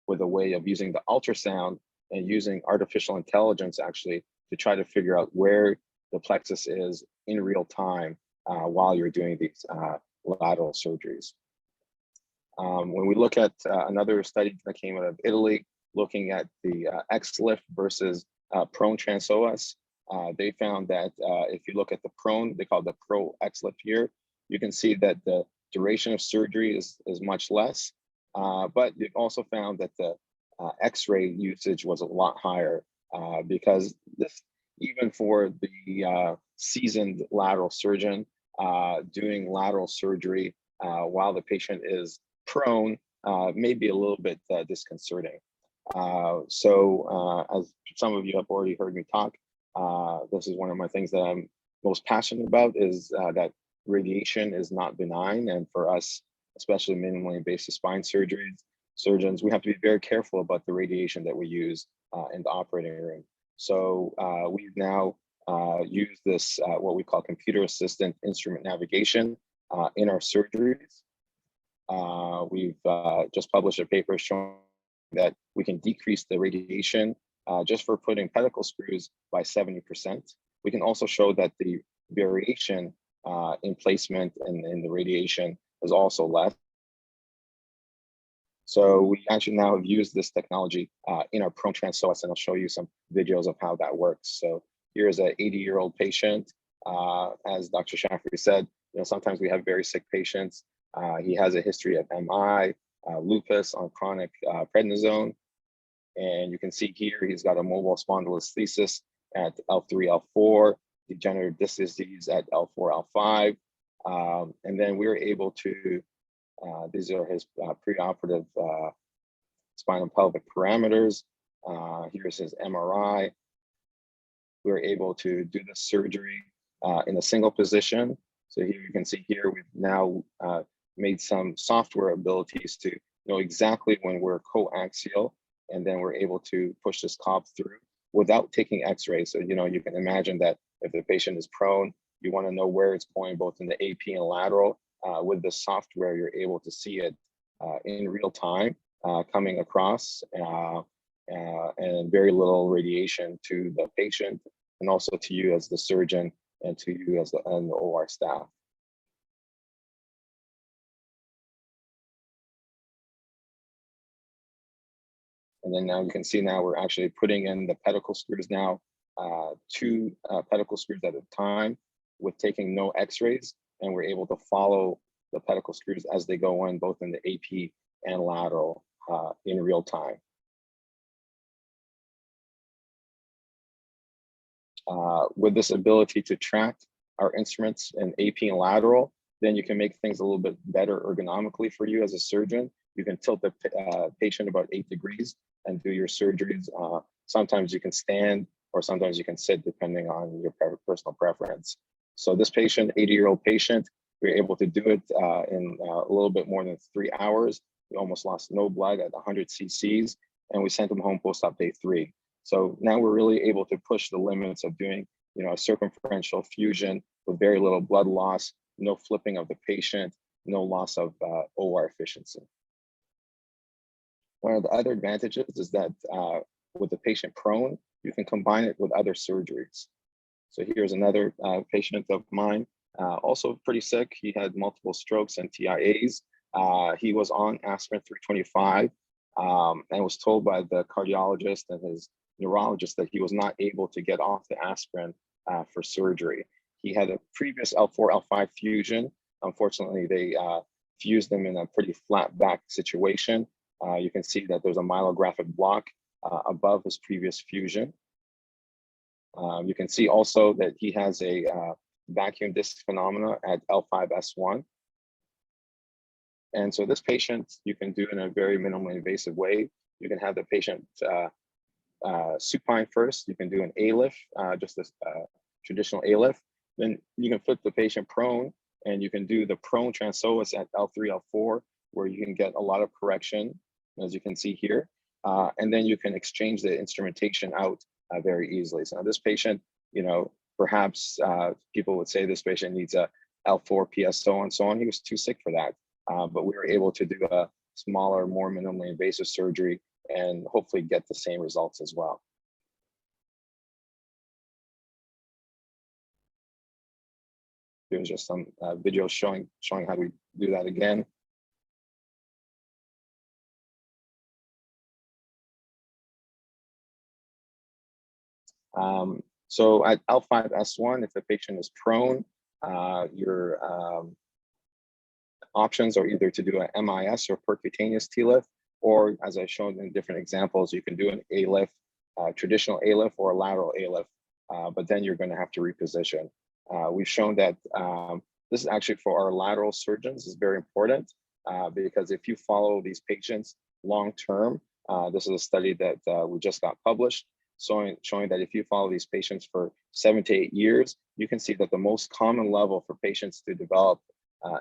with a way of using the ultrasound and using artificial intelligence actually to try to figure out where the plexus is in real time while you're doing these lateral surgeries. When we look at another study that came out of Italy, looking at the X-lift versus prone transpsoas, they found that if you look at the prone, they call it the pro X-lift here, you can see that the duration of surgery is much less, but they've also found that the X-ray usage was a lot higher because this, even for the seasoned lateral surgeon doing lateral surgery while the patient is prone may be a little bit disconcerting. So as some of you have already heard me talk, this is one of my things that I'm most passionate about, is that radiation is not benign. And for us, especially minimally invasive spine surgeons, we have to be very careful about the radiation that we use in the operating room. So we've now used this, what we call computer assisted instrument navigation in our surgeries. We've just published a paper showing that we can decrease the radiation just for putting pedicle screws by 70%. We can also show that the variation in placement and in the radiation is also less. So we actually now have used this technology in our prone transpsoas, and I'll show you some videos of how that works. So here's an 80-year-old patient. As Dr. Shaffrey said, sometimes we have very sick patients. He has a history of MI, lupus on chronic prednisone. And you can see here, he's got a mobile spondylolisthesis at L3, L4, degenerative disc disease at L4, L5. And then we were able to, these are his preoperative spinal pelvic parameters. Here's his MRI. We were able to do the surgery in a single position. So here you can see here, we've now made some software abilities to know exactly when we're coaxial, and then we're able to push this cob through without taking x-rays. So, you can imagine that if the patient is prone, you want to know where it's going, both in the AP and lateral. With the software, you're able to see it in real time coming across and very little radiation to the patient and also to you as the surgeon and to you as the OR staff. And then now you can see now we're actually putting in the pedicle screws now, 2 pedicle screws at a time with taking no x-rays, and we're able to follow the pedicle screws as they go in, both in the AP and lateral in real time. With this ability to track our instruments in AP and lateral, then you can make things a little bit better ergonomically for you as a surgeon. You can tilt the patient about 8 degrees and do your surgeries. Sometimes you can stand or sometimes you can sit depending on your personal preference. So this patient, 80-year-old patient, we were able to do it in a little bit more than 3 hours. We almost lost no blood at 100 cc's, and we sent him home post-op day 3. So now we're really able to push the limits of doing, a circumferential fusion with very little blood loss, no flipping of the patient, no loss of OR efficiency. One of the other advantages is that with the patient prone, you can combine it with other surgeries. So here's another patient of mine, also pretty sick. He had multiple strokes and TIAs. He was on aspirin 325 and was told by the cardiologist and his neurologist that he was not able to get off the aspirin for surgery. He had a previous L4, L5 fusion. Unfortunately, they fused him in a pretty flat back situation. You can see that there's a myelographic block above his previous fusion. You can see also that he has a vacuum disc phenomena at L5S1. And so this patient, you can do in a very minimally invasive way. You can have the patient supine first. You can do an A-lift, just a traditional A-lift. Then you can flip the patient prone, and you can do the prone transpsoas at L3, L4, where you can get a lot of correction, as you can see here. And then you can exchange the instrumentation out very easily. So now this patient, perhaps people would say this patient needs a L4 PSO and so on. He was too sick for that, but we were able to do a smaller, more minimally invasive surgery and hopefully get the same results as well. here's just some videos showing how we do that again. So at L5S1, if the patient is prone, your options are either to do an MIS or percutaneous TLIF, or as I've shown in different examples, you can do an ALIF, traditional ALIF or a lateral ALIF, but then you're going to have to reposition. We've shown that this is actually for our lateral surgeons is very important because if you follow these patients long term, this is a study that we just got published, showing that if you follow these patients for 7 to 8 years, you can see that the most common level for patients to develop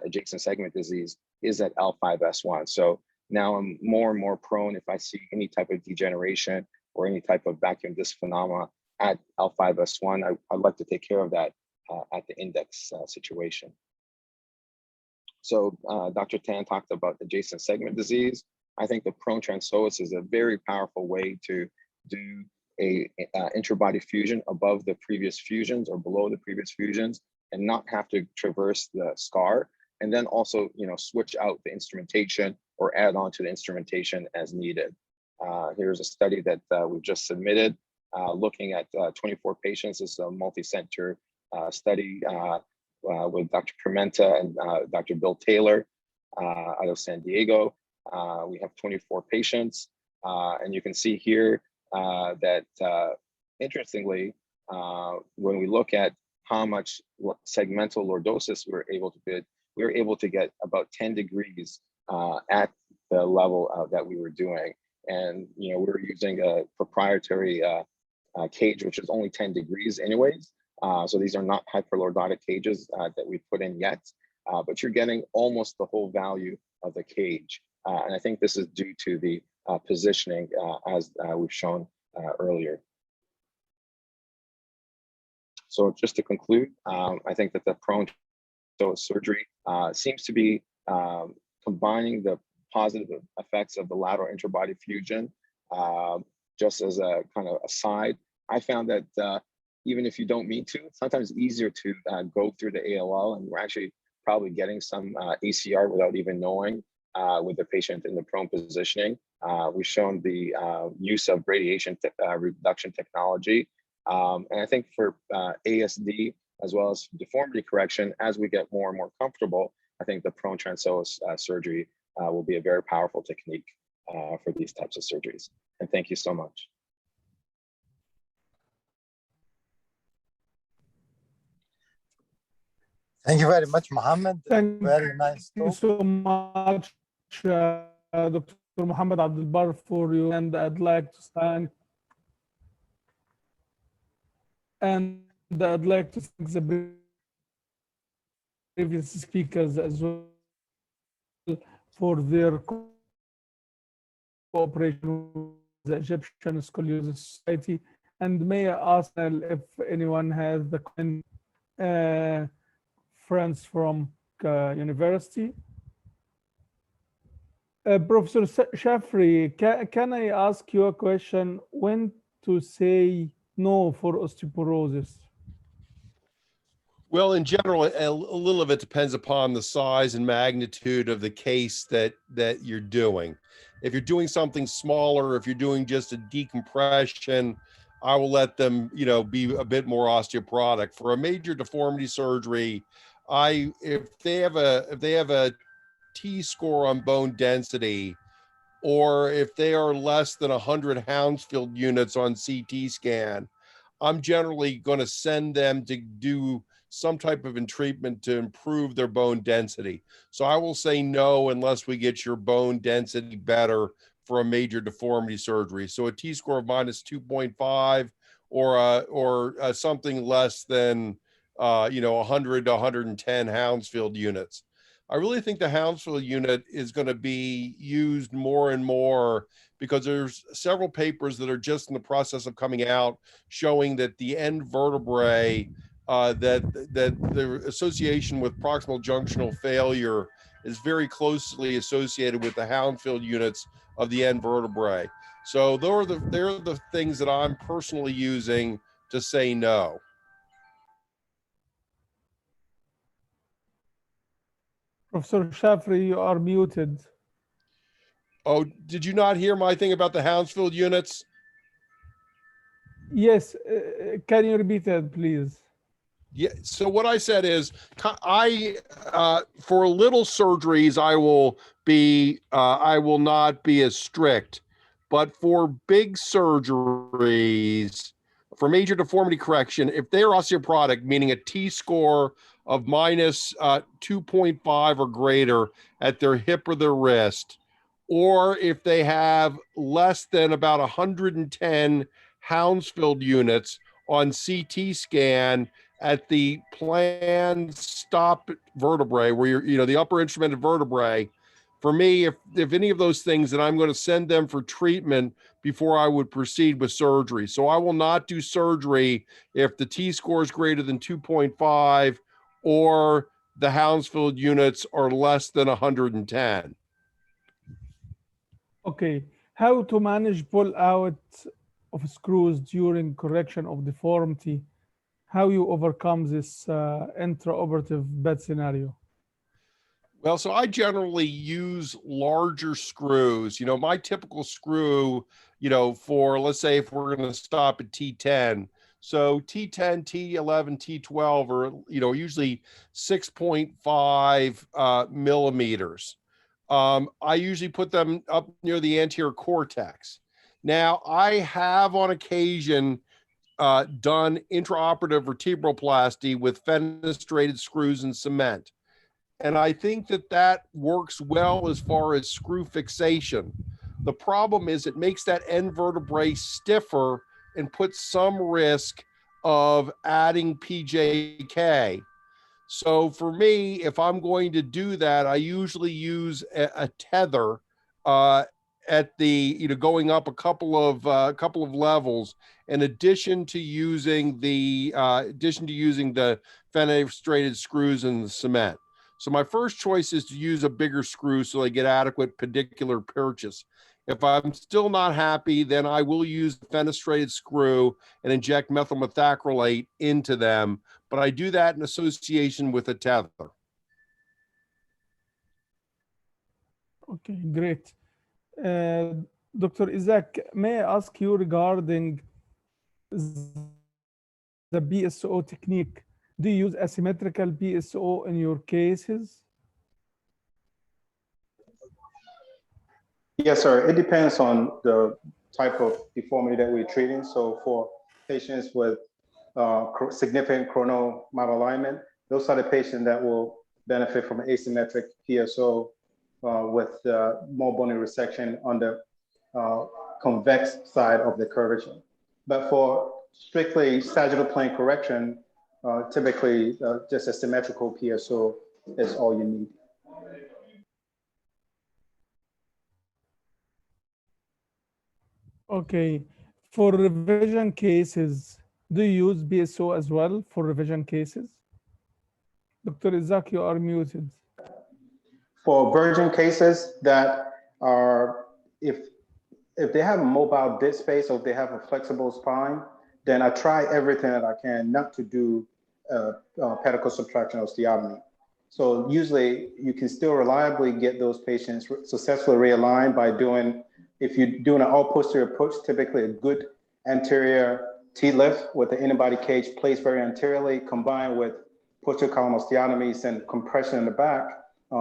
adjacent segment disease is at L5S1. So now I'm more and more prone if I see any type of degeneration or any type of vacuum disc phenomena at L5S1, I'd like to take care of that at the index situation. So Dr. Tan talked about adjacent segment disease. I think the prone transpsoas is a very powerful way to do a intrabody fusion above the previous fusions or below the previous fusions and not have to traverse the scar, and then also switch out the instrumentation or add on to the instrumentation as needed. Here's a study that we've just submitted looking at 24 patients. It's a multi-center study with Dr. Crementa and Dr. Bill Taylor out of San Diego. We have 24 patients, and you can see here that interestingly, when we look at how much segmental lordosis we were able to get about 10 degrees at the level that we were doing. And we were using a proprietary cage, which is only 10 degrees anyways. So these are not hyperlordotic cages that we put in yet, but you're getting almost the whole value of the cage. And I think this is due to the positioning as we've shown earlier. So just to conclude, I think that the prone surgery seems to be combining the positive effects of the lateral interbody fusion. Just as a kind of aside, I found that even if you don't mean to, it's sometimes easier to go through the ALL, and we're actually probably getting some ACR without even knowing with the patient in the prone positioning. We've shown the use of radiation reduction technology. And I think for ASD, as well as deformity correction, as we get more and more comfortable, I think the prone transpsoas surgery will be a very powerful technique for these types of surgeries. And thank you so much. Thank you very much, Mohammed. Thank Very nice you talk. so much, Dr. Mohammed Abdelbar, for you. And I'd like to thank the previous speakers as well for their cooperation with the Egyptian Scoliosis Society. And may I ask if anyone has the friends from university? Professor Shafri, can I ask you a question? When to say no for osteoporosis? Well, in general, a little of it depends upon the size and magnitude of the case that you're doing. If you're doing something smaller, if you're doing just a decompression, I will let them, be a bit more osteoporotic. For a major deformity surgery, if they have a T-score on bone density, or if they are less than 100 Hounsfield units on CT scan, I'm generally going to send them to do some type of treatment to improve their bone density. So I will say no unless we get your bone density better for a major deformity surgery. So a T-score of -2.5 or something less than 100 to 110 Hounsfield units. I really think the Hounsfield unit is going to be used more and more because there's several papers that are just in the process of coming out showing that the end vertebrae, that the association with proximal junctional failure is very closely associated with the Hounsfield units of the end vertebrae. So they're the things that I'm personally using to say no. Professor Shafri, you are muted. Oh, did you not hear my thing about the Hounsfield units? Yes, can you repeat it, please? Yeah. So what I said is, for little surgeries, I will not be as strict, but for big surgeries, for major deformity correction, if they're osteoporotic, meaning a T-score of minus 2.5 or greater at their hip or their wrist, or if they have less than about 110 Hounsfield units on CT scan at the planned stop vertebrae, where you're, the upper instrumented vertebrae. For me, if any of those things, then I'm going to send them for treatment before I would proceed with surgery. So I will not do surgery if the T-score is greater than 2.5 or the Hounsfield units are less than 110. Okay, how to manage pull out of screws during correction of deformity? How you overcome this intraoperative bed scenario? Well, so I generally use larger screws. My typical screw, for, let's say, if we're going to stop at T10. So T10, T11, T12 are, usually 6.5 millimeters. I usually put them up near the anterior cortex. Now, I have on occasion done intraoperative vertebroplasty with fenestrated screws and cement. And I think that works well as far as screw fixation. The problem is it makes that end vertebrae stiffer and puts some risk of adding PJK. So for me, if I'm going to do that, I usually use a tether at the, going up a couple of levels, in addition to using the fenestrated screws and the cement. So my first choice is to use a bigger screw so I get adequate pedicular purchase. If I'm still not happy, then I will use the fenestrated screw and inject methyl methacrylate into them, but I do that in association with a tether. Okay, great. Dr. Isaac, may I ask you regarding the BSO technique? Do you use asymmetrical BSO in your cases? Yes, sir. It depends on the type of deformity that we're treating. So for patients with significant coronal malalignment, those are the patients that will benefit from asymmetric PSO with more bony resection on the convex side of the curvature. But for strictly sagittal plane correction, typically just a symmetrical PSO is all you need. Okay, for revision cases, do you use BSO as well for revision cases? Dr. Isaac, you are muted. For virgin cases that are, if they have a mobile disc space or if they have a flexible spine, then I try everything that I can not to do pedicle subtraction osteotomy. So usually you can still reliably get those patients successfully realigned by doing, if you're doing an all posterior approach, typically a good anterior T-lift with the interbody cage placed very anteriorly, combined with posterior column osteotomies and compression in the back,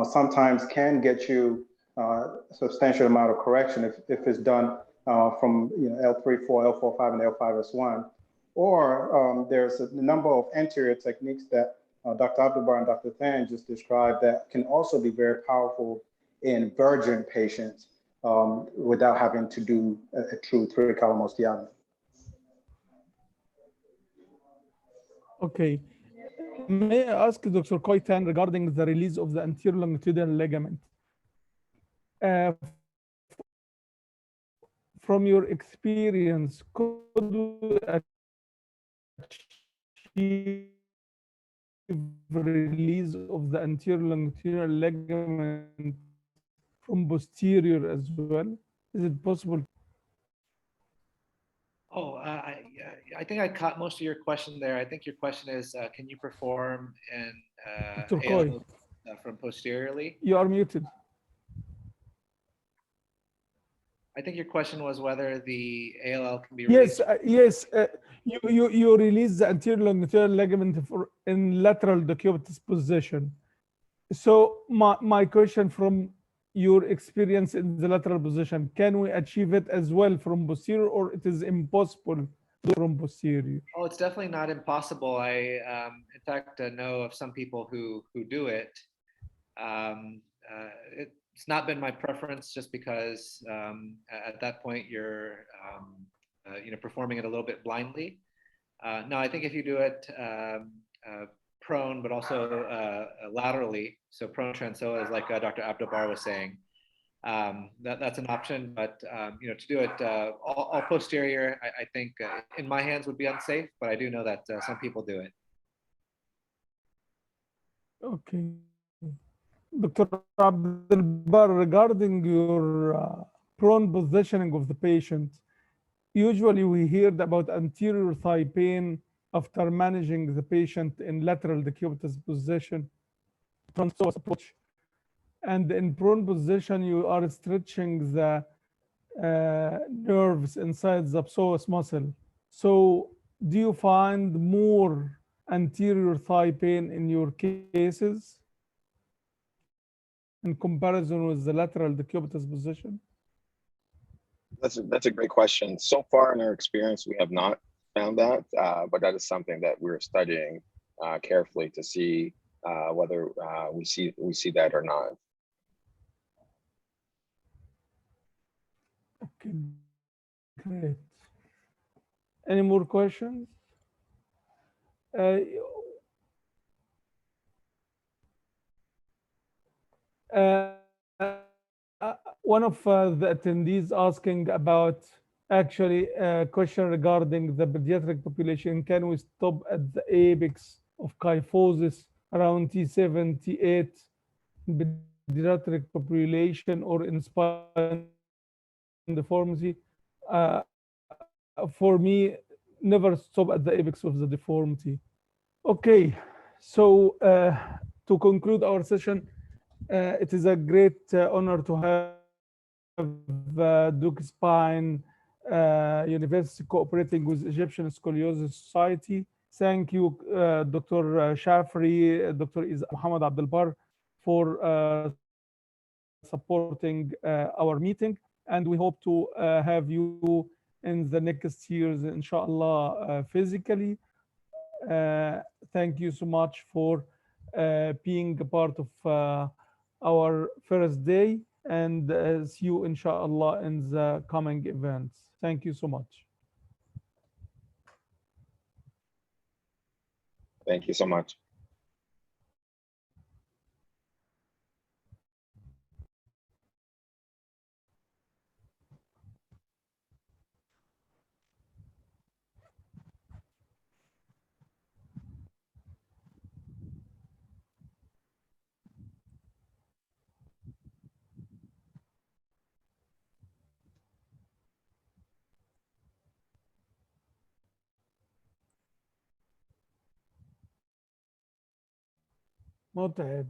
sometimes can get you a substantial amount of correction if it's done from L3, 4, L4, 5, and L5S1. Or there's a number of anterior techniques that Dr. Abdulbar and Dr. Than just described that can also be very powerful in virgin patients without having to do a true 3-column osteotomy. Okay. May I ask Dr. Koitan regarding the release of the anterior longitudinal ligament? From your experience, could we achieve release of the anterior longitudinal ligament from posterior as well? Is it possible? Oh, I think I caught most of your question there. I think your question is, can you perform in Dr. Koi. from posteriorly. You are muted. I think your question was whether the ALL can be Yes, released. yes. You release the anterior longitudinal ligament in lateral decubitus position. So my question from your experience in the lateral position, can we achieve it as well from posterior, or it is impossible from posterior? Oh, it's definitely not impossible. I, in fact, know of some people who do it. It's not been my preference, just because at that point you're, performing it a little bit blindly. No, I think if you do it prone, but also laterally, so prone transo, as like Dr. Abdelbar was saying, that's an option. But to do it all posterior, I think in my hands would be unsafe. But I do know that some people do it. Okay. Dr. Abdelbar, regarding your prone positioning of the patient, usually we heard about anterior thigh pain after managing the patient in lateral decubitus position, transverse approach. And in prone position, you are stretching the nerves inside the psoas muscle. So do you find more anterior thigh pain in your cases in comparison with the lateral decubitus position? That's a great question. So far in our experience, we have not found that, but that is something that we're studying carefully to see whether we see that or not. Okay, great. Any more questions? One of the attendees asking about actually a question regarding the pediatric population. Can we stop at the apex of kyphosis around T7, T8 in pediatric population or in spine deformity? For me, never stop at the apex of the deformity. Okay, so to conclude our session, it is a great honor to have Duke Spine University cooperating with Egyptian Scoliosis Society. Thank you, Dr. Shafri, Dr. Muhammad Abdelbar, for supporting our meeting. And we hope to have you in the next years, inshallah, physically. Thank you so much for being a part of our first day, and see you inshallah in the coming events. Thank you so much. Thank you so much. متعب.